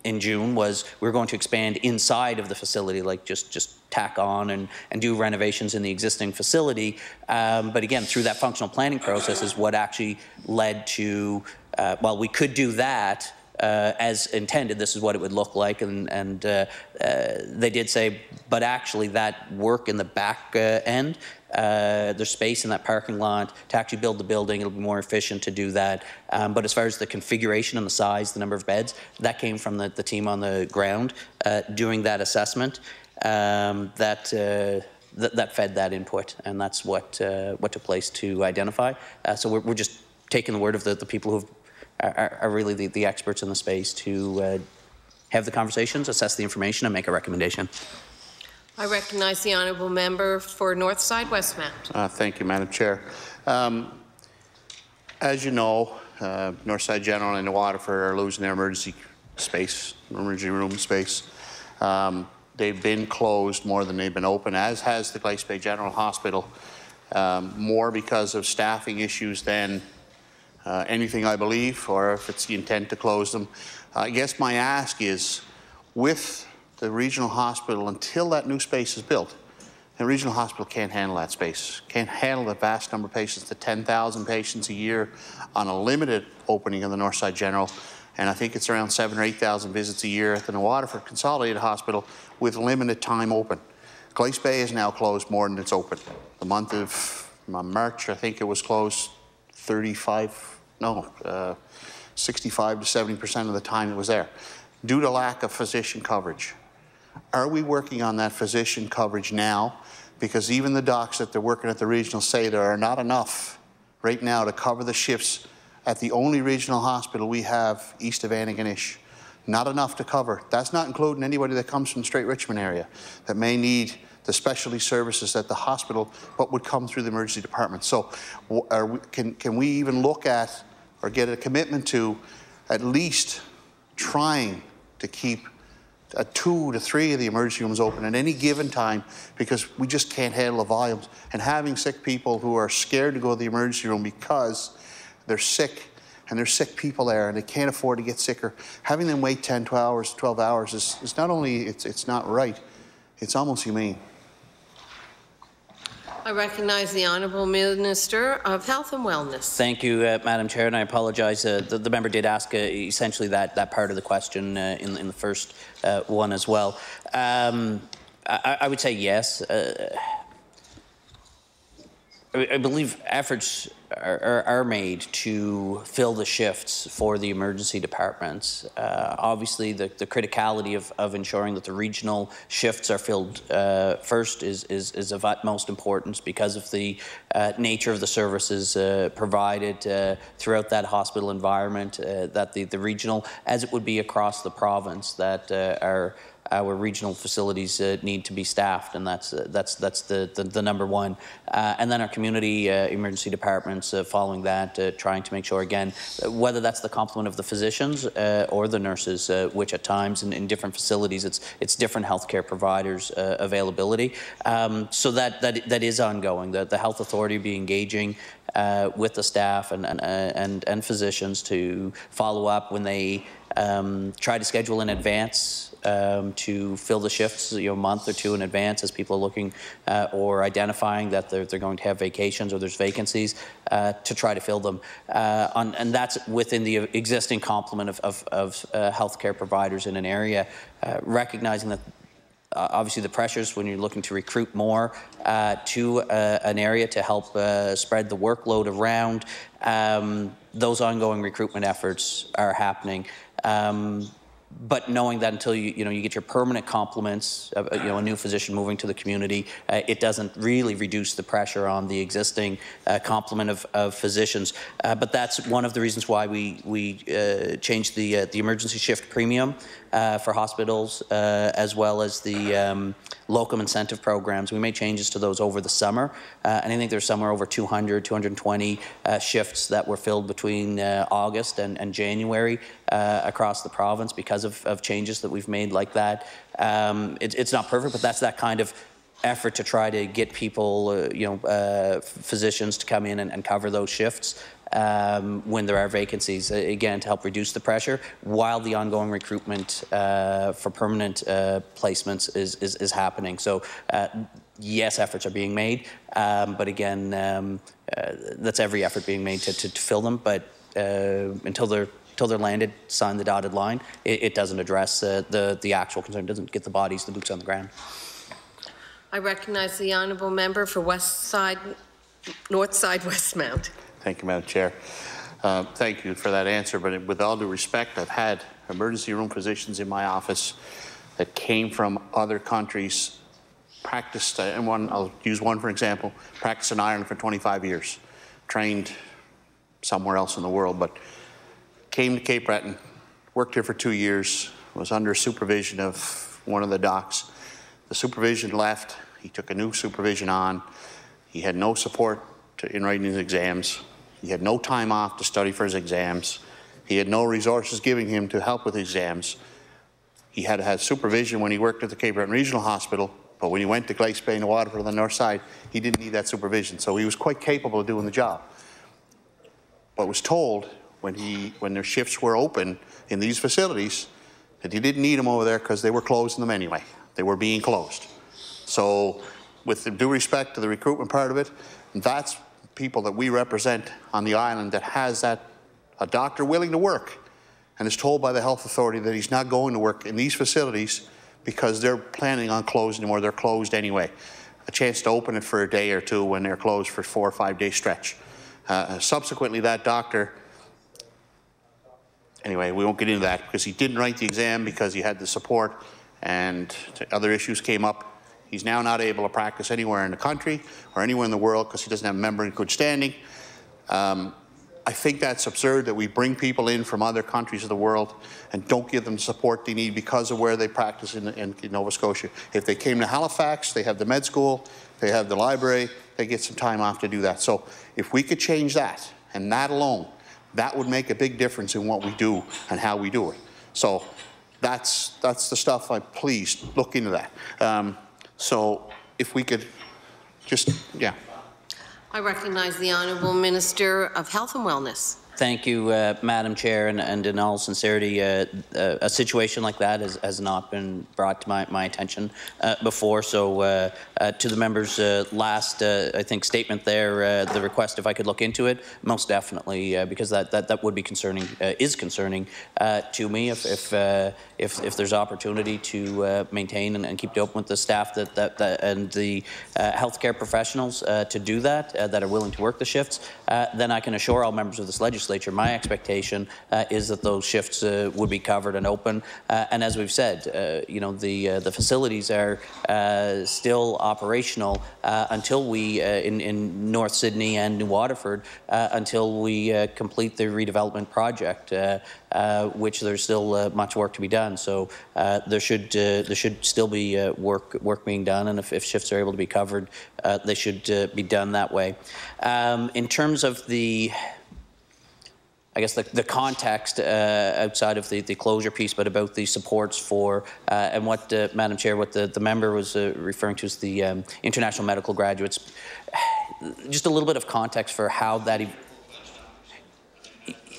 in June was we're going to expand inside of the facility, like just tack on and do renovations in the existing facility. But again, through that functional planning process is what actually led to, well, we could do that as intended, this is what it would look like, and they did say, but actually that work in the back end, there's space in that parking lot to actually build the building. It'll be more efficient to do that. But as far as the configuration and the size, the number of beds, that came from the team on the ground doing that assessment. That fed that input, and that's what took place to identify. So we're just taking the word of the people who are really the experts in the space to have the conversations, assess the information, and make a recommendation. I recognize the Honourable Member for Northside Westmount. Thank you, Madam Chair. As you know, Northside General and Waterford are losing their emergency room space. They've been closed more than they've been open, as has the Glace Bay General Hospital, more because of staffing issues than anything, I believe, or if it's the intent to close them. I guess my ask is, with the regional hospital, until that new space is built, the regional hospital can't handle that space, can't handle the vast number of patients, the 10,000 patients a year on a limited opening of the Northside General, and I think it's around 7,000 or 8,000 visits a year at the Waterford Consolidated Hospital with limited time open. Glace Bay is now closed more than it's open. The month of March, I think it was closed 65 to 70% of the time it was there, due to lack of physician coverage. Are we working on that physician coverage now? Because even the docs that they're working at the regional say there are not enough right now to cover the shifts at the only regional hospital we have east of Antigonish. Not enough to cover. That's not including anybody that comes from the Straight Richmond area that may need the specialty services at the hospital but would come through the emergency department. So can we even look at or get a commitment to at least trying to keep 2 to 3 of the emergency rooms open at any given time, because we just can't handle the volumes. And having sick people who are scared to go to the emergency room because they're sick, and there's sick people there and they can't afford to get sicker, having them wait 10, 12 hours is not only, it's not right, it's almost humane. I recognize the Honourable Minister of Health and Wellness. Thank you, Madam Chair, and I apologize. The member did ask essentially that part of the question in the first one as well. I would say yes. I believe efforts are made to fill the shifts for the emergency departments. Obviously, the criticality of ensuring that the regional shifts are filled first is of utmost importance because of the nature of the services provided throughout that hospital environment, that the regional, as it would be across the province, that our regional facilities need to be staffed, and that's the number one. And then our community emergency departments following that, trying to make sure, again, whether that's the complement of the physicians or the nurses, which at times in different facilities it's different healthcare providers availability. So that is ongoing. The health authority will be engaging with the staff and physicians to follow up when they try to schedule in advance to fill the shifts, a month or two in advance as people are looking or identifying that they're going to have vacations or there's vacancies to try to fill them. And that's within the existing complement of healthcare providers in an area, recognizing that obviously the pressures when you're looking to recruit more to an area to help spread the workload around, those ongoing recruitment efforts are happening. But knowing that until you get your permanent complements, a new physician moving to the community, it doesn't really reduce the pressure on the existing complement of physicians. But that's one of the reasons why we changed the emergency shift premium for hospitals, as well as the locum incentive programs. We made changes to those over the summer, and I think there's somewhere over 200, 220 shifts that were filled between August and January across the province because of changes that we've made like that. It's not perfect, but that's that kind of effort to try to get people, physicians to come in and cover those shifts when there are vacancies, again, to help reduce the pressure while the ongoing recruitment for permanent placements is happening. So yes, efforts are being made, but again, that's every effort being made to fill them, but until they're landed, sign the dotted line, it doesn't address the actual concern, doesn't get the bodies, the boots on the ground. I recognize the honourable member for North Side Westmount. Thank you, Madam Chair. Thank you for that answer, but with all due respect, I've had emergency room physicians in my office that came from other countries, practiced, and I'll use one for example, practiced in Ireland for 25 years, trained somewhere else in the world, but came to Cape Breton, worked here for 2 years, was under supervision of one of the docs. The supervision left, he took a new supervision on, he had no support in writing his exams, he had no time off to study for his exams, he had no resources giving him to help with exams. He had to have supervision when he worked at the Cape Breton Regional Hospital, but when he went to Glace Bay and Waterford on the north side, he didn't need that supervision, so he was quite capable of doing the job. But was told when their shifts were open in these facilities that he didn't need them over there because they were closing them anyway. They were being closed. So with the due respect to the recruitment part of it, that's people that we represent on the island that has a doctor willing to work and is told by the health authority that he's not going to work in these facilities because they're planning on closing them or they're closed anyway. A chance to open it for a day or two when they're closed for 4 or 5 day stretch. Subsequently, that doctor, anyway, we won't get into that because he didn't write the exam because he had the support and other issues came up. He's now not able to practice anywhere in the country or anywhere in the world because he doesn't have a member in good standing. I think that's absurd that we bring people in from other countries of the world and don't give them the support they need because of where they practice in Nova Scotia. If they came to Halifax, they have the med school, they have the library, they get some time off to do that. So if we could change that, and that alone, that would make a big difference in what we do and how we do it. So that's the stuff, please look into that. So if we could just, yeah. I recognize the Honourable Minister of Health and Wellness. Thank you, Madam Chair, and in all sincerity, a situation like that has not been brought to my attention before. So, to the member's last, I think, statement there, the request if I could look into it, most definitely, because that would be concerning, is concerning to me. If there's opportunity to maintain and keep it open with the staff and the healthcare professionals to do that are willing to work the shifts, then I can assure all members of this legislature my expectation is that those shifts would be covered and open. And as we've said, you know, the facilities are still operational until we, in North Sydney and New Waterford, until we complete the redevelopment project, which there's still much work to be done. So there should still be work being done, and if shifts are able to be covered, they should be done that way. In terms of the, I guess, the context outside of the closure piece, but about the supports for, and what, Madam Chair, what the member was referring to is the international medical graduates. Just a little bit of context for how that,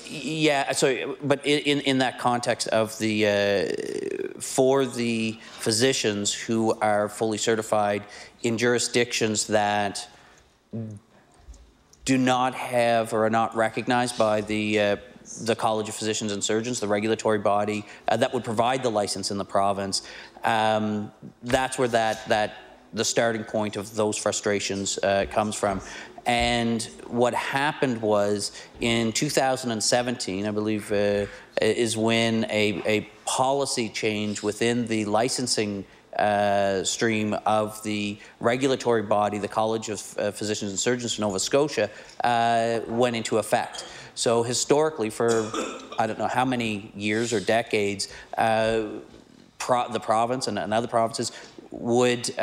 yeah, so, but in that context of the, for the physicians who are fully certified in jurisdictions that do not have or are not recognized by the College of Physicians and Surgeons, the regulatory body that would provide the license in the province. That's where the starting point of those frustrations comes from. And what happened was in 2017, I believe, is when a policy change within the licensing stream of the regulatory body, the College of Physicians and Surgeons for Nova Scotia, went into effect. So historically, for I don't know how many years or decades, the province and other provinces would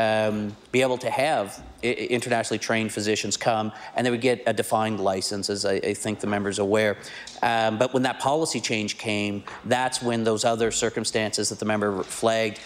be able to have internationally trained physicians come, and they would get a defined license, as I think the member's aware. But when that policy change came, that's when those other circumstances that the member flagged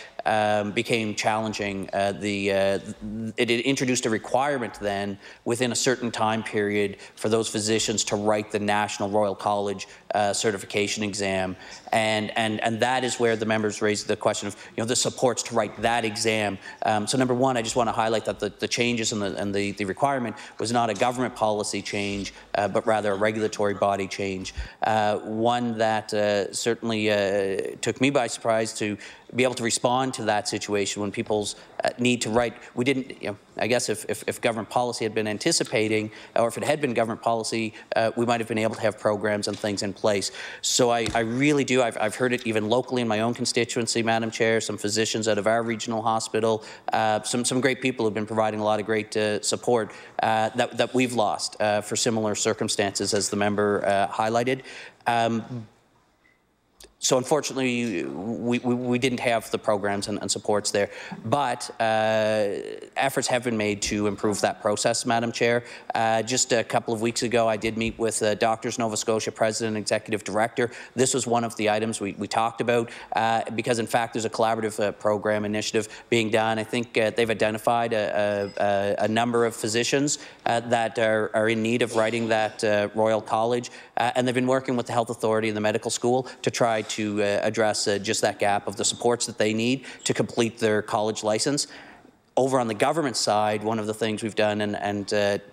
became challenging. It introduced a requirement then within a certain time period for those physicians to write the National Royal College certification exam, and that is where the members raised the question of, you know, the supports to write that exam. So number one, I just want to highlight that the changes and the requirement was not a government policy change, but rather a regulatory body change. One that certainly took me by surprise to be able to respond to that situation when people's need to write. We didn't, you know, I guess if government policy had been anticipating, or if it had been government policy, we might have been able to have programs and things in place. So I really do, I've heard it even locally in my own constituency, Madam Chair, some physicians out of our regional hospital, some great people who've been providing a lot of great support that we've lost for similar circumstances as the member highlighted. So unfortunately, we didn't have the programs and supports there, but efforts have been made to improve that process, Madam Chair. Just a couple of weeks ago, I did meet with Doctors Nova Scotia President and Executive Director. This was one of the items we talked about, because in fact there's a collaborative program initiative being done. I think they've identified a number of physicians that are in need of writing that Royal College, and they've been working with the Health Authority and the medical school to try to address just that gap of the supports that they need to complete their college license. Over on the government side, one of the things we've done and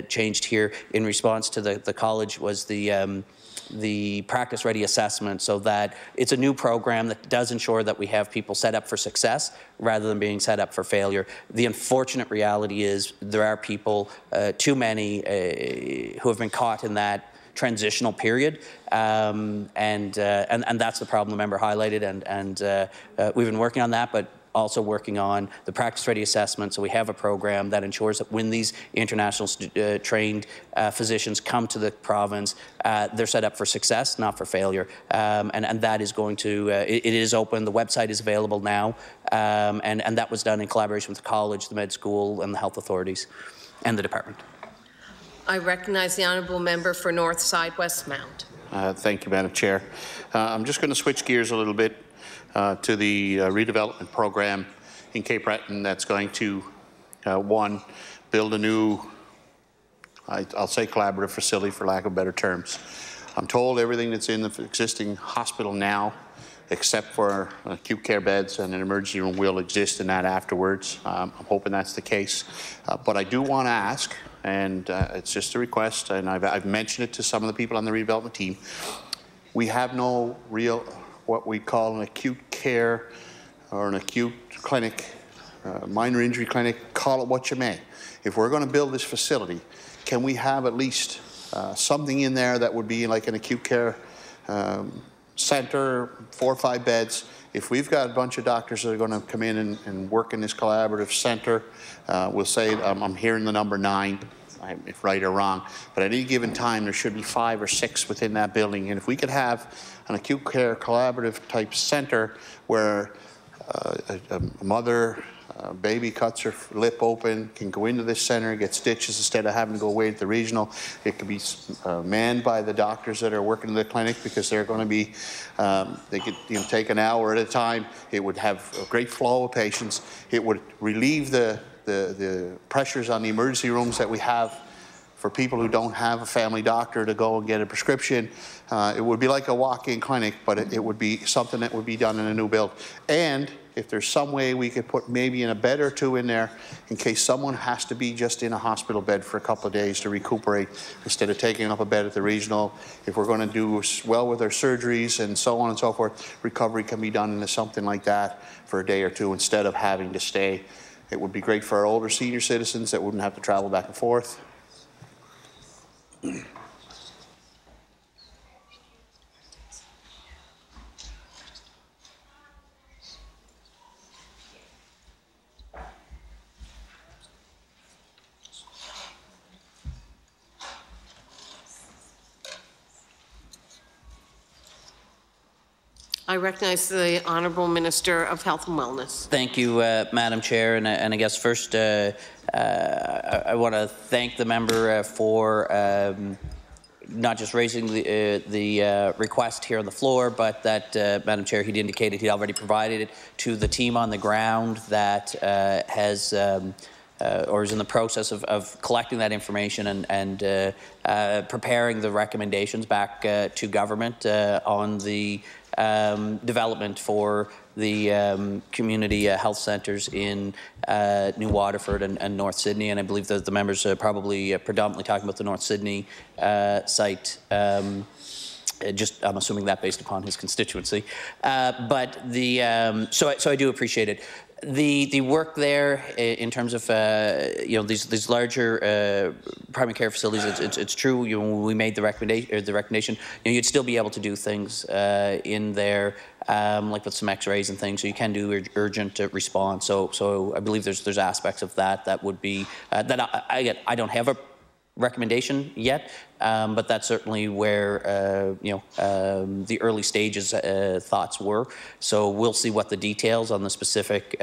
changed here in response to the college was the practice ready assessment, so that it's a new program that does ensure that we have people set up for success rather than being set up for failure. The unfortunate reality is there are people, too many, who have been caught in that transitional period, and that's the problem the member highlighted, and we've been working on that, but also working on the practice ready assessment, so we have a program that ensures that when these international trained physicians come to the province, they're set up for success, not for failure, and that is going to, it is open, the website is available now, and that was done in collaboration with the college, the med school, and the health authorities, and the department. I recognize the honourable member for North Side Westmount. Thank you, Madam Chair. I'm just going to switch gears a little bit to the redevelopment program in Cape Breton that's going to, one, build a new, I'll say collaborative facility for lack of better terms. I'm told everything that's in the existing hospital now, except for acute care beds and an emergency room, will exist in that afterwards. I'm hoping that's the case. But I do want to ask, and it's just a request, and I've mentioned it to some of the people on the redevelopment team. We have no real, what we call an acute care or an acute clinic, minor injury clinic, call it what you may. If we're going to build this facility, can we have at least something in there that would be like an acute care center, 4 or 5 beds? If we've got a bunch of doctors that are going to come in and work in this collaborative center, we'll say, I'm hearing the number 9, if right or wrong, but at any given time there should be 5 or 6 within that building. And if we could have an acute care collaborative type center where a mother, baby cuts her lip open, can go into this center, get stitches instead of having to go away to the regional. It could be manned by the doctors that are working in the clinic, because they're going to be, they could take an hour at a time. It would have a great flow of patients. It would relieve the pressures on the emergency rooms that we have for people who don't have a family doctor to go and get a prescription. It would be like a walk-in clinic, but it would be something that would be done in a new build. And if there's some way we could put maybe in a bed or 2 in there in case someone has to be just in a hospital bed for a couple of days to recuperate instead of taking up a bed at the regional. If we're going to do well with our surgeries and so on and so forth, recovery can be done into something like that for a day or 2 instead of having to stay. It would be great for our older senior citizens that wouldn't have to travel back and forth. I recognize the Honourable Minister of Health and Wellness. Thank you, Madam Chair. And I guess first I want to thank the member for not just raising the request here on the floor, but that, Madam Chair, he'd indicated he'd already provided it to the team on the ground that has or is in the process of collecting that information and preparing the recommendations back to government on the development for the community health centres in New Waterford and North Sydney. And I believe that the members are probably predominantly talking about the North Sydney site. Just, I'm assuming that based upon his constituency. But the, so I do appreciate it. The work there in terms of these larger primary care facilities, it's true. When we made the recommendation, you'd still be able to do things in there, like with some X-rays and things. So you can do urgent response. So I believe there's aspects of that would be that I don't have a recommendation yet, but that's certainly where the early stages thoughts were. So we'll see what the details on the specific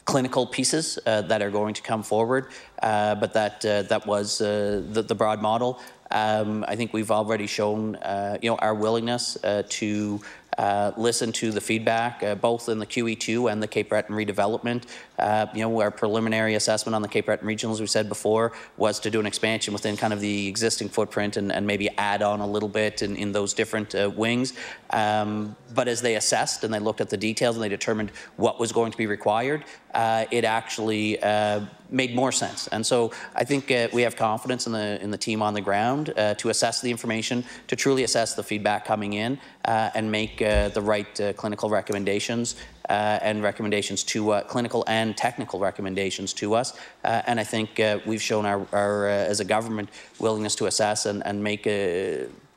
clinical pieces that are going to come forward, but that was the broad model. I think we've already shown our willingness to listen to the feedback, both in the QE2 and the Cape Breton redevelopment. Our preliminary assessment on the Cape Breton regional, as we said before, was to do an expansion within kind of the existing footprint and maybe add on a little bit in those different wings. But as they assessed and they looked at the details and they determined what was going to be required, it actually made more sense. And so I think we have confidence in the team on the ground to assess the information, to truly assess the feedback coming in and make the right clinical recommendations and recommendations to clinical and technical recommendations to us. And I think we've shown our as a government, willingness to assess and make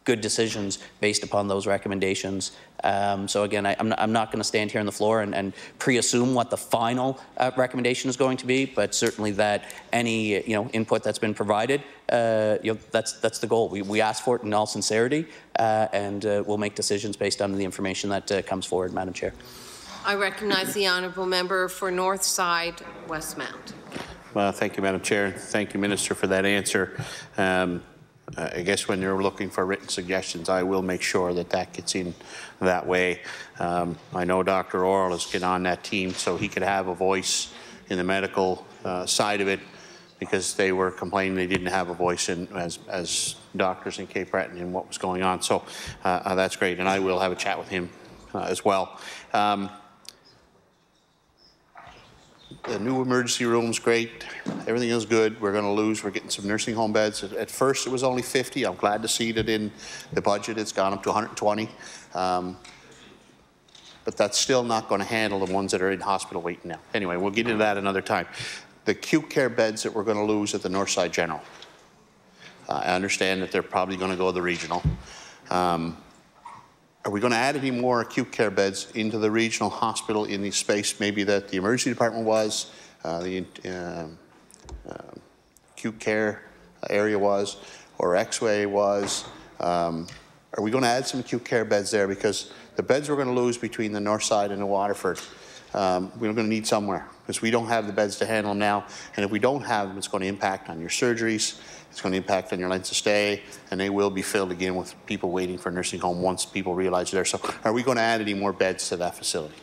good decisions based upon those recommendations. So again, I'm not going to stand here on the floor and pre-assume what the final recommendation is going to be, but certainly that any input that's been provided, that's the goal. We ask for it in all sincerity, and we'll make decisions based on the information that comes forward, Madam Chair. I recognize the Honourable Member for Northside Westmount. Well, thank you, Madam Chair. Thank you, Minister, for that answer. I guess when you're looking for written suggestions, I will make sure that gets in that way. I know Dr. Orr has get on that team so he could have a voice in the medical side of it, because they were complaining they didn't have a voice in as doctors in Cape Breton and what was going on. So that's great, and I will have a chat with him as well. The new emergency room's great. Everything is good. We're getting some nursing home beds. At first it was only 50. I'm glad to see that in the budget it's gone up to 120. But that's still not going to handle the ones that are in hospital waiting now. Anyway, we'll get into that another time. The acute care beds that we're going to lose at the Northside General. I understand that they're probably going to go to the regional. Are we going to add any more acute care beds into the regional hospital in the space maybe that the emergency department was, the acute care area was, or X-ray was? Are we going to add some acute care beds there? Because the beds we're going to lose between the north side and the Waterford, we're going to need somewhere, because we don't have the beds to handle them now. And if we don't have them, it's going to impact on your surgeries. It's going to impact on your lengths of stay, and they will be filled again with people waiting for nursing home once people realize they're there. So are we going to add any more beds to that facility?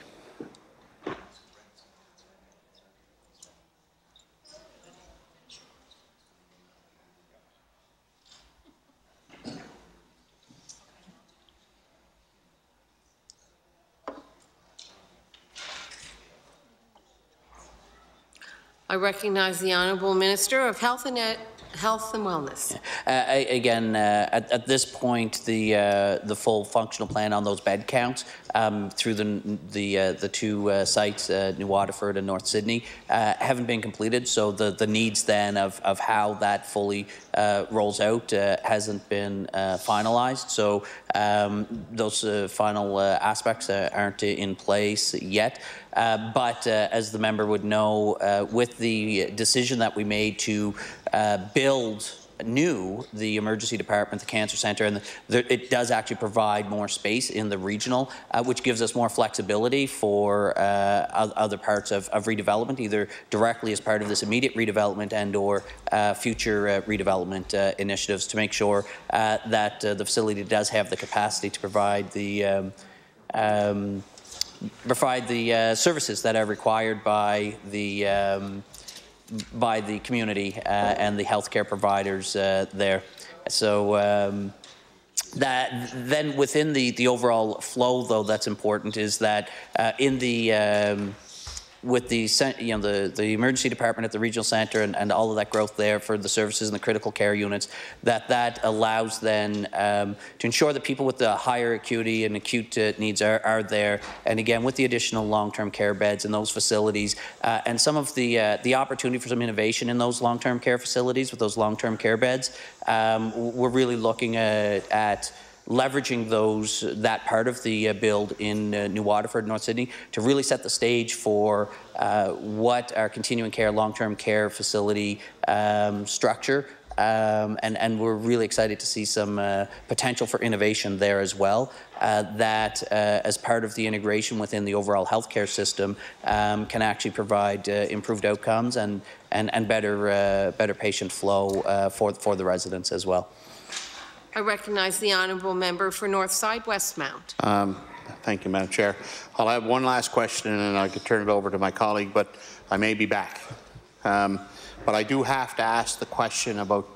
I recognize the Honourable Minister of Health and Wellness. Again, at this point, the full functional plan on those bed counts through the two sites, New Waterford and North Sydney, haven't been completed. So the needs then of how that fully rolls out hasn't been finalised. So those final aspects aren't in place yet. But as the member would know, with the decision that we made to build the emergency department, the cancer centre, and it does actually provide more space in the regional, which gives us more flexibility for other parts of redevelopment, either directly as part of this immediate redevelopment and or future redevelopment initiatives, to make sure that the facility does have the capacity to provide the services that are required by the community and the healthcare providers there. So that then within the overall flow, though, that's important is that in the with the emergency department at the regional centre and all of that growth there for the services and the critical care units, that allows then to ensure that people with the higher acuity and acute needs are there. And again, with the additional long-term care beds in those facilities and some of the opportunity for some innovation in those long-term care facilities with those long-term care beds, we're really looking at leveraging that part of the build in New Waterford, North Sydney, to really set the stage for what our continuing care, long-term care facility structure, and we're really excited to see some potential for innovation there as well. That as part of the integration within the overall healthcare system can actually provide improved outcomes and better patient flow for the residents as well. I recognize the Honourable Member for Northside Westmount. Thank you, Madam Chair. I'll have one last question and then I could turn it over to my colleague, but I may be back. But I do have to ask the question about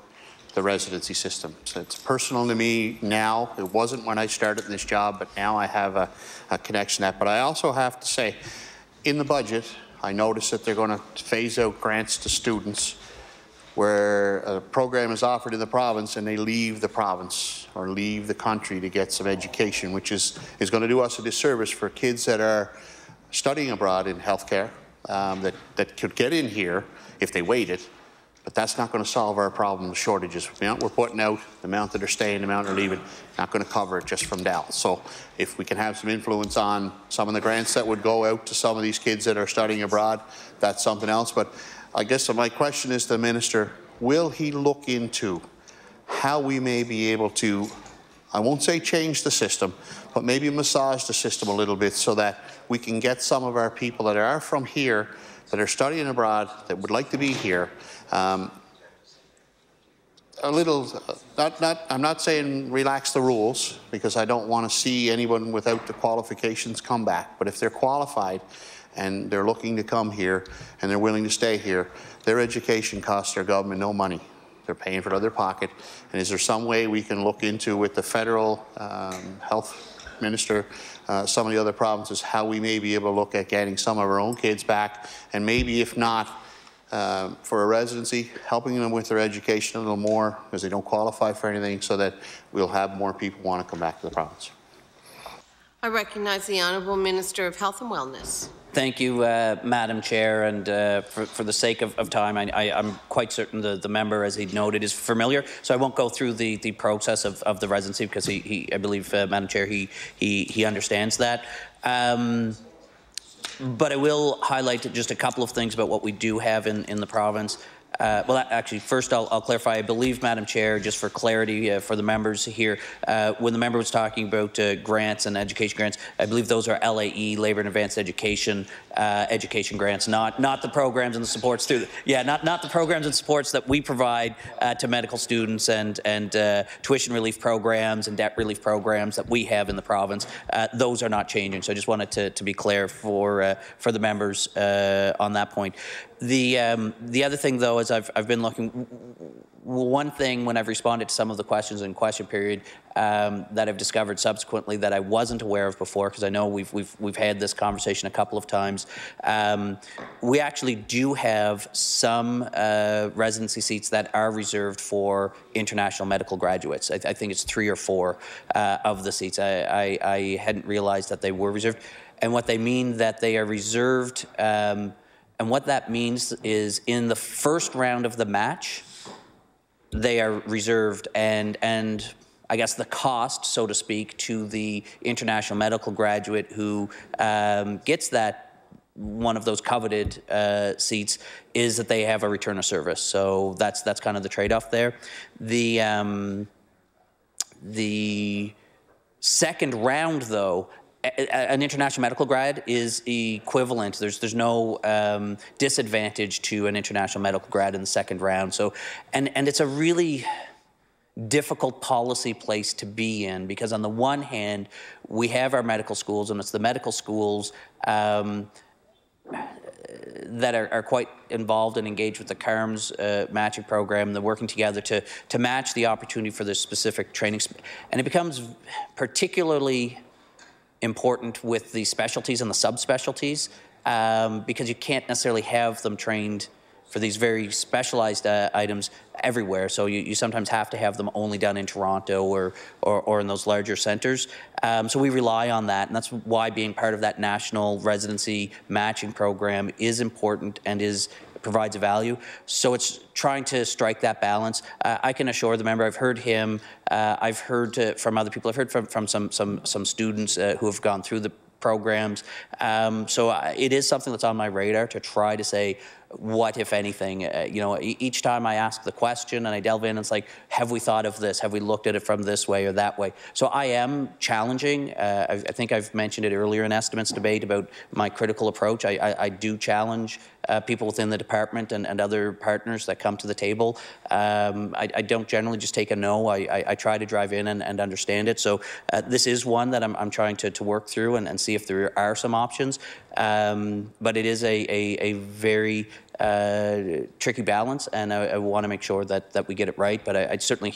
the residency system. So it's personal to me now. It wasn't when I started this job, but now I have a connection to that. But I also have to say, in the budget, I noticed that they're going to phase out grants to students where a program is offered in the province and they leave the province or leave the country to get some education, which is going to do us a disservice for kids that are studying abroad in healthcare that could get in here if they waited, but that's not going to solve our problem of shortages. The amount we're putting out, the amount that are staying, the amount that are leaving, not going to cover it just from Dal. So if we can have some influence on some of the grants that would go out to some of these kids that are studying abroad, that's something else. But I guess my question is to the Minister, will he look into how we may be able to, I won't say change the system, but maybe massage the system a little bit so that we can get some of our people that are from here, that are studying abroad, that would like to be here, a little, I'm not saying relax the rules, because I don't want to see anyone without the qualifications come back, but if they're qualified and they're looking to come here and they're willing to stay here, their education costs their government no money. They're paying for it out of their pocket. And is there some way we can look into with the federal health minister, some of the other provinces, how we may be able to look at getting some of our own kids back, and maybe if not, for a residency, helping them with their education a little more because they don't qualify for anything, so that we'll have more people want to come back to the province. I recognize the Honourable Minister of Health and Wellness. Thank you, Madam Chair, and for the sake of time, I'm quite certain the member, as he noted, is familiar, so I won't go through the process of the residency because I believe, Madam Chair, he understands that. But I will highlight just a couple of things about what we do have in the province. Well, actually, first I'll clarify. I believe, Madam Chair, just for clarity for the members here, when the member was talking about grants and education grants, I believe those are LAE, Labour and Advanced Education grants, not the programs and the supports through. Not the programs and supports that we provide to medical students and tuition relief programs and debt relief programs that we have in the province. Those are not changing. So I just wanted to be clear for the members on that point. The other thing, though, is I've been looking. One thing when I've responded to some of the questions in question period that I've discovered subsequently that I wasn't aware of before, because I know we've had this conversation a couple of times. We actually do have some residency seats that are reserved for international medical graduates. I think it's 3 or 4 of the seats. I hadn't realized that they were reserved, and what they mean that they are reserved. And what that means is in the first round of the match, they are reserved, and I guess the cost, so to speak, to the international medical graduate who gets that one of those coveted seats is that they have a return of service. So that's kind of the trade-off there. The second round, though, an international medical grad is equivalent. There's no disadvantage to an international medical grad in the second round. So, and it's a really difficult policy place to be in, because on the one hand, we have our medical schools, and it's the medical schools that are quite involved and engaged with the CARMS matching program. They're working together to match the opportunity for this specific training. And it becomes particularly important with the specialties and the subspecialties because you can't necessarily have them trained for these very specialized items everywhere. So you sometimes have to have them only done in Toronto or in those larger centres. So we rely on that, and that's why being part of that national residency matching program is important and provides a value. So it's trying to strike that balance. I can assure the member, I've heard him, I've heard from other people, I've heard from some students who have gone through the programs. So it is something that's on my radar to try to say, what, if anything, each time I ask the question and I delve in, it's like, have we thought of this? Have we looked at it from this way or that way? So I am challenging. I think I've mentioned it earlier in estimates debate about my critical approach. I do challenge people within the department and other partners that come to the table. I don't generally just take a no. I try to drive in and understand it. So this is one that I'm trying to work through and see if there are some options. But it is a very tricky balance, and I want to make sure that we get it right. But I certainly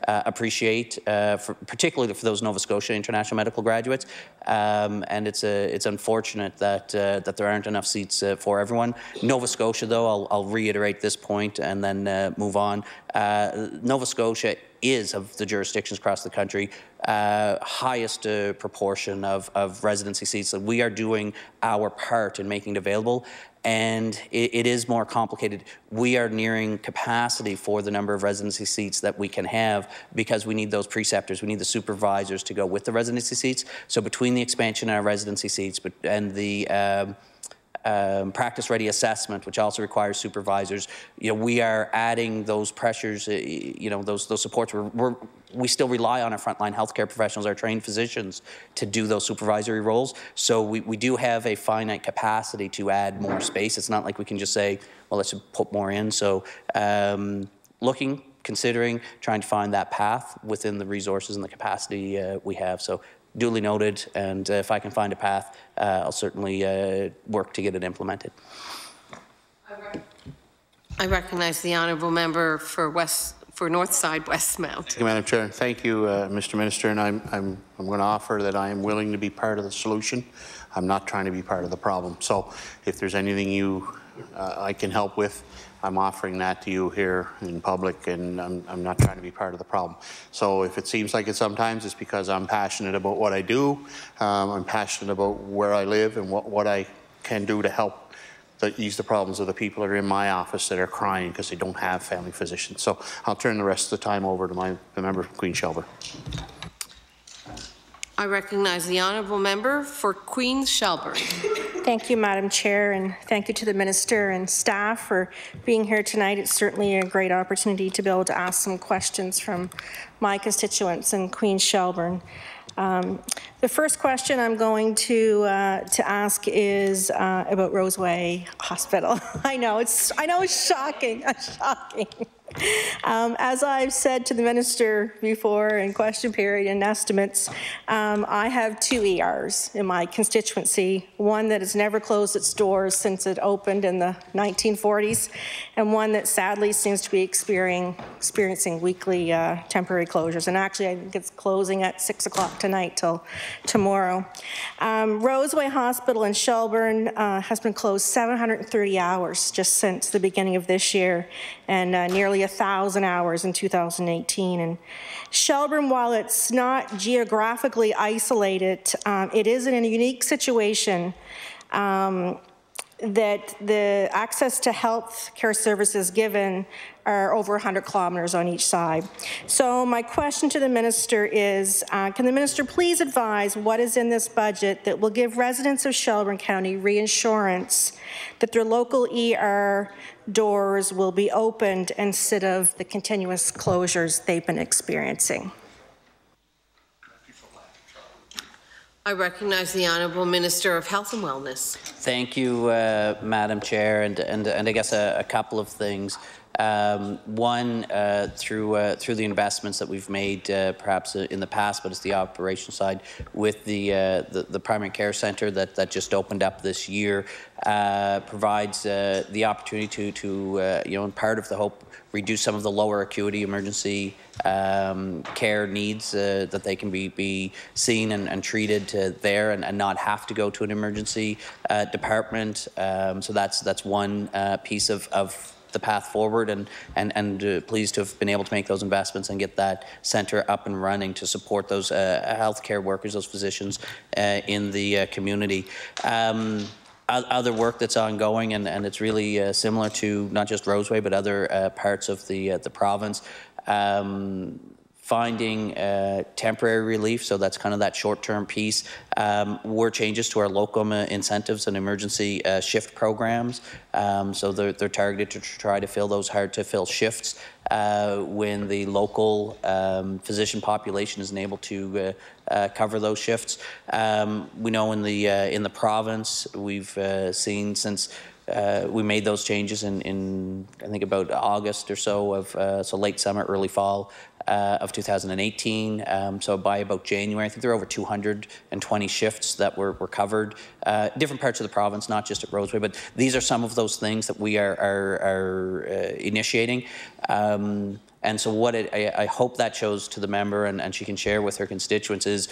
appreciate, particularly for those Nova Scotia international medical graduates, and it's unfortunate that there aren't enough seats for everyone. Nova Scotia, though, I'll reiterate this point and then move on. Nova Scotia is, of the jurisdictions across the country, highest proportion of residency seats. That we are doing our part in making it available, and it is more complicated. We are nearing capacity for the number of residency seats that we can have because we need those preceptors, we need the supervisors to go with the residency seats. So between the expansion in our residency seats and the practice-ready assessment, which also requires supervisors, we are adding those pressures, those supports. We still rely on our frontline healthcare professionals, our trained physicians, to do those supervisory roles. So we do have a finite capacity to add more space. It's not like we can just say, well, let's put more in. So considering, trying to find that path within the resources and the capacity we have. So duly noted, and if I can find a path, I'll certainly work to get it implemented. I recognize the honourable member for Northside Westmount. Thank you, Madam Chair. Thank you, Mr. Minister. And I'm going to offer that I am willing to be part of the solution. I'm not trying to be part of the problem. So if there's anything I can help with, I'm offering that to you here in public, and I'm not trying to be part of the problem. So if it seems like it sometimes, it's because I'm passionate about what I do. I'm passionate about where I live and what I can do to help ease the problems of the people that are in my office that are crying because they don't have family physicians. So I'll turn the rest of the time over to the member from Queen Shelburne. I recognize the honourable member for Queens Shelburne. Thank you, Madam Chair, and thank you to the Minister and staff for being here tonight. It's certainly a great opportunity to be able to ask some questions from my constituents in Queens Shelburne. The first question I'm going to ask is about Roseway Hospital. I know it's shocking. It's shocking. As I've said to the Minister before in question period and estimates, I have 2 ERs in my constituency, one that has never closed its doors since it opened in the 1940s, and one that sadly seems to be experiencing weekly temporary closures. And actually, I think it's closing at 6 o'clock tonight till tomorrow. Roseway Hospital in Shelburne has been closed 730 hours just since the beginning of this year, and nearly 1,000 hours in 2018. And Shelburne, while it's not geographically isolated, it is in a unique situation that the access to health care services given are over 100 kilometres on each side. So my question to the Minister is, can the Minister please advise what is in this budget that will give residents of Shelburne County reassurance that their local ER doors will be opened instead of the continuous closures they've been experiencing? I recognize the Honourable Minister of Health and Wellness. Thank you, Madam Chair, and I guess a couple of things. One, through the investments that we've made, perhaps in the past, but it's the operation side with the primary care centre that just opened up this year, provides the opportunity to in part of the hope, reduce some of the lower acuity emergency care needs that they can be seen and treated there and not have to go to an emergency department. So that's one piece of the path forward, and pleased to have been able to make those investments and get that centre up and running to support those healthcare workers, those physicians in the community. Other work that's ongoing, and it's really similar to not just Roseway, but other parts of the province. Finding temporary relief, so that's kind of that short-term piece, were changes to our local incentives and emergency shift programs. So they're targeted to try to fill those hard-to-fill shifts when the local physician population isn't able to cover those shifts. We know in the province, we've seen since we made those changes in I think about August or so of so late summer, early fall of 2018. So by about January, I think there were over 220 shifts that were covered. Different parts of the province, not just at Roseway, but these are some of those things that we are initiating. And so what I hope that shows to the member, and she can share with her constituents, is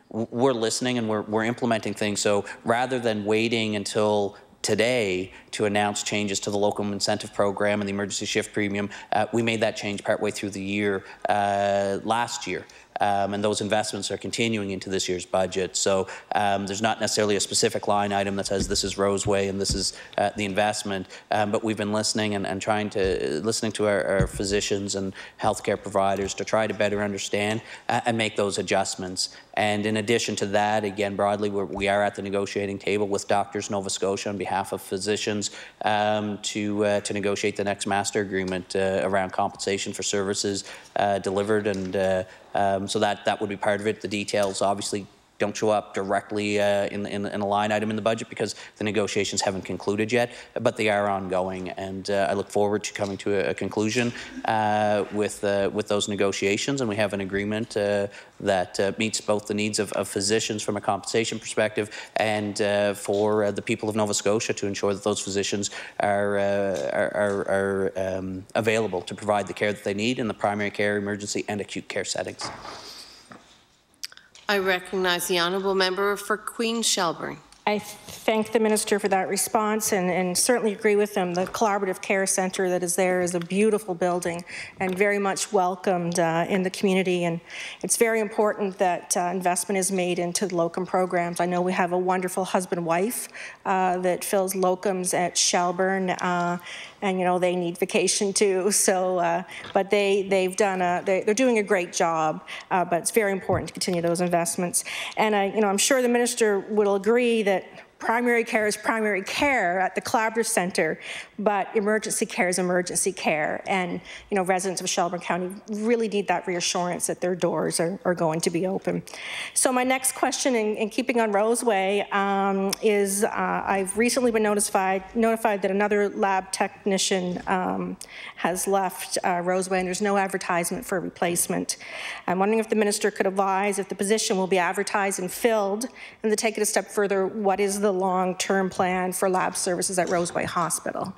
we're listening and we're implementing things. So rather than waiting until today to announce changes to the local incentive program and the emergency shift premium, we made that change partway through the year last year. And those investments are continuing into this year's budget. So there's not necessarily a specific line item that says this is Roseway and this is the investment, but we've been listening and listening to our physicians and healthcare providers to try to better understand and make those adjustments. And in addition to that, again, broadly, we are at the negotiating table with Doctors Nova Scotia on behalf of physicians to negotiate the next master agreement around compensation for services delivered, and so that would be part of it. The details obviously don't show up directly in a line item in the budget because the negotiations haven't concluded yet, but they are ongoing, and I look forward to coming to a conclusion with those negotiations, and we have an agreement that meets both the needs of physicians from a compensation perspective and for the people of Nova Scotia to ensure that those physicians are available to provide the care that they need in the primary care, emergency and acute care settings. I recognize the honourable member for Queen Shelburne. I thank the minister for that response and certainly agree with him. The collaborative care centre that is there is a beautiful building and very much welcomed in the community, and it's very important that investment is made into the locum programs. I know we have a wonderful husband-wife that fills locums at Shelburne, and you know they need vacation too. So, but they're doing a great job. But it's very important to continue those investments. And I'm sure the minister will agree that primary care is primary care at the Collaborative Centre, but emergency care is emergency care. And residents of Shelburne County really need that reassurance that their doors are going to be open. So my next question, in keeping on Roseway, is I've recently been notified that another lab technician has left Roseway, and there's no advertisement for a replacement. I'm wondering if the minister could advise if the position will be advertised and filled, and to take it a step further, what is the long-term plan for lab services at Roseway Hospital?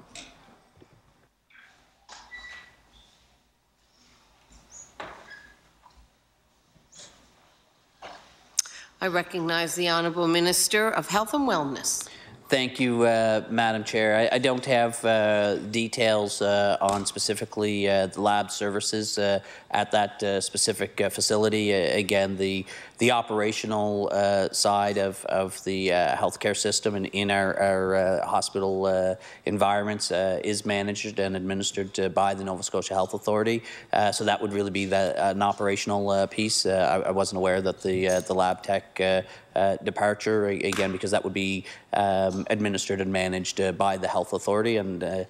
I recognize the Honourable Minister of Health and Wellness. Thank you, Madam Chair. I don't have details on specifically the lab services at that specific facility. Again, the operational side of the healthcare system and in our hospital environments is managed and administered by the Nova Scotia Health Authority. So that would really be an operational piece. I wasn't aware that the lab tech departure, again, because that would be administered and managed by the Health Authority, and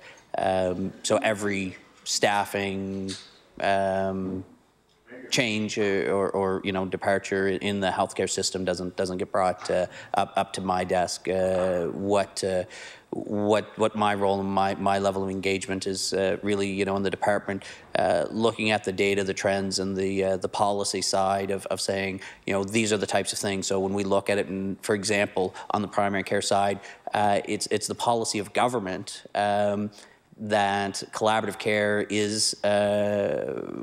so every staffing change or departure in the healthcare system doesn't get brought up to my desk. What my role and my level of engagement is really, in the department, looking at the data, the trends, and the policy side of saying, these are the types of things. So when we look at it, and for example, on the primary care side, it's the policy of government that collaborative care is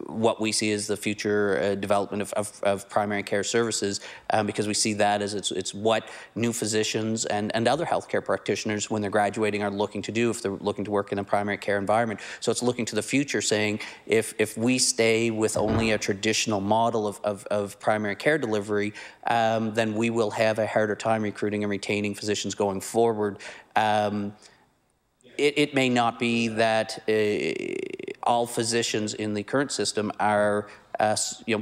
what we see as the future development of primary care services, because we see that as it's what new physicians and other healthcare practitioners, when they're graduating, are looking to do if they're looking to work in a primary care environment. So it's looking to the future, saying if we stay with only a traditional model of primary care delivery, then we will have a harder time recruiting and retaining physicians going forward. It may not be that all physicians in the current system are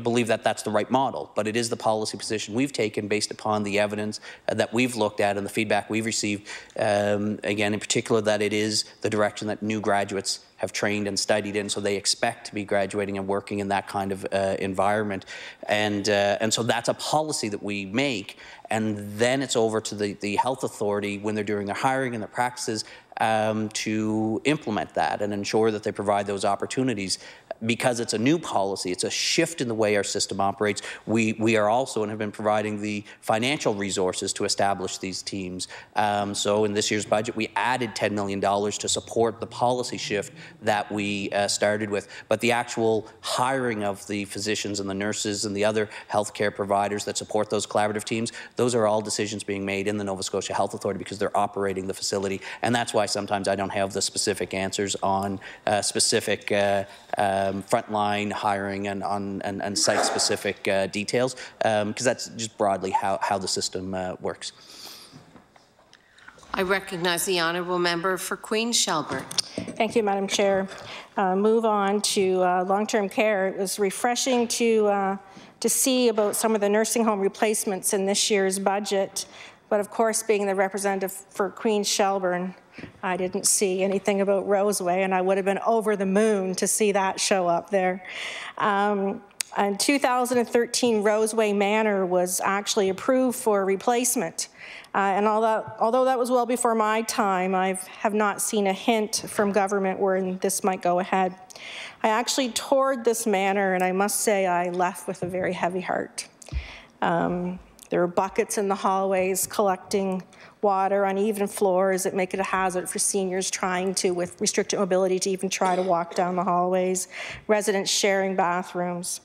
believe that that's the right model, but it is the policy position we've taken based upon the evidence that we've looked at and the feedback we've received, again, in particular, that it is the direction that new graduates have trained and studied in, so they expect to be graduating and working in that kind of environment. And so that's a policy that we make, and then it's over to the health authority when they're doing their hiring and their practices to implement that and ensure that they provide those opportunities. Because it's a new policy, it's a shift in the way our system operates, we are also and have been providing the financial resources to establish these teams. So in this year's budget, we added $10 million to support the policy shift that we started with. But the actual hiring of the physicians and the nurses and the other healthcare providers that support those collaborative teams, those are all decisions being made in the Nova Scotia Health Authority because they're operating the facility. And that's why sometimes I don't have the specific answers on specific frontline hiring and site-specific details, because that's just broadly how the system works. I recognize the honourable member for Queen Shelburne. Thank you, Madam Chair. Move on to long-term care. It was refreshing to see about some of the nursing home replacements in this year's budget, but of course, being the representative for Queen Shelburne, I didn't see anything about Roseway, and I would have been over the moon to see that show up there. In 2013, Roseway Manor was actually approved for replacement. And although that was well before my time, I have not seen a hint from government where this might go ahead. I actually toured this manor, and I must say I left with a very heavy heart. There were buckets in the hallways collecting water, uneven floors that make it a hazard for seniors trying to, with restricted mobility, to even try to walk down the hallways, residents sharing bathrooms.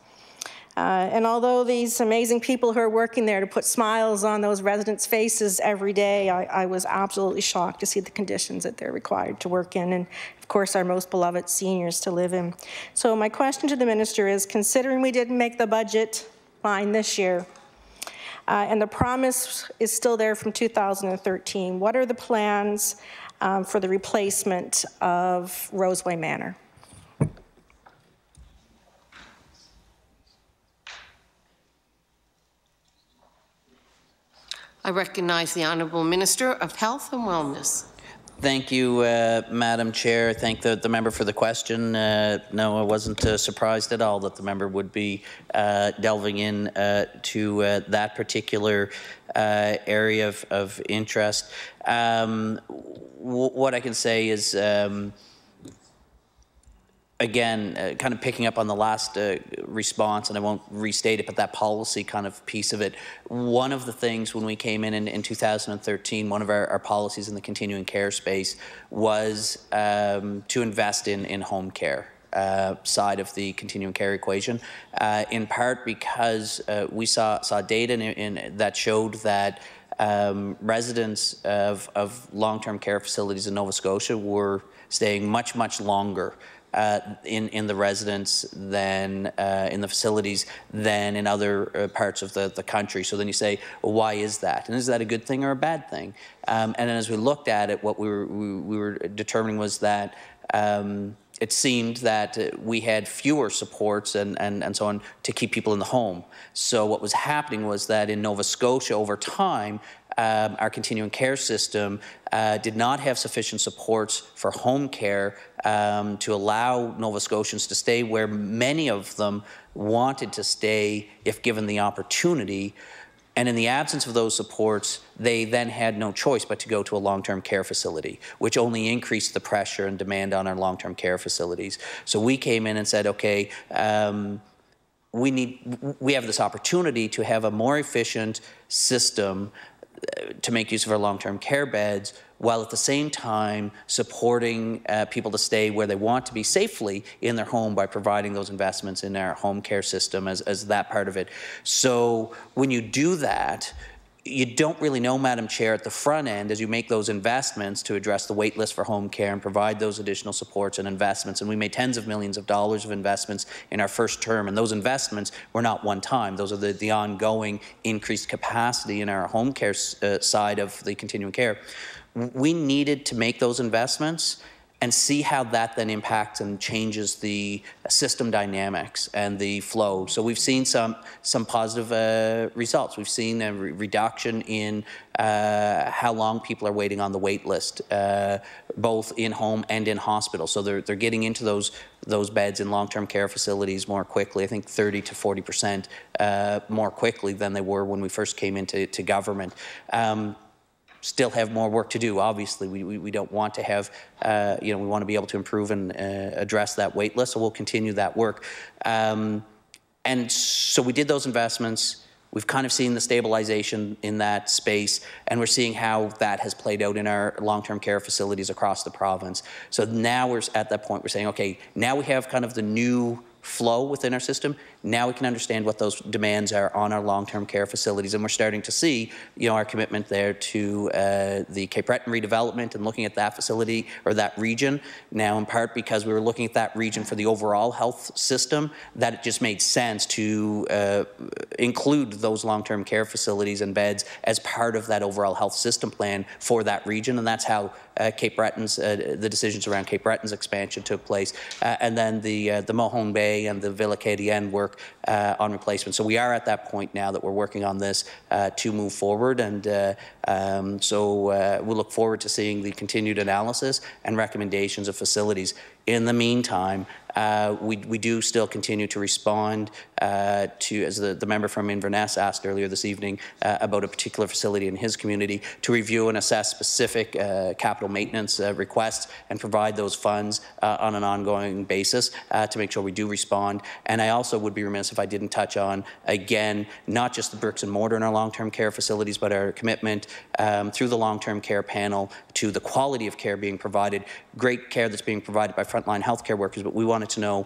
And although these amazing people who are working there to put smiles on those residents' faces every day, I was absolutely shocked to see the conditions that they're required to work in, and of course our most beloved seniors to live in. So my question to the Minister is, considering we didn't make the budget line this year, and the promise is still there from 2013, what are the plans for the replacement of Roseway Manor? I recognize the Honourable Minister of Health and Wellness. Thank you, Madam Chair. Thank the member for the question. No, I wasn't surprised at all that the member would be delving in to that particular area of interest. What I can say is, again, kind of picking up on the last response, and I won't restate it, but that policy kind of piece of it. One of the things when we came in 2013, one of our policies in the continuing care space was to invest in home care. Side of the continuing care equation, in part because we saw data that showed that residents of long-term care facilities in Nova Scotia were staying much longer in the residence than in the facilities than in other parts of the country. So then you say, well, why is that? And is that a good thing or a bad thing? And then as we looked at it, what we were determining was that it seemed that we had fewer supports and so on to keep people in the home. So what was happening was that in Nova Scotia over time, our continuing care system did not have sufficient supports for home care to allow Nova Scotians to stay where many of them wanted to stay if given the opportunity. And in the absence of those supports, they then had no choice but to go to a long-term care facility, which only increased the pressure and demand on our long-term care facilities. So we came in and said, okay, we have this opportunity to have a more efficient system to make use of our long-term care beds, while at the same time supporting people to stay where they want to be safely in their home by providing those investments in our home care system as that part of it. So when you do that, you don't really know, Madam Chair, at the front end as you make those investments to address the wait list for home care and provide those additional supports and investments. And we made tens of millions of dollars of investments in our first term. And those investments were not one time. Those are the ongoing increased capacity in our home care side of the continuing care. We needed to make those investments and see how that then impacts and changes the system dynamics and the flow. So we've seen some positive results. We've seen a reduction in how long people are waiting on the wait list, both in home and in hospital. So they're getting into those beds in long-term care facilities more quickly. I think 30 to 40% more quickly than they were when we first came into government. Still have more work to do. Obviously, we don't want to have, we want to be able to improve and address that wait list, so we'll continue that work. And so we did those investments. We've kind of seen the stabilization in that space, and we're seeing how that has played out in our long-term care facilities across the province. So now we're at that point, we're saying, okay, now we have kind of the new flow within our system. Now we can understand what those demands are on our long-term care facilities, and we're starting to see, our commitment there to the Cape Breton redevelopment and looking at that facility or that region. Now, in part because we were looking at that region for the overall health system, that it just made sense to include those long-term care facilities and beds as part of that overall health system plan for that region, and that's how Cape Breton's the decisions around Cape Breton's expansion took place, and then the Mahone Bay and the Villa Acadienne work on replacement. So we are at that point now that we're working on this to move forward, and so we'll look forward to seeing the continued analysis and recommendations of facilities. In the meantime, We do still continue to respond to, as the member from Inverness asked earlier this evening, about a particular facility in his community, to review and assess specific capital maintenance requests and provide those funds on an ongoing basis to make sure we do respond. And I also would be remiss if I didn't touch on, again, not just the bricks and mortar in our long-term care facilities, but our commitment through the long-term care panel to the quality of care being provided, great care that's being provided by frontline healthcare workers, but we wanted to know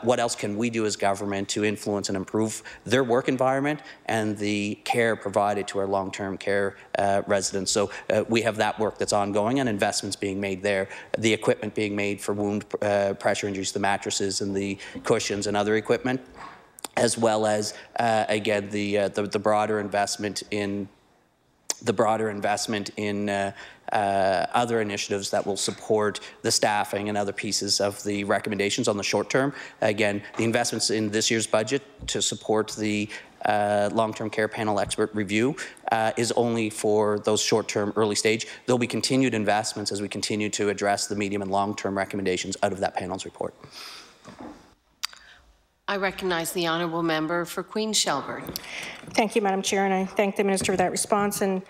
what else can we do as government to influence and improve their work environment and the care provided to our long-term care residents. So we have that work that's ongoing and investments being made there, the equipment being made for wound pressure injuries, the mattresses and the cushions and other equipment, as well as, again, the broader investment in other initiatives that will support the staffing and other pieces of the recommendations on the short term. Again, the investments in this year's budget to support the long-term care panel expert review is only for those short-term early stage. There'll be continued investments as we continue to address the medium and long-term recommendations out of that panel's report. I recognize the honourable member for Queen Shelburne. Thank you, Madam Chair, and I thank the Minister for that response. And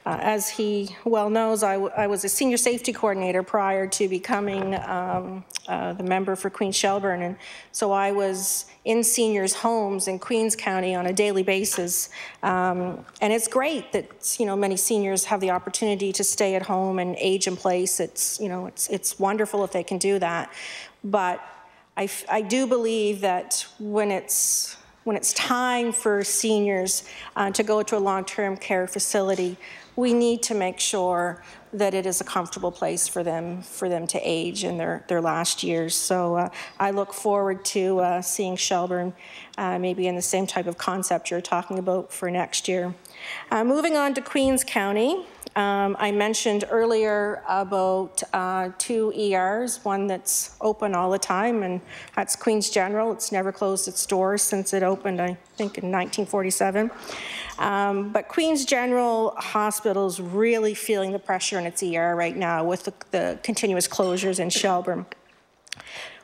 as he well knows, I was a senior safety coordinator prior to becoming the member for Queen Shelburne, and so I was in seniors' homes in Queens County on a daily basis. And it's great that many seniors have the opportunity to stay at home and age in place. It's it's wonderful if they can do that, but I do believe that when it's time for seniors to go to a long-term care facility, we need to make sure that it is a comfortable place for them to age in their last years. So I look forward to seeing Shelburne maybe in the same type of concept you're talking about for next year. Moving on to Queens County. I mentioned earlier about 2 ERs, one that's open all the time, and that's Queens General. It's never closed its doors since it opened, I think, in 1947. But Queens General Hospital is really feeling the pressure in its ER right now with the continuous closures in Shelburne.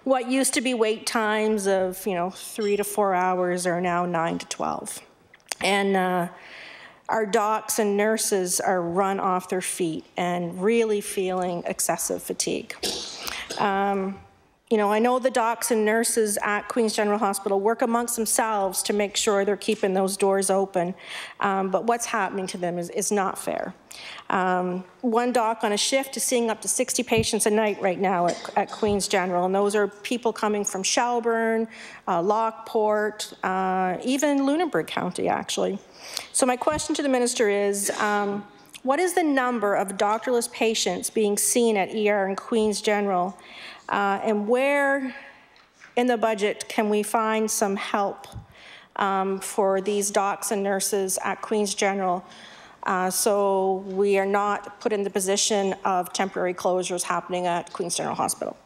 What used to be wait times of 3 to 4 hours are now 9 to 12. And our docs and nurses are run off their feet and really feeling excessive fatigue. I know the docs and nurses at Queens General Hospital work amongst themselves to make sure they're keeping those doors open, but what's happening to them is not fair. One doc on a shift is seeing up to 60 patients a night right now at Queens General, and those are people coming from Shelburne, Lockport, even Lunenburg County, actually. So my question to the Minister is, what is the number of doctorless patients being seen at ER in Queens General, and where in the budget can we find some help for these docs and nurses at Queens General so we are not put in the position of temporary closures happening at Queens General Hospital?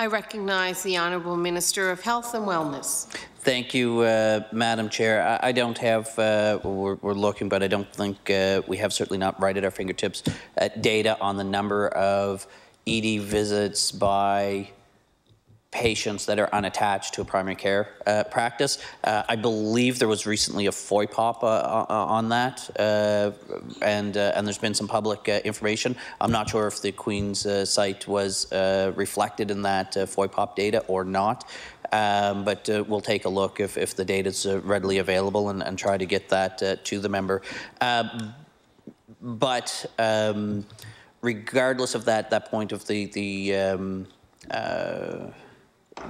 I recognize the Honourable Minister of Health and Wellness. Thank you, Madam Chair. I don't have, we're looking, but I don't think we have, certainly not right at our fingertips, data on the number of ED visits by patients that are unattached to a primary care practice. I believe there was recently a FOIPOP on that, and there's been some public information. I'm not sure if the Queen's site was reflected in that FOIPOP data or not, but we'll take a look if the data is readily available and try to get that to the member. But regardless of that point of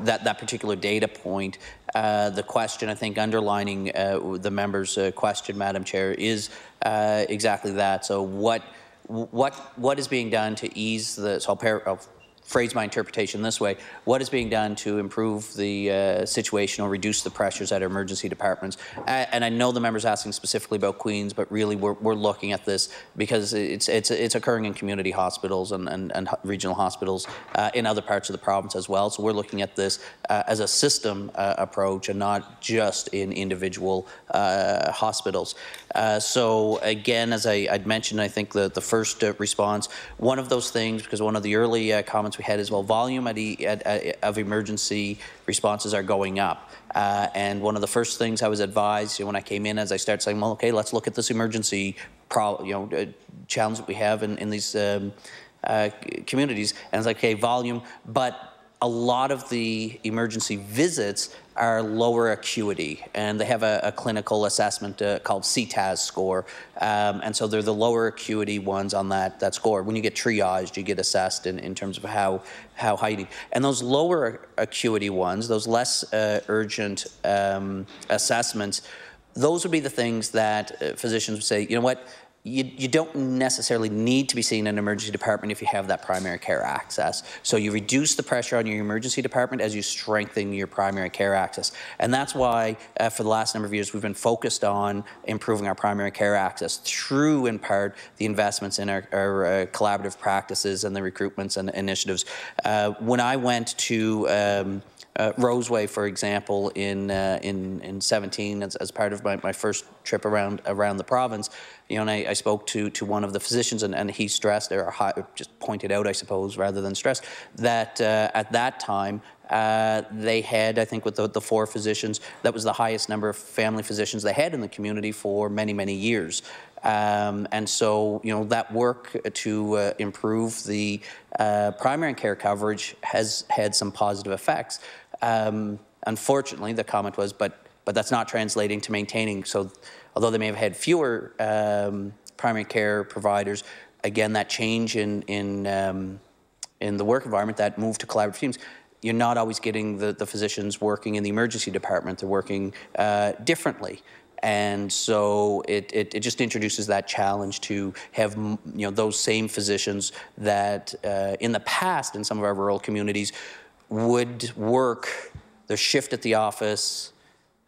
that particular data point, the question, I think, underlining the member's question, Madam Chair, is exactly that. So what is being done to ease the? So I'll phrase my interpretation this way. What is being done to improve the situation or reduce the pressures at our emergency departments? And I know the member's asking specifically about Queen's, but really we're looking at this because it's occurring in community hospitals and regional hospitals in other parts of the province as well. So we're looking at this as a system approach and not just in individual hospitals. So again, as I'd mentioned, I think the first response, one of those things, because one of the early comments we had is, well, volume of emergency responses are going up. And one of the first things I was advised when I came in, as I started saying, well, okay, let's look at this emergency challenge that we have in these communities. And it's like, okay, volume, but a lot of the emergency visits are lower acuity, and they have a clinical assessment called CTAS score, and so they're the lower acuity ones on that score. When you get triaged, you get assessed in terms of how high you need. And those lower acuity ones, those less urgent assessments, those would be the things that physicians would say, you know what, you don't necessarily need to be seen in an emergency department if you have that primary care access. So you reduce the pressure on your emergency department as you strengthen your primary care access. And that's why for the last number of years we've been focused on improving our primary care access through, in part, the investments in our collaborative practices and the recruitments and initiatives. When I went to Roseway, for example, in 17, as part of my first trip around the province, and I spoke to one of the physicians, and he stressed, or just pointed out, I suppose, rather than stressed, that at that time they had, I think, with the 4 physicians, that was the highest number of family physicians they had in the community for many, many years. And so, that work to improve the primary care coverage has had some positive effects. Unfortunately, the comment was, but that's not translating to maintaining. So, although they may have had fewer primary care providers, again, that change in the work environment, that move to collaborative teams, you're not always getting the physicians working in the emergency department. They're working differently. And so it just introduces that challenge to have those same physicians that in the past in some of our rural communities would work their shift at the office,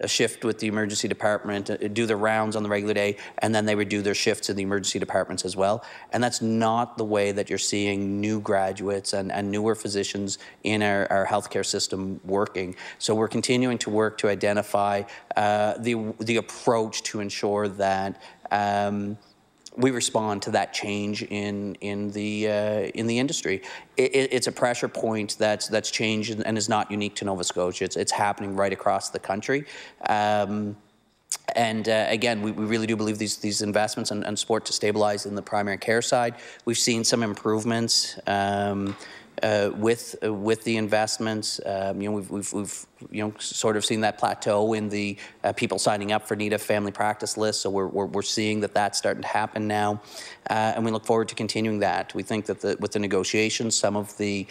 a shift with the emergency department, do their rounds on the regular day, and then they would do their shifts in the emergency departments as well. And that's not the way that you're seeing new graduates and newer physicians in our healthcare system working. So we're continuing to work to identify the approach to ensure that we respond to that change in the industry. It's a pressure point that's changed and is not unique to Nova Scotia. It's happening right across the country. And again, we really do believe these investments and support to stabilize in the primary care side. We've seen some improvements with the investments. We've sort of seen that plateau in the people signing up for NEDA family practice lists. So we're seeing that that's starting to happen now, and we look forward to continuing that. We think that with the negotiations, some of the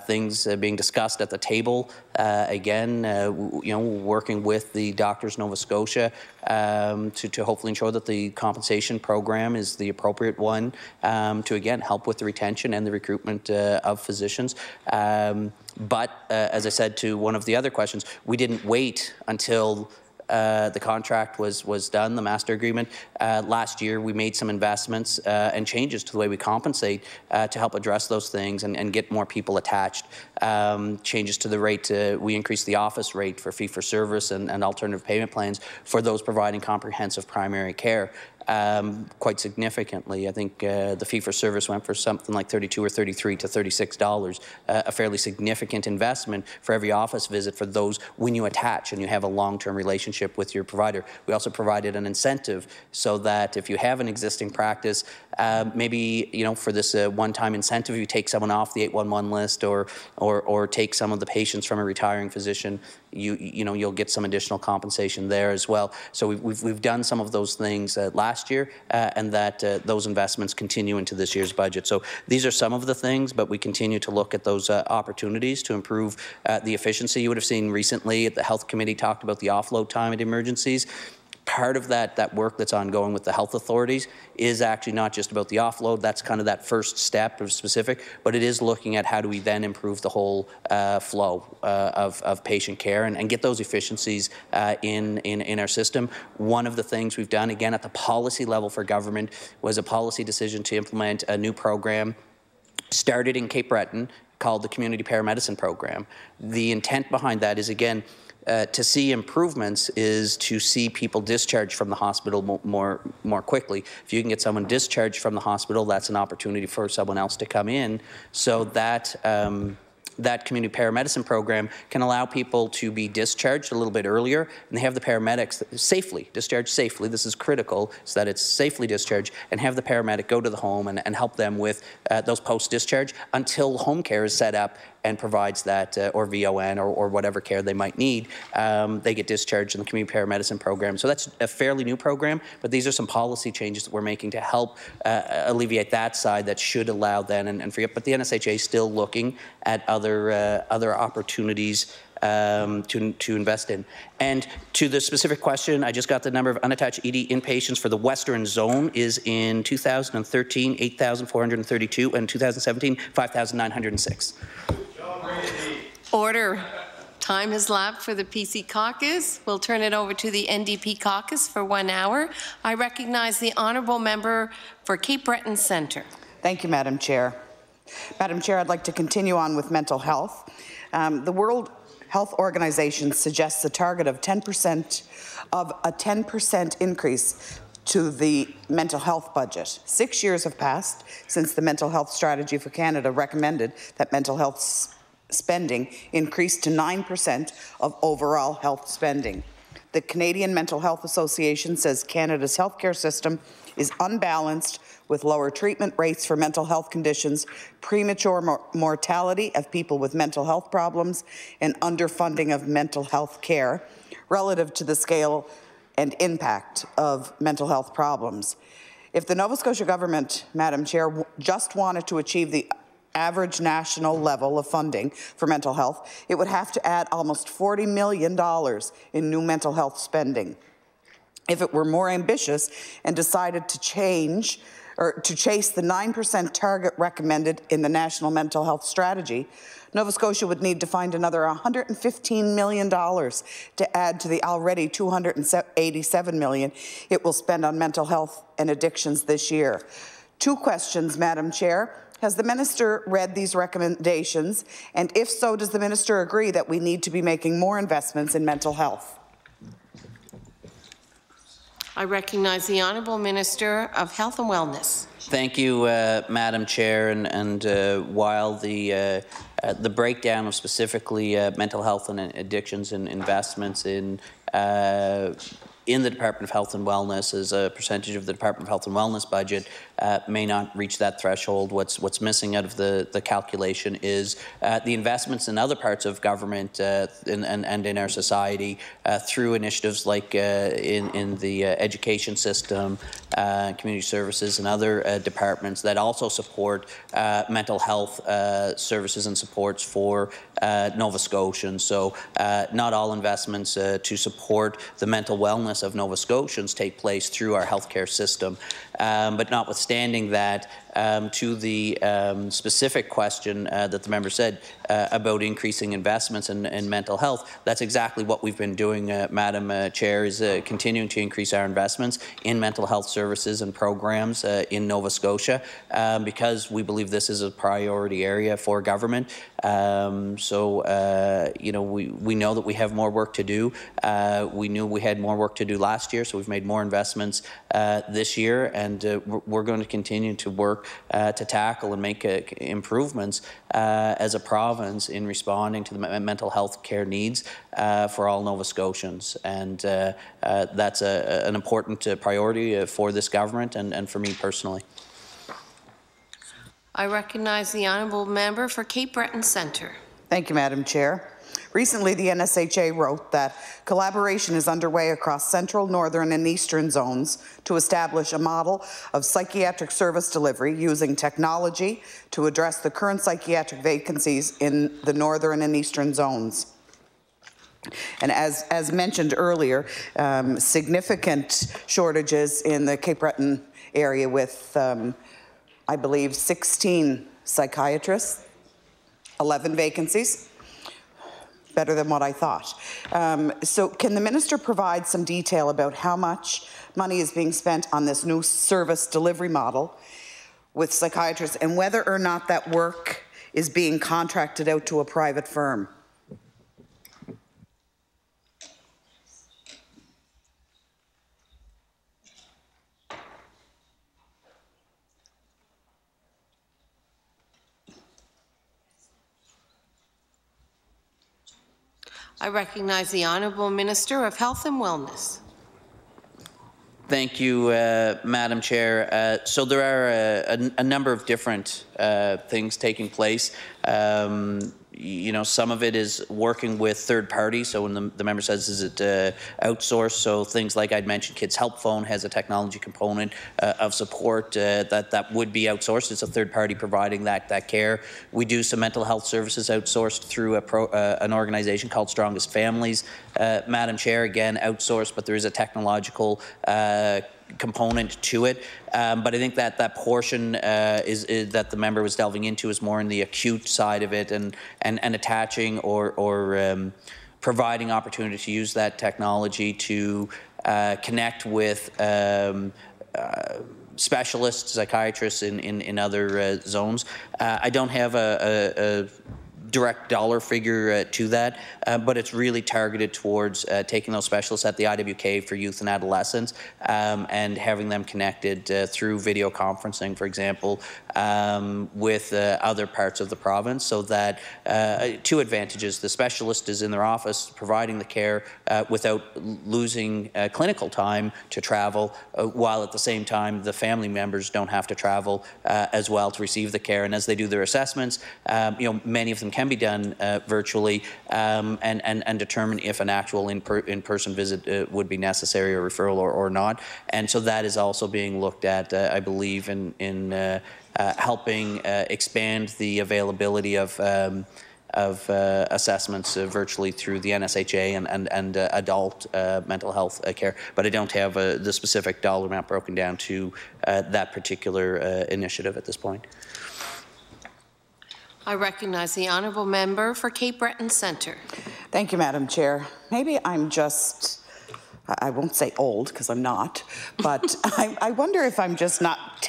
things being discussed at the table, again, working with the Doctors Nova Scotia to hopefully ensure that the compensation program is the appropriate one to again help with the retention and the recruitment of physicians. But as I said to one of the other questions, we didn't wait until the contract was done, the master agreement. Last year, we made some investments and changes to the way we compensate to help address those things and get more people attached. Changes to the rate, we increased the office rate for fee-for-service and alternative payment plans for those providing comprehensive primary care. Quite significantly. I think the fee-for-service went for something like $32 or $33 to $36, a fairly significant investment for every office visit for those when you attach and you have a long-term relationship with your provider. We also provided an incentive so that if you have an existing practice, maybe for this one-time incentive, you take someone off the 811 list or take some of the patients from a retiring physician, you'll get some additional compensation there as well. So we've done some of those things last year, and that those investments continue into this year's budget. So these are some of the things, but we continue to look at those opportunities to improve the efficiency. You would have seen recently at the Health Committee talked about the offload time at emergencies. part of that work that's ongoing with the health authorities is actually not just about the offload. That's kind of that first step of specific, but it is looking at how do we then improve the whole flow of patient care and get those efficiencies in our system. One of the things we've done, again, at the policy level for government was a policy decision to implement a new program started in Cape Breton called the Community Paramedicine Program. The intent behind that is, again, to see improvements is to see people discharged from the hospital more quickly. If you can get someone discharged from the hospital, that's an opportunity for someone else to come in. So that that community paramedicine program can allow people to be discharged a little bit earlier, and they have the paramedics safely, discharged safely. This is critical, so that it's safely discharged, and have the paramedic go to the home and help them with those post-discharge until home care is set up and provides that, or VON or whatever care they might need. They get discharged in the community paramedicine program. So that's a fairly new program, but these are some policy changes that we're making to help alleviate that side that should allow then and free up. But the NSHA is still looking at other opportunities to invest in. And to the specific question, I just got the number of unattached ED inpatients for the Western Zone is in 2013, 8,432, and 2017, 5,906. Order. Time has lapsed for the PC caucus. We'll turn it over to the NDP caucus for 1 hour. I recognize the honourable member for Cape Breton Centre. Thank you, Madam Chair. Madam Chair, I'd like to continue on with mental health. The World Health Organization suggests a target of 10% increase to the mental health budget. 6 years have passed since the Mental Health Strategy for Canada recommended that mental health spending increased to 9% of overall health spending. The Canadian Mental Health Association says Canada's healthcare system is unbalanced with lower treatment rates for mental health conditions, premature mortality of people with mental health problems, and underfunding of mental health care relative to the scale and impact of mental health problems. If the Nova Scotia government, Madam Chair, just wanted to achieve the average national level of funding for mental health, it would have to add almost $40 million in new mental health spending. If it were more ambitious and decided to chase the 9% target recommended in the National Mental Health Strategy, Nova Scotia would need to find another $115 million to add to the already $287 million it will spend on mental health and addictions this year. 2 questions, Madam Chair. Has the minister read these recommendations? And if so, does the minister agree that we need to be making more investments in mental health? I recognize the Honourable Minister of Health and Wellness. Thank you, Madam Chair. And while the breakdown of specifically mental health and addictions and investments in the Department of Health and Wellness as a percentage of the Department of Health and Wellness budget may not reach that threshold. What's missing out of the calculation is the investments in other parts of government and in our society through initiatives like in the education system, community services and other departments that also support mental health services and supports for Nova Scotians. So not all investments to support the mental wellness of Nova Scotians take place through our healthcare system. But notwithstanding that, to the specific question that the member said about increasing investments in mental health, that's exactly what we've been doing, Madam Chair, is continuing to increase our investments in mental health services and programs in Nova Scotia because we believe this is a priority area for government. You know, we know that we have more work to do. We knew we had more work to do last year, so we've made more investments this year, and we're going to continue to work to tackle and make improvements as a province in responding to the mental health care needs for all Nova Scotians. And that's an important priority for this government and for me personally. I recognize the Honourable Member for Cape Breton Centre. Thank you, Madam Chair. Recently, the NSHA wrote that collaboration is underway across central, northern and eastern zones to establish a model of psychiatric service delivery using technology to address the current psychiatric vacancies in the northern and eastern zones. And as mentioned earlier, significant shortages in the Cape Breton area with, I believe, 16 psychiatrists, 11 vacancies. Better than what I thought. So can the minister provide some detail about how much money is being spent on this new service delivery model with psychiatrists and whether or not that work is being contracted out to a private firm? I recognize the Honourable Minister of Health and Wellness. Thank you, Madam Chair. So there are a number of different things taking place. You know, some of it is working with third parties. So when the member says, is it outsourced? So things like I'd mentioned, Kids Help Phone has a technology component of support that would be outsourced. It's a third party providing that care. We do some mental health services outsourced through an organization called Strongest Families. Madam Chair, again, outsourced, but there is a technological component to it. But I think that portion is that the member was delving into is more in the acute side of it and attaching or providing opportunity to use that technology to connect with specialists, psychiatrists in other zones. I don't have a direct dollar figure to that, but it's really targeted towards taking those specialists at the IWK for youth and adolescents and having them connected through video conferencing, for example, with other parts of the province, so that two advantages: the specialist is in their office providing the care without losing clinical time to travel, while at the same time the family members don't have to travel as well to receive the care. And as they do their assessments, you know, many of them can be done virtually and determine if an actual in-person visit would be necessary or referral or not. And so that is also being looked at, I believe, in helping expand the availability of assessments virtually through the NSHA and adult mental health care. But I don't have the specific dollar amount broken down to that particular initiative at this point. I recognize the Honourable Member for Cape Breton Centre. Thank you, Madam Chair. Maybe I'm just, I won't say old because I'm not, but I wonder if I'm just not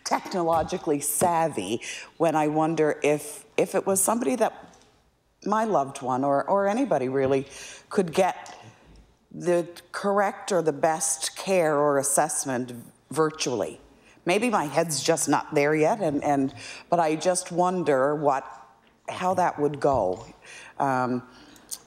technologically savvy when I wonder if it was somebody that my loved one or anybody really could get the correct or the best care or assessment virtually. Maybe my head's just not there yet, but I just wonder how that would go.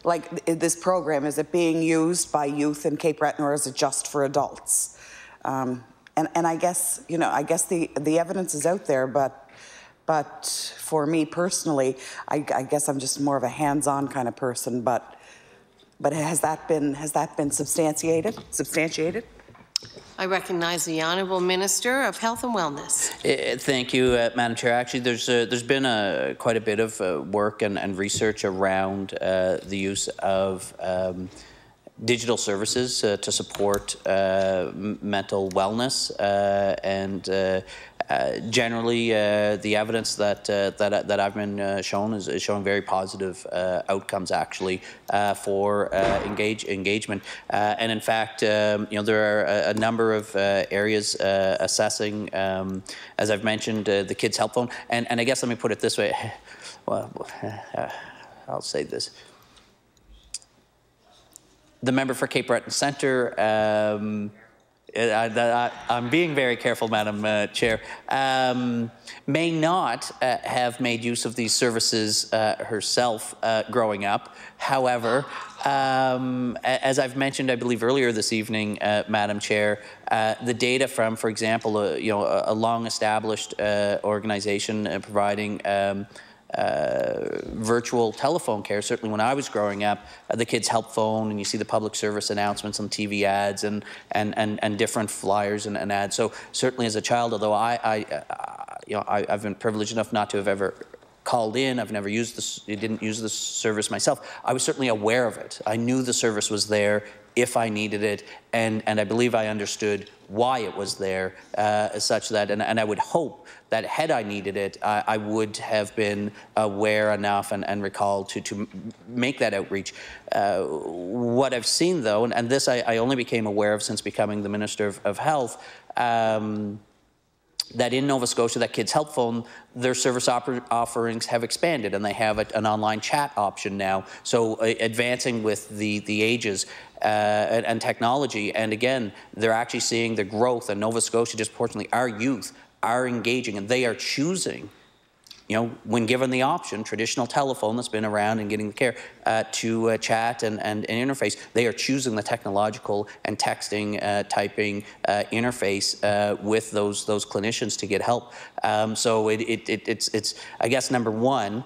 Like this program, is it being used by youth in Cape Breton or is it just for adults? And I guess, you know, I guess the evidence is out there, but for me personally, I guess I'm just more of a hands-on kind of person. But has that been substantiated? I recognize the Honourable Minister of Health and Wellness. Thank you, Madam Chair. Actually, there's been quite a bit of work and research around the use of digital services to support mental wellness and generally, the evidence that I've been shown is showing very positive outcomes, actually, for engagement. And in fact, you know, there are a number of areas assessing, as I've mentioned, the Kids Help Phone. And I guess let me put it this way. Well, I'll say this. The member for Cape Breton Centre. I'm being very careful, Madam Chair, may not have made use of these services herself growing up. However, as I've mentioned, I believe earlier this evening, Madam Chair, the data from, for example, you know, a long-established organization providing virtual telephone care. Certainly when I was growing up, the Kids Help Phone, and you see the public service announcements on TV ads and different flyers and ads. So certainly as a child, although I've been privileged enough not to have ever called in. I've never used this, didn't use this service myself. I was certainly aware of it. I knew the service was there if I needed it, and I believe I understood why it was there, such that, and I would hope that had I needed it, I would have been aware enough and recalled to make that outreach. What I've seen, though, and this I only became aware of since becoming the Minister of Health, that in Nova Scotia, that Kids Help Phone, their service offerings have expanded, and they have an online chat option now. So advancing with the ages and technology, and again, they're actually seeing the growth in Nova Scotia. Disproportionately, our youth are engaging, and they are choosing, you know, when given the option, traditional telephone that's been around and getting the care, to chat and interface, they are choosing the technological and texting, typing interface with those clinicians to get help. So it's I guess, number one,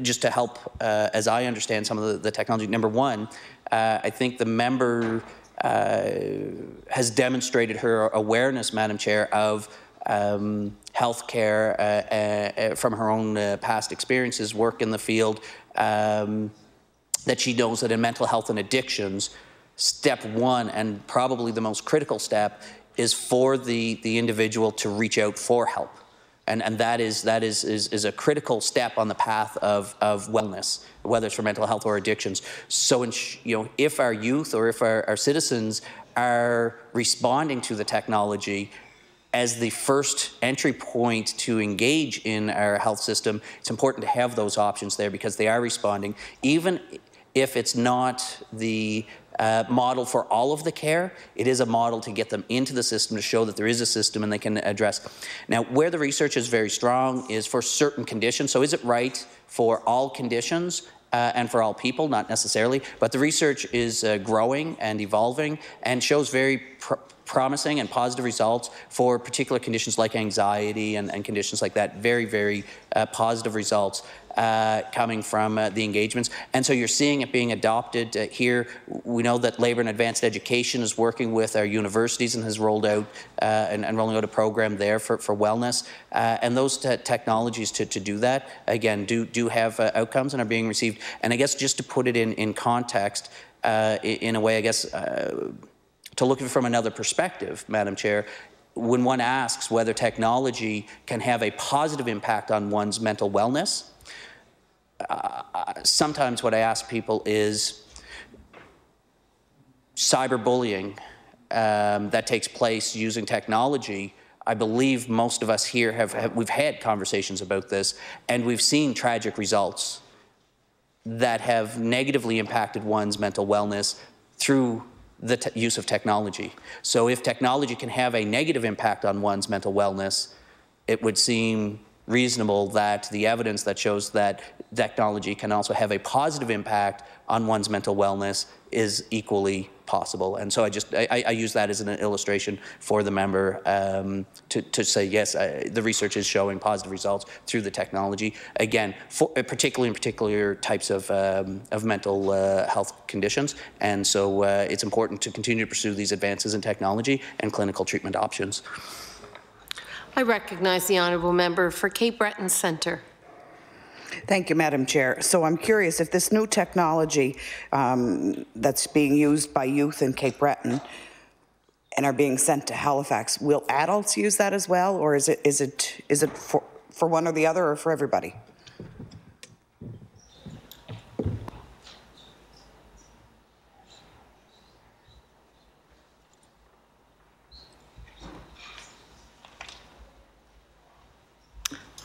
just to help, as I understand some of the technology, number one, I think the member has demonstrated her awareness, Madam Chair, of healthcare from her own past experiences, work in the field, that she knows that in mental health and addictions, step one, and probably the most critical step, is for the individual to reach out for help. And that is a critical step on the path of wellness, whether it's for mental health or addictions. So, you know, if our youth or if our citizens are responding to the technology as the first entry point to engage in our health system, it's important to have those options there because they are responding. Even if it's not the model for all of the care, it is a model to get them into the system, to show that there is a system and they can address. Now, where the research is very strong is for certain conditions. So is it right for all conditions and for all people? Not necessarily, but the research is growing and evolving and shows very promising and positive results for particular conditions like anxiety and conditions like that. Very, very positive results coming from the engagements. And so you're seeing it being adopted here. We know that Labour and Advanced Education is working with our universities and has rolled out and rolling out a program there for wellness. And those technologies to do that, again, do have outcomes and are being received. And I guess just to put it in context, in a way, I guess, to look at it from another perspective, Madam Chair, when one asks whether technology can have a positive impact on one's mental wellness, sometimes what I ask people is cyberbullying that takes place using technology. I believe most of us here we've had conversations about this, and we've seen tragic results that have negatively impacted one's mental wellness through the use of technology. So if technology can have a negative impact on one's mental wellness, it would seem reasonable that the evidence that shows that technology can also have a positive impact on one's mental wellness is equally possible. And so I use that as an illustration for the member to say, yes, the research is showing positive results through the technology. Again, particularly in particular types of mental health conditions. And so it's important to continue to pursue these advances in technology and clinical treatment options. I recognize the honourable member for Cape Breton Centre. Thank you, Madam Chair. So I'm curious if this new technology that's being used by youth in Cape Breton and are being sent to Halifax, will adults use that as well, or is it for one or the other, or for everybody?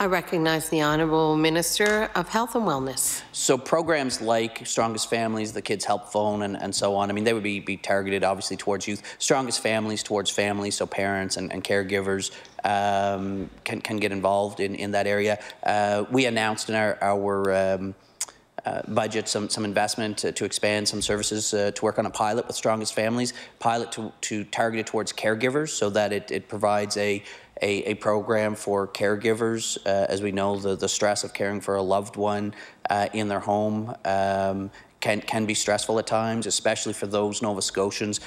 I recognize the Honourable Minister of Health and Wellness. So programs like Strongest Families, the Kids Help Phone, and so on, I mean, they would be targeted obviously towards youth. Strongest Families towards families, so parents and caregivers can get involved in that area. We announced in our budget some investment to expand some services to work on a pilot with Strongest Families, pilot to target it towards caregivers so that it provides a program for caregivers. As we know, the stress of caring for a loved one in their home can be stressful at times, especially for those Nova Scotians.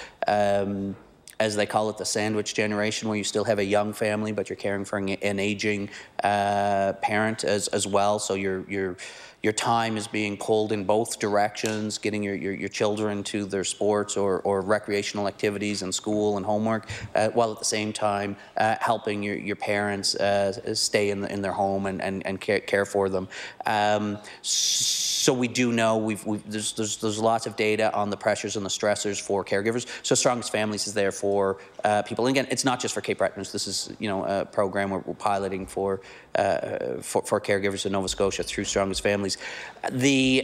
as they call it, the sandwich generation, where you still have a young family, but you're caring for an aging parent as well. So your time is being pulled in both directions, getting your children to their sports or recreational activities and school and homework, while at the same time helping your parents stay in their home and care for them. So we do know there's lots of data on the pressures and the stressors for caregivers. So Strongest Families is there for people. And again, it's not just for Cape Bretons. This is a program we're piloting for caregivers in Nova Scotia through Strongest Families. The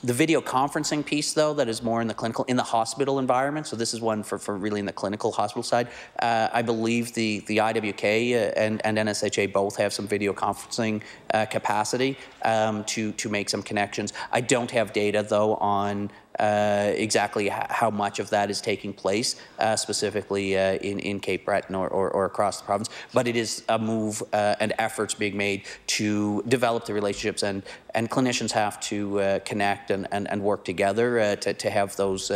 video conferencing piece, though, that is more in the hospital environment. So this is one for really in the clinical hospital side. I believe the IWK and NSHA both have some video conferencing capacity to make some connections. I don't have data, though, on exactly how much of that is taking place, specifically in Cape Breton or across the province. But it is a move and efforts being made to develop the relationships, and clinicians have to connect and work together to have those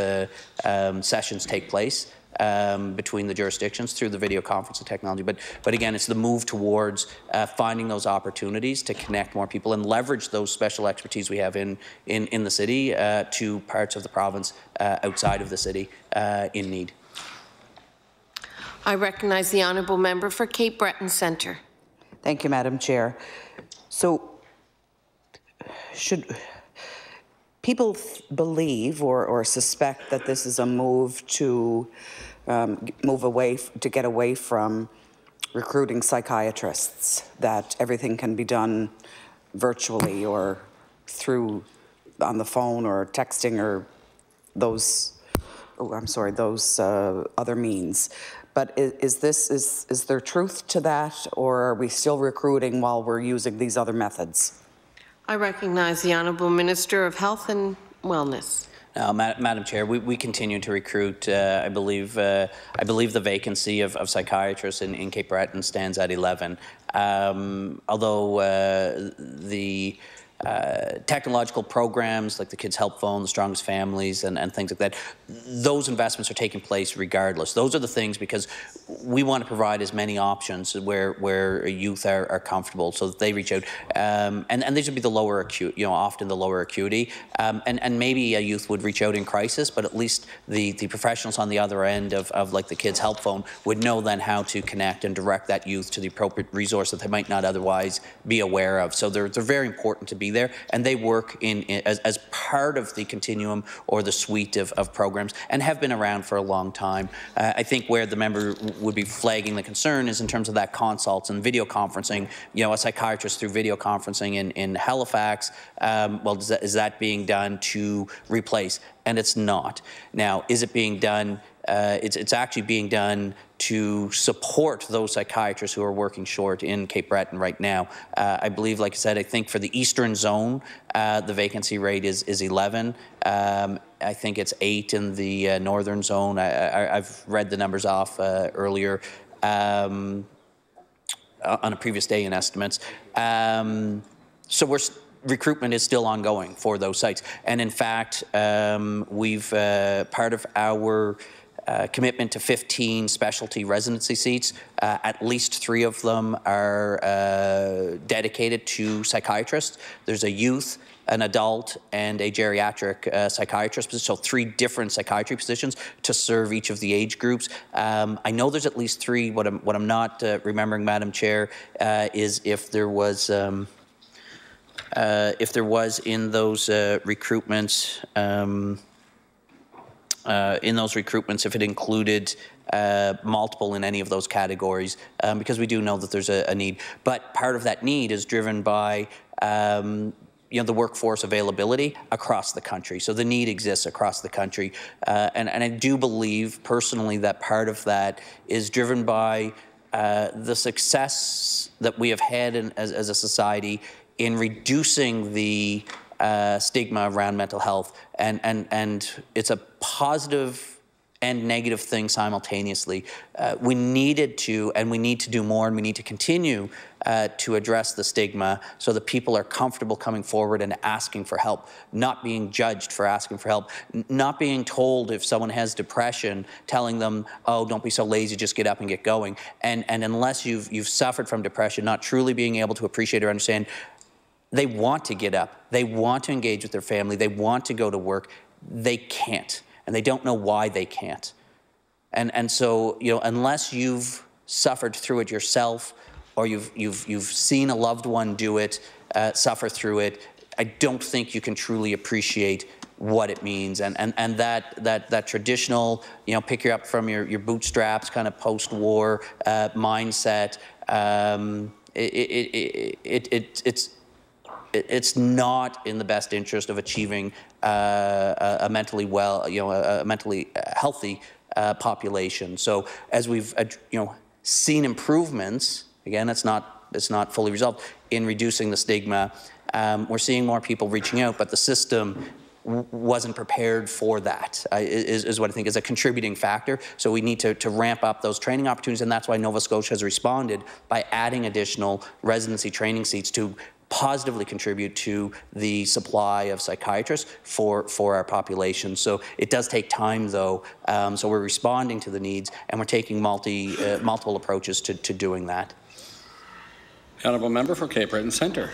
sessions take place. Between the jurisdictions through the video conferencing technology. But again, it's the move towards finding those opportunities to connect more people and leverage those special expertise we have in the city to parts of the province outside of the city in need. I recognize the honourable member for Cape Breton Centre. Thank you, Madam Chair. So, should people believe or suspect that this is a move to get away from recruiting psychiatrists, that everything can be done virtually or on the phone or texting or those other means? But is there truth to that, or are we still recruiting while we're using these other methods? I recognize the Honourable Minister of Health and Wellness. Madam Chair, we continue to recruit. I believe the vacancy of psychiatrists in Cape Breton stands at 11. Although the technological programs like the Kids Help Phone, the Strongest Families, and things like that, those investments are taking place regardless. Those are the things because we want to provide as many options where youth are comfortable, so that they reach out. And these would be the lower acuity, often the lower acuity. And maybe a youth would reach out in crisis, but at least the professionals on the other end of like the Kids Help Phone would know then how to connect and direct that youth to the appropriate resource that they might not otherwise be aware of. So they're very important to be there, and they work as part of the continuum or the suite of programs and have been around for a long time. I think where the member would be flagging the concern is in terms of that consults and video conferencing. A psychiatrist through video conferencing in Halifax, is that being done to replace? And it's not. Now, is it being done? It's actually being done to support those psychiatrists who are working short in Cape Breton right now. I believe, like I said, I think for the eastern zone, the vacancy rate is 11. I think it's 8 in the northern zone. I've read the numbers off earlier on a previous day in estimates. So recruitment is still ongoing for those sites. And in fact, we've part of our commitment to 15 specialty residency seats. At least 3 of them are dedicated to psychiatrists. There's a youth, an adult, and a geriatric psychiatrist position, so 3 different psychiatry positions to serve each of the age groups. I know there's at least 3. What I'm not remembering, Madam Chair, is if there was in those recruitments. If it included multiple in any of those categories, because we do know that there's a need. But part of that need is driven by the workforce availability across the country. So the need exists across the country. And I do believe personally that part of that is driven by the success that we have had as a society in reducing the stigma around mental health, and it's a positive and negative things simultaneously. We needed to, and we need to do more, and we need to continue to address the stigma so that people are comfortable coming forward and asking for help, not being judged for asking for help, not being told if someone has depression, telling them, oh, don't be so lazy, just get up and get going. And unless you've suffered from depression, not truly being able to appreciate or understand, they want to get up, they want to engage with their family, they want to go to work, they can't. And they don't know why they can't. And so, you know, unless you've suffered through it yourself, or you've seen a loved one do it, suffer through it, I don't think you can truly appreciate what it means. And that traditional, you know, pick you up from your bootstraps kind of post-war mindset, it's not in the best interest of achieving a mentally well, you know, a mentally healthy population. So as we've, you know, seen improvements, again, it's not fully resolved in reducing the stigma. We're seeing more people reaching out, but the system wasn't prepared for that, is what I think is a contributing factor. So we need to ramp up those training opportunities, and that's why Nova Scotia has responded by adding additional residency training seats to positively contribute to the supply of psychiatrists for our population. So it does take time, though. So we're responding to the needs, and we're taking multiple approaches to doing that. The honourable member for Cape Breton Centre.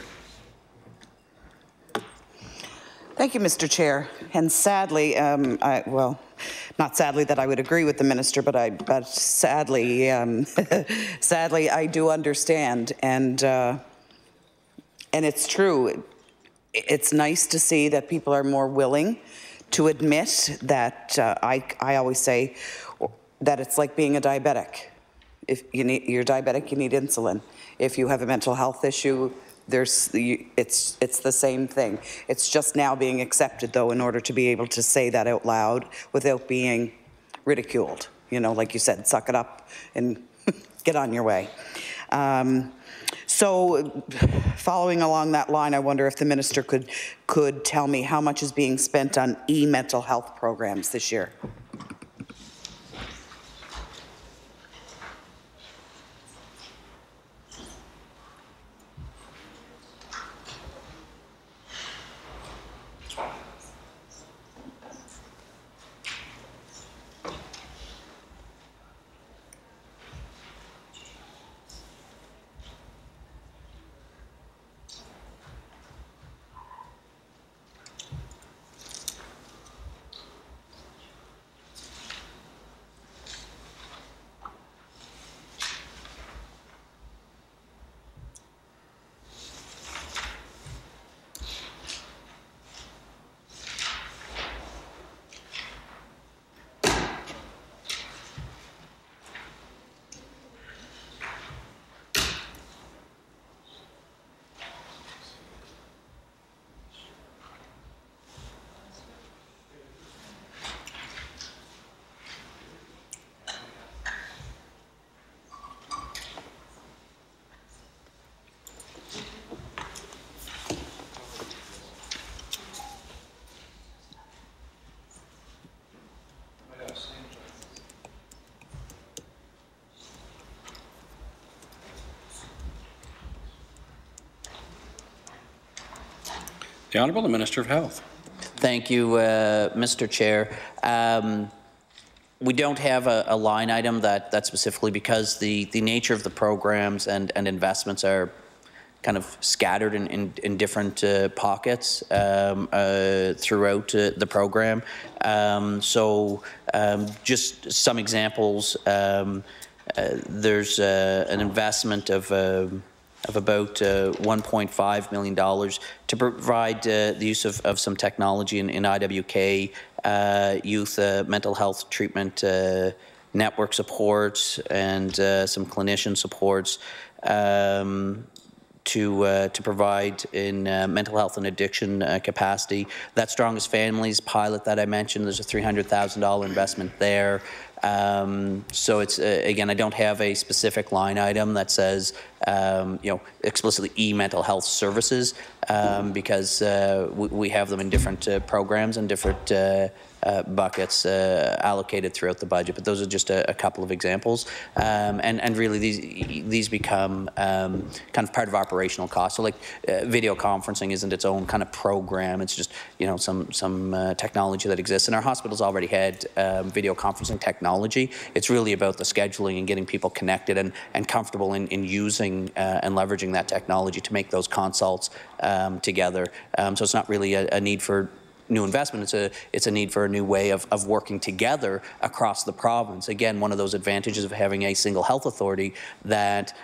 Thank you, Mr. Chair. And sadly, well, not sadly that I would agree with the minister, but sadly, sadly, I do understand. And it's true. It's nice to see that people are more willing to admit that. I always say that it's like being a diabetic. If you're diabetic, you need insulin. If you have a mental health issue, it's the same thing. It's just now being accepted, though, in order to be able to say that out loud without being ridiculed. You know, like you said, suck it up and get on your way. So following along that line, I wonder if the minister could tell me how much is being spent on e-mental health programs this year. The Honourable Minister of Health. Thank you, Mr. Chair. We don't have a line item that specifically, because the nature of the programs and investments are kind of scattered in different pockets throughout the program. Just some examples. There's an investment of about $1.5 million to provide the use of some technology in IWK, youth mental health treatment network supports, and some clinician supports to provide in mental health and addiction capacity. That Strongest Families pilot that I mentioned, there's a $300,000 investment there. So it's, again, I don't have a specific line item that says, explicitly e-mental health services, because we have them in different programs and different buckets allocated throughout the budget. But those are just a couple of examples. And really these become kind of part of operational costs. So like video conferencing isn't its own kind of program. It's just, some technology that exists. And our hospitals already had video conferencing technology. It's really about the scheduling and getting people connected and comfortable in using and leveraging that technology to make those consults together. So it's not really a need for new investment. It's a need for a new way of working together across the province. Again, one of those advantages of having a single health authority that,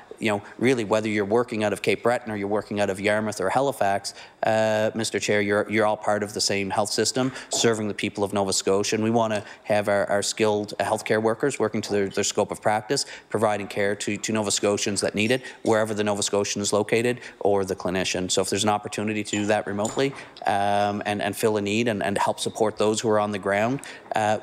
really whether you're working out of Cape Breton or you're working out of Yarmouth or Halifax, Mr. Chair, you're all part of the same health system, serving the people of Nova Scotia. And we want to have our skilled healthcare workers working to their scope of practice, providing care to Nova Scotians that need it, wherever the Nova Scotian is located, or the clinician. So if there's an opportunity to do that remotely and fill a need and help support those who are on the ground,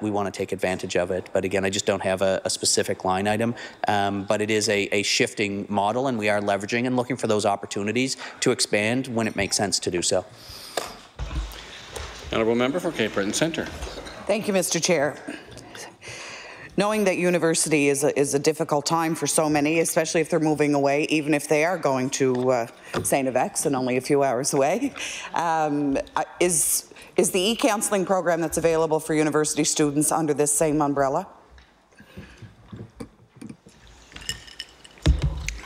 we want to take advantage of it. But again, I just don't have a specific line item, but it is a shifting model, and we are leveraging and looking for those opportunities to expand when it makes sense to do so. Honourable Member for Cape Breton Centre. Thank you, Mr. Chair. Knowing that university is a difficult time for so many, especially if they're moving away, even if they are going to St. Yves and only a few hours away, is the e-counselling program that's available for university students under this same umbrella?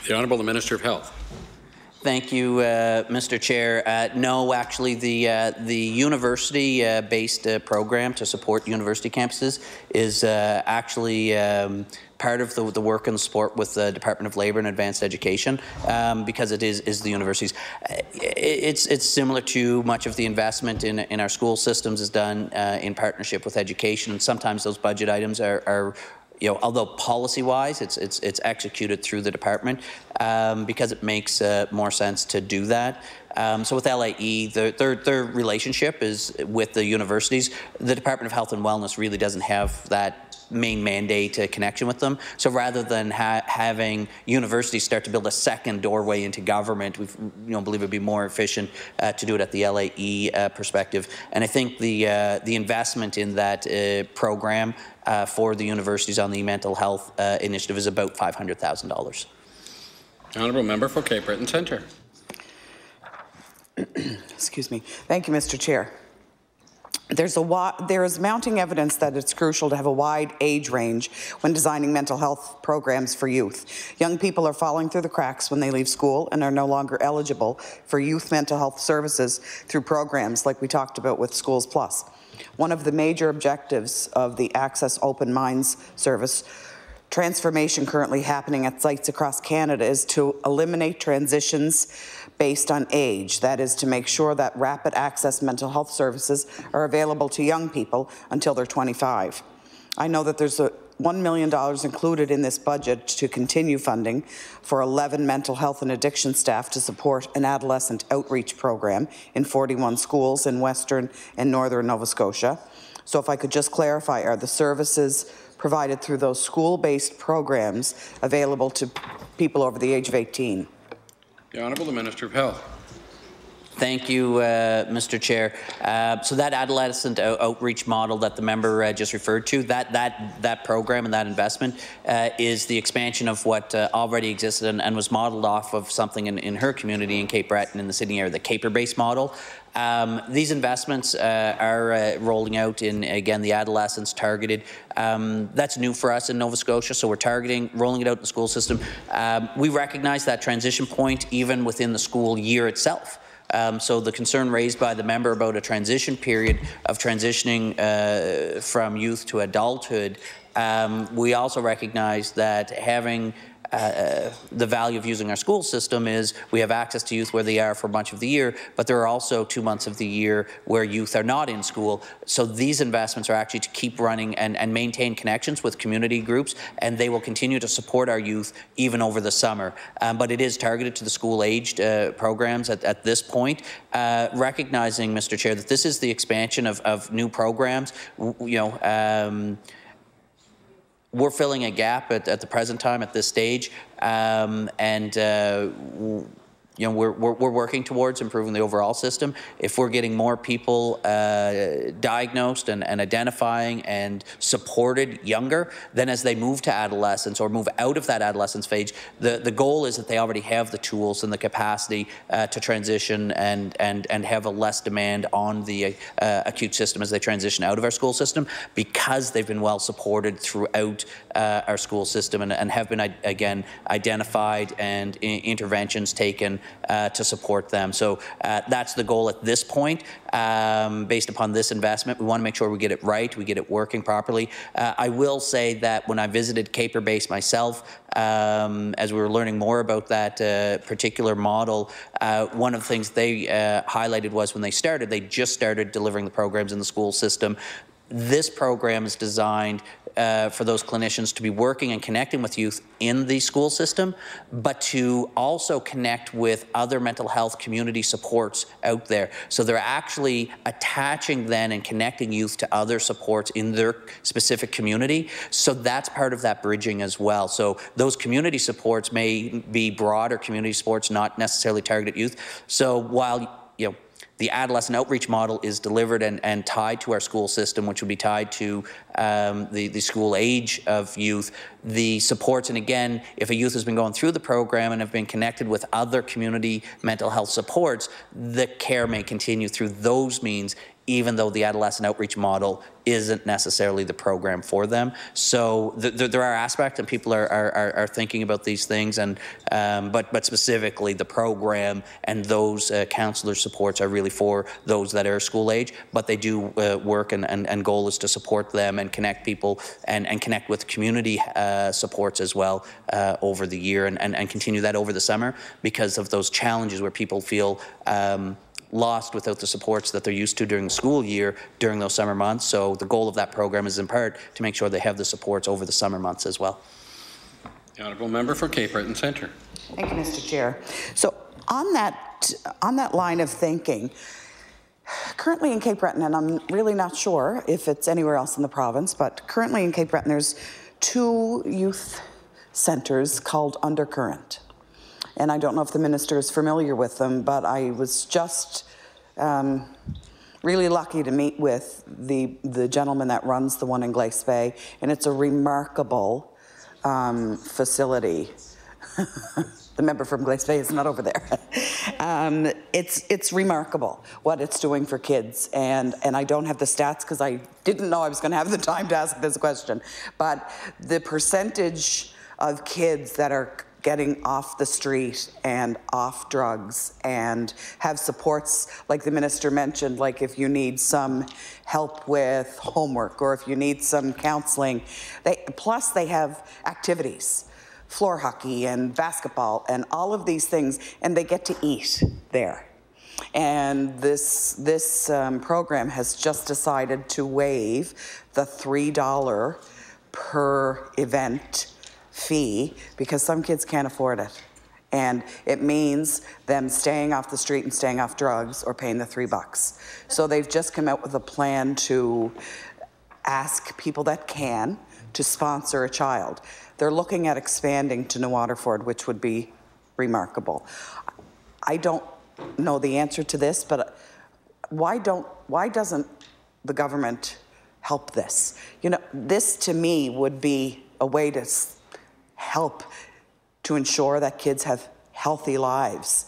The Honourable Minister of Health. Thank you, Mr. Chair. No, actually, the university-based program to support university campuses is actually part of the work and support with the Department of Labour and Advanced Education, because it is the universities. It's similar to much of the investment in our school systems is done in partnership with education, and sometimes those budget items are although policy-wise it's executed through the department, because it makes more sense to do that. So with LAE, their relationship is with the universities. The Department of Health and Wellness really doesn't have that main mandate connection with them. So rather than having universities start to build a second doorway into government, we believe it would be more efficient to do it at the LAE perspective. And I think the investment in that program for the universities on the mental health initiative is about $500,000. Honourable Member for Cape Breton Centre. Excuse me. Thank you, Mr. Chair. There is mounting evidence that it's crucial to have a wide age range when designing mental health programs for youth. Young people are falling through the cracks when they leave school and are no longer eligible for youth mental health services through programs like we talked about with Schools Plus. One of the major objectives of the Access Open Minds service transformation currently happening at sites across Canada is to eliminate transitions based on age. That is to make sure that rapid access mental health services are available to young people until they're 25. I know that there's $1 million included in this budget to continue funding for 11 mental health and addiction staff to support an adolescent outreach program in 41 schools in Western and Northern Nova Scotia. So if I could just clarify, are the services provided through those school-based programs available to people over the age of 18? The Honourable Minister of Health. Thank you, Mr. Chair. So that adolescent outreach model that the member just referred to, that program and that investment is the expansion of what already existed and was modeled off of something in her community in Cape Breton in the Sydney area, the Caper-based model. These investments are rolling out in, again, the adolescents targeted. That's new for us in Nova Scotia, so we're rolling it out in the school system. We recognize that transition point even within the school year itself. So the concern raised by the member about a transition period of transitioning from youth to adulthood, we also recognize that having the value of using our school system is we have access to youth where they are for much of the year, but there are also 2 months of the year where youth are not in school. So these investments are actually to keep running and maintain connections with community groups, and they will continue to support our youth even over the summer. But it is targeted to the school-aged programs at this point, recognizing, Mr. Chair, that this is the expansion of new programs. we're filling a gap at the present time at this stage, you know, we're working towards improving the overall system. If we're getting more people diagnosed and identifying and supported younger, then as they move to adolescence or move out of that adolescence phase, the goal is that they already have the tools and the capacity to transition and have a less demand on the acute system as they transition out of our school system, because they've been well supported throughout our school system and have been, again, identified and interventions taken to support them. So that's the goal at this point. Based upon this investment, we want to make sure we get it right, we get it working properly. I will say that when I visited Caper Base myself, as we were learning more about that particular model, one of the things they highlighted was when they just started delivering the programs in the school system. This program is designed for those clinicians to be working and connecting with youth in the school system, but to also connect with other mental health community supports out there. So they're actually attaching then and connecting youth to other supports in their specific community. So that's part of that bridging as well. So those community supports may be broader community supports, not necessarily targeted youth. So while, you know, the adolescent outreach model is delivered and tied to our school system, which would be tied to the school age of youth, the supports, and again, if a youth has been going through the program and have been connected with other community mental health supports, the care may continue through those means, even though the adolescent outreach model isn't necessarily the program for them. So there are aspects, and people are thinking about these things, and but specifically the program and those counselor supports are really for those that are school age, but they do work, and goal is to support them and connect people and connect with community supports as well over the year, and continue that over the summer, because of those challenges where people feel lost without the supports that they're used to during the school year during those summer months. So the goal of that program is in part to make sure they have the supports over the summer months as well. The honourable member for Cape Breton Centre. Thank you, Mr. Chair. So on that line of thinking, currently in Cape Breton, and I'm really not sure if it's anywhere else in the province, but currently in Cape Breton there's 2 youth centres called Undercurrent. And I don't know if the minister is familiar with them, but I was just really lucky to meet with the gentleman that runs the one in Glace Bay, and it's a remarkable facility. The member from Glace Bay is not over there. It's remarkable what it's doing for kids, and I don't have the stats because I didn't know I was going to have the time to ask this question, but the percentage of kids that are getting off the street and off drugs and have supports, like the minister mentioned, like if you need some help with homework or if you need some counseling. Plus they have activities, floor hockey and basketball and all of these things, and they get to eat there. And this program has just decided to waive the $3 per event fee because some kids can't afford it, and it means them staying off the street and staying off drugs or paying the $3. So they've just come out with a plan to ask people that can to sponsor a child. They're looking at expanding to New Waterford, which would be remarkable. I don't know the answer to this, but why doesn't the government help this? You know, this to me would be a way to help to ensure that kids have healthy lives.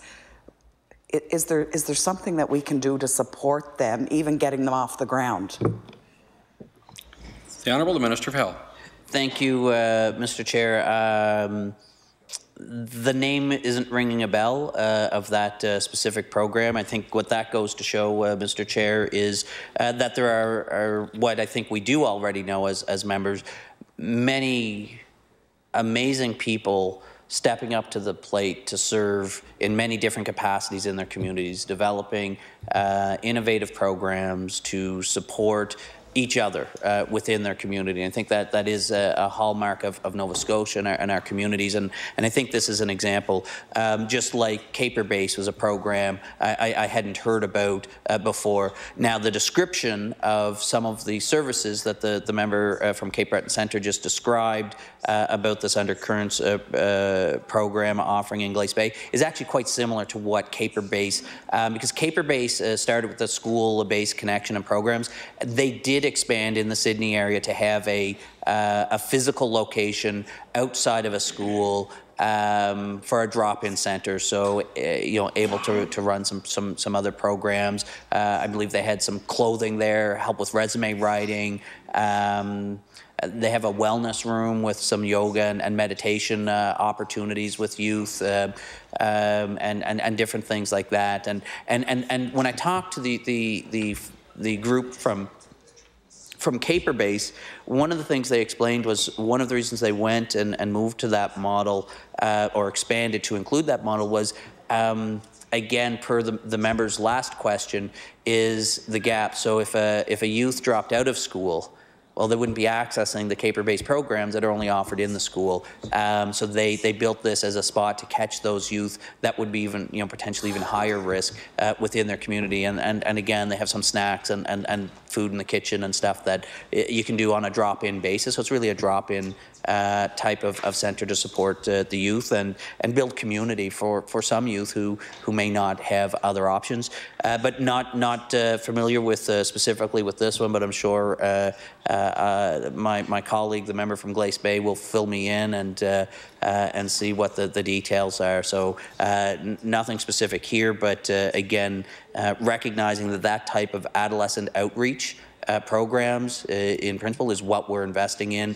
Is there something that we can do to support them, even getting them off the ground? The Honourable Minister of Health. Thank you, Mr. Chair. The name isn't ringing a bell of that specific program. I think what that goes to show, Mr. Chair, is that there are what I think we do already know as members, many amazing people stepping up to the plate to serve in many different capacities in their communities, developing innovative programs to support each other within their community. And I think that is a hallmark of Nova Scotia and our communities. And I think this is an example, just like Caper Base was a program I hadn't heard about before. Now, the description of some of the services that the member from Cape Breton Centre just described about this undercurrents program offering in Glace Bay is actually quite similar to what Caper Base, because Caper Base started with the school-based connection and programs. They did expand in the Sydney area to have a physical location outside of a school for a drop-in centre, so able to run some other programs. I believe they had some clothing there, help with resume writing. They have a wellness room with some yoga and meditation opportunities with youth and different things like that. And when I talked to the group from Caper Base, one of the things they explained was one of the reasons they went and moved to that model or expanded to include that model was, again, per the member's last question, is the gap. So if a youth dropped out of school, well, they wouldn't be accessing the Caper-based programs that are only offered in the school. So they built this as a spot to catch those youth that would be even, potentially even higher risk within their community. And again, they have some snacks and food in the kitchen and stuff that you can do on a drop-in basis. So it's really a drop-in type of centre to support the youth and build community for some youth who may not have other options. But not familiar with specifically with this one, but I'm sure my colleague, the member from Glace Bay, will fill me in and see what the details are. So nothing specific here, but again, recognizing that type of adolescent outreach programs in principle is what we're investing in.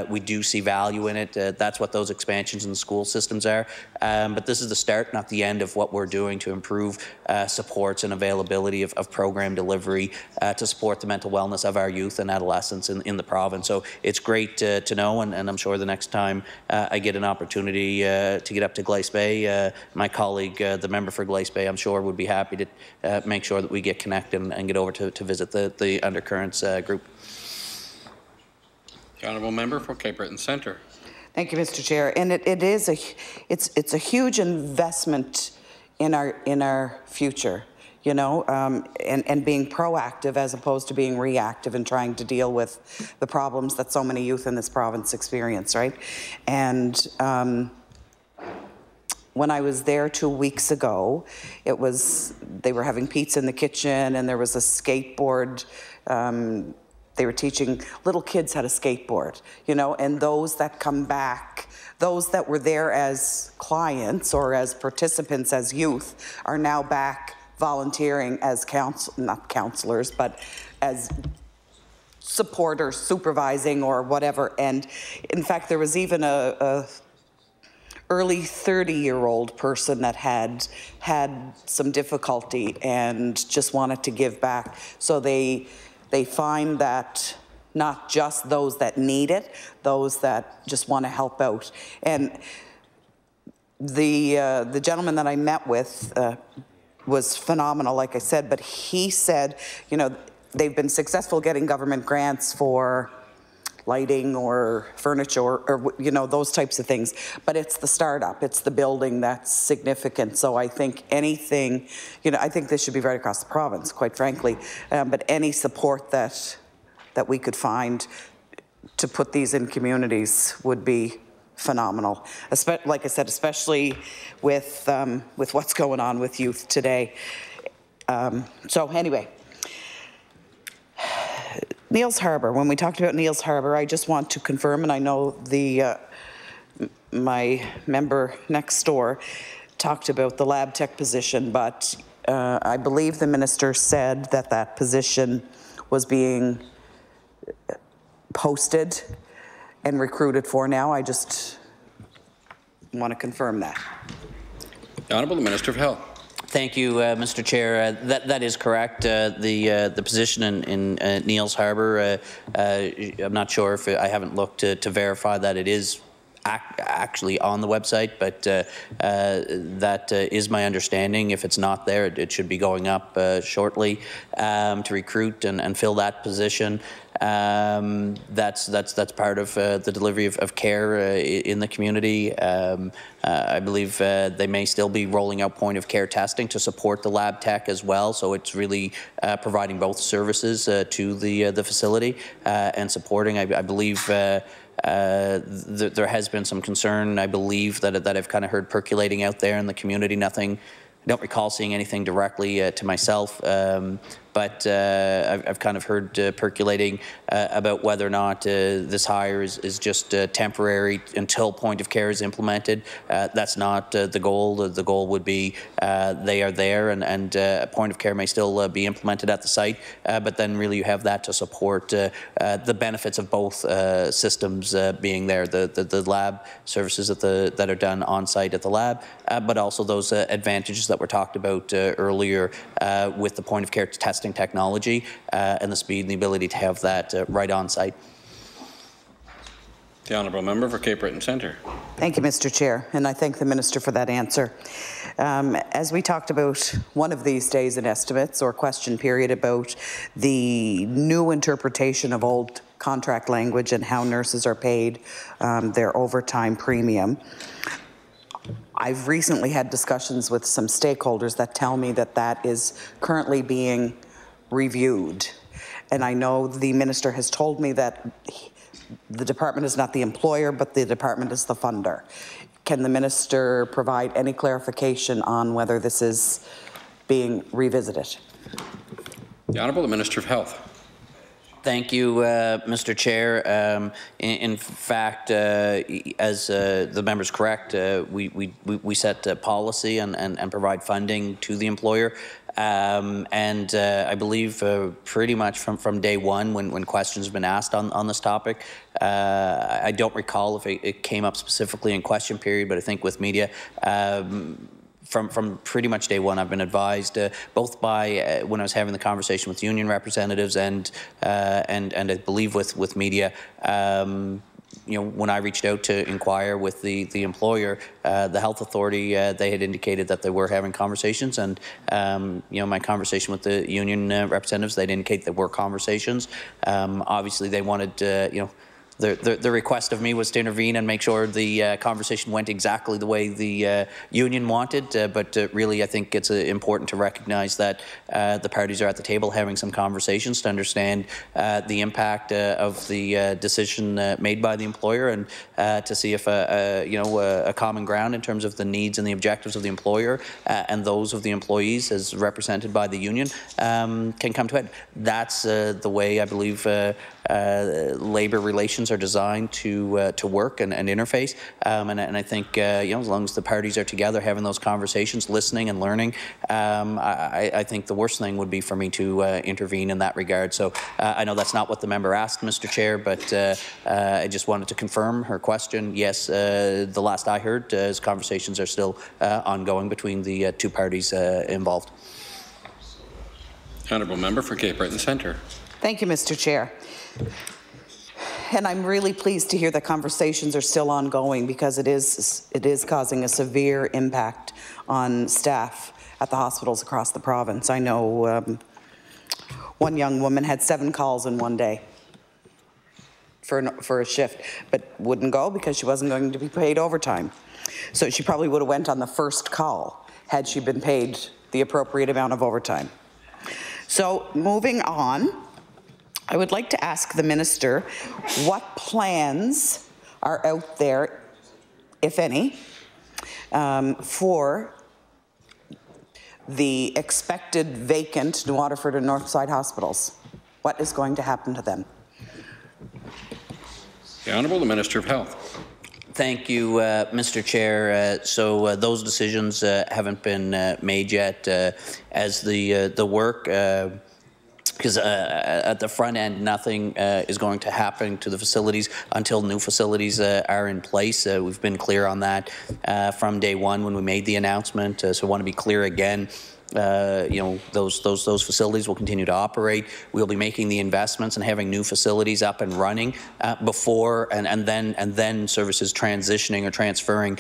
We do see value in it. That's what those expansions in the school systems are. But this is the start, not the end of what we're doing to improve supports and availability of program delivery to support the mental wellness of our youth and adolescents in the province. So it's great to know, and I'm sure the next time I get an opportunity to get up to Glace Bay, my colleague, the member for Glace Bay, I'm sure would be happy to make sure that we get connected and get over to visit the undercurrents group. The honourable member for Cape Breton Centre. Thank you, Mr. Chair. And it's a huge investment in our future, and being proactive as opposed to being reactive and trying to deal with the problems that so many youth in this province experience, right? And when I was there 2 weeks ago, they were having pizza in the kitchen, and there was a skateboard. They were teaching little kids how to skateboard, and those that come back, those that were there as clients or as participants as youth are now back volunteering as not counselors, but as supporters, supervising or whatever. And in fact, there was even a early 30-year-old person that had some difficulty and just wanted to give back. So they find that not just those that need it, those that just want to help out. And the gentleman that I met with was phenomenal, like I said, but he said, they've been successful getting government grants for lighting or furniture or those types of things, but it's the startup, it's the building that's significant. So I think anything, I think this should be right across the province, quite frankly, but any support that we could find to put these in communities would be phenomenal. Like I said, especially with what's going on with youth today. So anyway, Neils Harbor, when we talked about Neils Harbor, I just want to confirm, and I know my member next door talked about the lab tech position, but I believe the minister said that position was being posted and recruited for now. I just want to confirm that. The Honourable Minister of Health. Thank you, Mr. Chair. That is correct. The position in Neils Harbor, I'm not sure if I haven't looked to verify that it is actually on the website, but that is my understanding. If it's not there, it should be going up shortly to recruit and fill that position. That's part of the delivery of care in the community. I believe they may still be rolling out point of care testing to support the lab tech as well. So it's really providing both services to the facility and supporting. I believe there has been some concern, I believe, that I've kind of heard percolating out there in the community. Nothing, I don't recall seeing anything directly to myself, but I've kind of heard percolating about whether or not this hire is just temporary until point of care is implemented. That's not the goal. The goal would be they are there, and point of care may still be implemented at the site, but then really you have that to support the benefits of both systems being there, the lab services that are done on site at the lab, but also those advantages that were talked about earlier with the point of care testing technology and the speed and the ability to have that right on site. The honourable member for Cape Breton Centre. Thank you, Mr. Chair, and I thank the Minister for that answer. As we talked about one of these days in estimates or question period about the new interpretation of old contract language and how nurses are paid their overtime premium, I've recently had discussions with some stakeholders that tell me that that is currently being reviewed. And I know the Minister has told me that the department is not the employer, but the department is the funder. Can the Minister provide any clarification on whether this is being revisited? The Honourable Minister of Health. Thank you, Mr. Chair. In fact, as the member's correct, we set policy and provide funding to the employer. And I believe pretty much from day one when questions have been asked on this topic, I don't recall if it came up specifically in question period, but I think with media, from pretty much day one, I've been advised both by when I was having the conversation with union representatives and I believe with media. You know, when I reached out to inquire with the employer, the health authority, they had indicated that they were having conversations, and you know, my conversation with the union representatives, they'd indicate there were conversations. Obviously, they wanted, you know, the request of me was to intervene and make sure the conversation went exactly the way the union wanted, but really I think it's important to recognize that the parties are at the table having some conversations to understand the impact of the decision made by the employer, and to see if you know, a common ground in terms of the needs and the objectives of the employer and those of the employees as represented by the union can come to head. That's the way I believe labour relations are designed to work and interface, and I think you know, as long as the parties are together having those conversations, listening and learning, I think the worst thing would be for me to intervene in that regard. So I know that's not what the member asked, Mr. Chair, but I just wanted to confirm her question. Yes, the last I heard is conversations are still ongoing between the two parties involved. Honourable member for Cape Breton Centre. Thank you, Mr. Chair. And I'm really pleased to hear that conversations are still ongoing, because it is causing a severe impact on staff at the hospitals across the province. I know one young woman had 7 calls in one day for a shift, but wouldn't go because she wasn't going to be paid overtime. So she probably would have went on the first call had she been paid the appropriate amount of overtime. So moving on, I would like to ask the Minister what plans are out there, if any, for the expected vacant New Waterford and Northside hospitals. What is going to happen to them? The Honourable the Minister of Health. Thank you, Mr. Chair. So those decisions haven't been made yet, as the work, because at the front end, nothing is going to happen to the facilities until new facilities are in place. We've been clear on that from day one when we made the announcement. So I want to be clear again. those facilities will continue to operate. We'll be making the investments and having new facilities up and running before and then services transitioning or transferring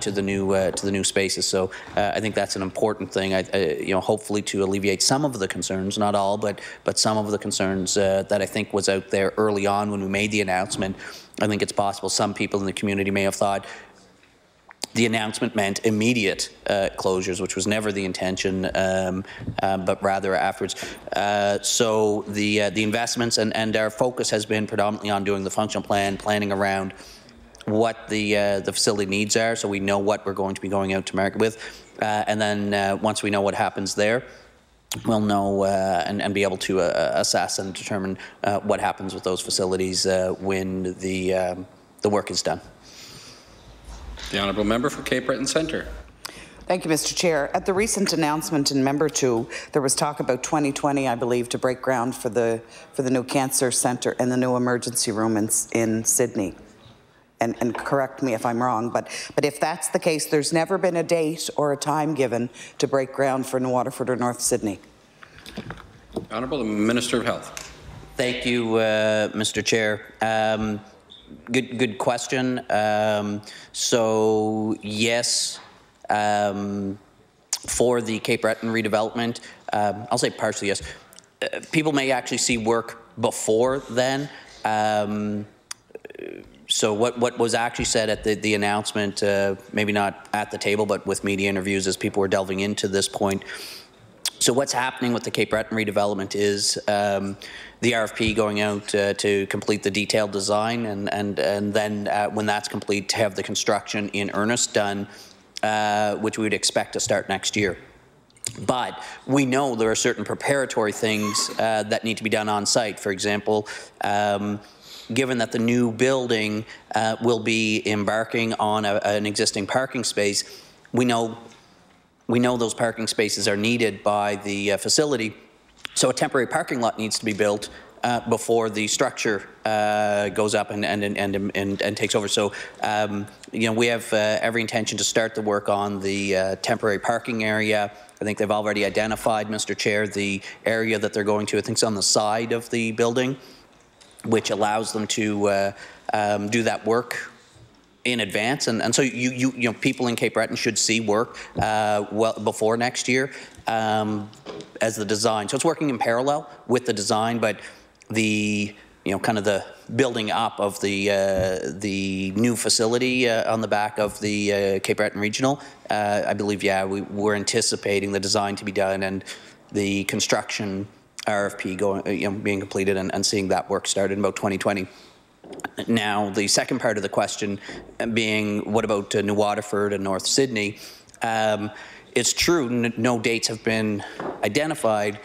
to the new spaces. So I think that's an important thing. Hopefully to alleviate some of the concerns, not all, but some of the concerns that I think was out there early on when we made the announcement. I think it's possible some people in the community may have thought the announcement meant immediate closures, which was never the intention, but rather afterwards. So the investments and our focus has been predominantly on doing the functional plan, planning around what the facility needs are, so we know what we're going to be going out to market with, and then once we know what happens there, we'll know and be able to assess and determine what happens with those facilities when the work is done. The honourable member for Cape Breton Centre. Thank you, Mr. Chair. At the recent announcement in Member 2, there was talk about 2020, I believe, to break ground for the new cancer centre and the new emergency room in Sydney. And correct me if I'm wrong, but if that's the case, there's never been a date or a time given to break ground for New Waterford or North Sydney. Honourable Minister of Health. Thank you, Mr. Chair. Good question. So yes, for the Cape Breton redevelopment, I'll say partially yes. People may actually see work before then. So what was actually said at the announcement, maybe not at the table, but with media interviews as people were delving into this point. So what's happening with the Cape Breton redevelopment is the RFP going out to complete the detailed design, and then when that's complete, to have the construction in earnest done, which we would expect to start next year. But we know there are certain preparatory things that need to be done on site. For example, given that the new building will be embarking on an existing parking space, we know those parking spaces are needed by the facility, so a temporary parking lot needs to be built before the structure goes up and takes over. So, we have every intention to start the work on the temporary parking area. I think they've already identified, Mr. Chair, the area that they're going to. I think it's on the side of the building, which allows them to do that work in advance, and so you know people in Cape Breton should see work well before next year as the design. So it's working in parallel with the design, but the kind of the building up of the new facility on the back of the Cape Breton Regional. I believe, we're anticipating the design to be done and the construction RFP being completed and seeing that work started in about 2020. Now, the second part of the question being, what about New Waterford and North Sydney? It's true, no dates have been identified,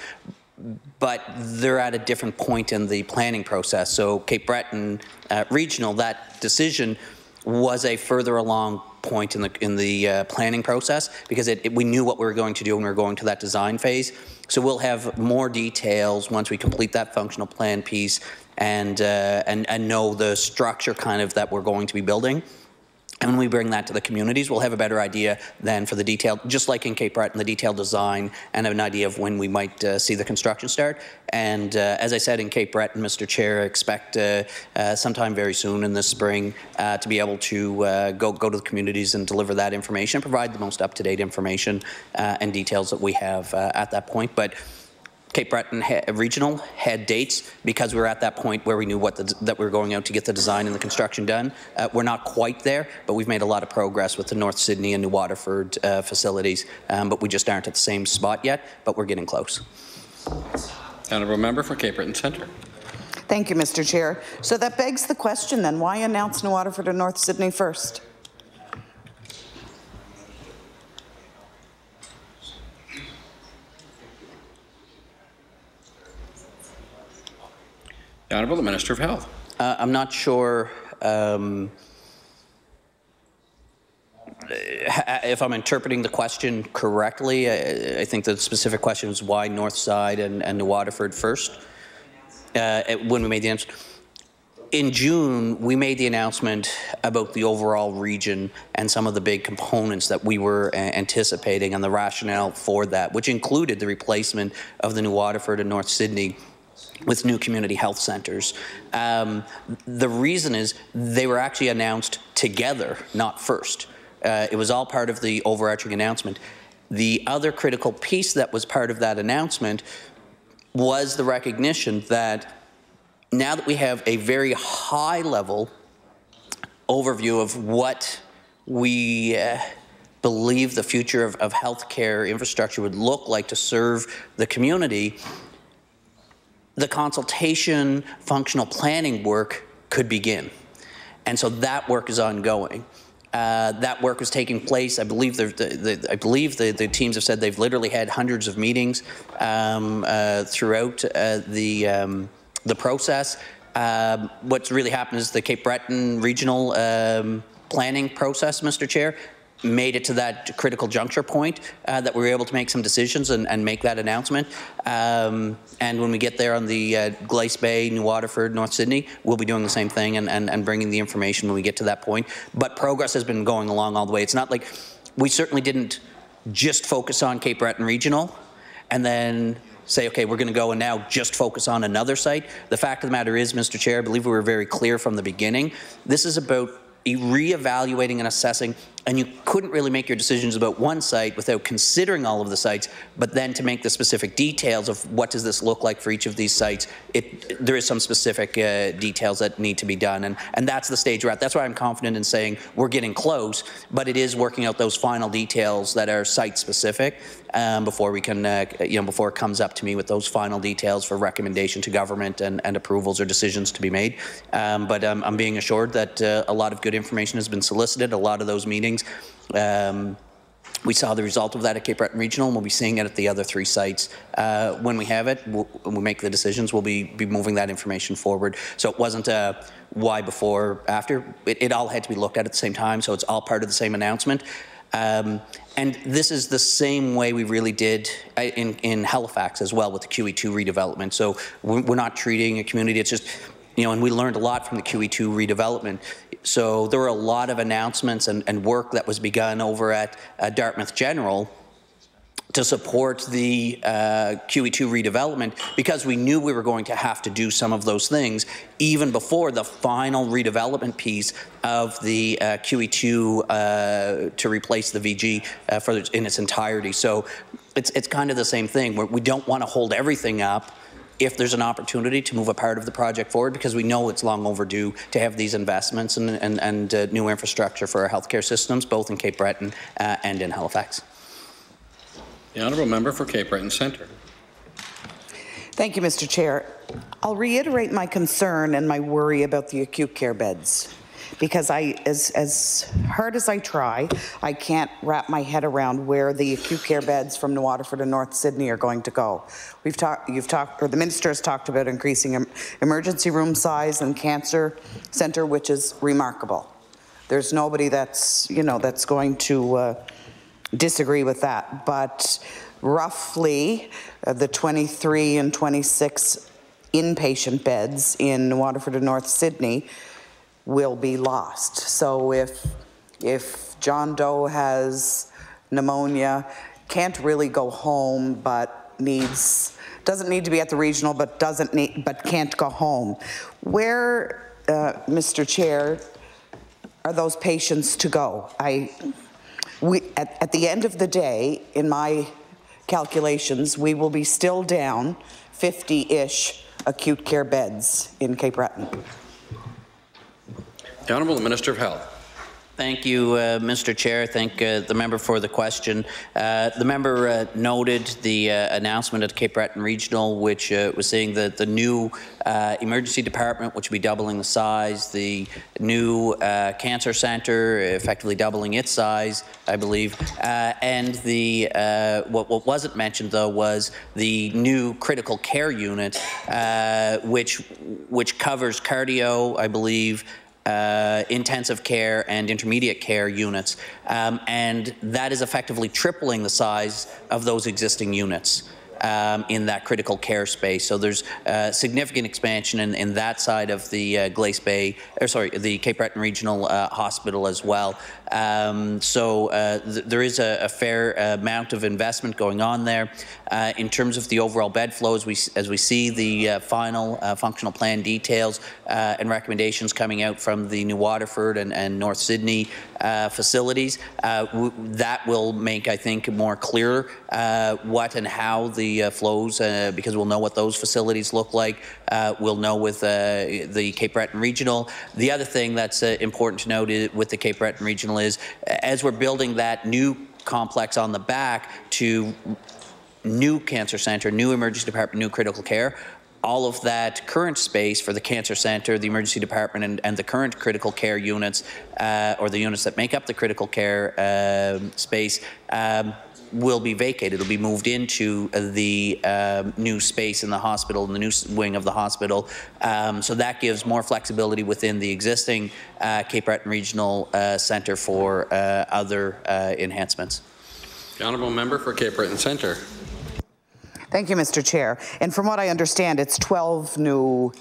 but they're at a different point in the planning process. So Cape Breton Regional, that decision was a further along point in the planning process, because we knew what we were going to do when we were going to that design phase. So we'll have more details once we complete that functional plan piece and know the structure kind of that we're going to be building. And when we bring that to the communities, we'll have a better idea then for the detail, just like in Cape Breton, the detailed design, and an idea of when we might see the construction start. And as I said, in Cape Breton, Mr. Chair, expect sometime very soon in this spring to be able to go to the communities and deliver that information, provide the most up-to-date information and details that we have at that point. But Cape Breton Regional had dates because we were at that point where we knew that we were going out to get the design and the construction done. We're not quite there, but we've made a lot of progress with the North Sydney and New Waterford facilities, but we just aren't at the same spot yet, but we're getting close. Honourable Member for Cape Breton Centre. Thank you, Mr. Chair. So that begs the question then, why announce New Waterford and North Sydney first? The Honourable Minister of Health. I'm not sure if I'm interpreting the question correctly. I think the specific question is why North Side and New Waterford first when we made the answer. in June, we made the announcement about the overall region and some of the big components that we were anticipating and the rationale for that, which included the replacement of the New Waterford and North Sydney with new community health centres. The reason is they were actually announced together, not first. It was all part of the overarching announcement. The other critical piece that was part of that announcement was the recognition that now that we have a very high-level overview of what we believe the future of healthcare infrastructure would look like to serve the community, the consultation, functional planning work could begin. And so that work is ongoing. That work was taking place. I believe the teams have said they've literally had hundreds of meetings throughout the process. What's really happened is the Cape Breton regional planning process, Mr. Chair, made it to that critical juncture point that we were able to make some decisions and make that announcement. And when we get there on the Glace Bay, New Waterford, North Sydney, we'll be doing the same thing and bringing the information when we get to that point. But progress has been going along all the way. It's not like we certainly didn't just focus on Cape Breton Regional and then say, okay, we're going to go and now just focus on another site. The fact of the matter is, Mr. Chair, I believe we were very clear from the beginning. This is about re-evaluating and assessing, and you couldn't really make your decisions about one site without considering all of the sites, but then to make the specific details of what does this look like for each of these sites, there is some specific details that need to be done, and that's the stage we're at. That's why I'm confident in saying we're getting close, but it is working out those final details that are site-specific before we can, before it comes up to me with those final details for recommendation to government and approvals or decisions to be made. But I'm being assured that a lot of good information has been solicited. A lot of those meetings, we saw the result of that at Cape Breton Regional, and we'll be seeing it at the other 3 sites. When we have it, when we make the decisions, we'll be moving that information forward. So it wasn't a why before, after. It all had to be looked at the same time, so it's all part of the same announcement. And this is the same way we really did in Halifax as well with the QE2 redevelopment. So we're not treating a community, it's just, and we learned a lot from the QE2 redevelopment. So there were a lot of announcements and work that was begun over at Dartmouth General to support the QE2 redevelopment, because we knew we were going to have to do some of those things even before the final redevelopment piece of the QE2 to replace the VG in its entirety. So it's kind of the same thing, where we don't want to hold everything up if there's an opportunity to move a part of the project forward, because we know it's long overdue to have these investments and new infrastructure for our healthcare systems, both in Cape Breton and in Halifax. The honourable member for Cape Breton Centre. Thank you, Mr. Chair. I'll reiterate my concern and my worry about the acute care beds, because as hard as I try, I can't wrap my head around where the acute care beds from New Waterford and North Sydney are going to go. The minister has talked about increasing emergency room size and cancer centre, which is remarkable. There's nobody that's going to disagree with that, but roughly the 23 and 26 inpatient beds in New Waterford and North Sydney will be lost. So if John Doe has pneumonia, can't really go home, but doesn't need to be at the regional, but can't go home, where, Mr. Chair, are those patients to go? At the end of the day, in my calculations, we will be still down 50-ish acute care beds in Cape Breton. The Honourable Minister of Health. Thank you, Mr. Chair. Thank the member for the question. The member noted the announcement at Cape Breton Regional, which was saying that the new emergency department, which will be doubling the size, the new cancer centre, effectively doubling its size, I believe, and the what wasn't mentioned though was the new critical care unit, which covers cardio, I believe, intensive care and intermediate care units, and that is effectively tripling the size of those existing units. in that critical care space. So there's significant expansion in that side of the the Cape Breton Regional Hospital as well. There is a fair amount of investment going on there. In terms of the overall bed flow, as we see the final functional plan details and recommendations coming out from the New Waterford and North Sydney facilities, that will make, I think, more clear what and how the flows, because we'll know what those facilities look like. We'll know with the Cape Breton Regional. The other thing that's important to note with the Cape Breton Regional is, as we're building that new complex on the back to new cancer centre, new emergency department, new critical care, all of that current space for the cancer centre, the emergency department, and the current critical care units, or the units that make up the critical care space, will be vacated. It'll be moved into the new space in the hospital, in the new wing of the hospital. So that gives more flexibility within the existing Cape Breton Regional Centre for other enhancements. The honourable member for Cape Breton Centre. Thank you, Mr. Chair. And from what I understand, it's 12 new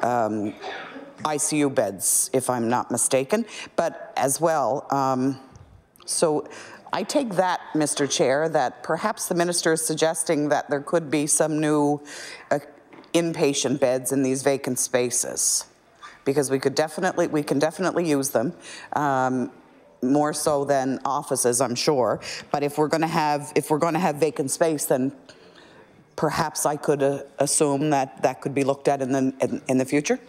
ICU beds, if I'm not mistaken, but as well. So I take that, Mr. Chair, that perhaps the minister is suggesting that there could be some new inpatient beds in these vacant spaces, because we can definitely use them. More so than offices, I'm sure. But if we're going to have vacant space, then perhaps I could assume that could be looked at in the future.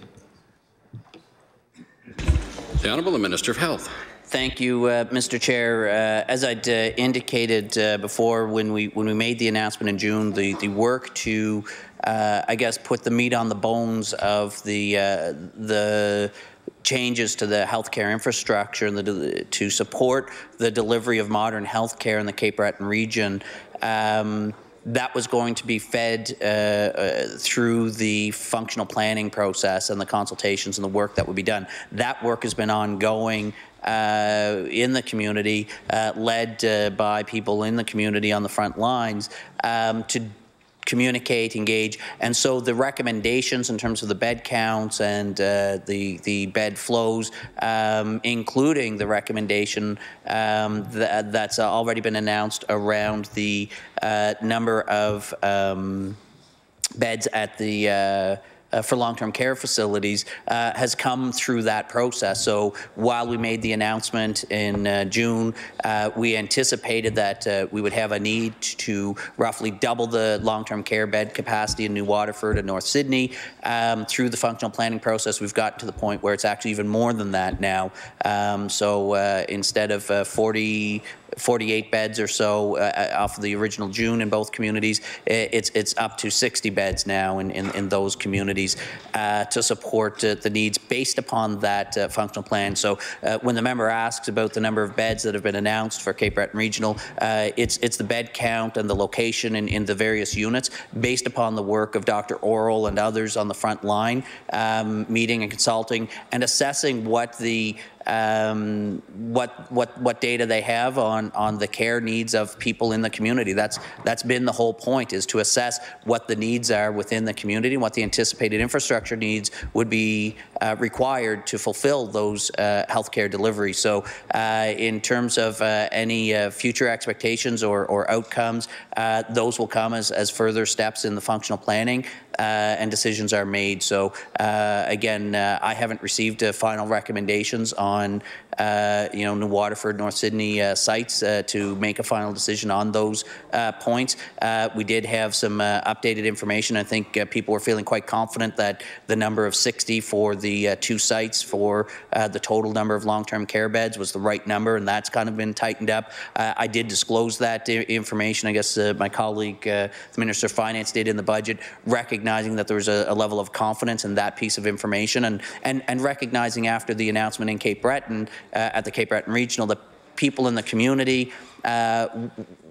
The Honourable Minister of Health. Thank you, Mr. Chair. As I'd indicated before, when we made the announcement in June, the work to, I guess, put the meat on the bones of the changes to the healthcare infrastructure and to support the delivery of modern healthcare in the Cape Breton region. That was going to be fed through the functional planning process and the consultations and the work that would be done. That work has been ongoing in the community, led by people in the community on the front lines, to communicate, engage, and so the recommendations in terms of the bed counts and the bed flows, including the recommendation that's already been announced around the number of beds at the for long-term care facilities, has come through that process. So while we made the announcement in June, we anticipated that we would have a need to roughly double the long-term care bed capacity in New Waterford and North Sydney. Through the functional planning process, we've gotten to the point where it's actually even more than that now. Instead of 48 beds or so off of the original June in both communities, it's up to 60 beds now in those communities to support the needs based upon that functional plan. So when the member asks about the number of beds that have been announced for Cape Breton Regional, it's the bed count and the location in the various units based upon the work of Dr. Orrell and others on the front line, meeting and consulting and assessing what the what data they have on the care needs of people in the community. That's been the whole point, is to assess what the needs are within the community and what the anticipated infrastructure needs would be required to fulfill those healthcare deliveries. So in terms of any future expectations or outcomes, those will come as further steps in the functional planning and decisions are made. So again, I haven't received final recommendations on New Waterford, North Sydney sites to make a final decision on those points. We did have some updated information. I think people were feeling quite confident that the number of 60 for the two sites for the total number of long-term care beds was the right number, and that's kind of been tightened up. I did disclose that information. I guess my colleague, the Minister of Finance, did in the budget, recognizing that there was a level of confidence in that piece of information, and recognizing after the announcement in Cape Breton, at the Cape Breton Regional, that people in the community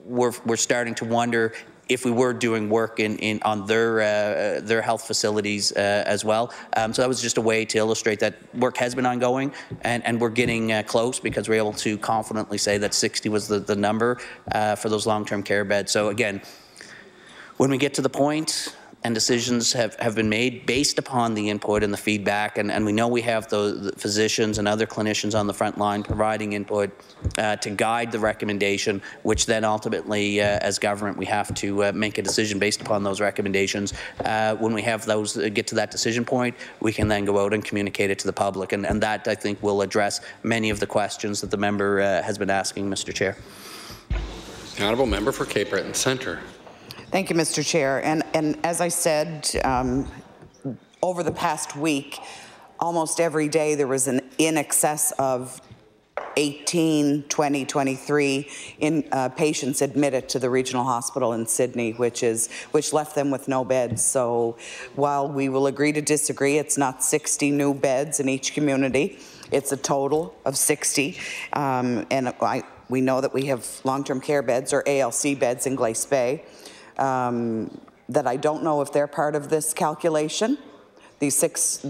were starting to wonder if we were doing work on their health facilities as well. So that was just a way to illustrate that work has been ongoing, and we're getting close, because we're able to confidently say that 60 was the number for those long-term care beds. So again, When we get to the point and decisions have been made based upon the input and the feedback, and we know we have the physicians and other clinicians on the front line providing input to guide the recommendation, which then ultimately, as government, we have to make a decision based upon those recommendations. When we have those get to that decision point, we can then go out and communicate it to the public, and that, I think, will address many of the questions that the member has been asking, Mr. Chair. The honourable member for Cape Breton Centre. Thank you, Mr. Chair. And as I said, over the past week, almost every day there was in excess of 18, 20, 23 patients admitted to the regional hospital in Sydney, which left them with no beds. So while we will agree to disagree, it's not 60 new beds in each community. It's a total of 60. We know that we have long-term care beds or ALC beds in Glace Bay. That I don't know if they're part of this calculation. These six,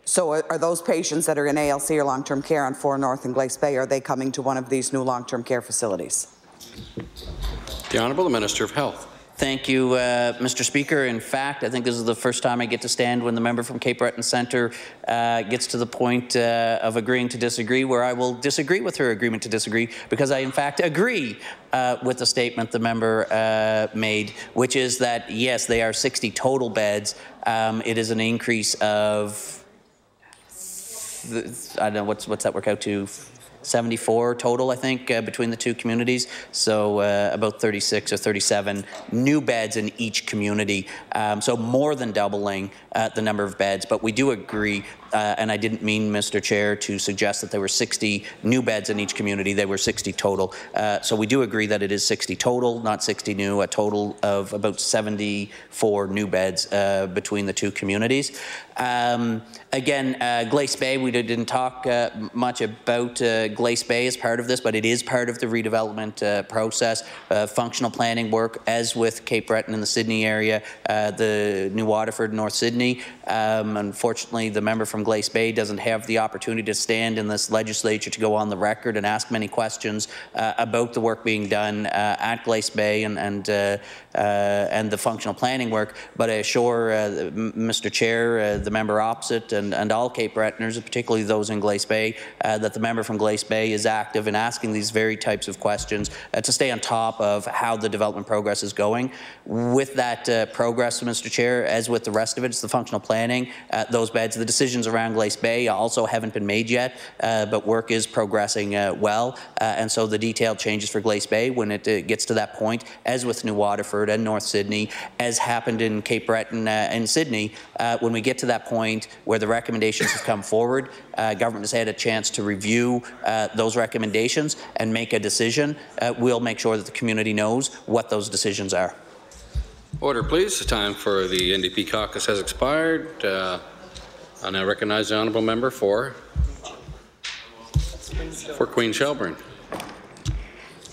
so are those patients that are in ALC or long-term care on 4 North and Glace Bay, are they coming to one of these new long-term care facilities? The Honourable Minister of Health. Thank you, Mr. Speaker. In fact, I think this is the first time I get to stand when the member from Cape Breton Centre gets to the point of agreeing to disagree, where I will disagree with her agreement to disagree, because I, in fact, agree with the statement the member made, which is that, yes, they are 60 total beds. It is an increase of, I don't know, what's that work out to? 74 total, I think, between the two communities. So about 36 or 37 new beds in each community. So more than doubling the number of beds. But we do agree, and I didn't mean, Mr. Chair, to suggest that there were 60 new beds in each community. They were 60 total. So we do agree that it is 60 total, not 60 new, a total of about 74 new beds between the two communities. Again, Glace Bay, we didn't talk much about Glace Bay as part of this, but it is part of the redevelopment process. Functional planning work, as with Cape Breton in the Sydney area, the New Waterford, North Sydney. Unfortunately, the member from Glace Bay doesn't have the opportunity to stand in this legislature to go on the record and ask many questions about the work being done at Glace Bay and the functional planning work. But I assure Mr. Chair, the member opposite, and all Cape Bretoners, particularly those in Glace Bay, that the member from Glace Bay is active in asking these very types of questions to stay on top of how the development progress is going. With that progress, Mr. Chair, as with the rest of it, it's the functional planning, those beds. The decisions around Glace Bay also haven't been made yet, but work is progressing well. And so the detailed changes for Glace Bay, when it gets to that point, as with New Waterford and North Sydney, as happened in Cape Breton and Sydney, when we get to that point where the recommendations have come forward, government has had a chance to review those recommendations and make a decision. We'll make sure that the community knows what those decisions are. Order, please. The time for the NDP caucus has expired. I now recognize the honourable member for Queen Shelburne.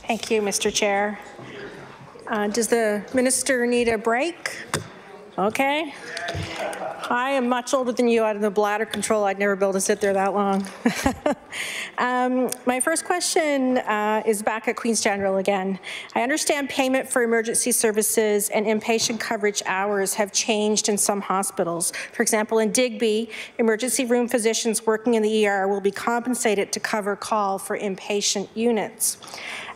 Thank you, Mr. Chair. Does the minister need a break? Okay. I am much older than you. Out of the bladder control, I'd never be able to sit there that long. My first question is back at Queen's General again. I understand payment for emergency services and inpatient coverage hours have changed in some hospitals. For example, in Digby, emergency room physicians working in the ER will be compensated to cover call for inpatient units.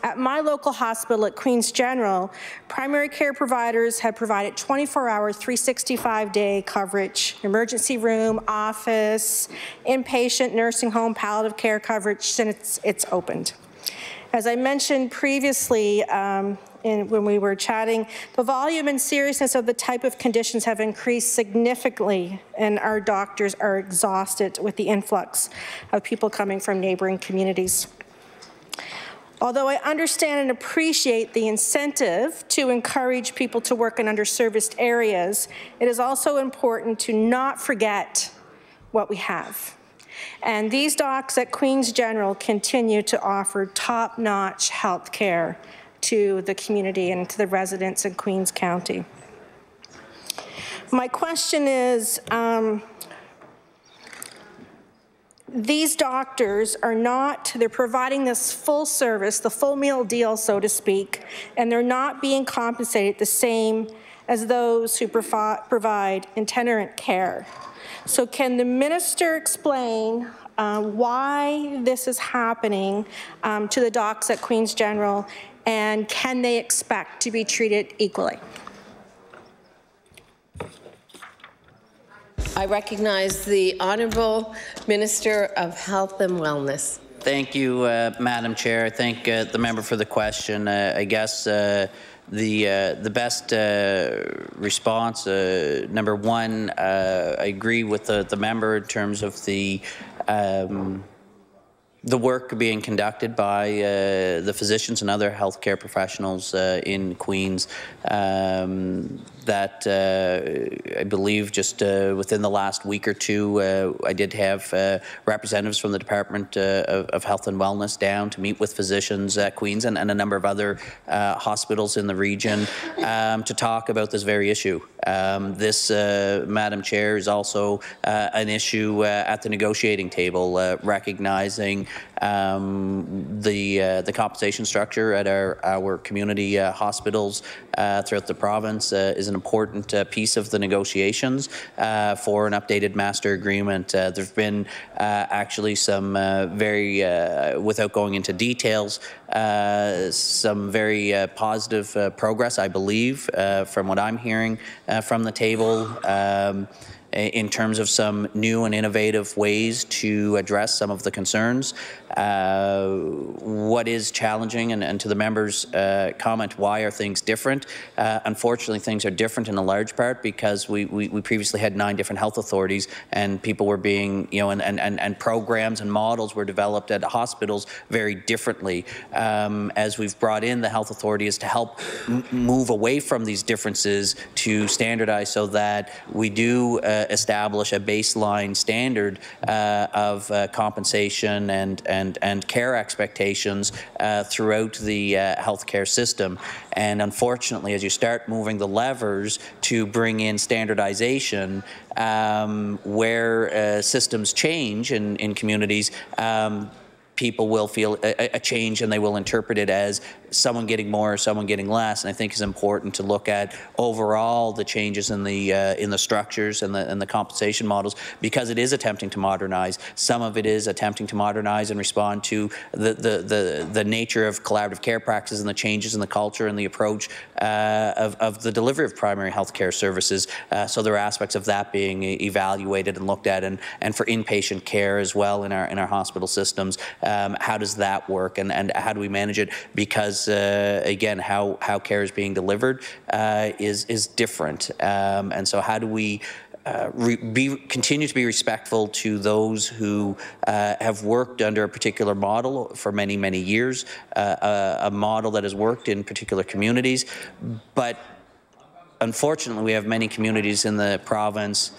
At my local hospital at Queen's General, primary care providers have provided 24-hour, 365-day coverage, emergency room, office, inpatient, nursing home, palliative care coverage since it's opened. As I mentioned previously when we were chatting, the volume and seriousness of the type of conditions have increased significantly, and our doctors are exhausted with the influx of people coming from neighboring communities. Although I understand and appreciate the incentive to encourage people to work in underserviced areas, it is also important to not forget what we have. And these docs at Queen's General continue to offer top-notch health care to the community and to the residents in Queen's County. My question is, these doctors are not, they're providing this full service, the full meal deal, so to speak, and they're not being compensated the same as those who provide itinerant care. So can the minister explain why this is happening to the docs at Queen's General, and can they expect to be treated equally? I recognize the Honourable Minister of Health and Wellness. Thank you, Madam Chair. I thank the member for the question. I guess the best response, number one, I agree with the member in terms of the work being conducted by the physicians and other healthcare professionals in Queens that I believe just within the last week or two, I did have representatives from the Department of Health and Wellness down to meet with physicians at Queens and a number of other hospitals in the region to talk about this very issue. This, Madam Chair, is also an issue at the negotiating table, recognizing the compensation structure at our community hospitals throughout the province is an important piece of the negotiations for an updated master agreement. There's been actually some very, without going into details, some very positive progress, I believe, from what I'm hearing from the table. In terms of some new and innovative ways to address some of the concerns. What is challenging, and to the member's comment, why are things different? Unfortunately, things are different in a large part because we previously had 9 different health authorities, and people were being, and programs and models were developed at hospitals very differently. As we've brought in the health authorities to help move away from these differences to standardize so that we do establish a baseline standard of compensation and care expectations throughout the healthcare system. And unfortunately, as you start moving the levers to bring in standardization, where systems change in communities, people will feel a change and they will interpret it as someone getting more or someone getting less. And I think it's important to look at overall the changes in the structures and the compensation models, because it is attempting to modernize. Some of it is attempting to modernize and respond to the nature of collaborative care practices and the changes in the culture and the approach of the delivery of primary health care services. So there are aspects of that being evaluated and looked at, and for inpatient care as well in our hospital systems. How does that work, and how do we manage it? Because again, how care is being delivered is different, and so how do we continue to be respectful to those who have worked under a particular model for many, many years, a model that has worked in particular communities, but unfortunately we have many communities in the province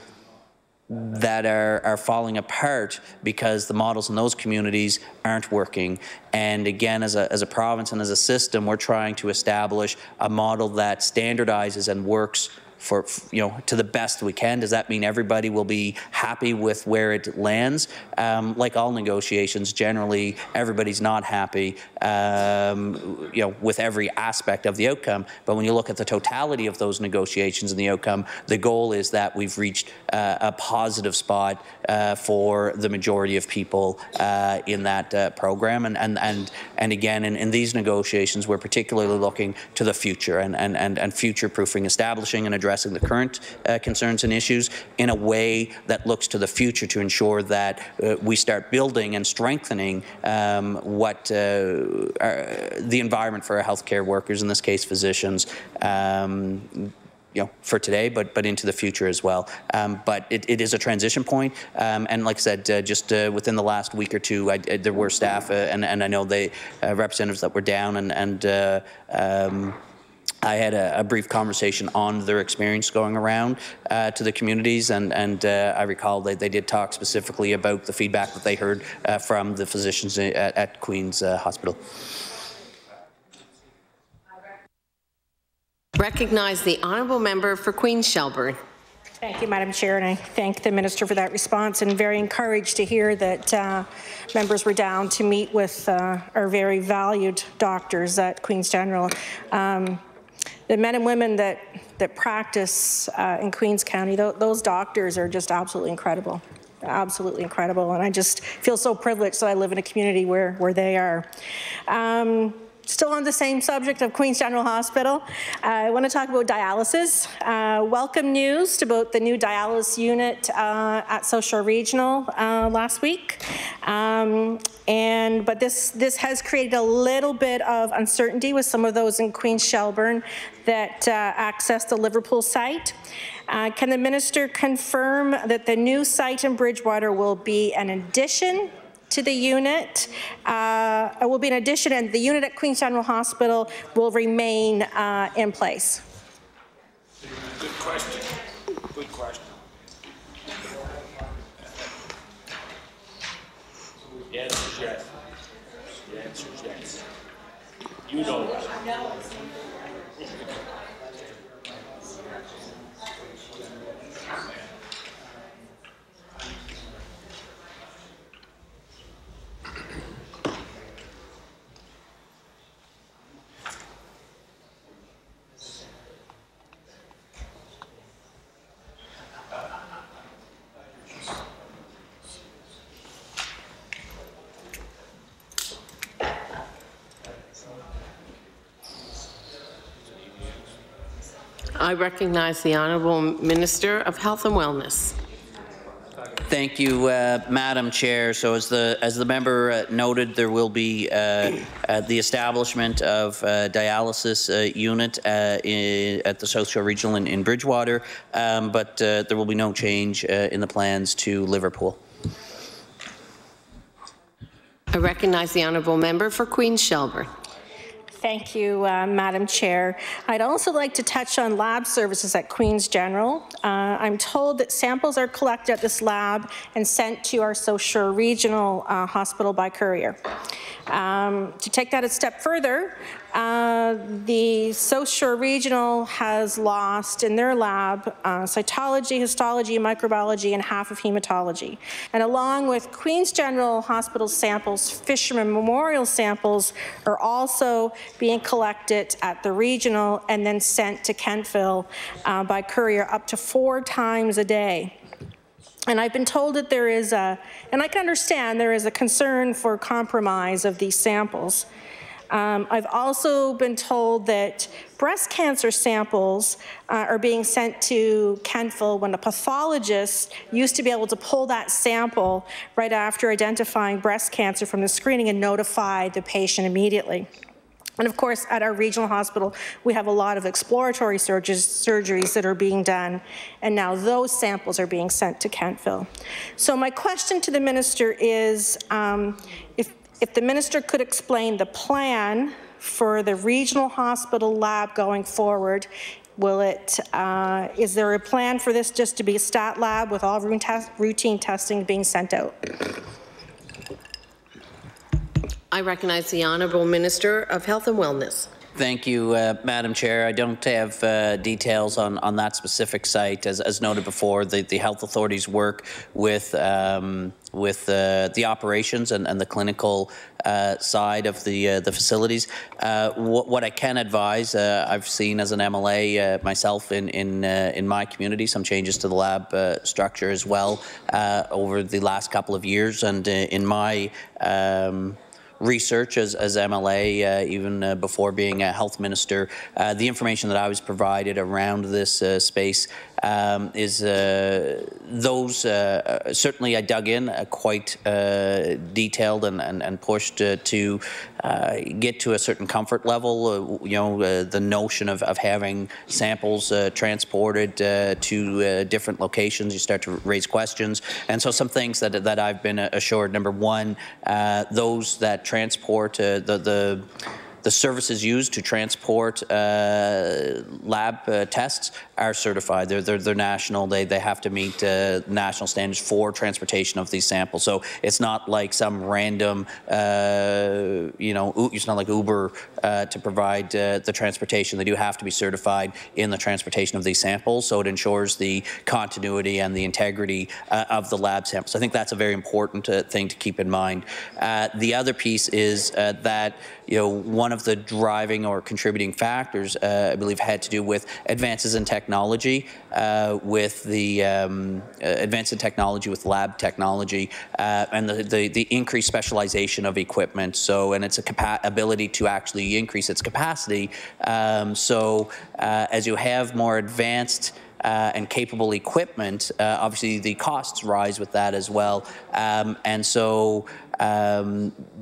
that are falling apart because the models in those communities aren't working. And again, as a province and as a system, we're trying to establish a model that standardizes and works for, to the best we can. Does that mean everybody will be happy with where it lands? Like all negotiations, generally everybody's not happy, with every aspect of the outcome. But when you look at the totality of those negotiations and the outcome, the goal is that we've reached a positive spot for the majority of people in that program. And again, in these negotiations, we're particularly looking to the future and future-proofing, establishing and addressing the current concerns and issues in a way that looks to the future to ensure that we start building and strengthening what the environment for our healthcare workers, in this case physicians, for today, but into the future as well. But it is a transition point, and like I said, just within the last week or two, there were staff, and I know they representatives that were down, and I had a brief conversation on their experience going around to the communities, and I recall they did talk specifically about the feedback that they heard from the physicians at Queen's Hospital. Recognize the Honourable Member for Queens Shelburne. Thank you, Madam Chair, and I thank the Minister for that response, and very encouraged to hear that members were down to meet with our very valued doctors at Queen's General. The men and women that practice in Queens County, those doctors are just absolutely incredible. Absolutely incredible, and I just feel so privileged that I live in a community where they are. Still on the same subject of Queen's General Hospital, I want to talk about dialysis. Welcome news about the new dialysis unit at South Shore Regional last week. But this has created a little bit of uncertainty with some of those in Queens Shelburne that access the Liverpool site. Can the minister confirm that the new site in Bridgewater will be an addition to the unit? It will be an addition, and the unit at Queen's General Hospital will remain in place. Good question. Good question. The answer is yes. The answer is yes. You know that. I recognize the Honourable Minister of Health and Wellness. Thank you, Madam Chair. So as the member noted, there will be the establishment of a dialysis unit at the South Shore Regional in Bridgewater, but there will be no change in the plans to Liverpool. I recognize the Honourable Member for Queens Shelburne. Thank you, Madam Chair. I'd also like to touch on lab services at Queen's General. I'm told that samples are collected at this lab and sent to our South Shore Regional Hospital by courier. To take that a step further, the South Shore Regional has lost in their lab cytology, histology, microbiology, and half of hematology. And along with Queen's General Hospital samples, Fisherman Memorial samples are also being collected at the regional and then sent to Kentville by courier up to 4 times a day. And I've been told that there is and I can understand there is a concern for compromise of these samples. I've also been told that breast cancer samples are being sent to Kentville when a pathologist used to be able to pull that sample right after identifying breast cancer from the screening and notify the patient immediately. And of course, at our regional hospital, we have a lot of exploratory surgeries that are being done, and now those samples are being sent to Kentville. So my question to the minister is, if the minister could explain the plan for the regional hospital lab going forward, is there a plan for this just to be a stat lab with all routine testing being sent out? I recognize the Honourable Minister of Health and Wellness. Thank you, Madam Chair. I don't have details on that specific site. As noted before, the health authorities work with the operations and the clinical side of the facilities. What I can advise, I've seen as an MLA myself in my community some changes to the lab structure as well over the last couple of years, and in my research as MLA, even before being a health minister, the information that I was provided around this space is certainly I dug in quite detailed and pushed to get to a certain comfort level. The notion of having samples transported to different locations, you start to raise questions, and so some things that I've been assured. Number one, those that transport the services used to transport lab tests are certified. They're national. They have to meet national standards for transportation of these samples. So it's not like some random, it's not like Uber to provide the transportation. They do have to be certified in the transportation of these samples, so it ensures the continuity and the integrity of the lab samples. I think that's a very important thing to keep in mind. The other piece is that one of the driving or contributing factors, I believe, had to do with advances in technology, with the advance in technology with lab technology, and the increased specialization of equipment. So, and its ability to actually increase its capacity. As you have more advanced and capable equipment, obviously the costs rise with that as well.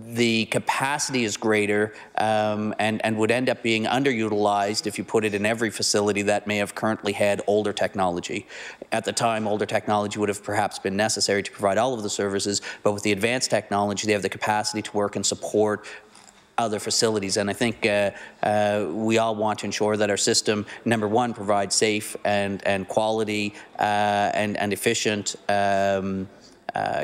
The capacity is greater and would end up being underutilized if you put it in every facility that may have currently had older technology. At the time, older technology would have perhaps been necessary to provide all of the services, but with the advanced technology, they have the capacity to work and support other facilities. And I think we all want to ensure that our system, number one, provides safe and quality and efficient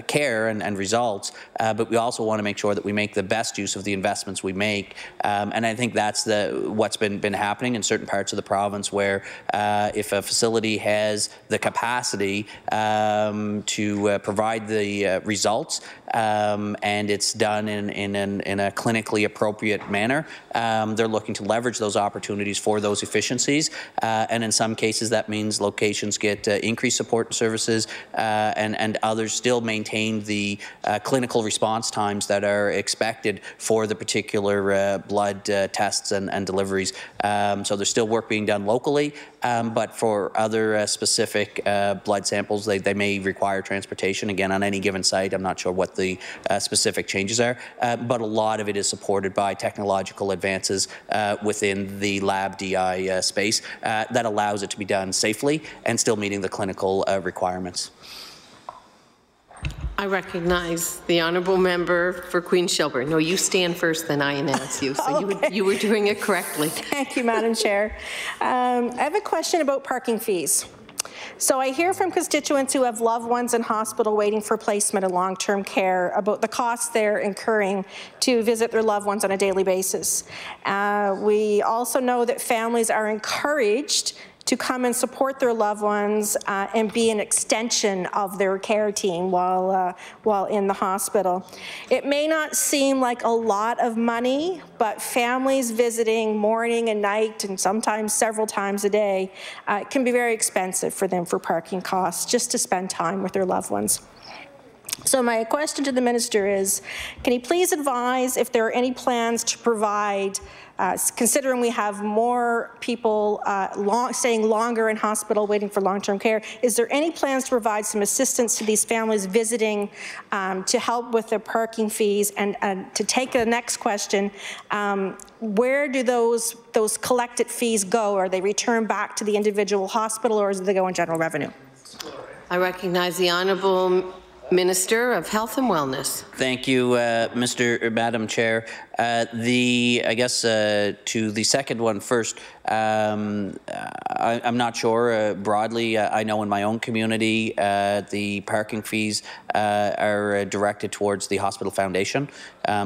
care and results, but we also want to make sure that we make the best use of the investments we make. And I think that's what's been happening in certain parts of the province, where if a facility has the capacity to provide the results and it's done in a clinically appropriate manner, they're looking to leverage those opportunities for those efficiencies. And in some cases, that means locations get increased support and services, and others still maintain the clinical response times that are expected for the particular blood tests and deliveries. So there's still work being done locally, but for other specific blood samples, they may require transportation. Again, on any given site, I'm not sure what the specific changes are, but a lot of it is supported by technological advances within the lab DI space that allows it to be done safely and still meeting the clinical requirements. I recognize the honourable member for Queen Shelburne. No, you stand first, then I announce you. So okay. you were doing it correctly. Thank you, Madam Chair. I have a question about parking fees. So I hear from constituents who have loved ones in hospital waiting for placement in long-term care about the costs they're incurring to visit their loved ones on a daily basis. We also know that families are encouraged to come and support their loved ones and be an extension of their care team while in the hospital. It may not seem like a lot of money, but families visiting morning and night and sometimes several times a day can be very expensive for them for parking costs just to spend time with their loved ones. So my question to the minister is, can he please advise if there are any plans to provide, considering we have more people staying longer in hospital waiting for long-term care, is there any plans to provide some assistance to these families visiting to help with their parking fees? And to take the next question, where do those collected fees go? Are they returned back to the individual hospital, or do they go in general revenue? I recognize the honourable Minister of Health and Wellness. Thank you, Madam Chair. I guess to the second one first, I'm not sure broadly. I know in my own community, the parking fees are directed towards the hospital foundation.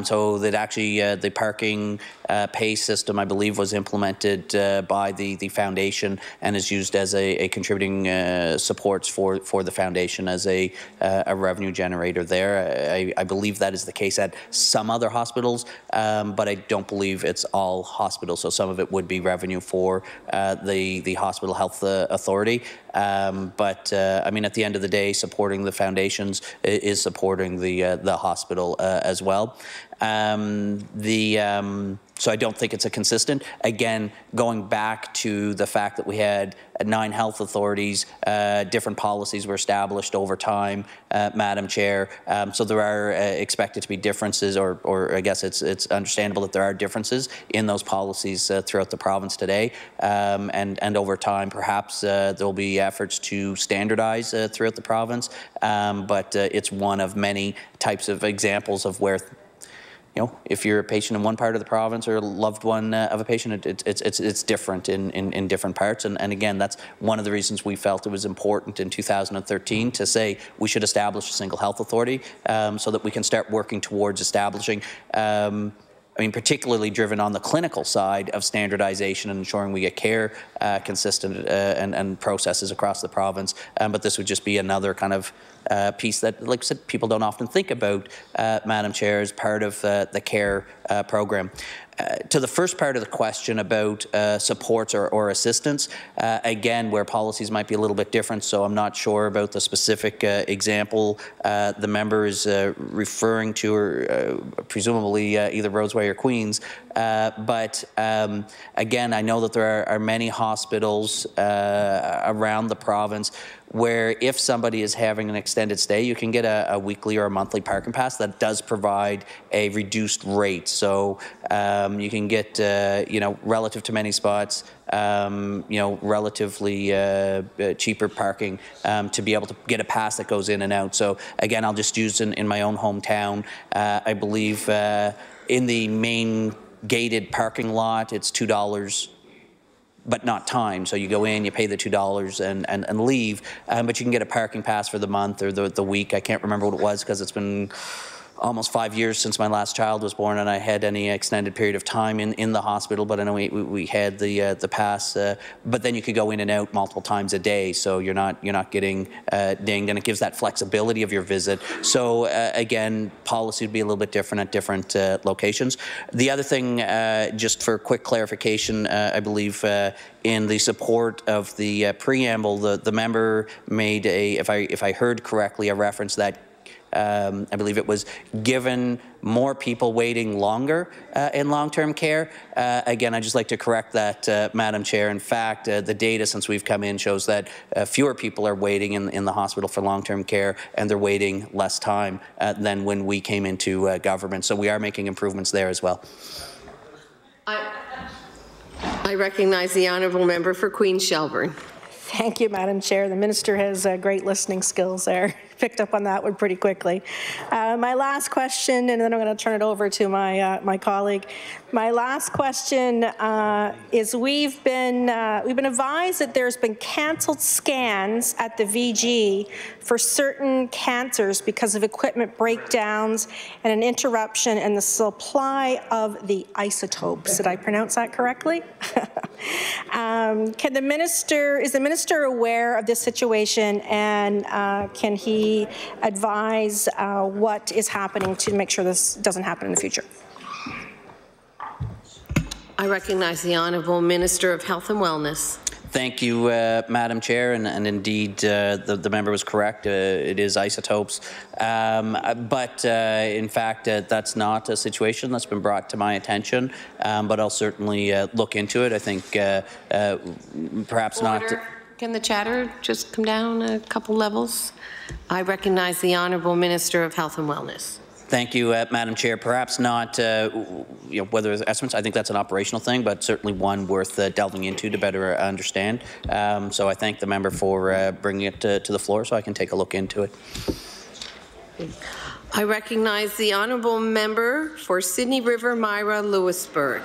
So that actually the parking pay system, I believe, was implemented by the foundation and is used as a contributing supports for the foundation as a revenue generator there. I believe that is the case at some other hospitals, but I don't believe it's all hospitals. So some of it would be revenue for the Hospital Health Authority. I mean, at the end of the day, supporting the foundations is supporting the hospital as well. So I don't think it's a consistent. Again, going back to the fact that we had 9 health authorities, different policies were established over time, Madam Chair. So there are expected to be differences, or I guess it's understandable that there are differences in those policies throughout the province today. And over time, perhaps there will be efforts to standardize throughout the province. But it's one of many types of examples of where if you're a patient in one part of the province or a loved one of a patient, it's different in different parts. And again, that's one of the reasons we felt it was important in 2013 to say we should establish a single health authority so that we can start working towards establishing particularly driven on the clinical side of standardization and ensuring we get care consistent and processes across the province. But this would just be another kind of piece that, like I said, people don't often think about, Madam Chair, as part of the care program. To the first part of the question about supports or assistance, again, where policies might be a little bit different, so I'm not sure about the specific example the member is referring to, or presumably either Roseway or Queens. But again, I know that there are many hospitals around the province where if somebody is having an extended stay, you can get a weekly or a monthly parking pass that does provide a reduced rate. So you can get, relative to many spots, relatively cheaper parking to be able to get a pass that goes in and out. So again, I'll just use in my own hometown. I believe in the main gated parking lot, it's $2. But not time. So you go in, you pay the $2 and leave, but you can get a parking pass for the month or the week. I can't remember what it was because it's been almost 5 years since my last child was born and I had any extended period of time in the hospital, but I know we had the pass, but then you could go in and out multiple times a day, so you're not getting dinged, and it gives that flexibility of your visit. So again, policy would be a little bit different at different locations. The other thing, just for quick clarification, I believe in the support of the preamble, the member made if I heard correctly, a reference that I believe it was given more people waiting longer in long-term care. Again, I'd just like to correct that, Madam Chair. In fact, the data since we've come in shows that fewer people are waiting in the hospital for long-term care, and they're waiting less time than when we came into government. So we are making improvements there as well. I recognize the honourable member for Queen Shelburne. Thank you, Madam Chair. The minister has great listening skills there. Picked up on that one pretty quickly. My last question, and then I'm going to turn it over to my colleague. My last question is: we've been advised that there's been cancelled scans at the VG for certain cancers because of equipment breakdowns and an interruption in the supply of the isotopes. Did I pronounce that correctly? Is the minister aware of this situation, and can he advise what is happening to make sure this doesn't happen in the future? I recognize the Honourable Minister of Health and Wellness. Thank you, Madam Chair, and indeed the member was correct. It is isotopes, but in fact that's not a situation that's been brought to my attention, but I'll certainly look into it. I think perhaps Order. not. Can the chatter just come down a couple levels? I recognize the Honourable Minister of Health and Wellness. Thank you, Madam Chair. Perhaps not, whether it's estimates, I think that's an operational thing, but certainly one worth delving into to better understand. So I thank the member for bringing it to the floor so I can take a look into it. I recognize the Honourable Member for Sydney River, Myra, Lewisburg.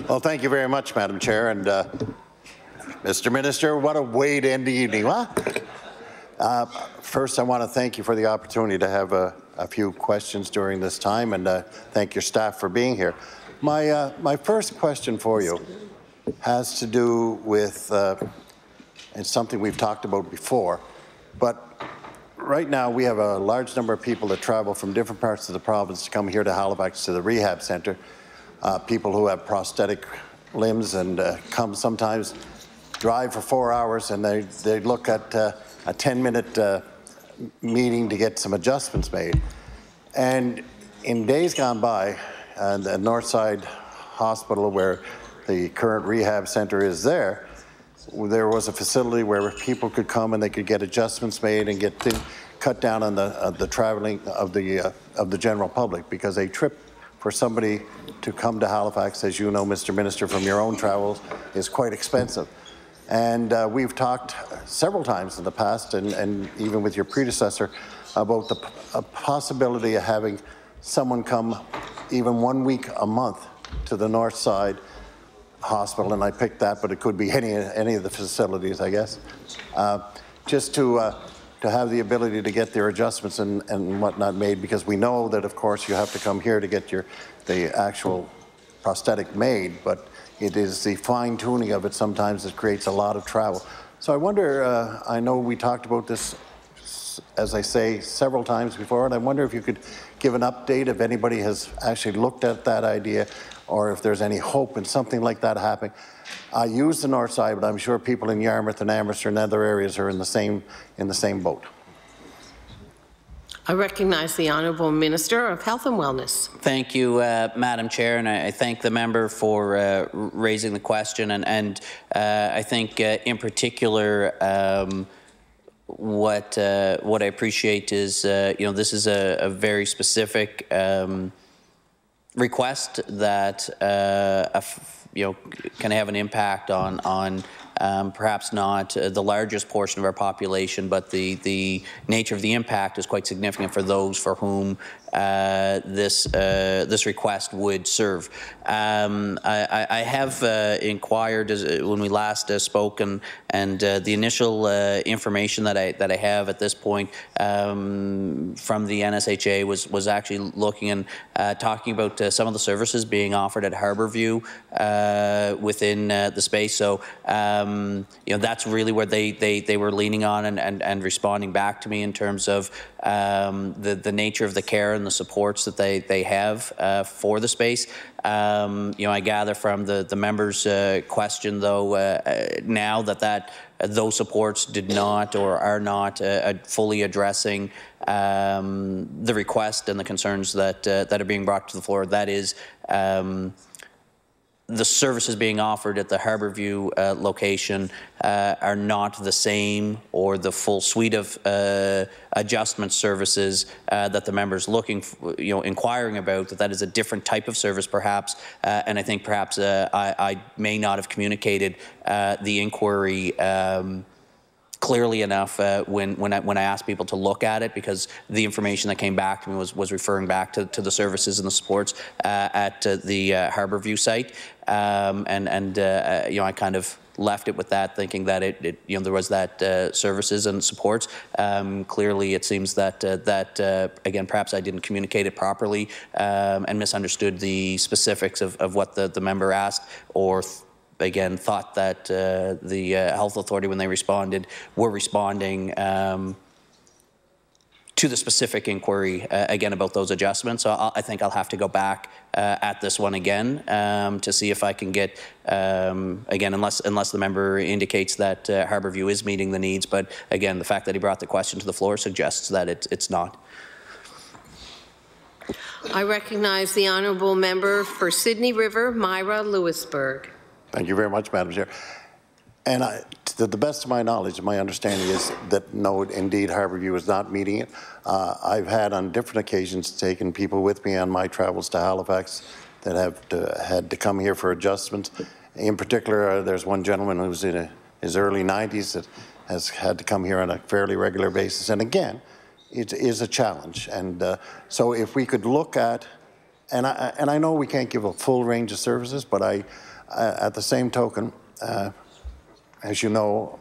Well, thank you very much, Madam Chair. And Mr. Minister, what a way to end the evening, huh? First, I want to thank you for the opportunity to have a few questions during this time, and thank your staff for being here. My first question for you has to do with, it's something we've talked about before, but right now we have a large number of people that travel from different parts of the province to come here to Halifax to the rehab centre, people who have prosthetic limbs and come sometimes drive for 4 hours, and they look at a 10-minute meeting to get some adjustments made. And in days gone by, the Northside Hospital, where the current rehab centre is there was a facility where people could come and they could get adjustments made and get cut down on the traveling of the general public, because a trip for somebody to come to Halifax, as you know, Mr. Minister, from your own travels, is quite expensive. And we've talked several times in the past, and even with your predecessor, about the possibility of having someone come even 1 week a month to the north side hospital, and I picked that, but it could be any of the facilities, I guess, just to have the ability to get their adjustments and whatnot made, because we know that, of course, you have to come here to get the actual prosthetic made, but it is the fine-tuning of it sometimes that creates a lot of travel. So I wonder, I know we talked about this, as I say, several times before, and I wonder if you could give an update if anybody has actually looked at that idea, or if there's any hope in something like that happening. I use the north side, but I'm sure people in Yarmouth and Amherst and other areas are in the same boat. I recognize the Honourable Minister of Health and Wellness. Thank you, Madam Chair, and I thank the member for raising the question. And I think, in particular, what I appreciate is, this is a very specific request that can have an impact on perhaps not the largest portion of our population, but the nature of the impact is quite significant for those for whom this request would serve. I have inquired when we last spoke, and the initial information that I have at this point from the NSHA was actually looking and talking about some of the services being offered at Harbourview within the space. So that's really where they were leaning on and responding back to me in terms of the nature of the care and the supports that they have for the space. I gather from the member's question, though, now that those supports did not or are not fully addressing the request and the concerns that are being brought to the floor. That is, the services being offered at the Harbourview location are not the same or the full suite of adjustment services that the member's looking for, inquiring about. That is a different type of service, perhaps, and I think perhaps I may not have communicated the inquiry clearly enough when I asked people to look at it, because the information that came back to me was referring back to the services and the supports at the Harbourview site, and I kind of left it with that, thinking that there was that services and supports. Clearly, it seems that again, perhaps I didn't communicate it properly and misunderstood the specifics of what the member asked, or again, thought that the health authority, when they responded, were responding to the specific inquiry, again, about those adjustments. So I think I'll have to go back at this one again to see if I can get, again, unless the member indicates that Harbourview is meeting the needs. But again, the fact that he brought the question to the floor suggests that it's not. I recognize the Honourable Member for Sydney River, Myra Lewisburg. Thank you very much, Madam Chair. And to the best of my knowledge, my understanding is that no, indeed, Harbourview is not meeting it. I've had on different occasions taken people with me on my travels to Halifax that have had to come here for adjustments. In particular, there's one gentleman who's in his early 90s that has had to come here on a fairly regular basis. And again, it is a challenge. And so if we could look at, and I know we can't give a full range of services, but at the same token, as you know,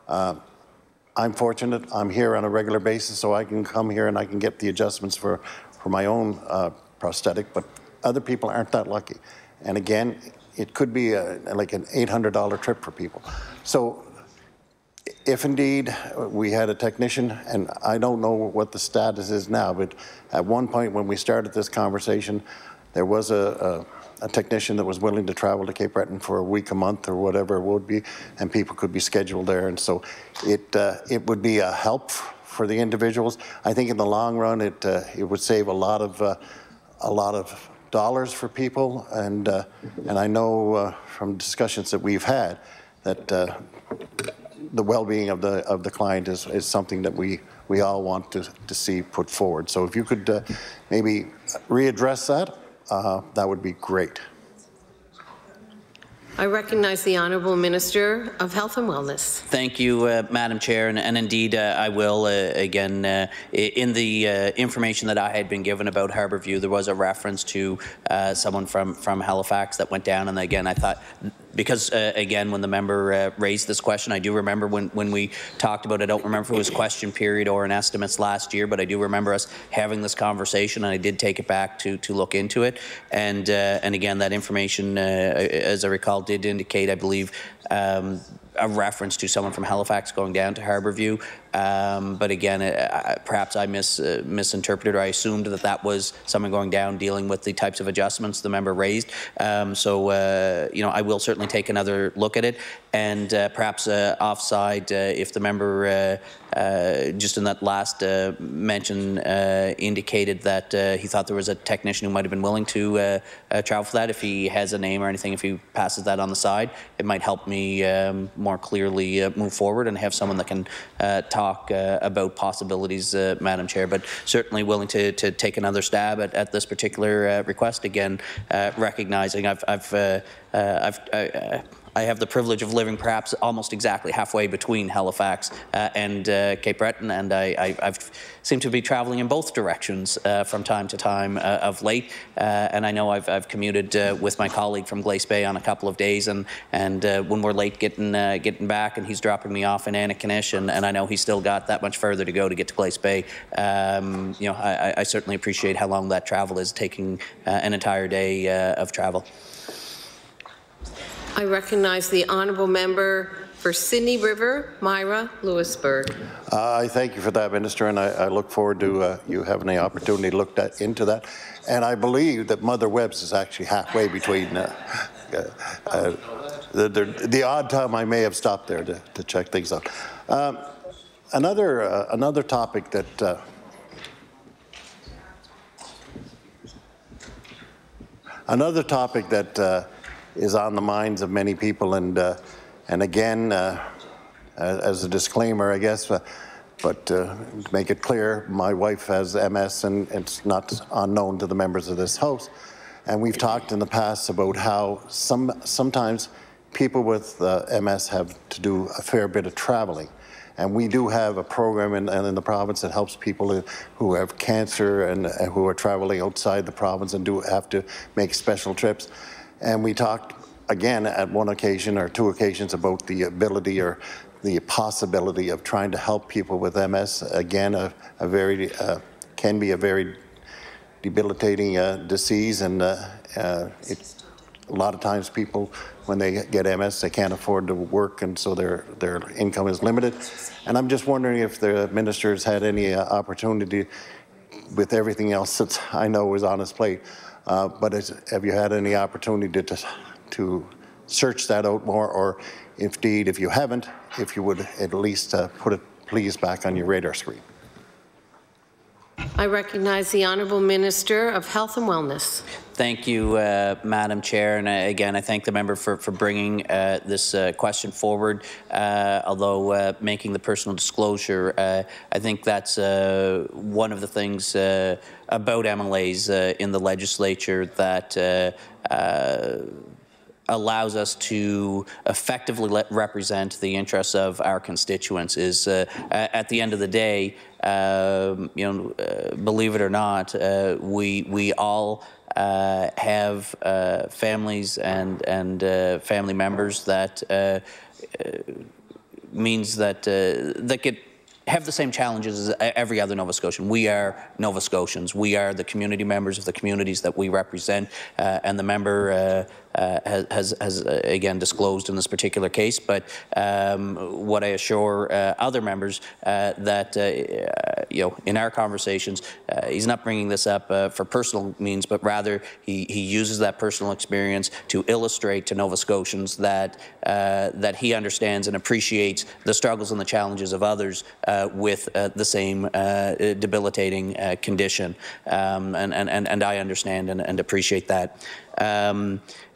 I'm fortunate. I'm here on a regular basis, so I can come here and I can get the adjustments for my own prosthetic, but other people aren't that lucky. And again, it could be like an $800 trip for people. So if indeed we had a technician, and I don't know what the status is now, but at one point when we started this conversation, there was a technician that was willing to travel to Cape Breton for a week, a month, or whatever it would be, and people could be scheduled there. And so it would be a help for the individuals. I think in the long run, it would save a lot of dollars for people. And I know from discussions that we've had that the well-being of the client is something that we all want to see put forward. So if you could maybe readdress that, that would be great. I recognize the Honourable Minister of Health and Wellness. Thank you, Madam Chair, and indeed I will. Again, in the information that I had been given about Harbourview, there was a reference to someone from Halifax that went down, and again, I thought, because again, when the member raised this question, I do remember when we talked about it. I don't remember if it was question period or in estimates last year, but I do remember us having this conversation, and I did take it back to look into it. And again, that information, as I recall, did indicate, I believe, a reference to someone from Halifax going down to Harbourview. But again, perhaps I misinterpreted, or I assumed that was someone going down dealing with the types of adjustments the member raised. So, you know, I will certainly take another look at it, and perhaps offside, if the member just in that last mention indicated that he thought there was a technician who might have been willing to travel for that. If he has a name or anything, if he passes that on the side, it might help me more clearly move forward and have someone that can talk about possibilities, Madam Chair. But certainly willing to take another stab at this particular request. Again, recognizing I have the privilege of living perhaps almost exactly halfway between Halifax and Cape Breton, and I've seemed to be traveling in both directions from time to time of late. And I know I've commuted with my colleague from Glace Bay on a couple of days, and when we're late getting back, and he's dropping me off in Antigonish, and I know he's still got that much further to go to get to Glace Bay. You know, I certainly appreciate how long that travel is, taking an entire day of travel. I recognize the Honourable Member for Sydney River, Myra Lewisburg. I thank you for that, Minister, and I look forward to you having the opportunity to look into that. And I believe that Mother Webb's is actually halfway between the odd time I may have stopped there to check things out. Another topic that is on the minds of many people, and again, as a disclaimer, I guess, but to make it clear, my wife has MS, and it's not unknown to the members of this House. And we've talked in the past about how sometimes people with MS have to do a fair bit of traveling. And we do have a program in the province that helps people who have cancer and who are traveling outside the province and do have to make special trips. And we talked again at one occasion or two occasions about the ability or the possibility of trying to help people with MS. Again, can be a very debilitating disease, and a lot of times people, when they get MS, they can't afford to work, and so their income is limited. And I'm just wondering if the minister's had any opportunity, with everything else that I know is on his plate, but have you had any opportunity to search that out more, or indeed, if you haven't, if you would at least put it, please, back on your radar screen? I recognize the Honourable Minister of Health and Wellness. Thank you, Madam Chair, and again, I thank the member for bringing this question forward. Although making the personal disclosure, I think that's one of the things about MLAs in the legislature that allows us to effectively represent the interests of our constituents. Is at the end of the day, you know, believe it or not, we all have families and family members that means that that could have the same challenges as every other Nova Scotian. We are Nova Scotians. We are the community members of the communities that we represent, and the member has again disclosed in this particular case. But what I assure other members that you know, in our conversations, he's not bringing this up for personal means, but rather he uses that personal experience to illustrate to Nova Scotians that that he understands and appreciates the struggles and the challenges of others with the same debilitating condition, and I understand and appreciate that.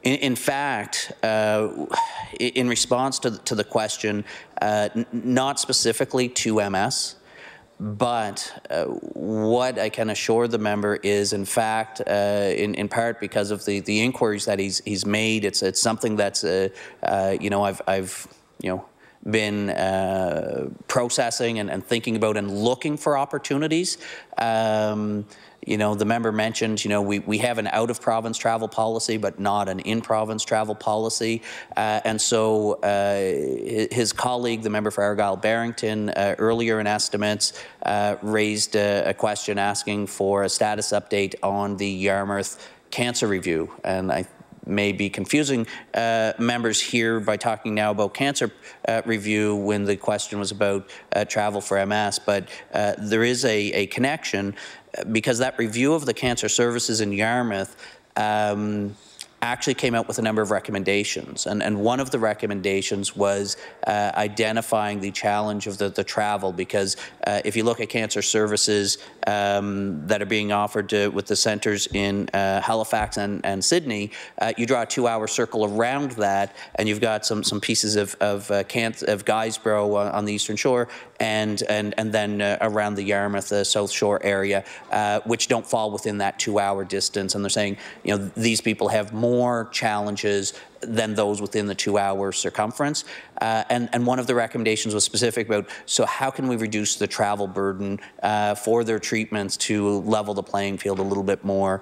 In fact, in response to the question, not specifically to MS, But what I can assure the member is, in fact, in part because of the inquiries that he's made, it's something that's I've been processing and thinking about and looking for opportunities. The member mentioned, we have an out-of-province travel policy, but not an in-province travel policy. And so his colleague, the member for Argyll-Barrington, earlier in estimates, raised a question asking for a status update on the Yarmouth cancer review. And I may be confusing members here by talking now about cancer review when the question was about travel for MS, but there is a connection because that review of the cancer services in Yarmouth actually came out with a number of recommendations. And one of the recommendations was identifying the challenge of the travel, because if you look at cancer services that are being offered with the centres in Halifax and Sydney, you draw a 2-hour circle around that, and you've got some pieces of Guysborough on the eastern shore, and then around the Yarmouth, South Shore area, which don't fall within that 2-hour distance. And they're saying, these people have more challenges than those within the 2-hour circumference. And one of the recommendations was specific about, so how can we reduce the travel burden for their treatments to level the playing field a little bit more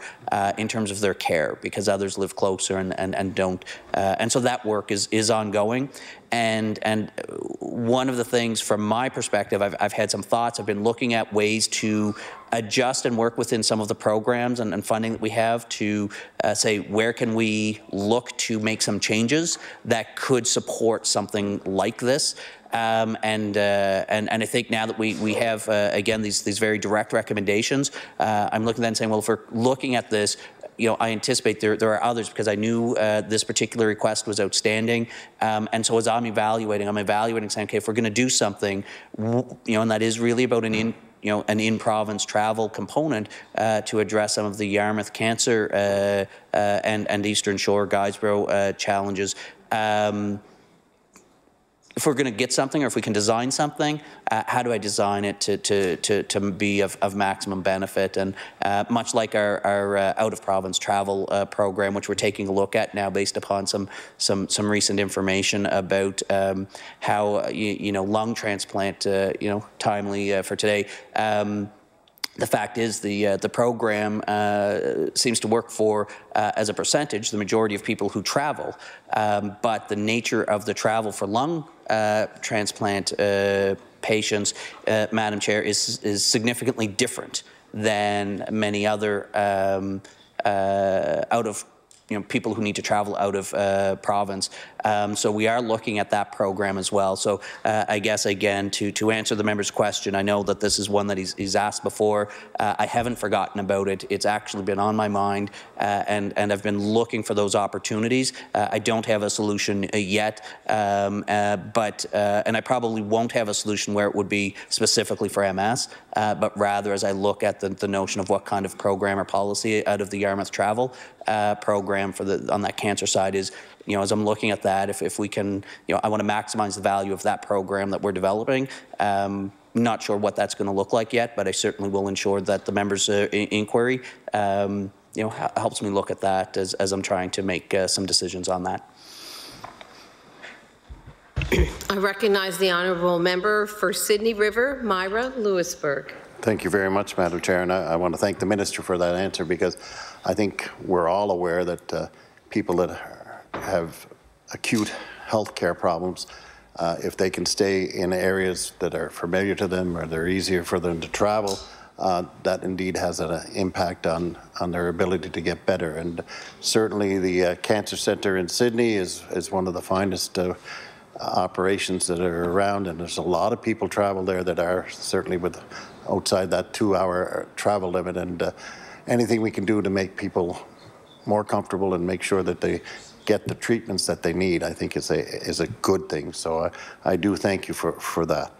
in terms of their care, because others live closer and don't. And so that work is ongoing. And one of the things from my perspective, I've had some thoughts. I've been looking at ways to adjust and work within some of the programs and funding that we have to say, where can we look to make some changes that could support something like this. And I think now that we have, again, these very direct recommendations, I'm looking then and saying, well, if we're looking at this, I anticipate there are others, because I knew this particular request was outstanding. And so as I'm evaluating saying, okay, if we're going to do something, and that is really about an in-province travel component to address some of the Yarmouth cancer and Eastern Shore, Guysborough challenges. If we're going to get something, or if we can design something, how do I design it to be of maximum benefit? And much like our out-of-province travel program, which we're taking a look at now based upon some recent information about how lung transplant, timely for today. The fact is the program seems to work for, as a percentage, the majority of people who travel. But the nature of the travel for lung transplant patients, Madam Chair, is significantly different than many other people who need to travel out of province. So we are looking at that program as well. So I guess, again, to answer the member's question, I know that this is one that he's asked before. I haven't forgotten about it. It's actually been on my mind, and I've been looking for those opportunities. I don't have a solution yet, and I probably won't have a solution where it would be specifically for MS, but rather as I look at the notion of what kind of program or policy out of the Yarmouth travel program on that cancer side is, as I'm looking at that, if we can, I want to maximize the value of that program that we're developing. Not sure what that's going to look like yet, but I certainly will ensure that the member's inquiry, helps me look at that as I'm trying to make some decisions on that. I recognize the honourable member for Sydney River, Myra Lewisburg. Thank you very much, Madam Chair, and I want to thank the Minister for that answer, because I think we're all aware that people that have acute health care problems, if they can stay in areas that are familiar to them or they're easier for them to travel, that indeed has an impact on their ability to get better. And certainly the Cancer Centre in Sydney is one of the finest operations that are around, and there's a lot of people travel there that are certainly outside that 2-hour travel limit, and anything we can do to make people more comfortable and make sure that they get the treatments that they need, I think is a good thing. So I do thank you for that.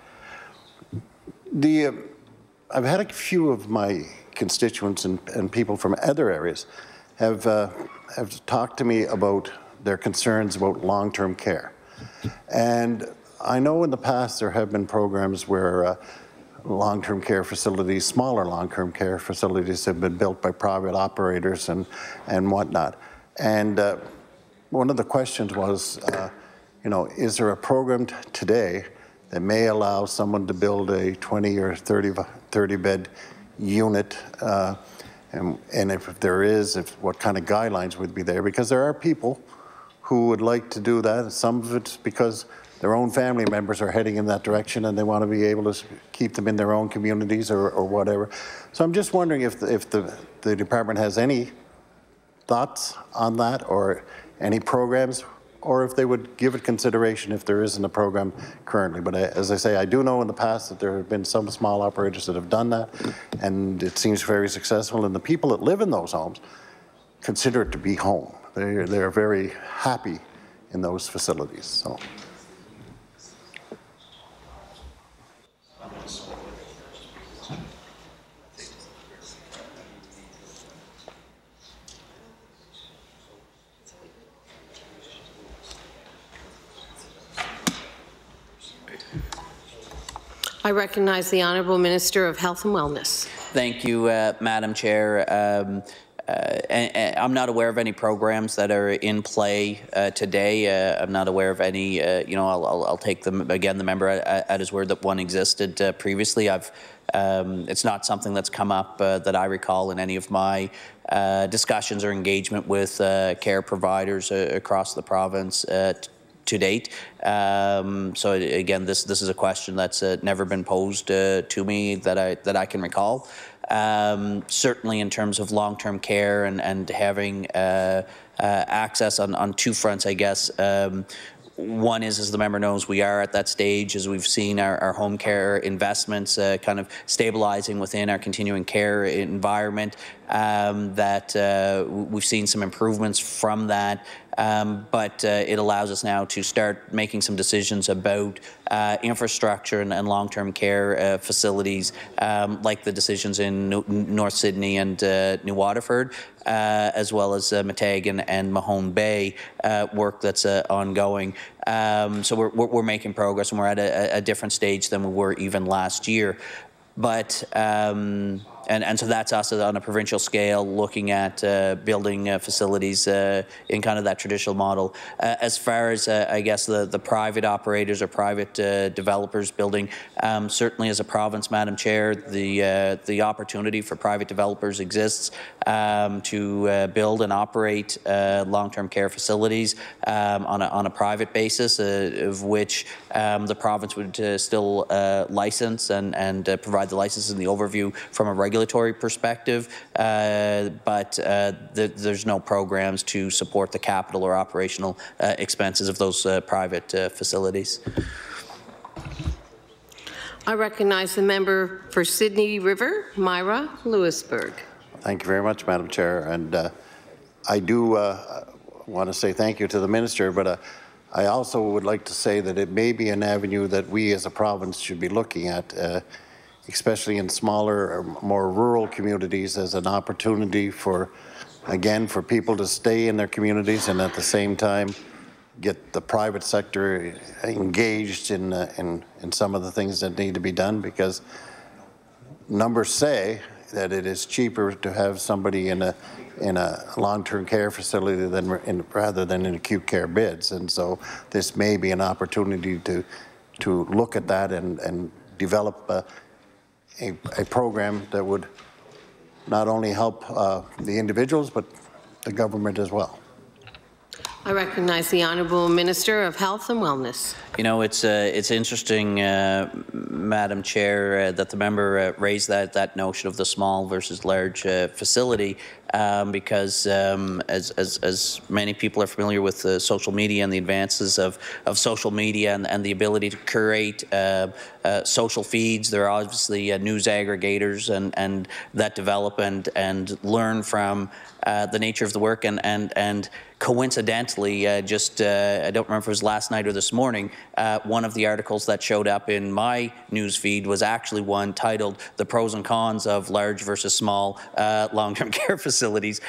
I've had a few of my constituents and people from other areas have talked to me about their concerns about long-term care. And I know in the past there have been programs where long-term care facilities, smaller long-term care facilities have been built by private operators and whatnot. And one of the questions was, you know, is there a program today that may allow someone to build a 20 or 30 bed unit, and if there is, what kind of guidelines would be there? Because there are people who would like to do that. Some of it's because their own family members are heading in that direction and they want to be able to keep them in their own communities or whatever. So I'm just wondering if the department has any thoughts on that, or any programs, or if they would give it consideration if there isn't a program currently. But as I say, I do know in the past that there have been some small operators that have done that, and it seems very successful, and the people that live in those homes consider it to be home. They're very happy in those facilities. So. I recognize the Honourable Minister of Health and Wellness. Thank you, Madam Chair. I'm not aware of any programs that are in play today. I'm not aware of any, you know, I'll take them, again, the member at his word that one existed previously. It's not something that's come up that I recall in any of my discussions or engagement with care providers across the province to date. So again, this is a question that's never been posed to me that I can recall. Certainly in terms of long-term care and having access on two fronts, I guess. One is, as the member knows, we are at that stage as we've seen our home care investments kind of stabilizing within our continuing care environment, that we've seen some improvements from that. But it allows us now to start making some decisions about infrastructure and long-term care facilities, like the decisions in North Sydney and New Waterford, as well as Matagan and Mahone Bay work that's ongoing. So we're making progress, and we're at a different stage than we were even last year. But and so that's us on a provincial scale looking at building facilities in kind of that traditional model. As far as I guess the private operators or private developers building, certainly as a province, Madam Chair, the opportunity for private developers exists to build and operate long-term care facilities on a private basis, of which the province would still license and provide the licenses and the overview from a regulatory perspective, but there's no programs to support the capital or operational expenses of those private facilities. I recognize the member for Sydney River, Myra Lewisburg. Thank you very much, Madam Chair. And I do want to say thank you to the Minister, but I also would like to say that it may be an avenue that we as a province should be looking at, especially in smaller or more rural communities, as an opportunity for, again, for people to stay in their communities and at the same time get the private sector engaged in some of the things that need to be done, because numbers say that it is cheaper to have somebody in a long-term care facility rather than in acute care beds. And so this may be an opportunity to look at that and develop a program that would not only help the individuals but the government as well. I recognize the Honourable Minister of Health and Wellness. You know, it's interesting, Madam Chair, that the member raised that notion of the small versus large facility, because as many people are familiar with social media and the advances of social media and the ability to curate social feeds, there are obviously news aggregators and that develop and learn from the nature of the work, and coincidentally, I don't remember if it was last night or this morning, one of the articles that showed up in my news feed was actually one titled "The Pros and Cons of Large versus Small Long-Term Care Facilities." facilities.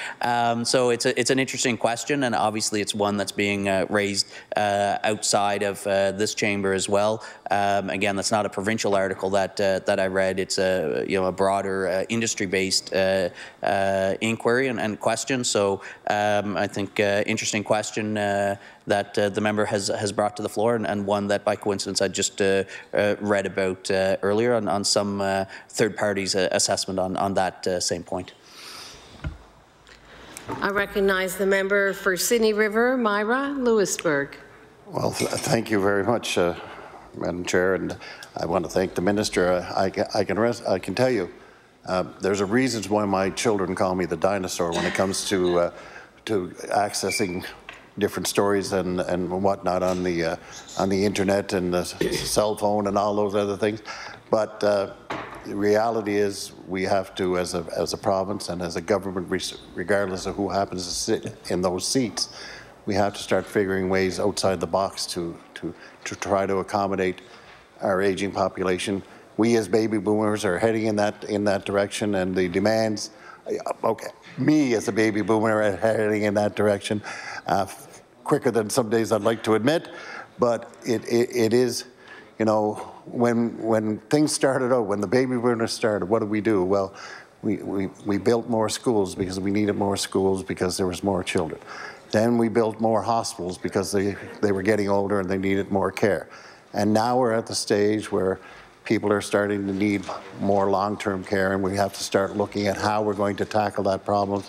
So it's an interesting question, and obviously it's one that's being raised outside of this chamber as well. Again, that's not a provincial article that I read. It's a broader industry-based inquiry and question. So I think interesting question that the member has brought to the floor, and one that by coincidence I just read about earlier on some third parties' assessment on that same point. I recognize the member for Sydney River, Myra Lewisburg. Well, thank you very much, Madam Chair, and I want to thank the minister. I can tell you, there's a reason why my children call me the dinosaur when it comes to accessing different stories and whatnot on the internet and the cell phone and all those other things. But the reality is we have to, as a province and as a government, regardless of who happens to sit in those seats, we have to start figuring ways outside the box to try to accommodate our aging population. We as baby boomers are heading in that direction, and the demands. Okay, me as a baby boomer are heading in that direction quicker than some days I'd like to admit, but it is, when things started out, when the baby boomers started, what did we do? Well, we built more schools because we needed more schools because there was more children. Then we built more hospitals because they were getting older and they needed more care. And now we're at the stage where people are starting to need more long-term care, and we have to start looking at how we're going to tackle that problem.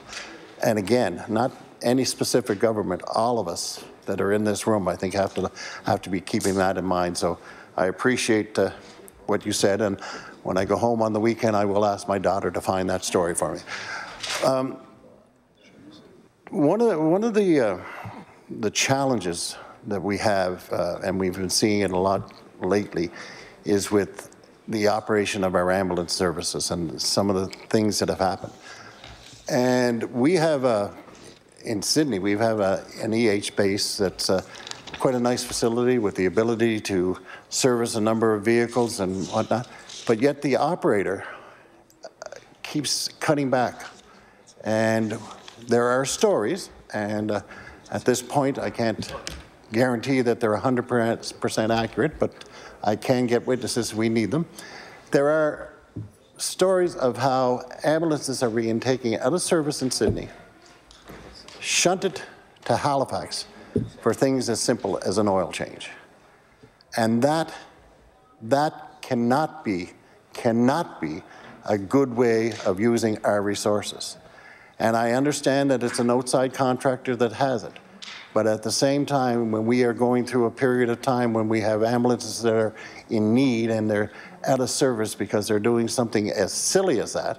And again, not any specific government, all of us that are in this room, I think have to be keeping that in mind. So I appreciate what you said, and when I go home on the weekend, I will ask my daughter to find that story for me. One of the challenges that we have, and we've been seeing it a lot lately, is with the operation of our ambulance services and some of the things that have happened. And we have in Sydney, we have an EH base that's quite a nice facility with the ability to service a number of vehicles and whatnot, but yet the operator keeps cutting back. And there are stories, and at this point I can't guarantee that they're 100% accurate, but I can get witnesses, we need them. There are stories of how ambulances are being taken out of service in Sydney, shunted to Halifax for things as simple as an oil change. And that cannot be a good way of using our resources. And I understand that it's an outside contractor that has it. But at the same time, when we are going through a period of time when we have ambulances that are in need and they're out of service because they're doing something as silly as that,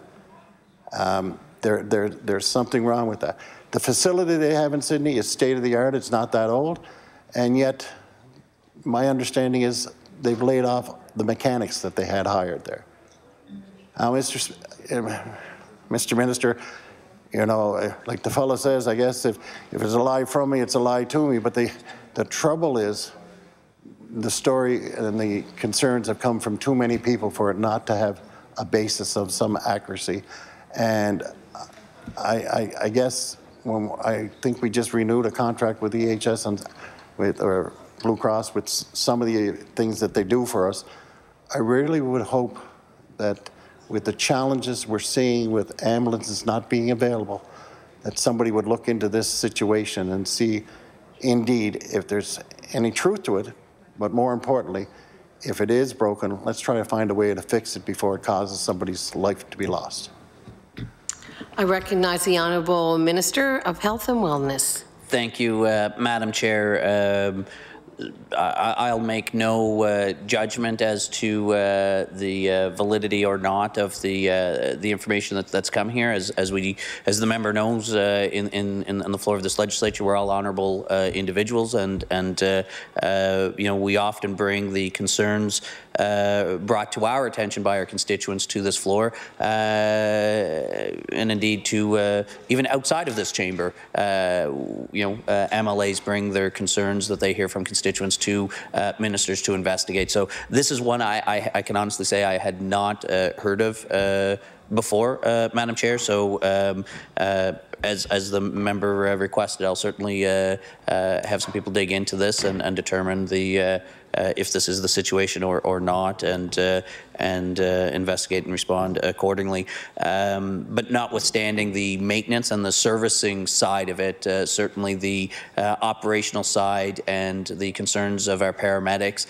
there's something wrong with that. The facility they have in Sydney is state-of-the-art. It's not that old. And yet, my understanding is they've laid off the mechanics that they had hired there. Now, Mr. Minister, like the fellow says, I guess if it's a lie from me, it's a lie to me. But the trouble is, the story and the concerns have come from too many people for it not to have a basis of some accuracy. And I guess when I think we just renewed a contract with EHS and or Blue Cross with some of the things that they do for us, I really would hope that with the challenges we're seeing with ambulances not being available, that somebody would look into this situation and see indeed if there's any truth to it, but more importantly, if it is broken, let's try to find a way to fix it before it causes somebody's life to be lost. I recognize the Honourable Minister of Health and Wellness. Thank you, Madam Chair. I'll make no judgment as to the validity or not of the information that's come here. As the member knows, in the floor of this legislature, we're all honourable individuals, and we often bring the concerns brought to our attention by our constituents to this floor, and indeed to even outside of this chamber. MLAs bring their concerns that they hear from constituents to ministers to investigate. So this is one I can honestly say I had not heard of before, Madam Chair. So as the member requested, I'll certainly have some people dig into this and determine the if this is the situation or not, and investigate and respond accordingly. But notwithstanding the maintenance and the servicing side of it, certainly the operational side and the concerns of our paramedics.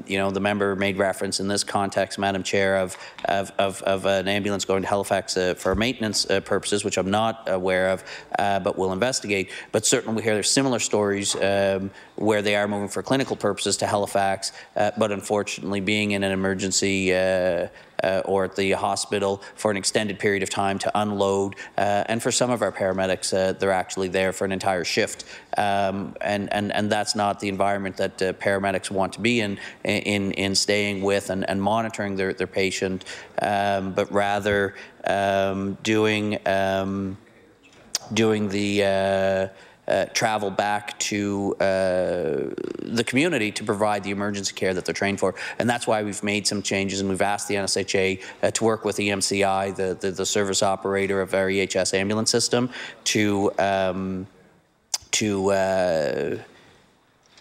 You know, the member made reference in this context, Madam Chair, of an ambulance going to Halifax for maintenance purposes, which I'm not aware of, but will investigate. But certainly we hear similar stories where they are moving for clinical purposes to Halifax, but unfortunately being in an emergency or at the hospital for an extended period of time to unload. And for some of our paramedics, they're actually there for an entire shift. And that's not the environment that paramedics want to be in staying with and monitoring their patient, but rather doing the travel back to the community to provide the emergency care that they're trained for. And that's why we've made some changes, and we've asked the NSHA to work with EMCI, the service operator of our EHS ambulance system, to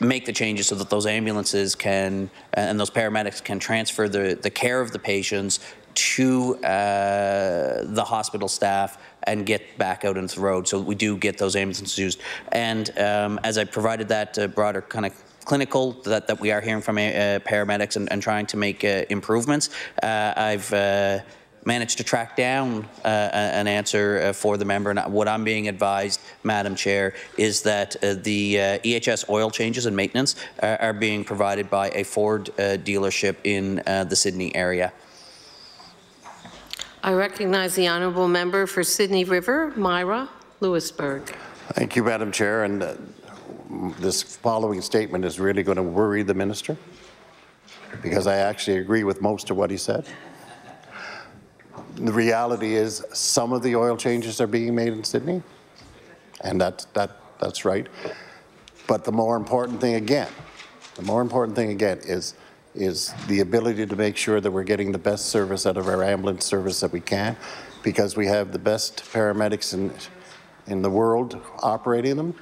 make the changes so that those ambulances can, and those paramedics can transfer the care of the patients to the hospital staff and get back out into the road. So we do get those ambulances used. And as I provided that broader kind of clinical that we are hearing from paramedics and trying to make improvements, I've managed to track down an answer for the member. And what I'm being advised, Madam Chair, is that the EHS oil changes and maintenance are being provided by a Ford dealership in the Sydney area. I recognize the honourable member for Sydney River, Myra Lewisburg. Thank you, Madam Chair. And this following statement is really going to worry the minister, because I actually agree with most of what he said. The reality is some of the oil changes are being made in Sydney, and that's right. But the more important thing again is the ability to make sure that we're getting the best service out of our ambulance service that we can, because we have the best paramedics in the world operating them.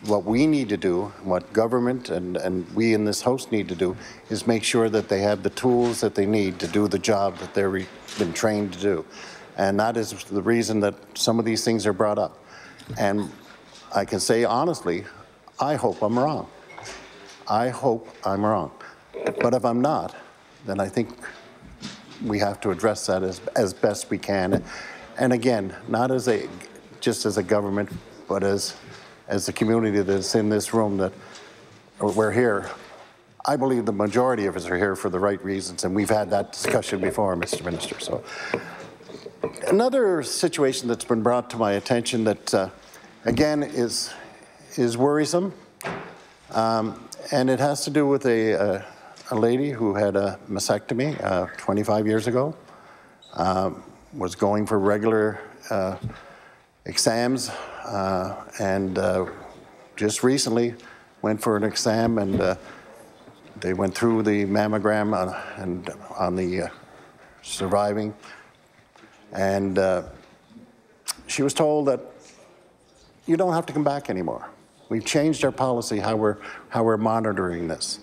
What we need to do, what government and we in this House need to do, is make sure that they have the tools that they need to do the job that they've been trained to do. And that is the reason that some of these things are brought up. And I can say honestly, I hope I'm wrong. I hope I'm wrong. But if I'm not, then I think we have to address that as best we can. And again, not just as a government, but as the community that's in this room, that we're here. I believe the majority of us are here for the right reasons, and we've had that discussion before, Mr. Minister. So, another situation that's been brought to my attention that, again, is worrisome, and it has to do with a lady who had a mastectomy 25 years ago, was going for regular exams, and just recently went for an exam, and they went through the mammogram on the surviving, and she was told that you don't have to come back anymore. We've changed our policy, how we're monitoring this.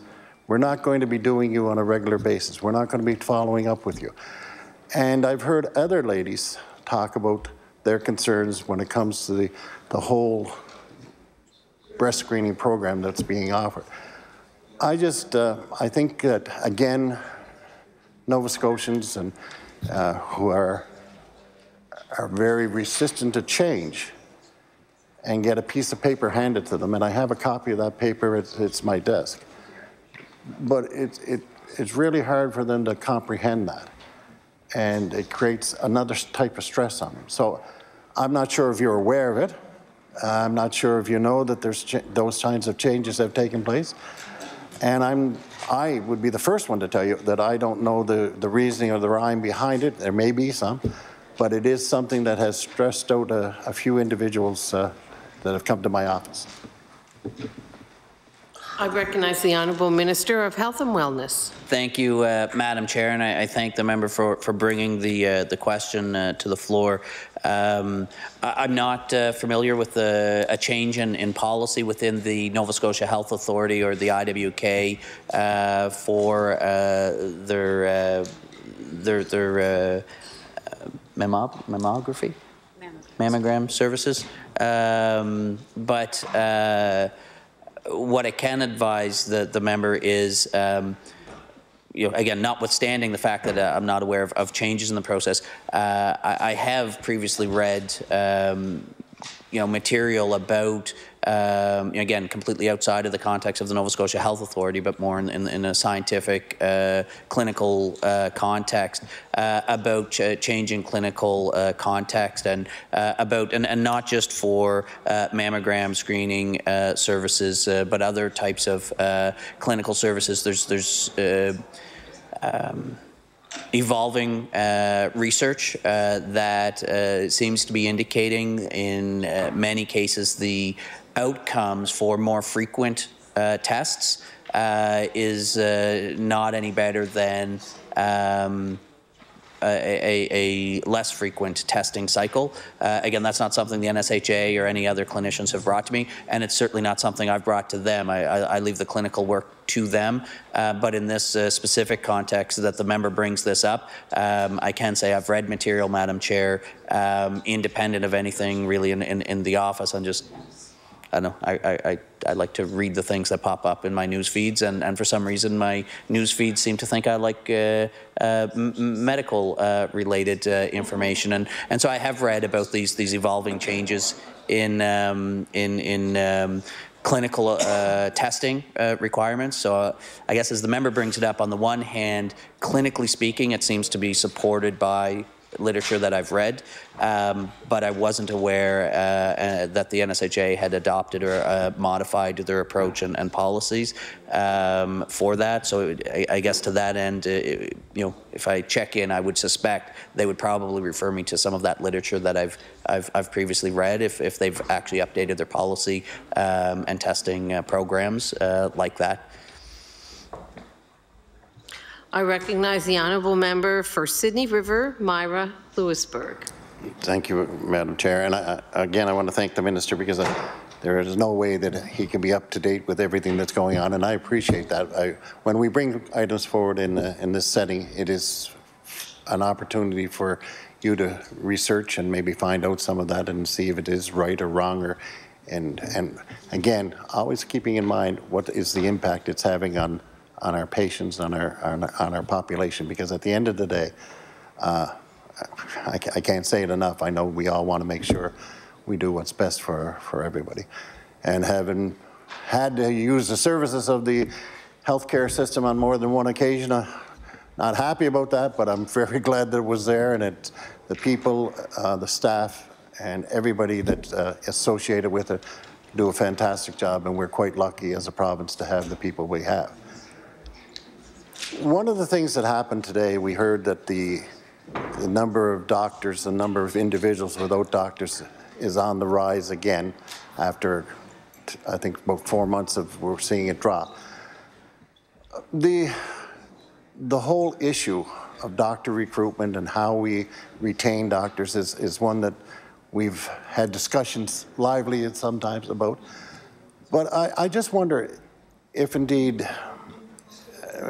We're not going to be doing you on a regular basis. We're not going to be following up with you. And I've heard other ladies talk about their concerns when it comes to the whole breast screening program that's being offered. I think that, again, Nova Scotians and who are very resistant to change and get a piece of paper handed to them, and I have a copy of that paper, it's my desk. But it's really hard for them to comprehend that, and it creates another type of stress on them. So I'm not sure if you're aware of it. I'm not sure if you know that there's those kinds of changes have taken place. And I would be the first one to tell you that I don't know the reasoning or the rhyme behind it. There may be some, but it is something that has stressed out a few individuals that have come to my office. I recognize the Honourable Minister of Health and Wellness. Thank you, Madam Chair, and I thank the member for bringing the question to the floor. I'm not familiar with a change in policy within the Nova Scotia Health Authority or the IWK for their mammogram services. But what I can advise the member is, again, notwithstanding the fact that I'm not aware of changes in the process, I have previously read, material about, again, completely outside of the context of the Nova Scotia Health Authority, but more in a scientific, clinical context, about changing clinical context and about, and not just for mammogram screening services, but other types of clinical services. There's evolving research that seems to be indicating in many cases the outcomes for more frequent tests is not any better than a less frequent testing cycle. Again, that's not something the NSHA or any other clinicians have brought to me, and it's certainly not something I've brought to them. I leave the clinical work to them, but in this specific context that the member brings this up, I can say I've read material, Madam Chair, independent of anything really in the office. I'm just, I don't know, I like to read the things that pop up in my news feeds, and for some reason my news feeds seem to think I like medical related information, and so I have read about these evolving changes in clinical testing requirements. So I guess as the member brings it up, on the one hand, clinically speaking, it seems to be supported by literature that I've read, but I wasn't aware that the NSHA had adopted or modified their approach and policies for that. So I guess to that end, if I check in, I would suspect they would probably refer me to some of that literature that I've previously read if they've actually updated their policy and testing programs like that. I recognize the Honourable Member for Sydney River, Myra, Lewisburg. Thank you, Madam Chair. And again, I want to thank the Minister because there is no way that he can be up to date with everything that's going on, and I appreciate that. When we bring items forward in this setting, it is an opportunity for you to research and maybe find out some of that and see if it is right or wrong, and again, always keeping in mind what is the impact it's having on our patients, on our population, because at the end of the day, I can't say it enough. I know we all want to make sure we do what's best for everybody. And having had to use the services of the healthcare system on more than one occasion, I'm not happy about that, but I'm very glad that it was there, and the people, the staff, and everybody that's associated with it do a fantastic job, and we're quite lucky as a province to have the people we have. One of the things that happened today, we heard that the number of doctors, the number of individuals without doctors is on the rise again after, I think, about 4 months of we're seeing it drop. The whole issue of doctor recruitment and how we retain doctors is one that we've had discussions lively and sometimes about. But I just wonder if indeed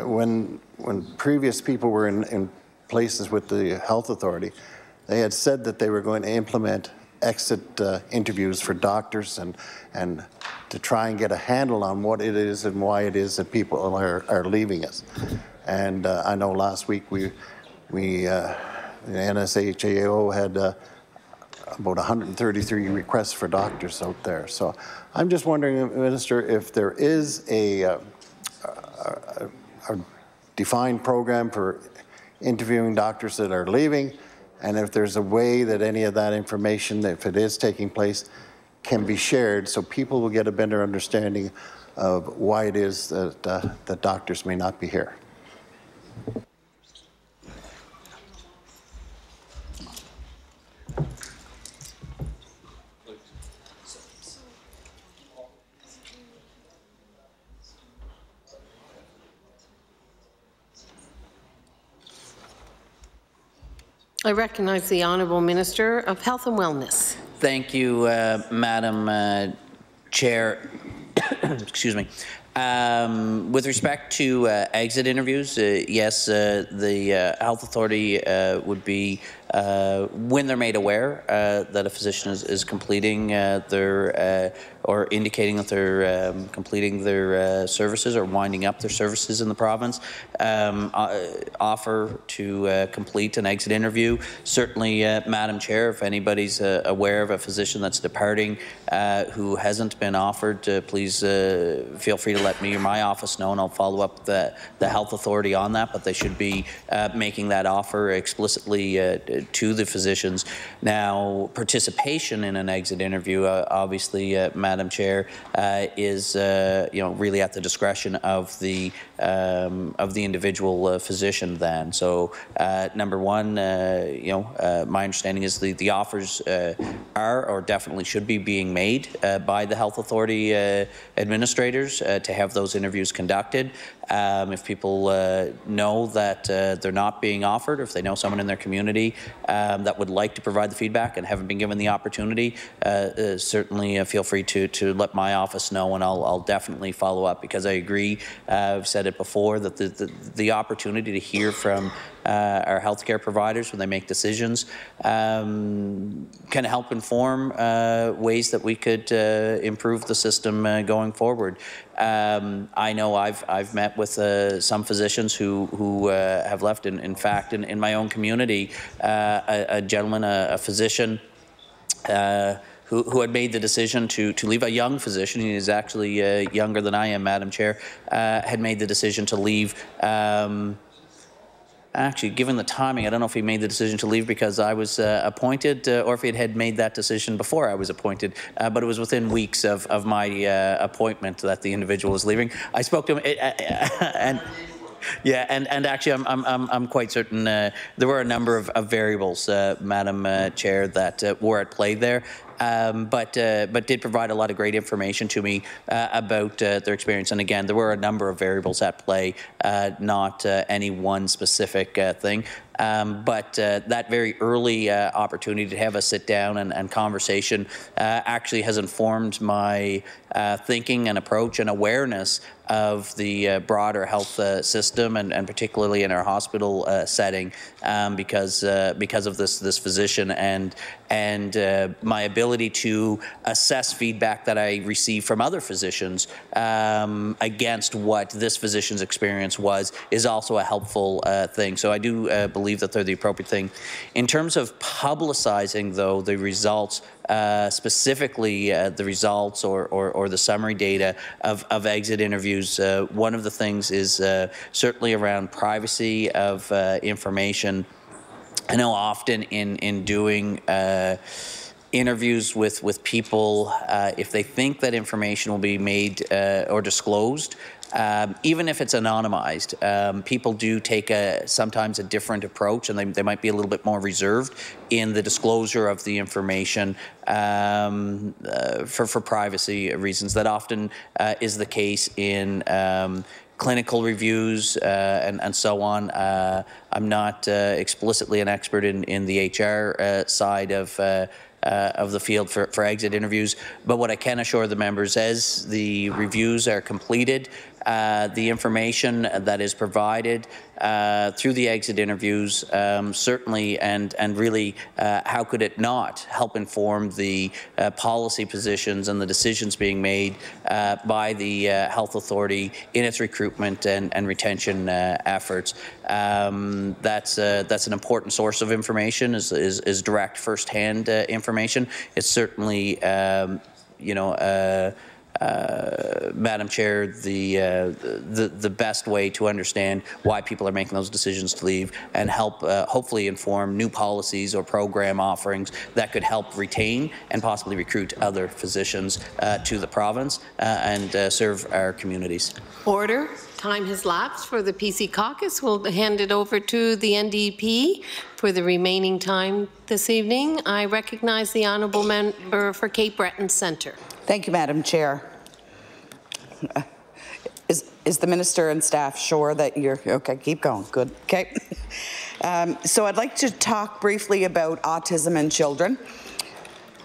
when previous people were in places with the health authority, they had said that they were going to implement exit interviews for doctors and to try and get a handle on what it is and why it is that people are leaving us. And I know last week the NSHAO had about 133 requests for doctors out there. So I'm just wondering, Minister, if there is a defined program for interviewing doctors that are leaving, and if there's a way that any of that information, if it is taking place, can be shared so people will get a better understanding of why it is that doctors may not be here. I recognize the Honourable Minister of Health and Wellness. Thank you, Madam Chair. Excuse me. With respect to exit interviews, yes, the health authority would be, when they're made aware that a physician is completing their or indicating that they're completing their services or winding up their services in the province, offer to complete an exit interview. Certainly, Madam Chair, if anybody's aware of a physician that's departing who hasn't been offered, please feel free to let me or my office know, and I'll follow up the health authority on that, but they should be making that offer explicitly to the physicians. Now, participation in an exit interview, obviously, Madam Chair, is really at the discretion of the individual physician. Then, so number one, my understanding is the offers are or definitely should be being made by the health authority administrators to have those interviews conducted. If people know that they're not being offered, or if they know someone in their community that would like to provide the feedback and haven't been given the opportunity, certainly feel free to let my office know, and I'll definitely follow up, because I agree, I've said it before, that the opportunity to hear from our healthcare providers when they make decisions can help inform ways that we could improve the system going forward. I know I've met with some physicians who have left. In fact, in my own community, a gentleman, a physician, who had made the decision to leave, a young physician, he is actually younger than I am, Madam Chair, had made the decision to leave. Actually, given the timing, I don't know if he made the decision to leave because I was appointed, or if he had made that decision before I was appointed. But it was within weeks of my appointment that the individual was leaving. I spoke to him, and yeah, and actually, I'm quite certain there were a number of variables, Madam Chair, that were at play there. But did provide a lot of great information to me about their experience. And again, there were a number of variables at play, not any one specific thing. But that very early opportunity to have a sit down and conversation actually has informed my thinking and approach and awareness of the broader health system, and particularly in our hospital setting, because of this physician and my ability to assess feedback that I receive from other physicians against what this physician's experience was is also a helpful thing. So I do believe that they're the appropriate thing. In terms of publicizing, though, the results, specifically the results or the summary data of exit interviews, one of the things is certainly around privacy of information. I know often in doing interviews with people, if they think that information will be made or disclosed, even if it's anonymized, people do take sometimes a different approach, and they might be a little bit more reserved in the disclosure of the information for privacy reasons. That often is the case in clinical reviews and so on. I'm not explicitly an expert in the HR side of the field for exit interviews, but what I can assure the members, as the reviews are completed, the information that is provided through the exit interviews certainly and really how could it not help inform the policy positions and the decisions being made by the health authority in its recruitment and retention efforts. That's an important source of information, is direct first-hand information. It's certainly Madam Chair, the best way to understand why people are making those decisions to leave, and help hopefully inform new policies or program offerings that could help retain and possibly recruit other physicians to the province and serve our communities. Order. Time has lapsed for the PC caucus. We'll hand it over to the NDP for the remaining time this evening. I recognize the honourable member for Cape Breton Centre. Thank you, Madam Chair. Is the minister and staff sure that you're okay? Keep going. Good. Okay. So I'd like to talk briefly about autism in children.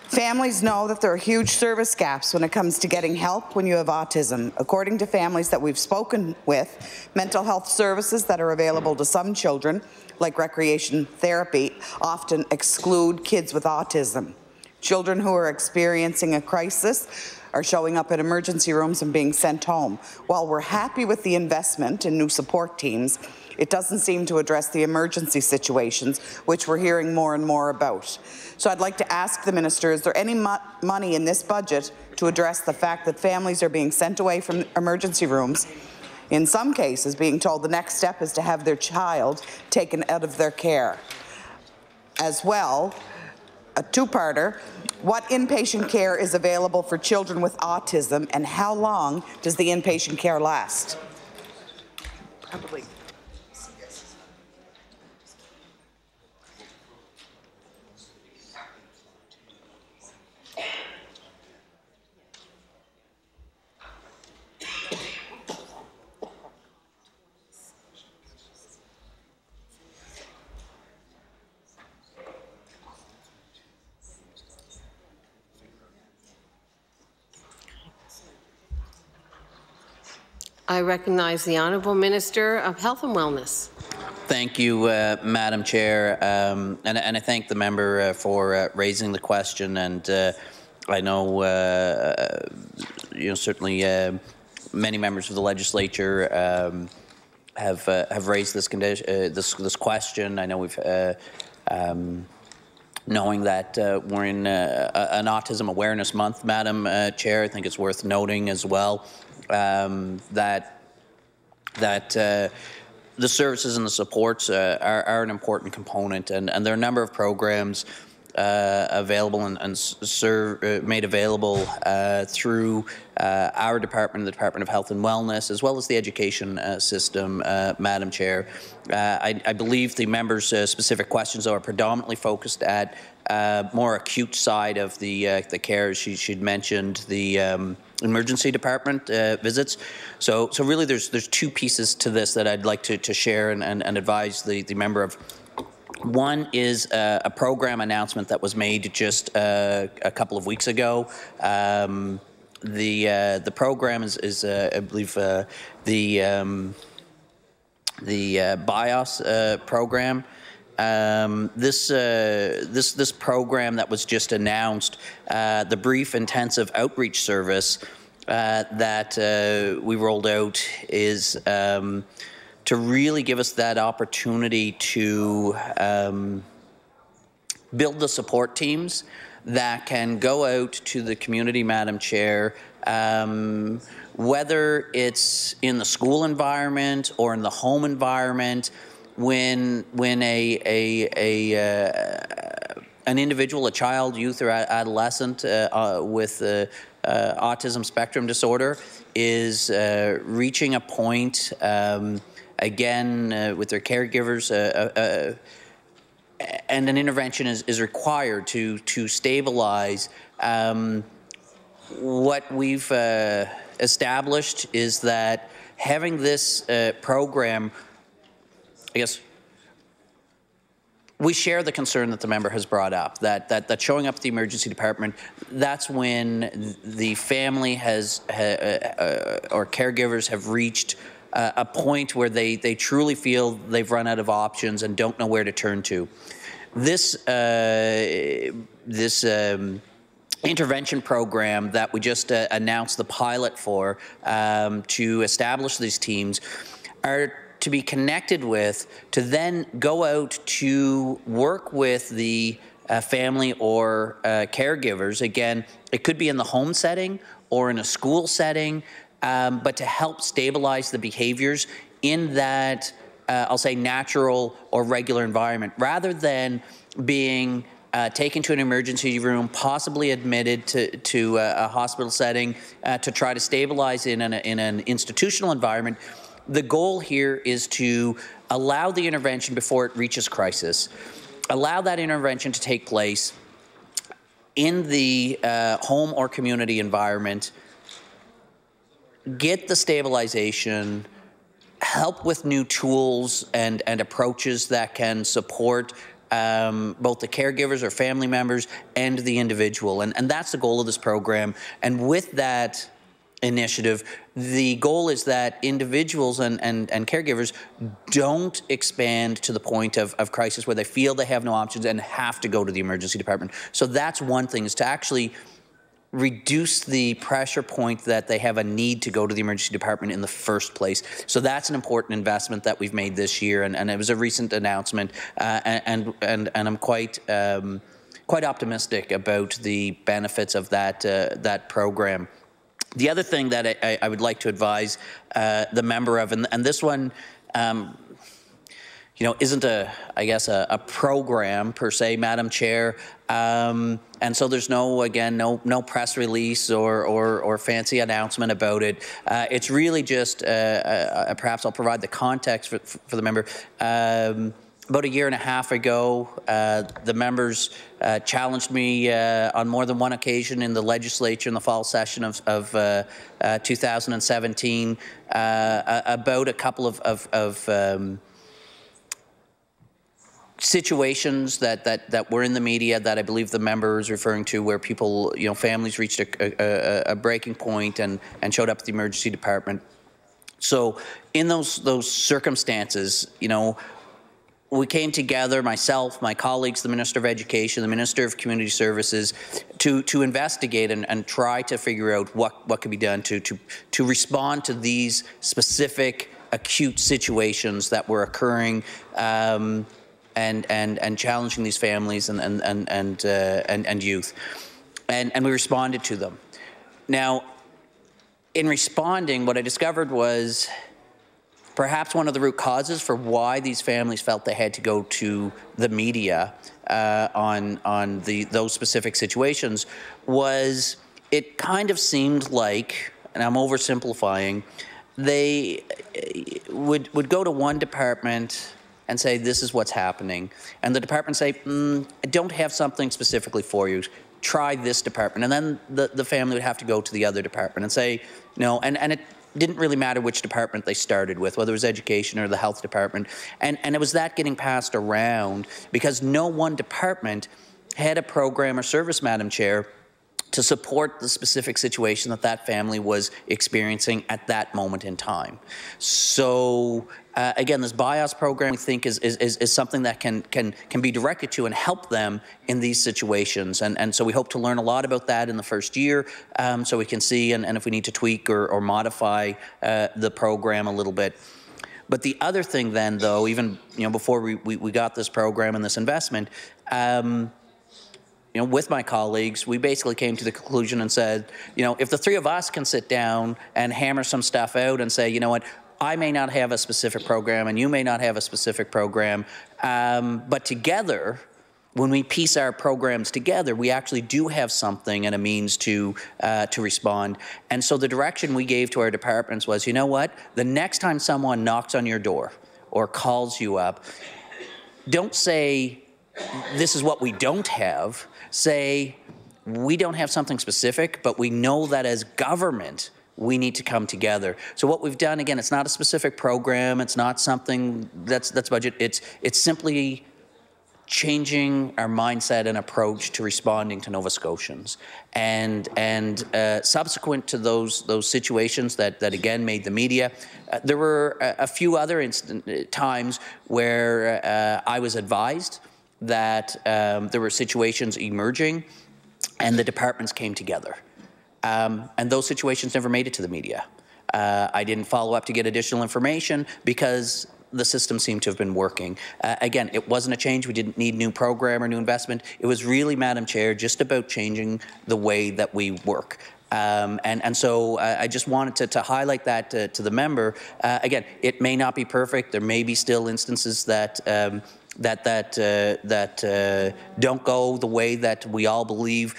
Families know that there are huge service gaps when it comes to getting help when you have autism. According to families that we've spoken with, mental health services that are available to some children, like recreation therapy, often exclude kids with autism. Children who are experiencing a crisis are showing up at emergency rooms and being sent home. While we're happy with the investment in new support teams, it doesn't seem to address the emergency situations, which we're hearing more and more about. So I'd like to ask the Minister, is there any money in this budget to address the fact that families are being sent away from emergency rooms, in some cases being told the next step is to have their child taken out of their care? As well, a two-parter, what inpatient care is available for children with autism, and how long does the inpatient care last? Probably. I recognize the Honourable Minister of Health and Wellness. Thank you, Madam Chair, and I thank the member for raising the question. And I know, certainly many members of the legislature have raised this this question. I know we've. Knowing that we're in an Autism Awareness Month, Madam Chair, I think it's worth noting as well that the services and the supports are an important component, and there are a number of programs available and made available through our department, the Department of Health and Wellness, as well as the education system, Madam Chair. I believe the members' specific questions are predominantly focused at more acute side of the care. She'd mentioned the emergency department visits. So really there's two pieces to this that I'd like to share and advise the member of. One is a program announcement that was made just a couple of weeks ago. The program is I believe the BIOS program. This program that was just announced, the brief intensive outreach service that we rolled out is to really give us that opportunity to build the support teams that can go out to the community, Madam Chair, whether it's in the school environment or in the home environment, when an individual, a child, youth, or adolescent with autism spectrum disorder is reaching a point, again, with their caregivers, and an intervention is required to stabilize. What we've established is that having this program, I guess, we share the concern that the member has brought up, that showing up at the emergency department, that's when the family has, or caregivers have reached a point where they truly feel they've run out of options and don't know where to turn to. This intervention program that we just announced the pilot for to establish these teams are to be connected with, to then go out to work with the family or caregivers. Again, it could be in the home setting or in a school setting, but to help stabilize the behaviors in that, I'll say, natural or regular environment, rather than being taken to an emergency room, possibly admitted to a hospital setting to try to stabilize in an institutional environment. The goal here is to allow the intervention before it reaches crisis, allow that intervention to take place in the home or community environment, get the stabilization, help with new tools and approaches that can support both the caregivers or family members and the individual. And that's the goal of this program. And with that initiative, the goal is that individuals and caregivers don't expand to the point of crisis where they feel they have no options and have to go to the emergency department. So that's one thing, is to actually reduce the pressure point that they have a need to go to the emergency department in the first place. So that's an important investment that we've made this year, and it was a recent announcement, and I'm quite optimistic about the benefits of that program. The other thing that I would like to advise the member of, and this one, isn't a program per se, Madam Chair, and so there's no press release or fancy announcement about it. It's really just, perhaps I'll provide the context for the member. About a year and a half ago, the members challenged me on more than one occasion in the legislature in the fall session of 2017 about a couple of situations that were in the media that I believe the member is referring to, where people, families reached a breaking point and showed up at the emergency department. So in those circumstances, we came together, myself, my colleagues, the Minister of Education, the Minister of Community Services, to investigate and try to figure out what could be done to respond to these specific acute situations that were occurring and challenging these families and youth, and we responded to them. Now, in responding, what I discovered was perhaps one of the root causes for why these families felt they had to go to the media on those specific situations was, it kind of seemed like, and I'm oversimplifying, they would go to one department and say, this is what's happening. And the department say, I don't have something specifically for you. Try this department. And then the family would have to go to the other department and say, no, and it didn't really matter which department they started with, whether it was education or the health department. And it was that getting passed around because no one department had a program or service, Madam Chair, to support the specific situation that family was experiencing at that moment in time. So again, this BIOS program, we think, is something that can be directed to and help them in these situations. And so we hope to learn a lot about that in the first year, so we can see and if we need to tweak or modify the program a little bit. But the other thing then, though, even before we got this program and this investment, with my colleagues, we basically came to the conclusion and said, if the three of us can sit down and hammer some stuff out and say, what, I may not have a specific program and you may not have a specific program, but together, when we piece our programs together, we actually do have something and a means to respond. And so the direction we gave to our departments was, what, the next time someone knocks on your door or calls you up, don't say, this is what we don't have. Say, we don't have something specific, but we know that as government, we need to come together. So what we've done, again, it's not a specific program. It's not something that's budget. It's simply changing our mindset and approach to responding to Nova Scotians. And subsequent to those situations that again made the media, there were a few other times where I was advised that there were situations emerging and the departments came together. And those situations never made it to the media. I didn't follow up to get additional information because the system seemed to have been working. Again, it wasn't a change. We didn't need new program or new investment. It was really, Madam Chair, just about changing the way that we work. And so I just wanted to highlight that to the member. Again, it may not be perfect. There may be still instances that don't go the way that we all believe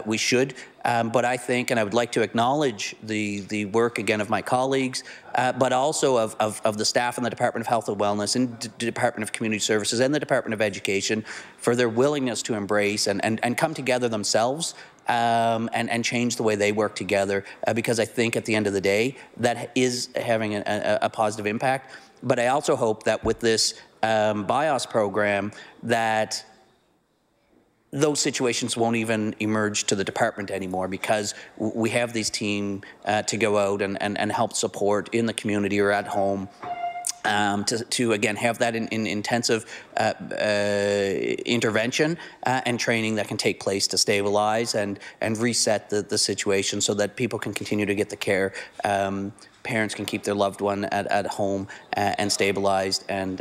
we should. But I think, and I would like to acknowledge the work again of my colleagues, but also of the staff in the Department of Health and Wellness and the Department of Community Services and the Department of Education for their willingness to embrace and come together themselves and change the way they work together, because I think at the end of the day, that is having a positive impact. But I also hope that with this BIOS program, that those situations won't even emerge to the department anymore, because we have these teams to go out and help support in the community or at home, to again have that in intensive intervention and training that can take place to stabilize and reset the situation, so that people can continue to get the care. Parents can keep their loved one at home and stabilized and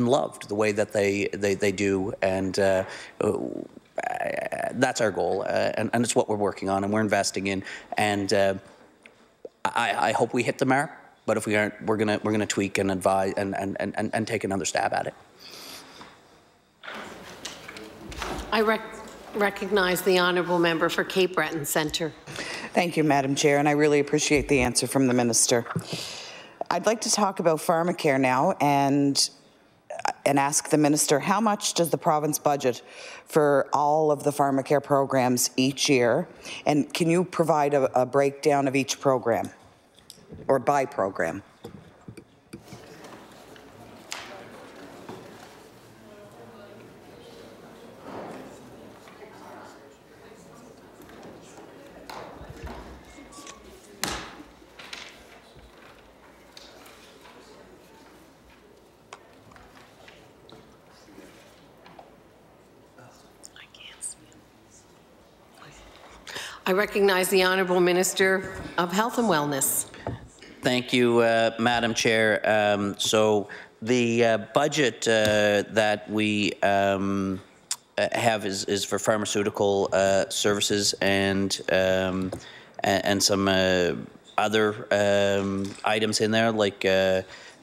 loved the way that they do, and that's our goal, and it's what we're working on and we're investing in, and I hope we hit the mark. But if we aren't, we're gonna tweak and advise and take another stab at it. I recognize the honourable member for Cape Breton Centre. Thank you, Madam Chair, and I really appreciate the answer from the Minister. I'd like to talk about pharmacare now and ask the Minister, how much does the province budget for all of the pharmacare programs each year? And can you provide a breakdown of each program, or by program? I recognize the Honourable Minister of Health and Wellness. Thank you, Madam Chair. So the budget that we have is for pharmaceutical services and some other items in there, like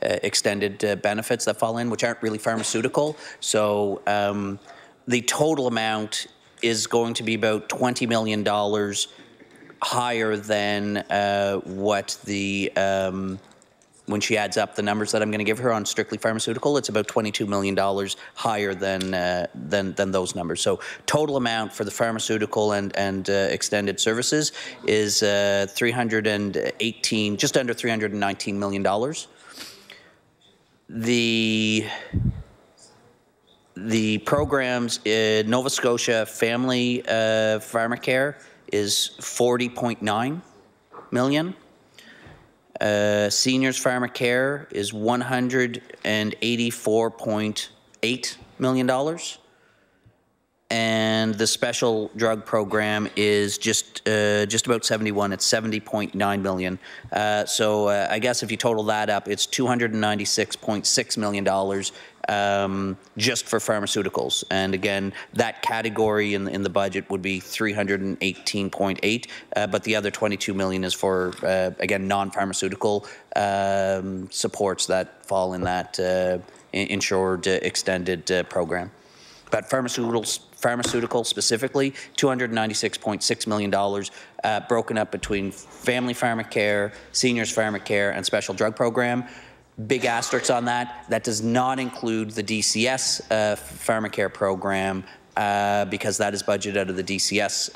extended benefits that fall in, which aren't really pharmaceutical. So the total amount is going to be about $20 million higher than what the, when she adds up the numbers that I'm going to give her on strictly pharmaceutical, it's about $22 million higher than those numbers. So total amount for the pharmaceutical and extended services is just under $319 million. The programs in Nova Scotia Family Pharmacare is $40.9 million. Seniors Pharmacare is $184.8 million. And the special drug program is just about 71. It's $70.9 million. So I guess if you total that up, it's $296.6 million just for pharmaceuticals. And again, that category in the budget would be 318.8, but the other 22 million is for again non-pharmaceutical supports that fall in that insured extended program. But pharmaceutical specifically, $296.6 million, broken up between family pharmacare, seniors pharmacare, and special drug program. Big asterisks on that. That does not include the DCS pharmacare program because that is budgeted out of the DCS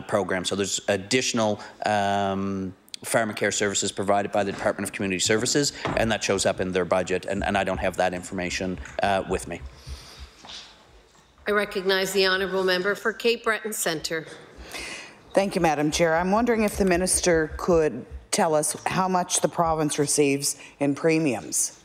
program. So there's additional pharmacare services provided by the Department of Community Services, and that shows up in their budget, and I don't have that information with me. I recognize the honourable member for Cape Breton Centre. Thank you, Madam Chair. I'm wondering if the Minister could tell us how much the province receives in premiums.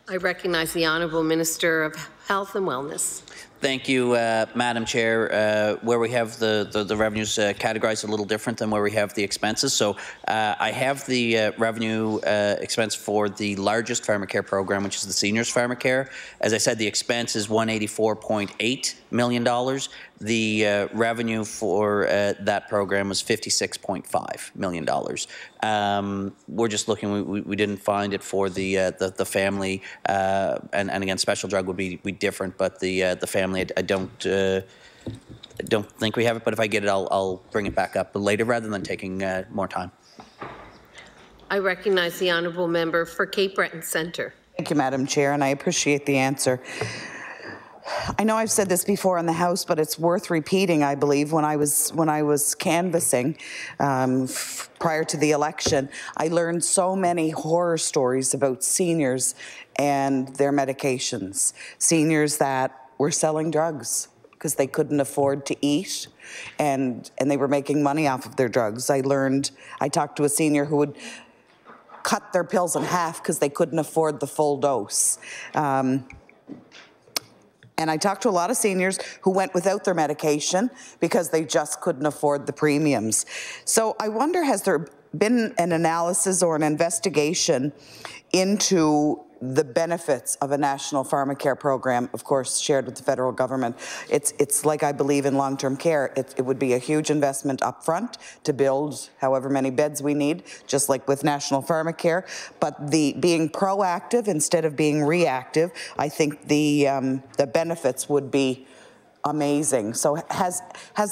I recognize the Honourable Minister of Health and Wellness. Thank you, Madam Chair. Where we have the revenues categorized a little different than where we have the expenses. So I have the revenue expense for the largest pharmacare program, which is the seniors pharmacare. As I said, the expense is $184.8 million. The revenue for that program was $56.5 million. We're just looking. We didn't find it for the family, and again, special drug would be different, but the family, I don't think we have it. But if I get it, I'll bring it back up later rather than taking more time. I recognize the Honourable Member for Cape Breton Centre. Thank you, Madam Chair, and I appreciate the answer. I know I've said this before in the House, but it's worth repeating. I believe when I was canvassing prior to the election, I learned so many horror stories about seniors and their medications. Seniors that were selling drugs because they couldn't afford to eat, and they were making money off of their drugs. I talked to a senior who would cut their pills in half because they couldn't afford the full dose. And I talked to a lot of seniors who went without their medication because they just couldn't afford the premiums. So I wonder, has there been an analysis or an investigation into the benefits of a national pharmacare program, of course, shared with the federal government? It's like I believe in long-term care. It would be a huge investment up front to build however many beds we need, just like with national pharmacare. But being proactive instead of being reactive, I think the benefits would be amazing. So has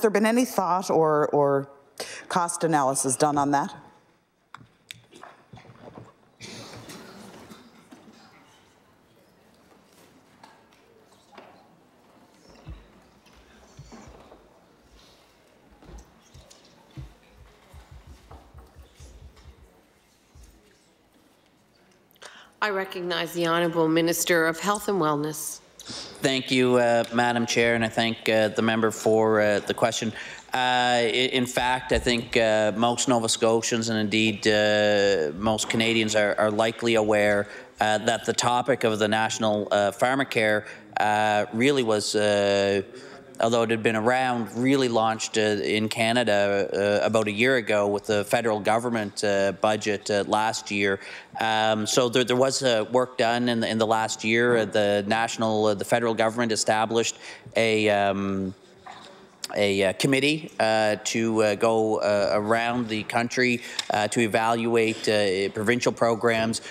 there been any thought or cost analysis done on that? I recognize the Honourable Minister of Health and Wellness. Thank you, Madam Chair, and I thank the member for the question. In fact, I think most Nova Scotians and indeed most Canadians are likely aware that the topic of the national pharmacare really was, although it had been around, really launched in Canada about a year ago with the federal government budget last year. So there was work done in the last year. The federal government established a committee to go around the country to evaluate provincial programs.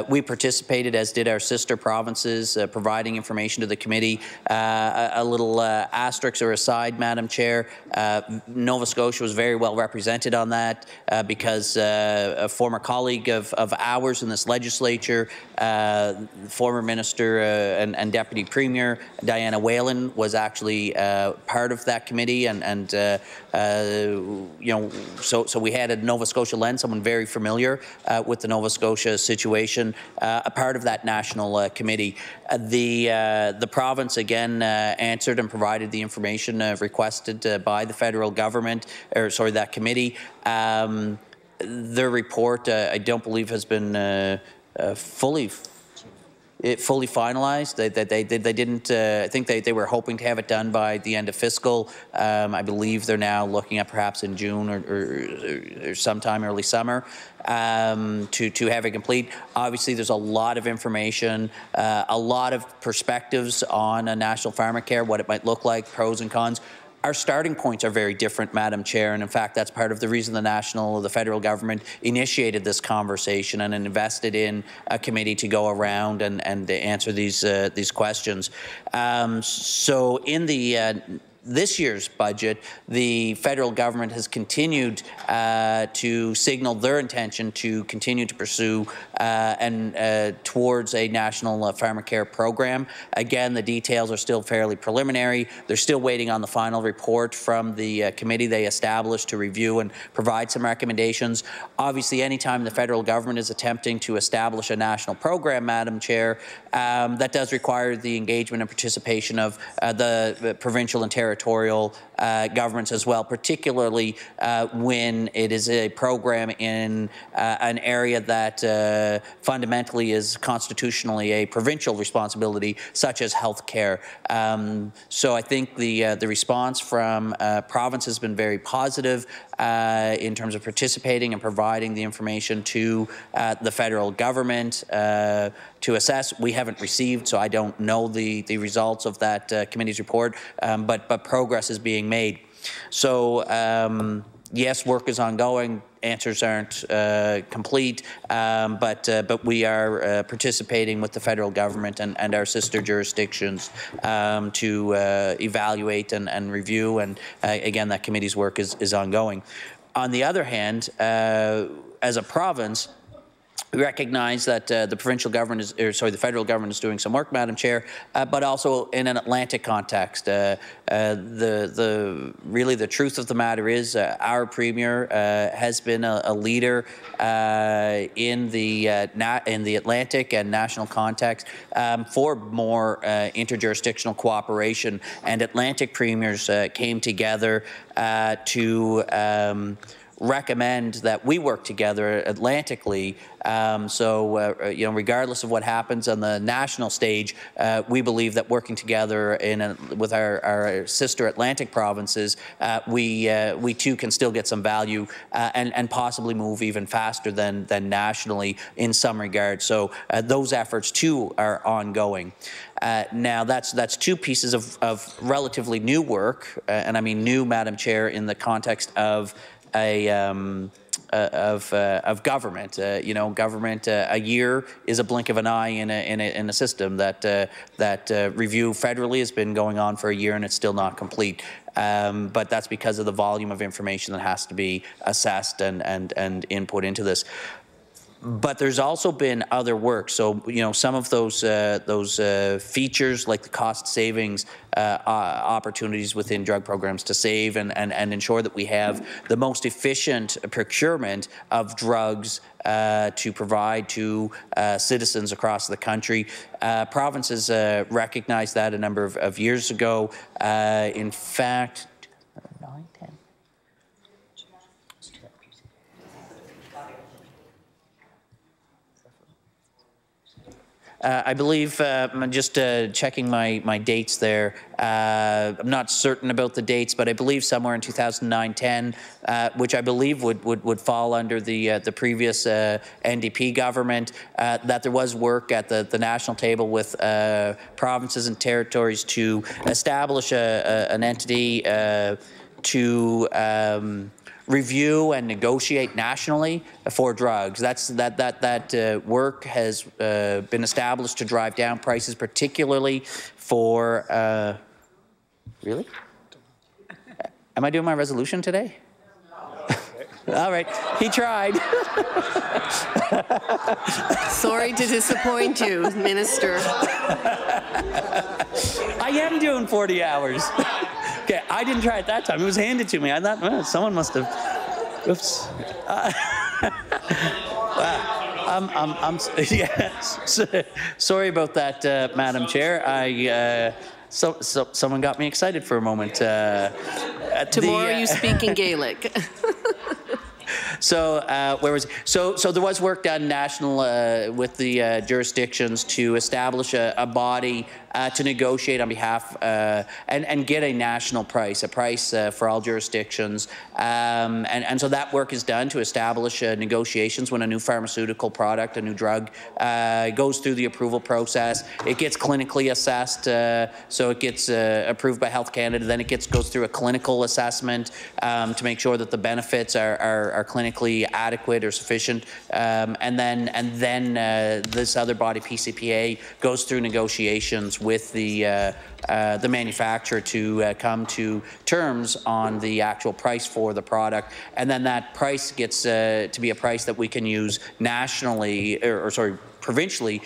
We participated, as did our sister provinces, providing information to the committee. A little asterisk or aside, Madam Chair, Nova Scotia was very well represented on that because a former colleague of ours in this legislature, former Minister and Deputy Premier Diana Whalen, was actually part of that committee. And you know, so we had a Nova Scotia lens, someone very familiar with the Nova Scotia situation, a part of that national committee. The province again answered and provided the information requested by the federal government, or sorry, that committee. Their report, I don't believe, has been fully finalized. They didn't. I think they were hoping to have it done by the end of fiscal. I believe they're now looking at perhaps in June or sometime early summer to have it complete. Obviously, there's a lot of information, a lot of perspectives on a national pharmacare, what it might look like, pros and cons. Our starting points are very different, Madam Chair, and in fact, that's part of the reason the federal government initiated this conversation and invested in a committee to go around and answer these questions. So in this year's budget, the federal government has continued to signal their intention to continue to pursue towards a national pharmacare program. Again, the details are still fairly preliminary. They're still waiting on the final report from the committee they established to review and provide some recommendations. Obviously, anytime the federal government is attempting to establish a national program, Madam Chair, that does require the engagement and participation of the provincial and territorial territorial governments as well, particularly when it is a program in an area that fundamentally is constitutionally a provincial responsibility, such as health care. So I think the response from province has been very positive in terms of participating and providing the information to the federal government to assess. We haven't received, so I don't know the results of that committee's report, but progress is being made. So yes, work is ongoing. Answers aren't complete, but we are participating with the federal government and our sister jurisdictions to evaluate and review, and again, that committee's work is ongoing. On the other hand, as a province, we recognize that the provincial government is, or sorry, the federal government is doing some work, Madam Chair, but also in an Atlantic context. Really the truth of the matter is our Premier has been a leader in the Atlantic and national context for more interjurisdictional cooperation, and Atlantic premiers came together to recommend that we work together Atlantically. You know, regardless of what happens on the national stage, we believe that working together with our sister Atlantic provinces, we too can still get some value and possibly move even faster than nationally in some regards. So those efforts too are ongoing. Now that's two pieces of relatively new work, and I mean new, Madam Chair, in the context of of government. You know, government, a year is a blink of an eye in a system that review federally has been going on for a year and it's still not complete. But that's because of the volume of information that has to be assessed and input into this. But there's also been other work. So, you know, some of those features, like the cost savings opportunities within drug programs to save and ensure that we have the most efficient procurement of drugs to provide to citizens across the country. Provinces recognized that a number of years ago. In fact, I believe, I'm just checking my dates there. I'm not certain about the dates, but I believe somewhere in 2009-10, which I believe would fall under the previous NDP government, that there was work at the national table with provinces and territories to establish an entity to review and negotiate nationally for drugs. That work has been established to drive down prices, particularly for. Really? Am I doing my resolution today? All right, he tried. Sorry to disappoint you, Minister. I am doing 40 hours. Okay, I didn't try it that time. It was handed to me. I thought, well, someone must have. Oops. I'm sorry about that, Madam Chair. Someone got me excited for a moment. Tomorrow you speak in Gaelic. So where was it? So there was work done national with the jurisdictions to establish a body to negotiate on behalf and get a national price, for all jurisdictions. And so that work is done to establish negotiations when a new pharmaceutical product, a new drug, goes through the approval process. It gets clinically assessed, so it gets approved by Health Canada. Then it goes through a clinical assessment to make sure that the benefits are clinically adequate or sufficient. And then this other body, PCPA, goes through negotiations with the manufacturer to come to terms on the actual price for the product, and then that price gets to be a price that we can use nationally, provincially,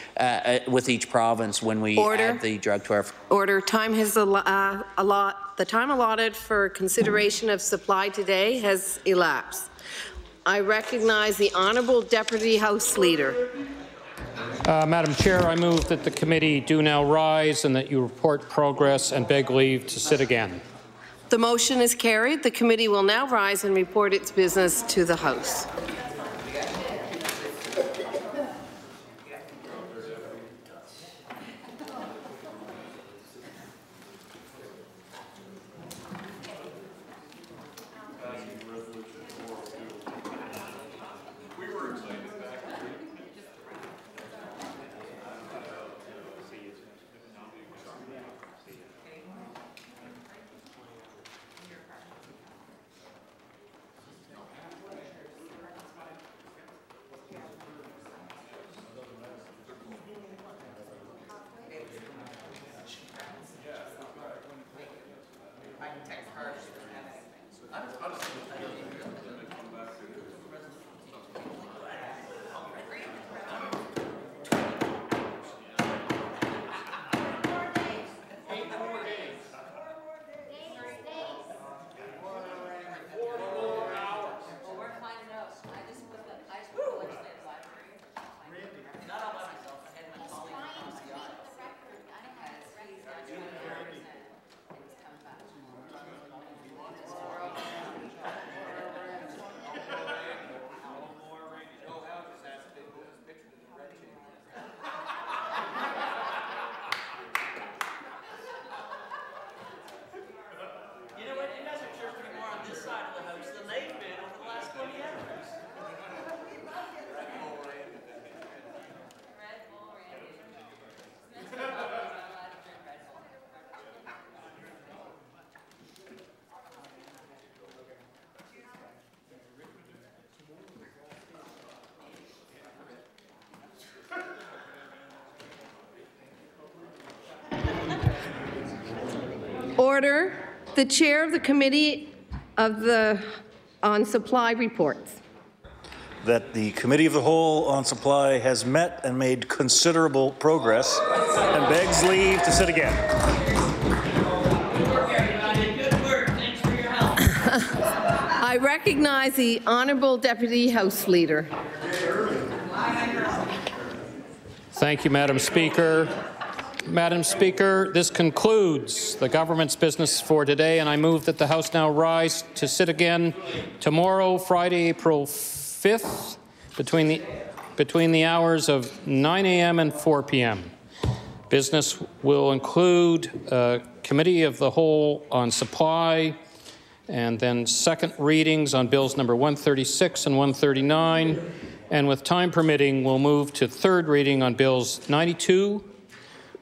with each province when we add the drug to our. Order. Time has the time allotted for consideration of supply today has elapsed. I recognize the Honourable Deputy House Leader. Madam Chair, I move that the committee do now rise and that you report progress and beg leave to sit again. The motion is carried. The committee will now rise and report its business to the House. Order. The chair of the Committee on Supply reports. That the Committee of the Whole on Supply has met and made considerable progress and begs leave to sit again. I recognize the Honourable Deputy House Leader. Thank you, Madam Speaker. Madam Speaker, this concludes the government's business for today, and I move that the House now rise to sit again tomorrow, Friday, April 5th, between the hours of 9 a.m. and 4 p.m. Business will include Committee of the Whole on Supply, and then second readings on bills number 136 and 139, and with time permitting, we'll move to third reading on bills 92,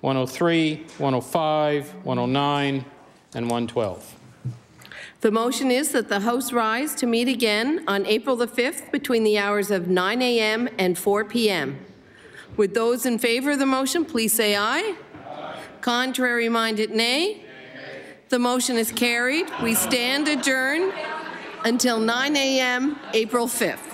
103, 105, 109, and 112. The motion is that the House rise to meet again on April the 5th between the hours of 9 a.m. and 4 p.m. Would those in favour of the motion please say aye. Aye. Contrary-minded, nay. The motion is carried. We stand adjourned until 9 a.m. April 5th.